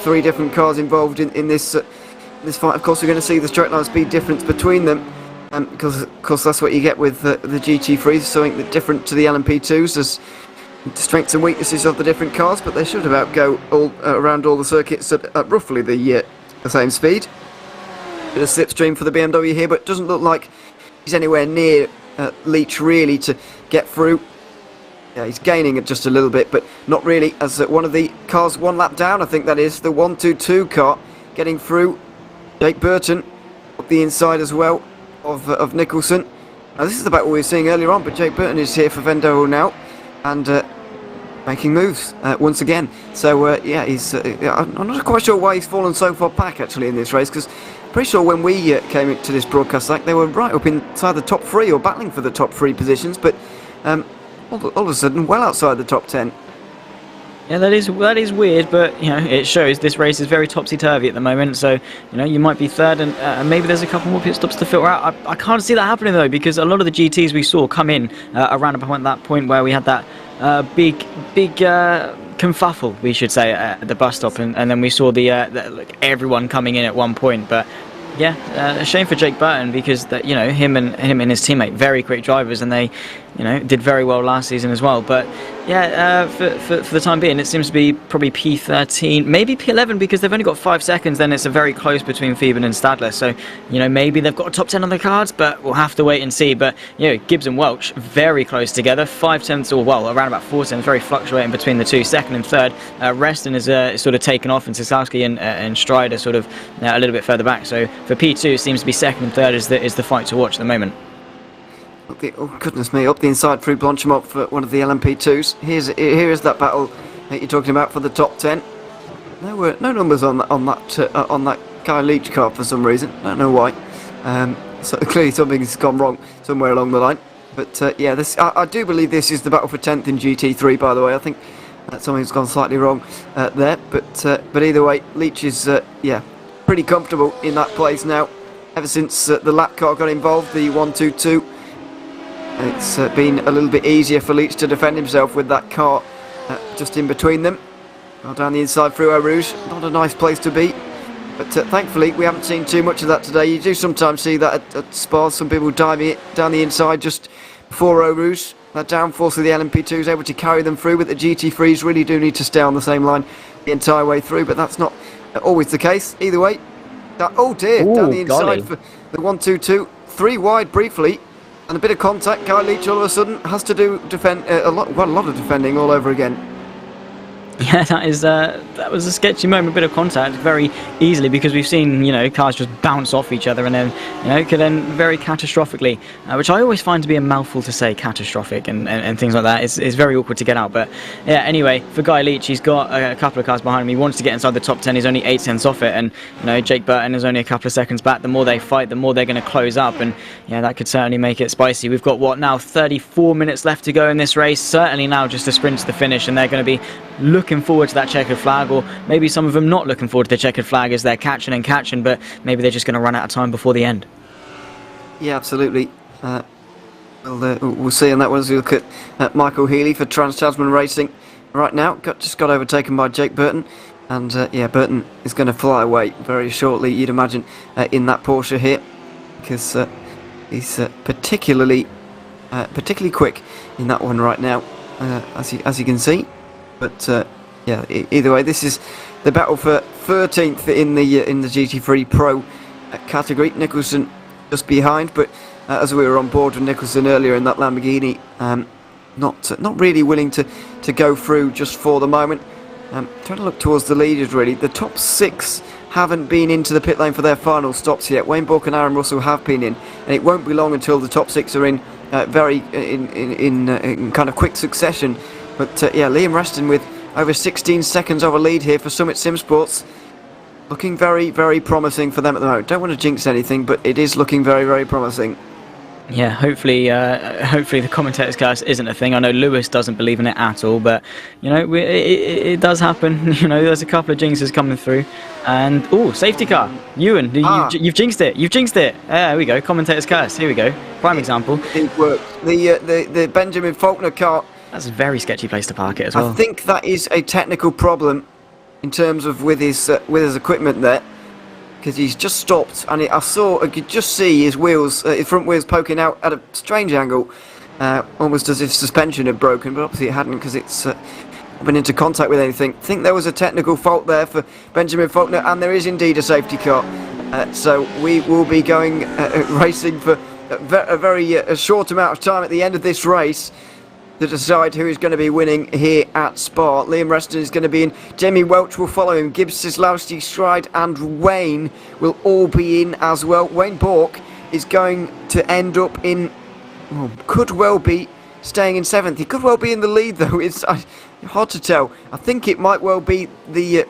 3 different cars involved in this fight. Of course, we're going to see the straight line speed difference between them, because of course that's what you get with the GT3s, something that different to the LMP2s. There's strengths and weaknesses of the different cars, but they should about go all around all the circuits at roughly the same speed. Bit of slipstream for the BMW here, but it doesn't look like he's anywhere near Leach really to get through. Yeah, he's gaining it just a little bit, but not really, as one of the cars 1 lap down, I think that is, the 122 car, getting through. Jake Burton up the inside as well of Nicholson. Now this is the battle we were seeing earlier on, but Jake Burton is here for Vendoro now, and making moves once again. So yeah, I'm not quite sure why he's fallen so far back actually in this race, because pretty sure when we came into this broadcast, like, they were right up inside the top 3 or battling for the top 3 positions, but all of a sudden well outside the top 10. Yeah, that is weird, but it shows this race is very topsy-turvy at the moment. So you might be third, and maybe there's a couple more pit stops to filter out. I can't see that happening though, because a lot of the GTs we saw come in around about that point where we had that big kerfuffle, we should say, at the bus stop, and then we saw everyone coming in at one point. But yeah, a shame for Jake Burton, because him and his teammate, very quick drivers, and they did very well last season as well. But yeah, for the time being, it seems to be probably P13, maybe P11, because they've only got 5 seconds. Then it's a very close between Phoeben and Stadler. So maybe they've got a top 10 on the cards, but we'll have to wait and see. But Gibbs and Welch very close together, 5 tenths, or well, around about 4 tenths, very fluctuating between the two. Second and third, Reston is sort of taken off, and Sisowski and Strider sort of a little bit further back. So for P2, it seems to be second and third is the fight to watch at the moment. Oh goodness me, up the inside through Blanchimont for one of the LMP2s. Here is that battle that you're talking about for the top 10. No numbers on that Guy Leach car for some reason. I don't know why. So clearly something's gone wrong somewhere along the line. But yeah, I do believe this is the battle for 10th in GT3. By the way, I think something's gone slightly wrong there. But either way, Leach is pretty comfortable in that place now. Ever since the lap car got involved, the 122. It's been a little bit easier for Leach to defend himself with that car just in between them. Well, down the inside through Eau Rouge, not a nice place to be. But thankfully, we haven't seen too much of that today. You do sometimes see that at Spa, some people diving it down the inside just before Eau Rouge. That downforce of the LMP2 is able to carry them through, but the GT3s really do need to stay on the same line the entire way through, but that's not always the case. Either way, oh dear, down the inside for the 122, 3 wide briefly. And a bit of contact. Guy Leach all of a sudden has to defend a lot of defending all over again. Yeah, that was a sketchy moment, a bit of contact very easily, because we've seen cars just bounce off each other, and then could end very catastrophically, which I always find to be a mouthful to say, catastrophic and things like that. It's very awkward to get out. But yeah, anyway, for Guy Leach, he's got a couple of cars behind him. He wants to get inside the top 10. He's only 8 tenths off it, and Jake Burton is only a couple of seconds back. The more they fight, the more they're going to close up, and yeah, that could certainly make it spicy. We've got 34 minutes left to go in this race. Certainly now just a sprint to the finish, and they're going to be looking forward to that checkered flag, or maybe some of them not looking forward to the checkered flag as they're catching, but maybe they're just going to run out of time before the end. Yeah, absolutely. We'll see on that one as we look at Michael Healy for Trans-Tasman Racing right now. Just got overtaken by Jake Burton, and yeah, Burton is going to fly away very shortly, you'd imagine, in that Porsche here, because he's particularly quick in that one right now, as you can see. But yeah, either way, this is the battle for 13th in the GT3 Pro category. Nicholson just behind, but as we were on board with Nicholson earlier in that Lamborghini, not really willing to go through just for the moment. Trying to look towards the leaders really. The top 6 haven't been into the pit lane for their final stops yet. Wayne Bork and Aaron Russell have been in, and it won't be long until the top 6 are in in kind of quick succession. But yeah, Liam Reston with over 16 seconds of a lead here for Summit Sim Sports. Looking very, very promising for them at the moment. Don't want to jinx anything, but it is looking very, very promising. Yeah, hopefully the commentators curse isn't a thing. I know Lewis doesn't believe in it at all, but you know it does happen. You know, there's a couple of jinxes coming through, and safety car, Ewan, you've jinxed it. You've jinxed it. There we go. Commentators curse. Here we go. Prime example. It worked. The Benjamin Faulkner car. That's a very sketchy place to park it as well. I think that is a technical problem in terms of with his equipment there. Because he's just stopped, and I could just see his wheels, his front wheels poking out at a strange angle, almost as if suspension had broken, but obviously it hadn't because it's been into contact with anything. I think there was a technical fault there for Benjamin Faulkner, and there is indeed a safety car. So we will be going racing for a very short amount of time at the end of this race to decide who is going to be winning here at Spa. Liam Reston is going to be in, Jamie Welch will follow him, Gibbs, Sislowski, Stride and Wayne will all be in as well. Wayne Bork is going to end up in, could well be staying in 7th. He could well be in the lead though, it's hard to tell. I think it might well be the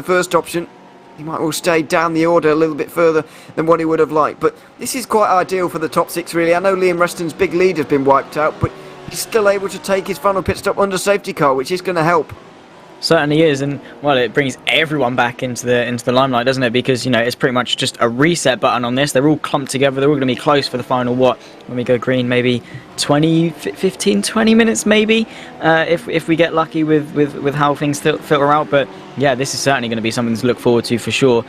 first option. He might well stay down the order a little bit further than what he would have liked. But this is quite ideal for the top 6 really. I know Liam Reston's big lead has been wiped out, but he's still able to take his final pit stop under safety car, which is going to help. Certainly is, and well, it brings everyone back into the limelight, doesn't it? Because you know it's pretty much just a reset button on this. They're all clumped together. They're all going to be close for the final. When we go green, maybe 15, 20 minutes, maybe, if we get lucky with how things filter out. But yeah, this is certainly going to be something to look forward to for sure.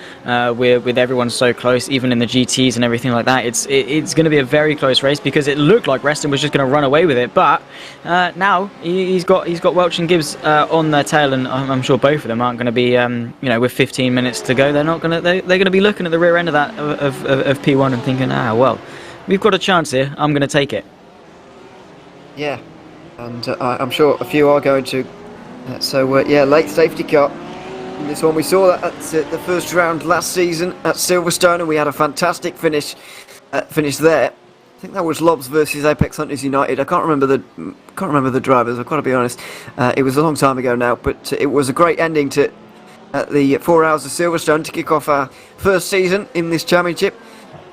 With everyone so close, even in the GTs and everything like that, it's going to be a very close race because it looked like Reston was just going to run away with it. But now he's got Welch and Gibbs on their tail, and I'm sure both of them aren't going to be with 15 minutes to go. They're going to be looking at the rear end of that of P1 and thinking, well, we've got a chance here. I'm going to take it. Yeah, and I'm sure a few are going to. Late safety car. In this one we saw that at the first round last season at Silverstone, and we had a fantastic finish there. I think that was Lobs versus Apex Hunters United. I can't remember the drivers. I've got to be honest. It was a long time ago now, but it was a great ending to the 4 hours of Silverstone to kick off our first season in this championship.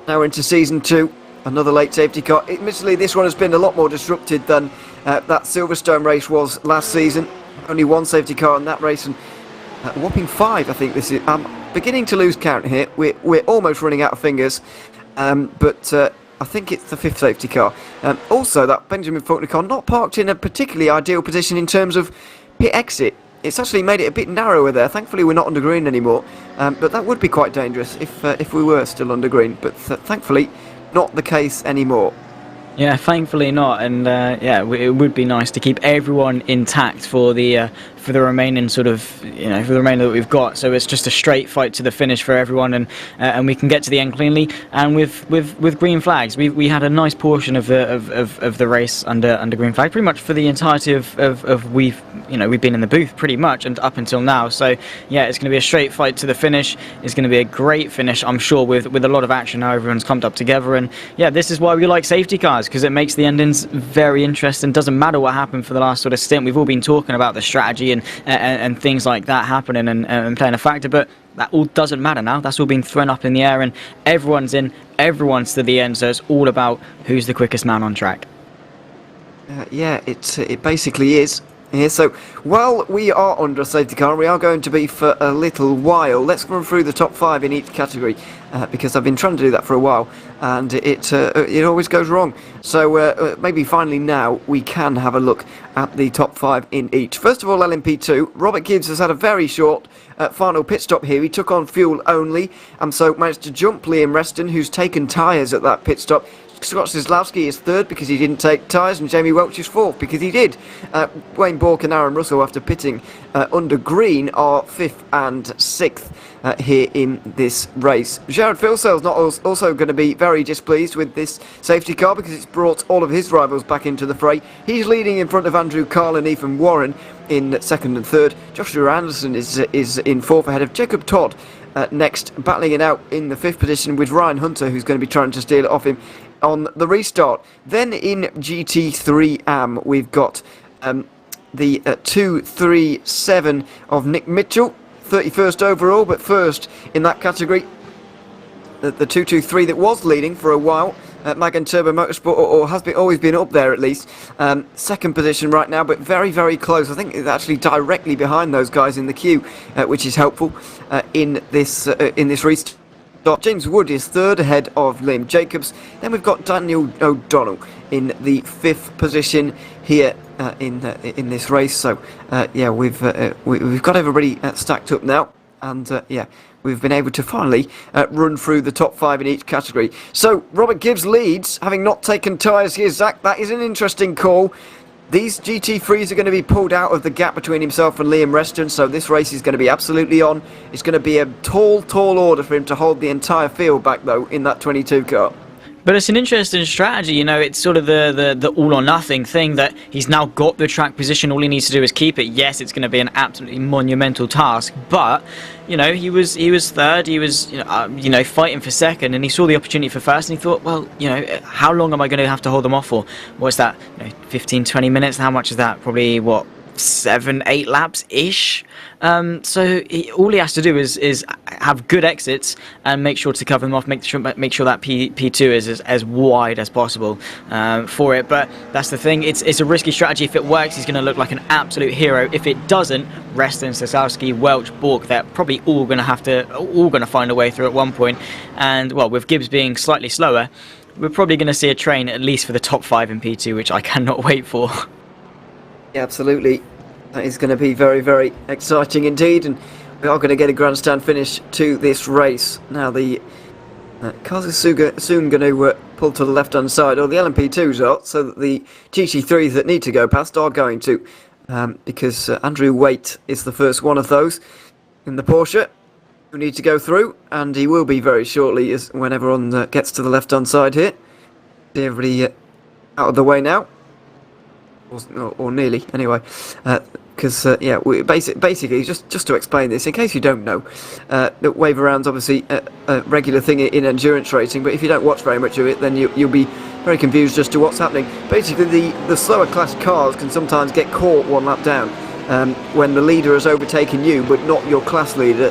Now we're into season 2. Another late safety car. Admittedly, this one has been a lot more disrupted than that Silverstone race was last season. Only one safety car in that race, and a whopping 5. I think this is. I'm beginning to lose count here. We're almost running out of fingers, but I think it's the 5th safety car. Also, that Benjamin Faulkner car not parked in a particularly ideal position in terms of pit exit. It's actually made it a bit narrower there. Thankfully, we're not under green anymore, but that would be quite dangerous if we were still under green. But thankfully, not the case anymore. Yeah, thankfully not, and it would be nice to keep everyone intact for the remaining for the remainder that we've got. So it's just a straight fight to the finish for everyone, and we can get to the end cleanly. And with green flags, we had a nice portion of the race under green flag, pretty much for the entirety of we've been in the booth pretty much and up until now. So yeah, it's going to be a straight fight to the finish. It's going to be a great finish, I'm sure, with a lot of action now. Everyone's clumped up together, and yeah, this is why we like safety cars, because it makes the endings very interesting. Doesn't matter what happened for the last sort of stint. We've all been talking about the strategy and things like that happening and playing a factor, but that all doesn't matter now. That's all been thrown up in the air, and everyone's in, everyone's to the end, so it's all about who's the quickest man on track. It basically is. Yeah, so while we are under a safety car, we are going to be for a little while. Let's run through the top 5 in each category, because I've been trying to do that for a while, and it always goes wrong. So maybe finally now we can have a look at the top 5 in each. First of all, LMP2. Robert Gibbs has had a very short final pit stop here. He took on fuel only, and so managed to jump Liam Reston, who's taken tyres at that pit stop. Scott Sislowski is 3rd because he didn't take tyres, and Jamie Welch is 4th because he did. Wayne Bork and Aaron Russell, after pitting under green, are 5th and 6th here in this race. Jared Filsell's not also going to be very displeased with this safety car because it's brought all of his rivals back into the fray. He's leading in front of Andrew Carl and Ethan Warren in 2nd and 3rd. Joshua Anderson is in 4th ahead of Jacob Todd. Next, battling it out in the 5th position with Ryan Hunter, who's going to be trying to steal it off him on the restart. Then in GT3 AM, we've got the 237 of Nick Mitchell, 31st overall, but first in that category. The 223 that was leading for a while Magan Turbo Motorsport, or has always been up there at least. Second position right now, but very, very close. I think it's actually directly behind those guys in the queue, which is helpful in this restart. James Wood is third ahead of Liam Jacobs. Then we've got Daniel O'Donnell in the fifth position here in this race. So yeah, we've got everybody stacked up now, and yeah, we've been able to finally run through the top 5 in each category. So Robert Gibbs leads, having not taken tyres here. Zach, that is an interesting call. These GT3s are going to be pulled out of the gap between himself and Liam Reston, so this race is going to be absolutely on. It's going to be a tall order for him to hold the entire field back, though, in that 22 car. But it's an interesting strategy, you know, it's sort of the all or nothing thing that he's now got the track position, all he needs to do is keep it. Yes, it's going to be an absolutely monumental task, but, you know, he was third, he was, you know, fighting for second, and he saw the opportunity for first, and he thought, well, you know, how long am I going to have to hold them off for? What's that, 15, 20 minutes? How much is that? Probably, what, 7-8 laps-ish? So all he has to do is have good exits and make sure to cover them off, make sure that P2 is as wide as possible for it. But that's the thing, it's a risky strategy. If it works, he's going to look like an absolute hero. If it doesn't, Reston, Sasowski, Welch, Bork, they're probably all going to find a way through at one point. And well, with Gibbs being slightly slower, we're probably going to see a train at least for the top 5 in P2, which I cannot wait for. Yeah, absolutely. That is going to be very, very exciting indeed, and we are going to get a grandstand finish to this race. Now the cars are soon going to pull to the left-hand side, or the LMP2s are, so that the GT3s that need to go past are going to, because Andrew Waite is the first one of those in the Porsche who need to go through, and he will be very shortly when everyone gets to the left-hand side here. See everybody out of the way now. Or nearly, anyway, because yeah, basically, just to explain this, in case you don't know, the wave around's obviously a regular thing in endurance racing, but if you don't watch very much of it, then you'll be very confused as to what's happening. Basically, the slower class cars can sometimes get caught one lap down when the leader has overtaken you, but not your class leader,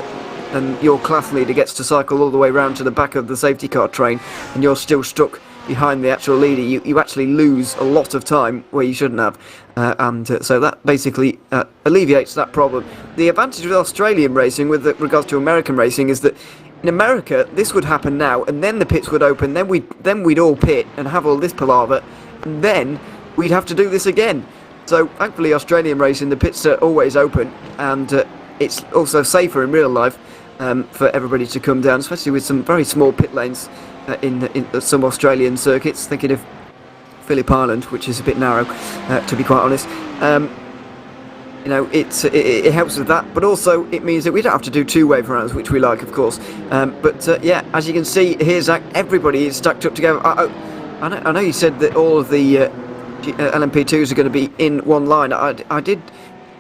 and your class leader gets to cycle all the way around to the back of the safety car train, and you're still stuck behind the actual leader. You actually lose a lot of time where you shouldn't have, and so that basically alleviates that problem. The advantage with Australian racing with regards to American racing is that in America this would happen now, and then the pits would open, then we'd all pit and have all this palaver, and then we'd have to do this again. So thankfully Australian racing, the pits are always open, and it's also safer in real life for everybody to come down, especially with some very small pit lanes in some Australian circuits, thinking of Phillip Island, which is a bit narrow, to be quite honest. You know, it helps with that, but also it means that we don't have to do 2 wave rounds, which we like, of course. But yeah, as you can see here, Zach, everybody is stacked up together. I know you said that all of the LMP2s are going to be in one line. I did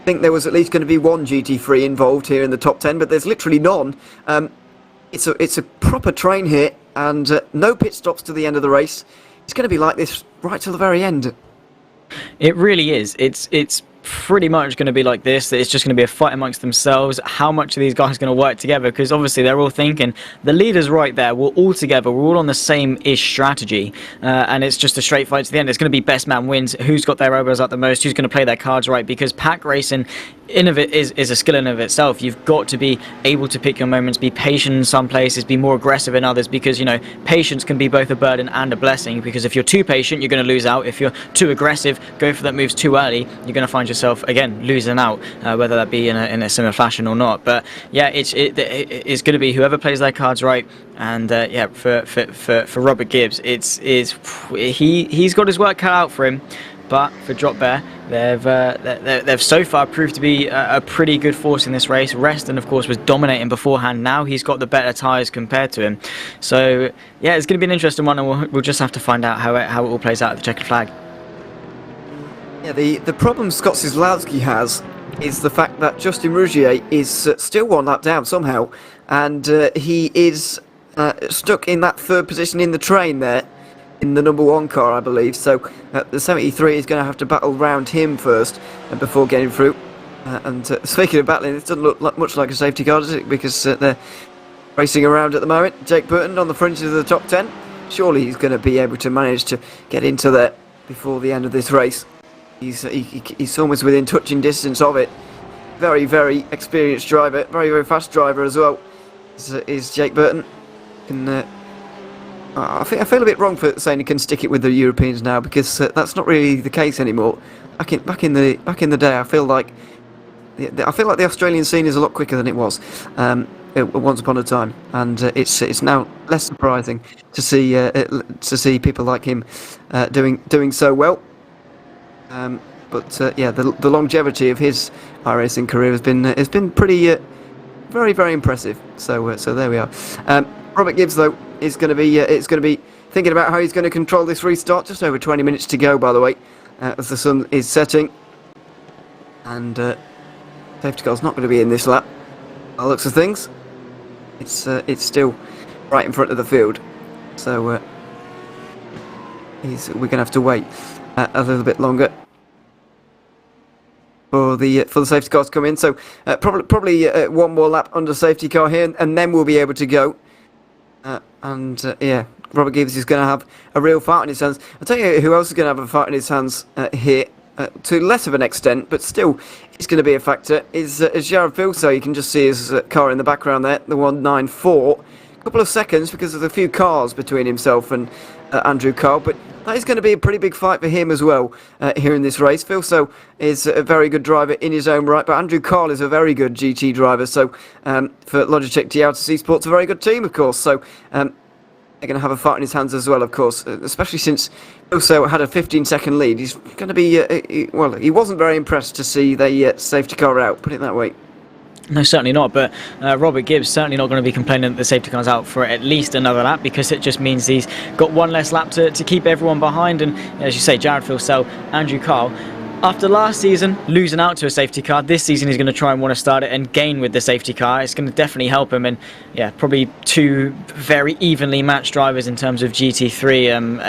think there was at least going to be one GT3 involved here in the top 10, but there's literally none. It's a proper train here, and no pit stops to the end of the race. It's going to be like this right till the very end. It really is. It's pretty much going to be like this. It's just going to be a fight amongst themselves. How much are these guys going to work together? Because obviously they're all thinking, the leader's right there, we're all together, we're all on the same-ish strategy, and it's just a straight fight to the end. It's going to be best man wins, who's got their elbows up the most, who's going to play their cards right, because pack racing is a skill in of itself. You've got to be able to pick your moments, be patient in some places, be more aggressive in others, because, you know, patience can be both a burden and a blessing, because if you're too patient, you're going to lose out. If you're too aggressive, go for that moves too early, you're going to find yourself again losing out, whether that be in a similar fashion or not. But yeah, it's going to be whoever plays their cards right. And yeah, for Robert Gibbs, he's got his work cut out for him. But for Drop Bear, they've so far proved to be a pretty good force in this race. Reston, of course, was dominating beforehand. Now he's got the better tyres compared to him. So yeah, it's going to be an interesting one, and we'll just have to find out how it all plays out at the checkered flag. Yeah, the problem Scott Cisłowski has is the fact that Justin Rougier is still one lap down somehow, and he is stuck in that third position in the train there, in the number 1 car, I believe. So the 73 is going to have to battle round him first before getting through. And speaking of battling, it doesn't look much like a safety car, does it? Because they're racing around at the moment. Jake Burton on the fringes of the top 10. surely he's going to be able to manage to get into there before the end of this race. He's almost within touching distance of it. Very, very experienced driver, very, very fast driver as well. Is Jake Burton. I feel a bit wrong for saying he can stick it with the Europeans now, because that's not really the case anymore. Back in the day, I feel like the Australian scene is a lot quicker than it was once upon a time, and it's now less surprising to see people like him doing so well. But yeah, the longevity of his iRacing career has been pretty very, very impressive. So there we are. Robert Gibbs, though, is going to be thinking about how he's going to control this restart. Just over 20 minutes to go, by the way, as the sun is setting, and safety car's not going to be in this lap. By the looks of things, it's still right in front of the field, so we're going to have to wait a little bit longer for the safety cars to come in. So probably one more lap under safety car here, and then we'll be able to go. Yeah, Robert Gibbs is going to have a real fight in his hands. I'll tell you who else is going to have a fight in his hands here, to less of an extent, but still it's going to be a factor, is Jared Filso. You can just see his car in the background there, the 194. A couple of seconds because there's a few cars between himself and Andrew Carl, but that is going to be a pretty big fight for him as well here in this race. Filso is a very good driver in his own right, but Andrew Carl is a very good GT driver. So for Logitech AHU Esports, a very good team, of course. So they're going to have a fight in his hands as well, of course, especially since Filso had a 15-second lead. He's going to be, well, he wasn't very impressed to see the safety car out, put it that way. No, certainly not, but Robert Gibbs certainly not going to be complaining that the safety car's out for at least another lap, because it just means he's got one less lap to keep everyone behind. And as you say, Jared Filsell, Andrew Carl, after last season losing out to a safety car, this season he's going to try and want to start it and gain with the safety car. It's going to definitely help him, and yeah, probably two very evenly matched drivers in terms of GT3.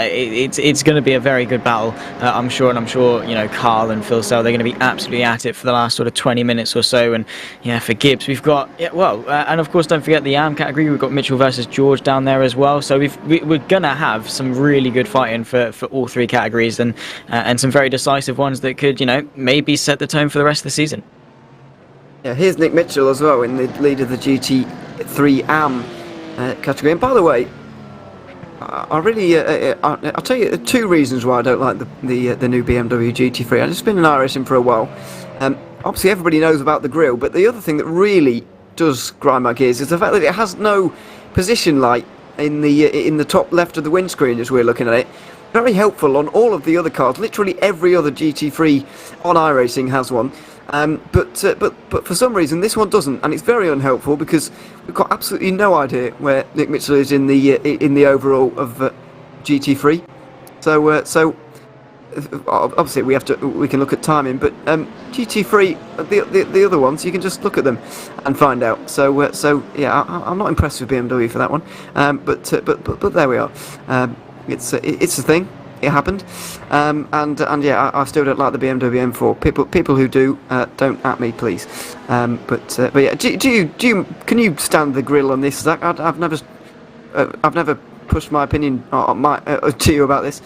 It's going to be a very good battle, I'm sure, and I'm sure, you know, Carl and Phil Sell, they're going to be absolutely at it for the last sort of 20 minutes or so. And yeah, for Gibbs, we've got, and of course don't forget the AM category, we've got Mitchell versus George down there as well, so we're going to have some really good fighting for all three categories, and some very decisive ones that could, you know, maybe set the tone for the rest of the season. Yeah, here's Nick Mitchell as well in the lead of the GT3 AM category. And by the way, I really, I'll tell you two reasons why I don't like the new BMW GT3. I've just been in iRacing for a while. Obviously, everybody knows about the grille, but the other thing that really does grind my gears is the fact that it has no position light in the top left of the windscreen as we're looking at it. Very helpful on all of the other cars. Literally every other GT3 on iRacing has one, but for some reason this one doesn't, and it's very unhelpful because we've got absolutely no idea where Nick Mitchell is in the overall of GT3. So obviously we can look at timing, but GT3, the other ones, you can just look at them and find out. So yeah, I'm not impressed with BMW for that one, but there we are. It's a thing. It happened, and yeah, I still don't like the BMW M4. People who do, don't at me, please. But yeah, can you stand the grille on this, Zach? I've never pushed my opinion to you about this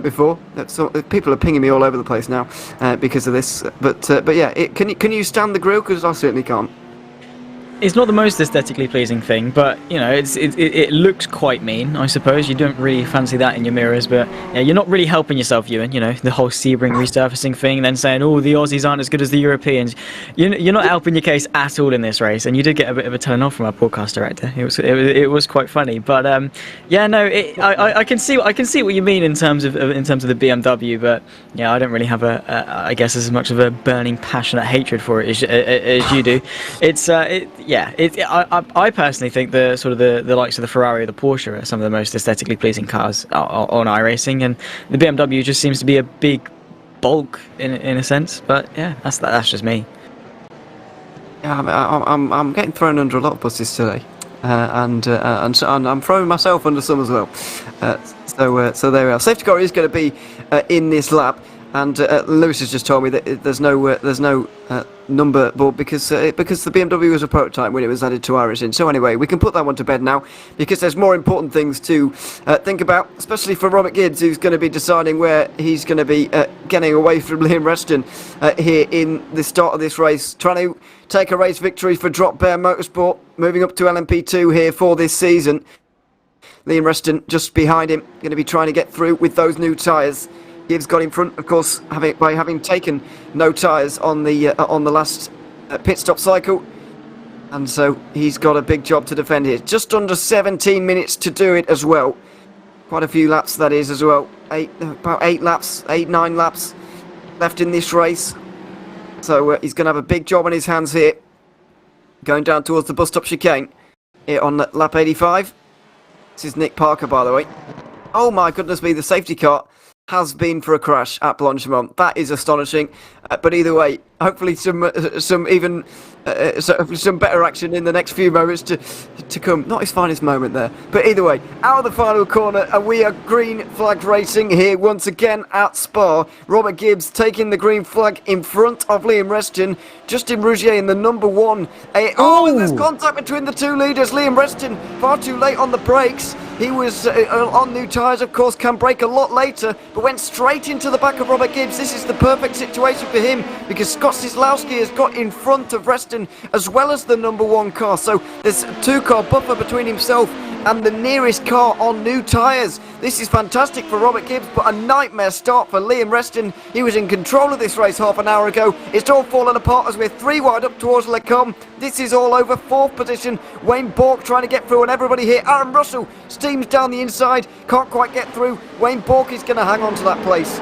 before. So people are pinging me all over the place now because of this. But yeah, can you stand the grille? Because I certainly can't. It's not the most aesthetically pleasing thing, but you know, it looks quite mean, I suppose. You don't really fancy that in your mirrors, but yeah, you're not really helping yourself, Ewan. You know, the whole Sebring resurfacing thing, then saying, oh, the Aussies aren't as good as the Europeans. You're not helping your case at all in this race, and you did get a bit of a turn off from our podcast director. It was quite funny, but yeah, no, I can see what you mean in terms of the BMW, but yeah, I don't really have I guess as much of a burning, passionate hatred for it as you do. Yeah, I personally think the likes of the Ferrari or the Porsche are some of the most aesthetically pleasing cars on iRacing, and the BMW just seems to be a big bulk in a sense. But yeah, that's just me. Yeah, I'm getting thrown under a lot of buses today, and I'm throwing myself under some as well. So there we are. Safety car is going to be in this lap. And Lewis has just told me that there's no number board because the BMW was a prototype when it was added to iRacing. So anyway, we can put that one to bed now because there's more important things to think about, especially for Robert Gibbs, who's going to be deciding where he's going to be getting away from Liam Reston here in the start of this race, trying to take a race victory for Drop Bear Motorsport, moving up to LMP2 here for this season. Liam Reston just behind him, going to be trying to get through with those new tyres. Gibbs got in front, of course, by having taken no tyres on the last pit stop cycle, and so he's got a big job to defend here. Just under 17 minutes to do it as well. Quite a few laps that is as well. About 9 laps left in this race. So he's going to have a big job on his hands here, going down towards the bus stop chicane here on lap 85. This is Nick Parker, by the way. Oh my goodness me, the safety car has been for a crash at Blanchimont. That is astonishing. But either way, hopefully some better action in the next few moments to come. Not his finest moment there. But either way, out of the final corner, and we are green flag racing here once again at Spa. Robert Gibbs taking the green flag in front of Liam Reston. Justin Rougier in the number one. And there's contact between the two leaders. Liam Reston far too late on the brakes. He was on new tyres, of course, can brake a lot later, but went straight into the back of Robert Gibbs. This is the perfect situation for him because Scott Cieslawski has got in front of Reston as well as the number one car. So there's a 2-car buffer between himself and the nearest car on new tyres. This is fantastic for Robert Gibbs, but a nightmare start for Liam Reston. He was in control of this race half an hour ago. It's all fallen apart as we're 3 wide up towards Lecombe. This is all over. 4th position, Wayne Bork trying to get through, and everybody here. Aaron Russell steams down the inside, can't quite get through. Wayne Bork is going to hang on to that place.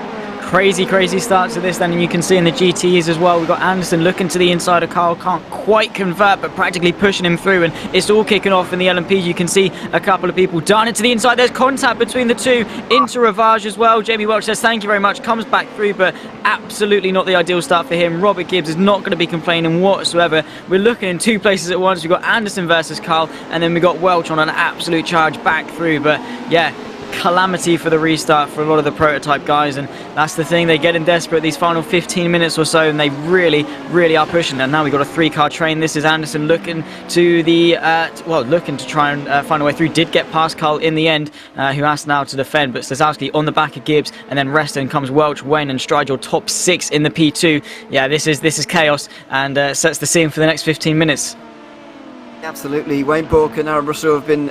Crazy start to this then, and you can see in the GTEs as well, we've got Anderson looking to the inside of Carl, can't quite convert but practically pushing him through, and it's all kicking off in the LMP. You can see a couple of people darting to the inside. There's contact between the two into Ravage as well. Jamie Welch says thank you very much, comes back through, but absolutely not the ideal start for him. Robert Gibbs is not going to be complaining whatsoever. We're looking in 2 places at once. We've got Anderson versus Carl, and then we've got Welch on an absolute charge back through, but yeah, calamity for the restart for a lot of the prototype guys, and that's the thing, they get in desperate these final 15 minutes or so, and they really are pushing. And now we've got a 3-car train. This is Anderson looking to the looking to try and find a way through. Did get past Carl in the end, who asked now to defend, but Cieslawski on the back of Gibbs, and then Reston comes Welch, Wayne and Stride, your top 6 in the P2. Yeah, this is chaos, and sets the scene for the next 15 minutes. Absolutely. Wayne Bork and Aaron Russell have been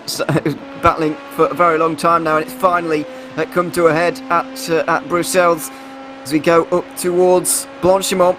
battling for a very long time now, and it's finally come to a head at Bruxelles as we go up towards Blanchimont.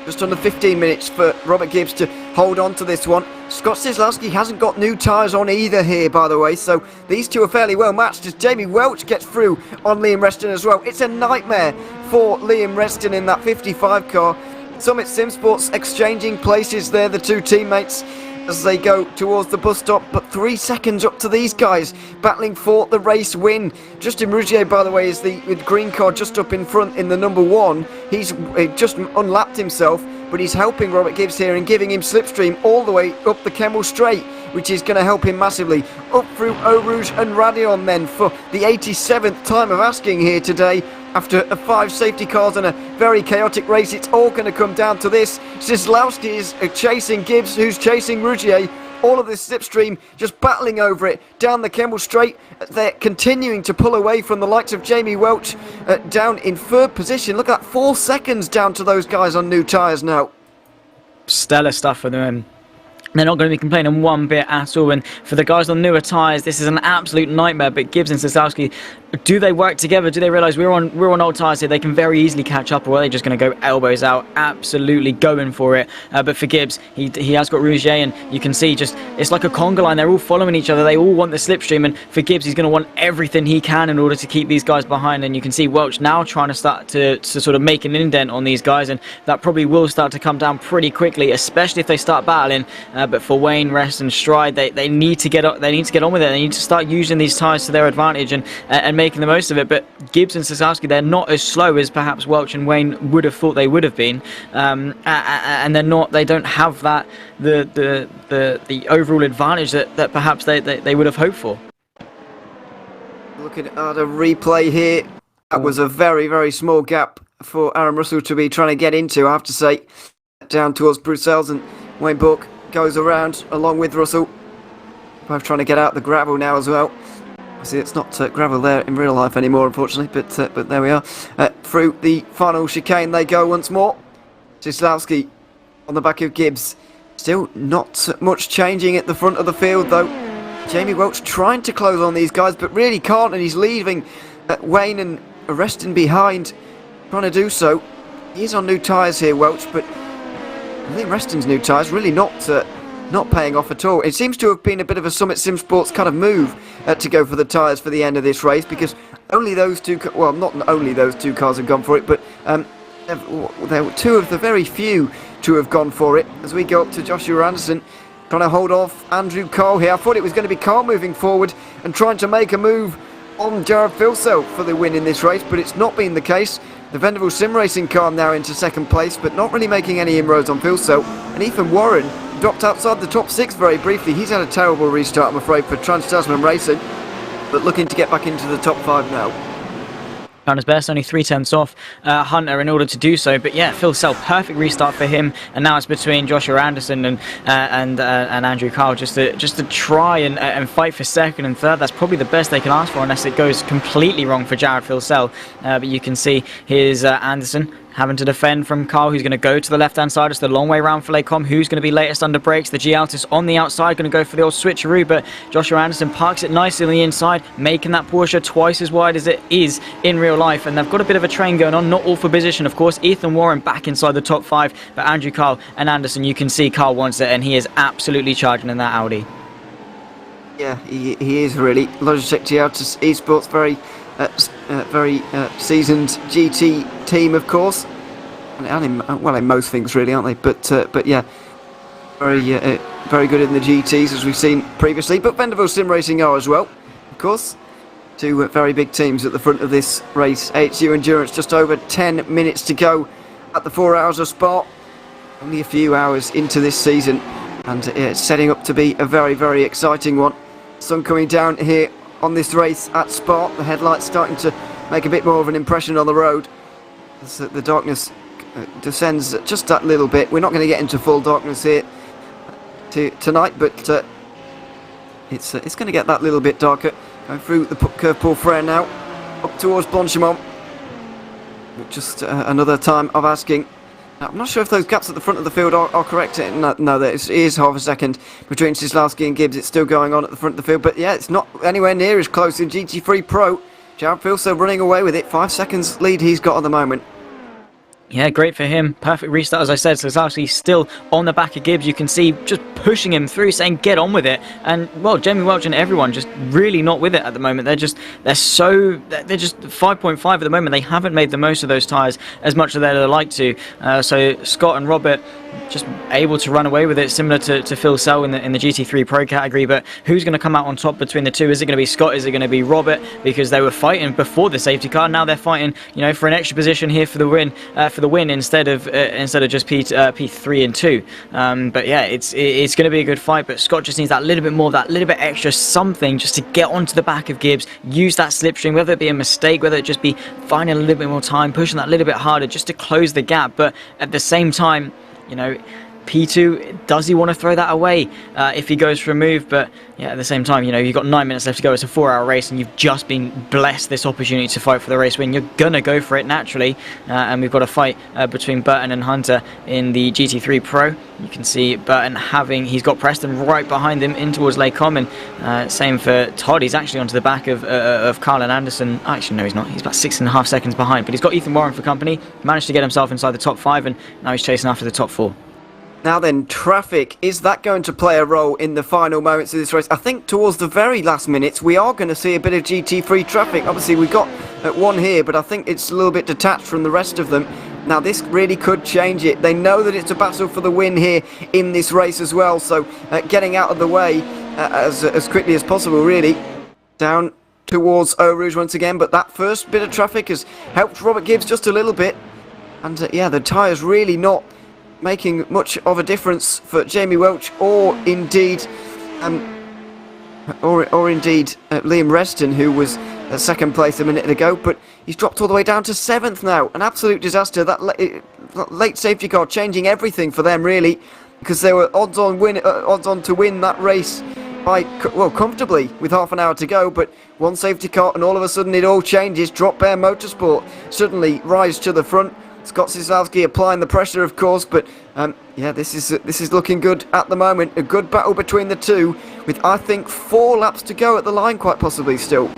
Just under 15 minutes for Robert Gibbs to hold on to this one. Scott Cieslawski hasn't got new tyres on either here, by the way, so these two are fairly well matched as Jamie Welch gets through on Liam Reston as well. It's a nightmare for Liam Reston in that 55 car. Summit Sim Sports exchanging places there, the two teammates, as they go towards the bus stop, but 3 seconds up to these guys battling for the race win. Justin Rougier, by the way, is the green car just up in front in the number one. He's just unlapped himself, but he's helping Robert Gibbs here and giving him slipstream all the way up the Kemmel Straight, which is going to help him massively. Up through Eau Rouge and Radion then for the 87th time of asking here today. After 5 safety cars and a very chaotic race, it's all going to come down to this. Cieslawski is chasing Gibbs, who's chasing Rougier. All of this slipstream, just battling over it down the Kemmel Straight. They're continuing to pull away from the likes of Jamie Welch down in 3rd position. Look at that, 4 seconds down to those guys on new tyres now. Stellar stuff for them. They're not going to be complaining one bit at all, and for the guys on newer tyres, this is an absolute nightmare. But Gibbs and Cieslawski, do they work together? Do they realise we're on old tyres here? They can very easily catch up, or are they just going to go elbows out, absolutely going for it? But for Gibbs, he has got Rougier, and you can see just it's like a conga line. They're all following each other. They all want the slipstream, and for Gibbs, he's going to want everything he can in order to keep these guys behind. And you can see Welch now trying to start to sort of make an indent on these guys, and that probably will start to come down pretty quickly, especially if they start battling. But for Wayne, Rest and Stride, they need to get on with it. They need to start using these tyres to their advantage and making the most of it. But Gibbs and Cieslawski, they're not as slow as perhaps Welch and Wayne would have thought they would have been, and they're not. They don't have that the overall advantage that perhaps they would have hoped for. Looking at a replay here, that was a very small gap for Aaron Russell to be trying to get into, I have to say. Down towards Bruxelles, and Wayne Bourke goes around along with Russell. Both trying to get out the gravel now as well. See, it's not gravel there in real life anymore, unfortunately, but there we are. Through the final chicane they go once more. Cislavski on the back of Gibbs. Still not much changing at the front of the field, though. Jamie Welch trying to close on these guys, but really can't, and he's leaving Wayne and Reston behind, trying to do so. He's on new tyres here, Welch, but I think Reston's new tyres really not paying off at all. It seems to have been a bit of a Summit Sim Sports kind of move to go for the tyres for the end of this race, because only those two, well, not only those two cars have gone for it, but there were two of the very few to have gone for it. As we go up to Joshua Anderson, trying to hold off Andrew Cole here. I thought it was going to be Cole moving forward and trying to make a move on Jared Filsell for the win in this race, but it's not been the case. The Vendaval Sim Racing car now into second place, but not really making any inroads on Filsell. And Ethan Warren dropped outside the top 6 very briefly. He's had a terrible restart, I'm afraid, for Trans-Tasman Racing, but looking to get back into the top 5 now. On his best, only 3/10 off Hunter in order to do so. But yeah, Phil Sell, perfect restart for him. And now it's between Joshua Anderson and Andrew Kyle just to try and fight for second and third. That's probably the best they can ask for, unless it goes completely wrong for Jared Phil Sell. But you can see here's Anderson having to defend from Carl, who's going to go to the left-hand side. It's the long way round for Lecom, who's going to be latest under brakes. The G Altis on the outside, going to go for the old switcheroo, but Joshua Anderson parks it nicely on the inside, making that Porsche twice as wide as it is in real life. And they've got a bit of a train going on, not all for position, of course. Ethan Warren back inside the top 5, but Andrew Carl and Anderson, you can see Carl wants it, and he is absolutely charging in that Audi. Yeah, he is really. Logitech G Altis Esports, very seasoned GT team, of course. And in most things, really, aren't they? But yeah, very good in the GTs, as we've seen previously. But Vendaval Sim Racing are as well, of course. Two very big teams at the front of this race. AHU Endurance, just over 10 minutes to go at the 4 hours of Spa. Only a few hours into this season, and it's setting up to be a very, very exciting one. Sun coming down here on this race at Spa. The headlights starting to make a bit more of an impression on the road as the darkness descends just that little bit. We're not going to get into full darkness here tonight, but it's going to get that little bit darker. Going through the curve Paul Frere now, up towards Blanchimont. Just another time of asking. Now, I'm not sure if those gaps at the front of the field are correct. No, there is half a second between Cislavski and Gibbs. It's still going on at the front of the field, but yeah, it's not anywhere near as close in GT3 Pro. Jared Filso running away with it. 5 seconds lead he's got at the moment. Yeah, great for him. Perfect restart, as I said. So it's actually still on the back of Gibbs. You can see just pushing him through, saying get on with it. And well, Jamie Welch and everyone just really not with it at the moment. They're just 5.5 at the moment. They haven't made the most of those tyres as much as they'd like to. So Scott and Robert just able to run away with it, similar to Phil Sell in the GT3 Pro category. But who's going to come out on top between the two? Is it going to be Scott? Is it going to be Robert? Because they were fighting before the safety car. Now they're fighting, for an extra position here for the win. Instead of just P3 and 2. But yeah, it's going to be a good fight. But Scott just needs that little bit more, that little bit extra something, just to get onto the back of Gibbs. Use that slipstream, whether it be a mistake, whether it just be finding a little bit more time, pushing that little bit harder, just to close the gap. But at the same time, P2, does he want to throw that away if he goes for a move? But yeah, at the same time, you've got 9 minutes left to go. It's a 4-hour race, and you've just been blessed this opportunity to fight for the race win. You're gonna go for it naturally, and we've got a fight between Burton and Hunter in the GT3 Pro. You can see Burton he's got Preston right behind him in towards Lake Common. Same for Todd. He's actually onto the back of Carl and Anderson. Actually, no, he's not. He's about 6.5 seconds behind, but he's got Ethan Warren for company. Managed to get himself inside the top 5, and now he's chasing after the top 4. Now then, traffic, is that going to play a role in the final moments of this race? I think towards the very last minutes we are going to see a bit of GT3 traffic. Obviously we've got one here, but I think it's a little bit detached from the rest of them. Now this really could change it. They know that it's a battle for the win here in this race as well, so getting out of the way as quickly as possible, really. Down towards Eau Rouge once again, but that first bit of traffic has helped Robert Gibbs just a little bit. And yeah, the tyres really not making much of a difference for Jamie Welch or indeed Liam Reston, who was second place a minute ago, but he's dropped all the way down to 7th now. An absolute disaster. That late safety car changing everything for them, really, because they were odds on to win that race by, well, comfortably with half an hour to go, but one safety car and all of a sudden it all changes. Drop Bear Motorsport suddenly rise to the front. Scott Cieslawski applying the pressure, of course, but yeah, this is looking good at the moment. A good battle between the two, with I think 4 laps to go at the line, quite possibly still.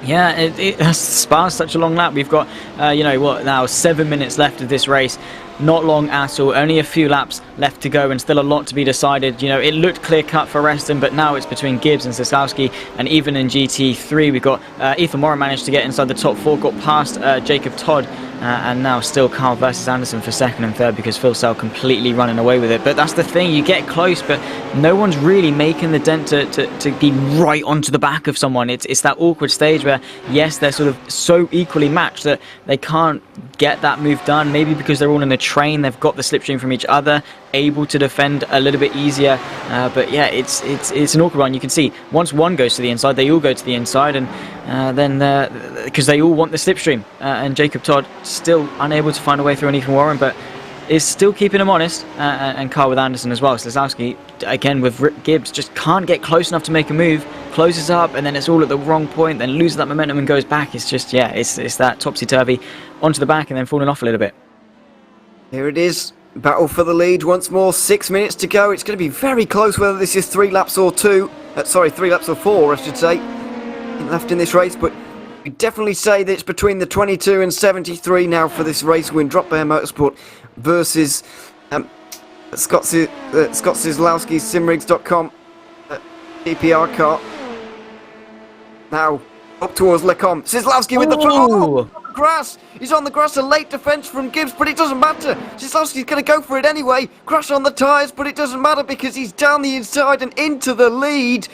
Yeah, Spa's such a long lap. We've got, you know what, now 7 minutes left of this race. Not long at all, only a few laps left to go and still a lot to be decided. You know, it looked clear-cut for Reston, but now it's between Gibbs and Cieslawski, and even in GT3 we've got Ethan Moore managed to get inside the top 4, got past Jacob Todd, and now still Carl versus Anderson for 2nd and 3rd because Phil Sell completely running away with it. But that's the thing, you get close, but no one's really making the dent to be right onto the back of someone. It's that awkward stage where, yes, they're sort of so equally matched that they can't get that move done, maybe because they're all in a train, they've got the slipstream from each other, able to defend a little bit easier, but yeah, it's an awkward one. You can see once one goes to the inside, they all go to the inside, and then because they all want the slipstream, and Jacob Todd still unable to find a way through, and Ethan Warren, but is still keeping him honest, and Carl with Anderson as well. Cieslawski, again with Gibbs, just can't get close enough to make a move, closes up, and then it's all at the wrong point, then loses that momentum and goes back. It's just, yeah, it's that topsy-turvy onto the back and then falling off a little bit. Here it is, battle for the lead once more. 6 minutes to go. It's going to be very close whether this is 3 laps or 4, I should say, left in this race, but we definitely say that it's between the 22 and 73 now for this race win. Drop Bear Motorsport versus Scott Cieslawski's Simrigs.com DPR car. Now up towards Lecombe. Cieslawski with the grass. He's on the grass. A late defence from Gibbs, but it doesn't matter. Cieslawski's going to go for it anyway. Crash on the tyres, but it doesn't matter because he's down the inside and into the lead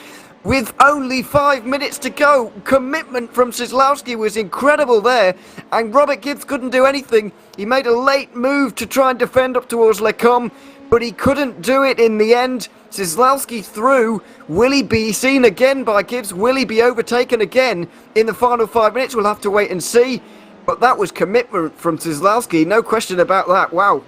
with only 5 minutes to go. Commitment from Cieslawski was incredible there, and Robert Gibbs couldn't do anything. He made a late move to try and defend up towards Lecombe, but he couldn't do it in the end. Cieslawski through. Will he be seen again by Gibbs? Will he be overtaken again in the final 5 minutes? We'll have to wait and see. But that was commitment from Cieslawski, no question about that. Wow.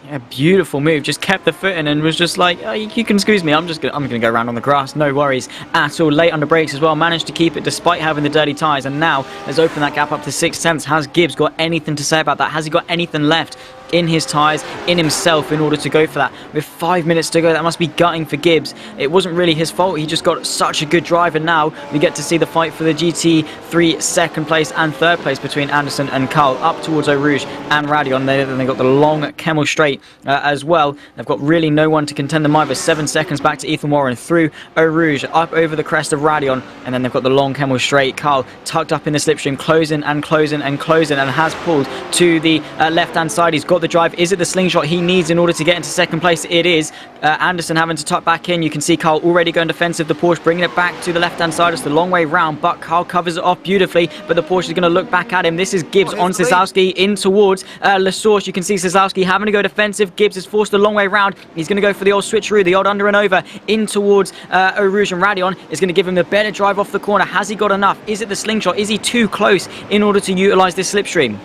Yeah, beautiful move. Just kept the foot in and was just like, oh, you can excuse me. I'm gonna go around on the grass. No worries at all. Late under brakes as well. Managed to keep it despite having the dirty tyres, and now has opened that gap up to 6/10. Has Gibbs got anything to say about that? Has he got anything left in his tyres, in himself, in order to go for that? With 5 minutes to go, that must be gutting for Gibbs. It wasn't really his fault. He just got such a good drive, and now we get to see the fight for the GT3 second place and third place between Anderson and Carl up towards Eau Rouge and Radion. Then they got the long Kemmel straight as well. They've got really no one to contend them either. 7 seconds back to Ethan Warren through Eau Rouge, up over the crest of Radion, and then they've got the long Kemmel straight. Carl tucked up in the slipstream, closing and closing and closing, and has pulled to the left-hand side. He's got the drive. Is it the slingshot he needs in order to get into second place? It is. Anderson having to tuck back in. You can see Carl already going defensive. The Porsche bringing it back to the left-hand side. It's the long way round, but Carl covers it off beautifully, but the Porsche is going to look back at him. This is Gibbs on Cieslawski in towards La Source. You can see Cieslawski having to go defensive. Gibbs is forced a long way round. He's going to go for the old switcheroo, the old under and over in towards Eau Rouge, and Radion is going to give him the better drive off the corner. Has he got enough? Is it the slingshot? Is he too close in order to utilise this slipstream?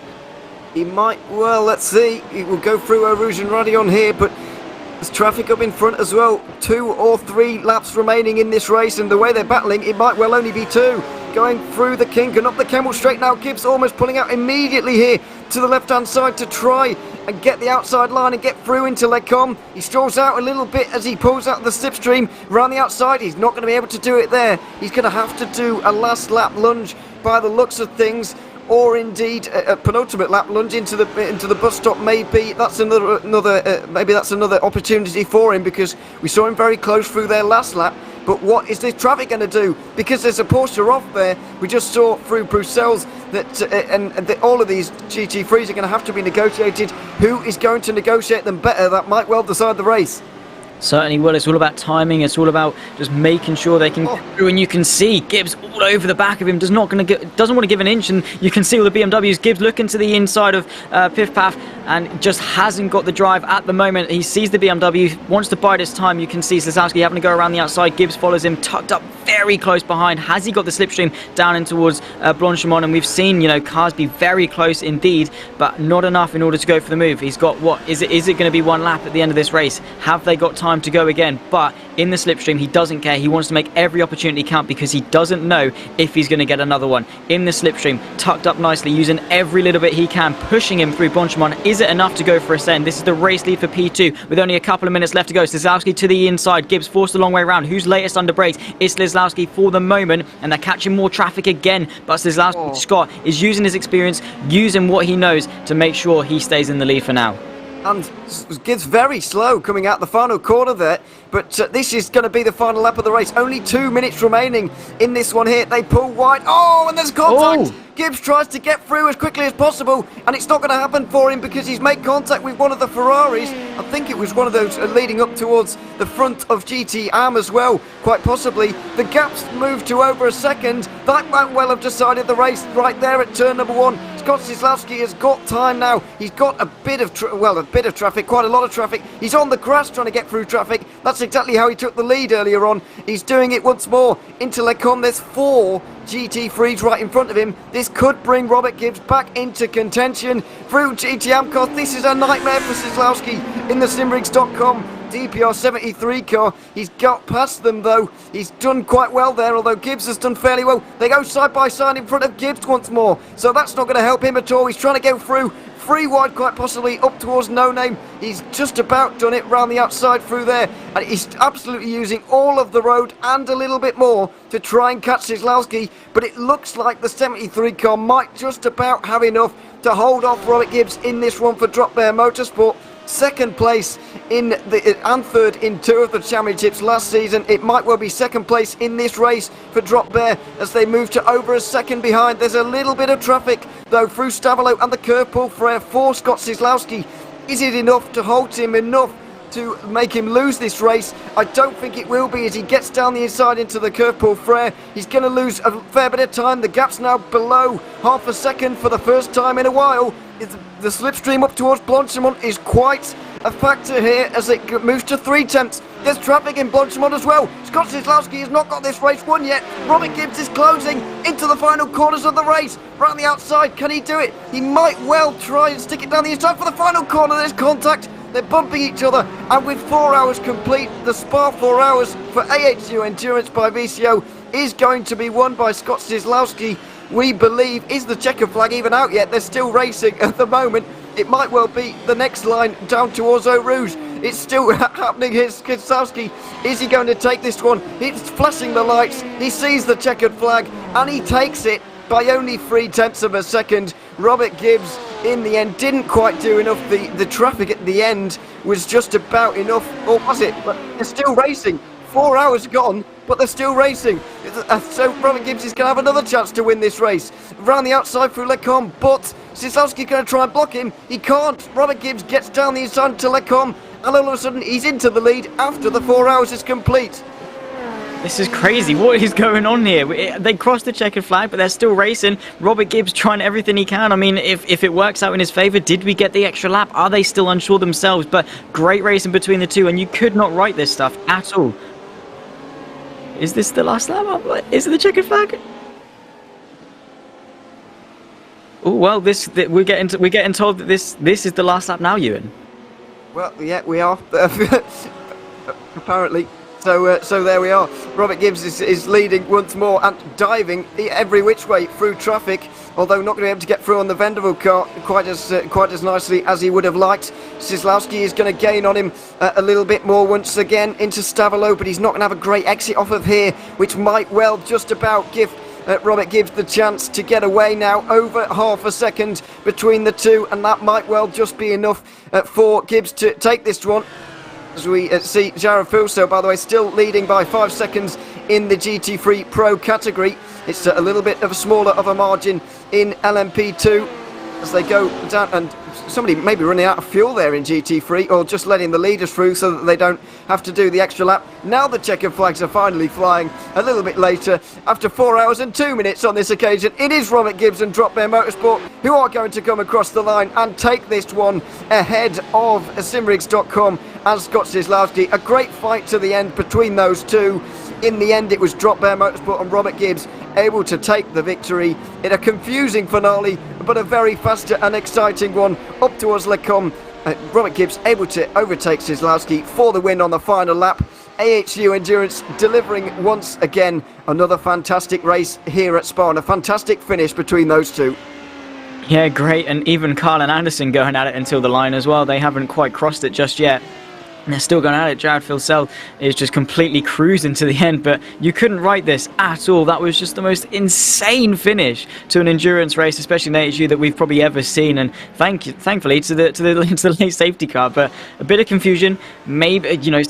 He might, well, let's see. He will go through Eau Rouge and Radion here, but there's traffic up in front as well. 2 or 3 laps remaining in this race, and the way they're battling, it might well only be 2. Going through the kink and up the Kemmel straight now. Gibbs almost pulling out immediately here to the left-hand side to try and get the outside line and get through into Lecombe. He strolls out a little bit as he pulls out the slipstream around the outside. He's not going to be able to do it there. He's going to have to do a last lap lunge by the looks of things, or indeed a penultimate lap lunge into the bus stop. Maybe that's another opportunity for him, because we saw him very close through their last lap. But what is this traffic going to do? Because there's a Porsche off there. We just saw through Bruxelles that all of these GT3s are going to have to be negotiated. Who is going to negotiate them better? That might well decide the race. Certainly will. It's all about timing. It's all about just making sure they can go through, and you can see Gibbs all over the back of him. Doesn't want to give an inch, and you can see all the BMWs. Gibbs looking to the inside of Piff Paff and just hasn't got the drive at the moment. He sees the BMW, wants to bide his time. You can see Slizowski having to go around the outside. Gibbs follows him, tucked up very close behind. Has he got the slipstream down in towards Blanchimont? And we've seen, you know, cars be very close indeed, but not enough in order to go for the move. He's got, what, is it going to be one lap at the end of this race? Have they got time to go again? But in the slipstream, he doesn't care. He wants to make every opportunity count because he doesn't know if he's going to get another one. In the slipstream, tucked up nicely, using every little bit he can, pushing him through Blanchimont. Is it enough to go for a send? This is the race lead for P2 with only a couple of minutes left to go. Slizowski to the inside. Gibbs forced a long way around. Who's latest under brakes? It's Slizowski for the moment, and they're catching more traffic again. But Slizowski, Scott, is using his experience, using what he knows to make sure he stays in the lead for now. And Gibbs very slow coming out the final corner there. But this is going to be the final lap of the race. Only 2 minutes remaining in this one here. They pull wide. Oh, and there's contact. Oh. Gibbs tries to get through as quickly as possible, and it's not going to happen for him because he's made contact with one of the Ferraris. I think it was one of those leading up towards the front of GT Am as well, quite possibly. The gap's moved to over a second. That might well have decided the race right there at turn number 1. Scott Slizowski has got time now. He's got a bit of traffic, quite a lot of traffic. He's on the grass trying to get through traffic. That's exactly how he took the lead earlier on. He's doing it once more into Lecombe. There's 4 GT3s right in front of him. This could bring Robert Gibbs back into contention through GT Amcos. This is a nightmare for Slizowski in the Simrigs.com DPR 73 car. He's got past them though. He's done quite well there, although Gibbs has done fairly well. They go side by side in front of Gibbs once more, so that's not going to help him at all. He's trying to go through 3 wide, quite possibly up towards No Name. He's just about done it round the outside through there, and he's absolutely using all of the road and a little bit more to try and catch Slizowski. But it looks like the 73 car might just about have enough to hold off Robert Gibbs in this one for Drop Bear Motorsport. Second place in and third in 2 of the championships last season. It might well be second place in this race for Drop Bear as they move to over a second behind. There's a little bit of traffic though through Stavolo and the curve pull for Scott Slizowski. Is it enough to halt him, enough to make him lose this race? I don't think it will be as he gets down the inside into the curve pull Frere. He's going to lose a fair bit of time. The gap's now below half a second for the first time in a while. The slipstream up towards Blanchimont is quite a factor here as it moves to 3 tenths. There's traffic in Blanchimont as well. Scott Slizowski has not got this race won yet. Robert Gibbs is closing into the final corners of the race. Right on the outside, can he do it? He might well try and stick it down the inside for the final corner. There's contact. They're bumping each other, and with 4 hours complete, the Spa 4 hours for AHU Endurance by VCO is going to be won by Scott Slizowski. We believe, is the checker flag even out yet? They're still racing at the moment. It might well be the next line down towards Eau Rouge. It's still happening here. Slizowski, is he going to take this one? It's flashing the lights. He sees the checkered flag, and he takes it by only 3 tenths of a second. Robert Gibbs, in the end, didn't quite do enough. The traffic at the end was just about enough, or was it? But they're still racing. 4 hours gone, but they're still racing. So Robert Gibbs is going to have another chance to win this race. Round the outside through Lecombe, but Slizowski's going to try and block him. He can't. Robert Gibbs gets down the inside to Lecombe, and all of a sudden he's into the lead after the 4 hours is complete. This is crazy. What is going on here? They crossed the checkered flag, but they're still racing. Robert Gibbs trying everything he can. I mean, if it works out in his favour, did we get the extra lap? Are they still unsure themselves? But great racing between the two, and you could not write this stuff at all. Is this the last lap? Is it the checkered flag? Oh well, we're getting told that this is the last lap now, Ewan. Well, yeah, we are apparently. So there we are. Robert Gibbs is leading once more and diving every which way through traffic, although not going to be able to get through on the Vendevel car quite as nicely as he would have liked. Slizowski is going to gain on him a little bit more once again into Stavolo, but he's not going to have a great exit off of here, which might well just about give Robert Gibbs the chance to get away now. Over half a second between the two, and that might well just be enough for Gibbs to take this one. As we see Jared Filso, by the way, still leading by 5 seconds in the GT3 Pro category. It's a little bit of a smaller of a margin in LMP2 as they go down, and somebody maybe running out of fuel there in GT3, or just letting the leaders through so that they don't have to do the extra lap. Now the checkered flags are finally flying a little bit later, after 4 hours and 2 minutes on this occasion. It is Robert Gibbs and Drop Bear Motorsport who are going to come across the line and take this one ahead of Simrigs.com and Scott Zieslawski. A great fight to the end between those two. In the end, it was Drop Bear Motorsport and Robert Gibbs able to take the victory in a confusing finale, but a very fast and exciting one up towards Lecombe. Robert Gibbs able to overtake Zieslawski for the win on the final lap. AHU Endurance delivering once again another fantastic race here at Spa, and a fantastic finish between those two. Yeah, great, and even Carl and Anderson going at it until the line as well. They haven't quite crossed it just yet. And they're still going at it. Jared Filsell is just completely cruising to the end, but you couldn't write this at all. That was just the most insane finish to an endurance race, especially in AHU, that we've probably ever seen. And thankfully to the late safety car, but a bit of confusion. Maybe, you know,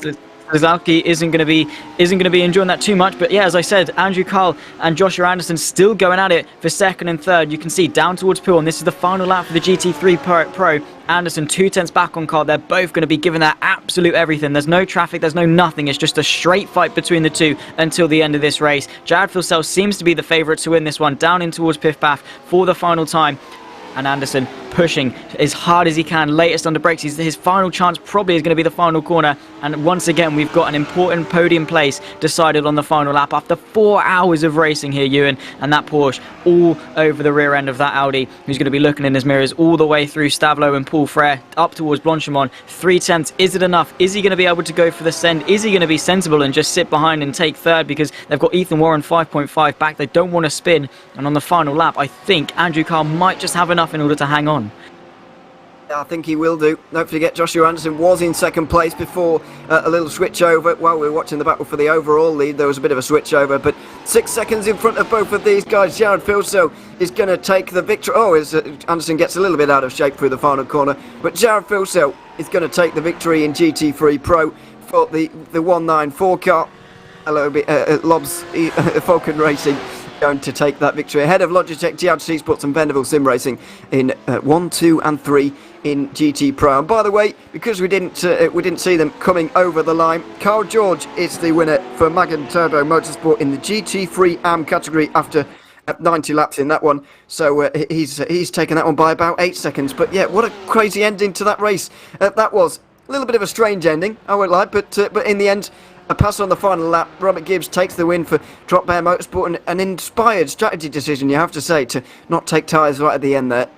Zieslawski isn't going to be enjoying that too much. But yeah, as I said, Andrew Carl and Joshua Anderson still going at it for second and third. You can see down towards Poole, and this is the final lap for the GT3 Pro. Anderson 2/10 back on Carl. They're both going to be giving their absolute everything. There's no traffic, there's no nothing. It's just a straight fight between the two until the end of this race. Jared Filsell seems to be the favourite to win this one, down in towards Piff Paff for the final time. And Anderson pushing as hard as he can, latest on the brakes. His final chance probably is going to be the final corner. And once again, we've got an important podium place decided on the final lap after 4 hours of racing here, Ewan. And that Porsche all over the rear end of that Audi, who's going to be looking in his mirrors all the way through Stavelot and Paul Frere up towards Blanchimont. 3/10. Is it enough? Is he going to be able to go for the send? Is he going to be sensible and just sit behind and take third? Because they've got Ethan Warren 5.5 back. They don't want to spin. And on the final lap, I think Andrew Carl might just have enough in order to hang on. I think he will do. Don't forget, Joshua Anderson was in second place before a little switch over. While we were watching the battle for the overall lead, there was a bit of a switch over, but 6 seconds in front of both of these guys. Jared Filsell is going to take the victory. Oh, Anderson gets a little bit out of shape through the final corner, but Jared Filsell is going to take the victory in GT3 Pro for the 194 car. Hello, Lobs Falcon Racing going to take that victory ahead of Logitech, GHC Sports and Vendeville Sim Racing in 1, 2 and 3 in GT Pro. And by the way, because we didn't see them coming over the line, Carl George is the winner for Magan Turbo Motorsport in the GT3 AM category after 90 laps in that one. So he's taken that one by about 8 seconds. But yeah, what a crazy ending to that race. That was a little bit of a strange ending, I won't lie, but in the end, a pass on the final lap. Robert Gibbs takes the win for Drop Bear Motorsport, and an inspired strategy decision, you have to say, to not take tyres right at the end there.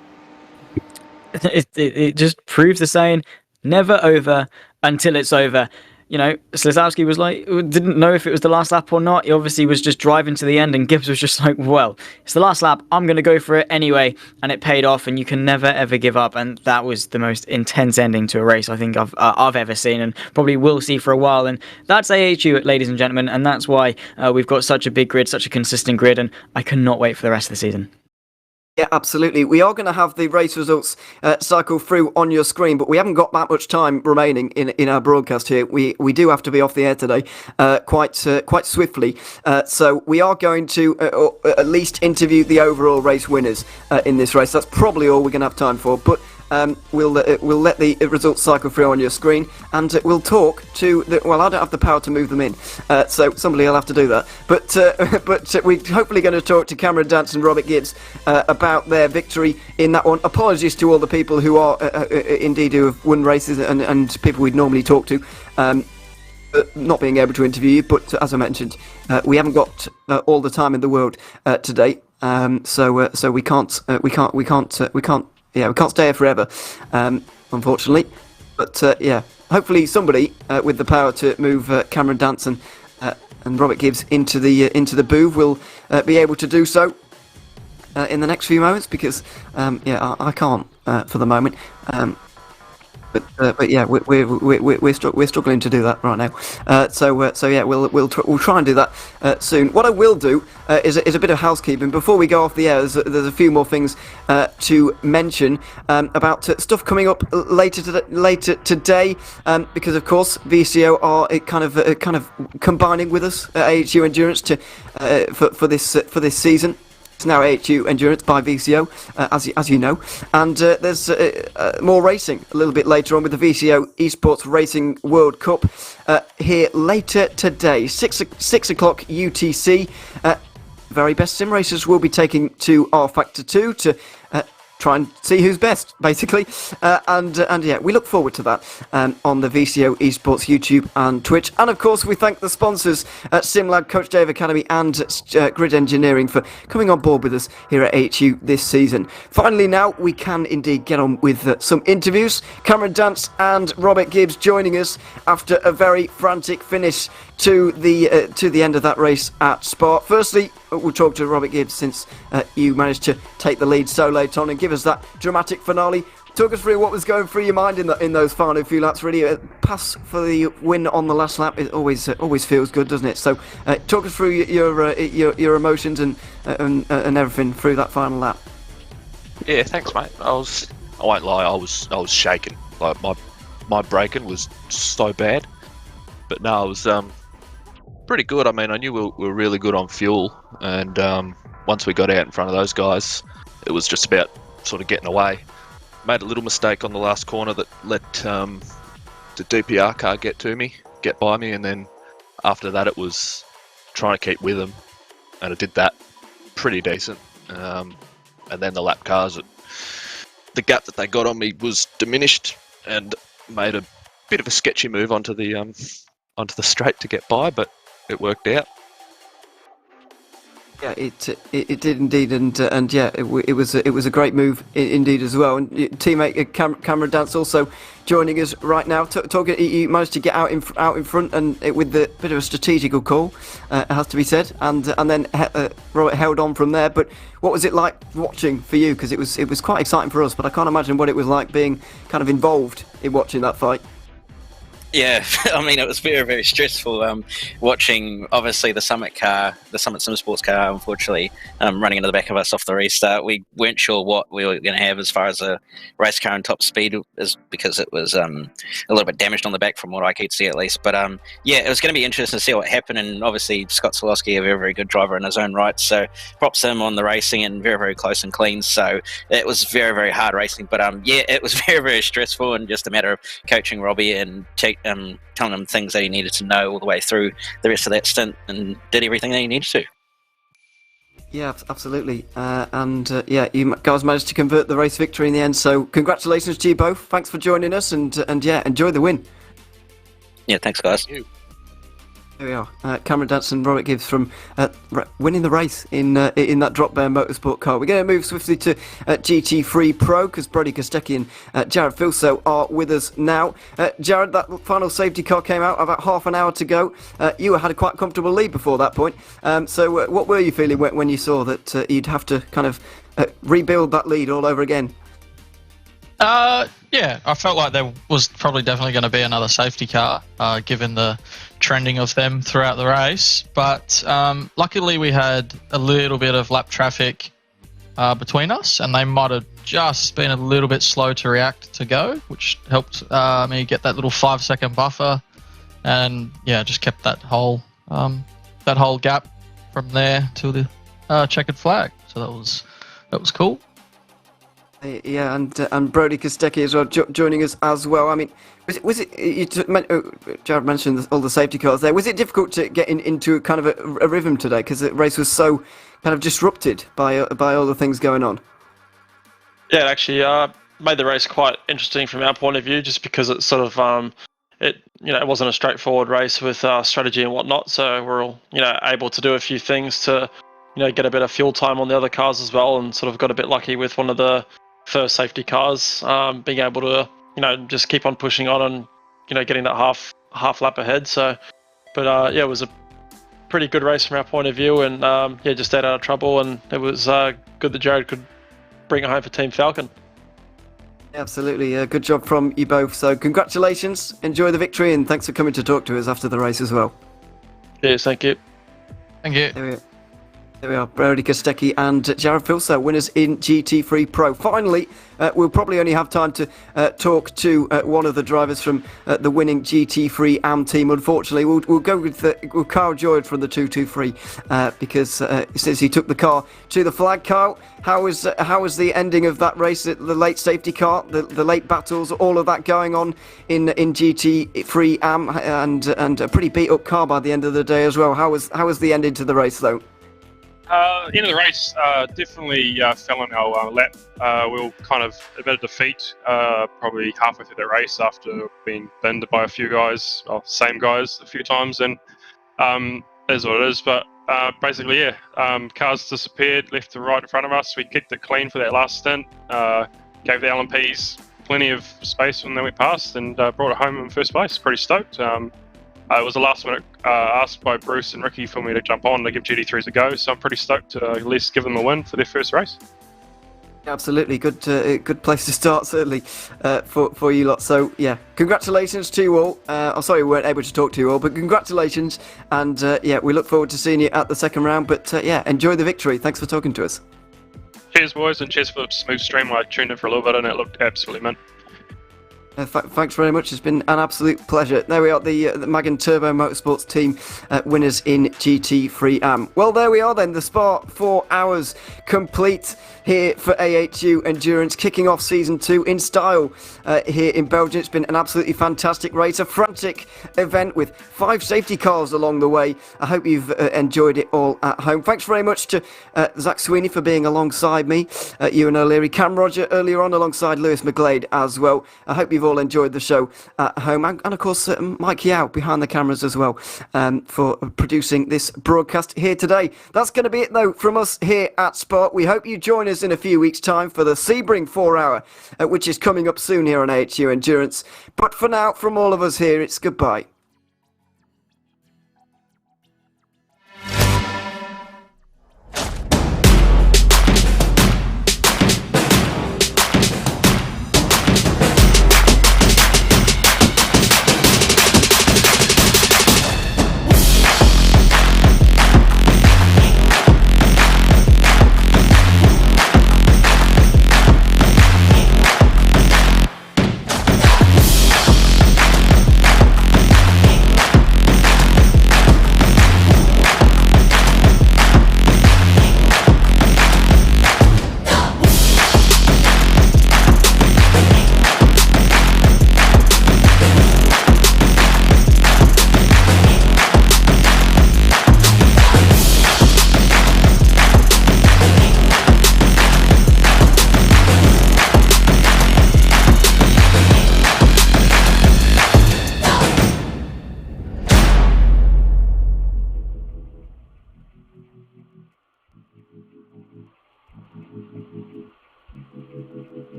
It just proves the saying, never over until it's over. You know, Zieslawski was like, didn't know if it was the last lap or not. He obviously was just driving to the end, and Gibbs was just like, well, it's the last lap, I'm going to go for it anyway. And it paid off, and you can never, ever give up. And that was the most intense ending to a race I think I've ever seen, and probably will see for a while. And that's AHU, ladies and gentlemen, and that's why we've got such a big grid, such a consistent grid, and I cannot wait for the rest of the season. Yeah, absolutely. We are going to have the race results cycle through on your screen, but we haven't got that much time remaining in our broadcast here. We do have to be off the air today quite swiftly. So we are going to at least interview the overall race winners in this race. That's probably all we're going to have time for. But we'll let the results cycle through on your screen, and we'll talk to well, I don't have the power to move them in, so somebody will have to do that. But we're hopefully going to talk to Cameron Dance and Robert Gibbs about their victory in that one. Apologies to all the people who are indeed who have won races and people we'd normally talk to. Not being able to interview you, but as I mentioned, we haven't got all the time in the world today, so we can't. Yeah, we can't stay here forever, unfortunately. But yeah, hopefully somebody with the power to move Cameron Dance and Robert Gibbs into the booth will be able to do so in the next few moments, because yeah, I can't for the moment. But yeah, we're struggling to do that right now. So yeah, we'll try and do that soon. What I will do is a bit of housekeeping before we go off the air. There's a few more things to mention about stuff coming up later today, because of course VCO are kind of combining with us at AHU Endurance for this season. It's now AHU Endurance by VCO, as you know, and there's more racing a little bit later on with the VCO Esports Racing World Cup here later today, 6 o'clock UTC. Very best sim racers will be taking to R Factor 2 to try and see who's best, basically, and yeah, we look forward to that on the VCO Esports YouTube and Twitch, and of course we thank the sponsors at SimLab, Coach Dave Academy and Grid Engineering for coming on board with us here at AHU this season. Finally now, we can indeed get on with some interviews. Cameron Dance and Robert Gibbs joining us after a very frantic finish to the end of that race at Spa. Firstly, we'll talk to Robert Gibbs, since you managed to take the lead so late on and give us that dramatic finale. Talk us through what was going through your mind in those final few laps. Really, pass for the win on the last lap. It always feels good, doesn't it? So, talk us through your emotions and everything through that final lap. Yeah, thanks, mate. I won't lie, I was shaking. Like my braking was so bad, but no, I was pretty good. I mean, I knew we were really good on fuel, and once we got out in front of those guys, it was just about sort of getting away. Made a little mistake on the last corner that let the DPR car get by me, and then after that it was trying to keep with them, and I did that pretty decent. And then the lap cars, the gap that they got on me was diminished, and made a bit of a sketchy move onto the straight to get by, but it worked out. Yeah, it did indeed, and yeah, it was a great move indeed as well. And teammate Cameron Dance also joining us right now. Talking, you managed to get out in front, and with the bit of a strategical call, it has to be said, and then Robert held on from there. But what was it like watching for you? Because it was quite exciting for us, but I can't imagine what it was like being kind of involved in watching that fight. Yeah, I mean, it was very, very stressful watching, obviously, the Summit Sim Sports car, unfortunately, running into the back of us off the restart. We weren't sure what we were going to have as far as a race car and top speed, is because it was a little bit damaged on the back from what I could see, at least. But yeah, it was going to be interesting to see what happened, and obviously Scott Solowski, a very, very good driver in his own right, so props him on the racing, and very, very close and clean. So it was very, very hard racing, but yeah, it was very, very stressful, and just a matter of coaching Robbie and telling him things that he needed to know all the way through the rest of that stint, and did everything that he needed to. Yeah, absolutely. Yeah, you guys managed to convert the race victory in the end, so congratulations to you both. Thanks for joining us, and yeah, enjoy the win. Yeah, thanks, guys. Thank you. Here we are, Cameron Dance and Robert Gibbs from winning the race in that drop bear motorsport car. We're going to move swiftly to GT3 Pro, because Brody Kostecki and Jared Filso are with us now. Jared, that final safety car came out about half an hour to go. You had a quite comfortable lead before that point. So what were you feeling when you saw that you'd have to kind of rebuild that lead all over again? Yeah, I felt like there was probably definitely going to be another safety car, given the trending of them throughout the race. But luckily we had a little bit of lap traffic between us, and they might have just been a little bit slow to react to go, which helped me get that little 5-second buffer, and yeah, just kept that whole gap from there to the checkered flag. So that was cool. Yeah, and Brody Kostecki as well joining us as well. I mean, was it Jared mentioned all the safety cars there. Was it difficult to get into kind of a rhythm today, because the race was so kind of disrupted by all the things going on? Yeah, it actually made the race quite interesting from our point of view, just because it's sort of it wasn't a straightforward race with strategy and whatnot. So we're all able to do a few things to get a bit of fuel time on the other cars as well, and sort of got a bit lucky with one of the first safety cars being able to just keep on pushing on and getting that half lap ahead. So but yeah, it was a pretty good race from our point of view, and yeah, just stayed out of trouble, and it was good that Jared could bring it home for Team Falcon. Absolutely, good job from you both. So congratulations, enjoy the victory, and thanks for coming to talk to us after the race as well. Yes, thank you. Thank you. There we go. There we are, Brody Kostecki and Jared Filso, winners in GT3 Pro. Finally, we'll probably only have time to talk to one of the drivers from the winning GT3 AM team. Unfortunately, we'll go with Kyle Joyd from the 223 because since he took the car to the flag. Kyle, how was the ending of that race? The late safety car, the late battles, all of that going on in GT3 AM, and a pretty beat up car by the end of the day as well. How was the ending to the race though? End of the race, definitely fell on our lap. We were kind of a bit of defeat, probably halfway through the race after being binned by a few guys, same guys a few times, and is what it is. But basically, yeah, cars disappeared left to right in front of us. We kept it clean for that last stint, gave the LMPs plenty of space when they went past, and brought it home in first place. Pretty stoked. It was a last minute ask by Bruce and Ricky for me to jump on to give GT3s a go, so I'm pretty stoked to at least give them a win for their first race. Absolutely, good place to start certainly for you lot. So yeah, congratulations to you all. I'm sorry we weren't able to talk to you all, but congratulations, and yeah, we look forward to seeing you at the second round. But yeah, enjoy the victory. Thanks for talking to us. Cheers, boys, and cheers for the smooth stream. I tuned in for a little bit and it looked absolutely mint. Thanks very much. It's been an absolute pleasure. There we are, the Magan Turbo Motorsports team winners in GT3 AM. Well, there we are then, the Spa 4 hours complete here for AHU Endurance, kicking off Season 2 in style here in Belgium. It's been an absolutely fantastic race, a frantic event with 5 safety cars along the way. I hope you've enjoyed it all at home. Thanks very much to Zach Sweeney for being alongside me, Ewan O'Leary, Cam Roger earlier on alongside Lewis McGlade as well. I hope you've all enjoyed the show at home, and of course Mike Yao behind the cameras as well for producing this broadcast here today. That's going to be it though from us here at Spa. We hope you join us in a few weeks time for the Sebring 4 hour which is coming up soon here on AHU Endurance, but for now from all of us here it's goodbye.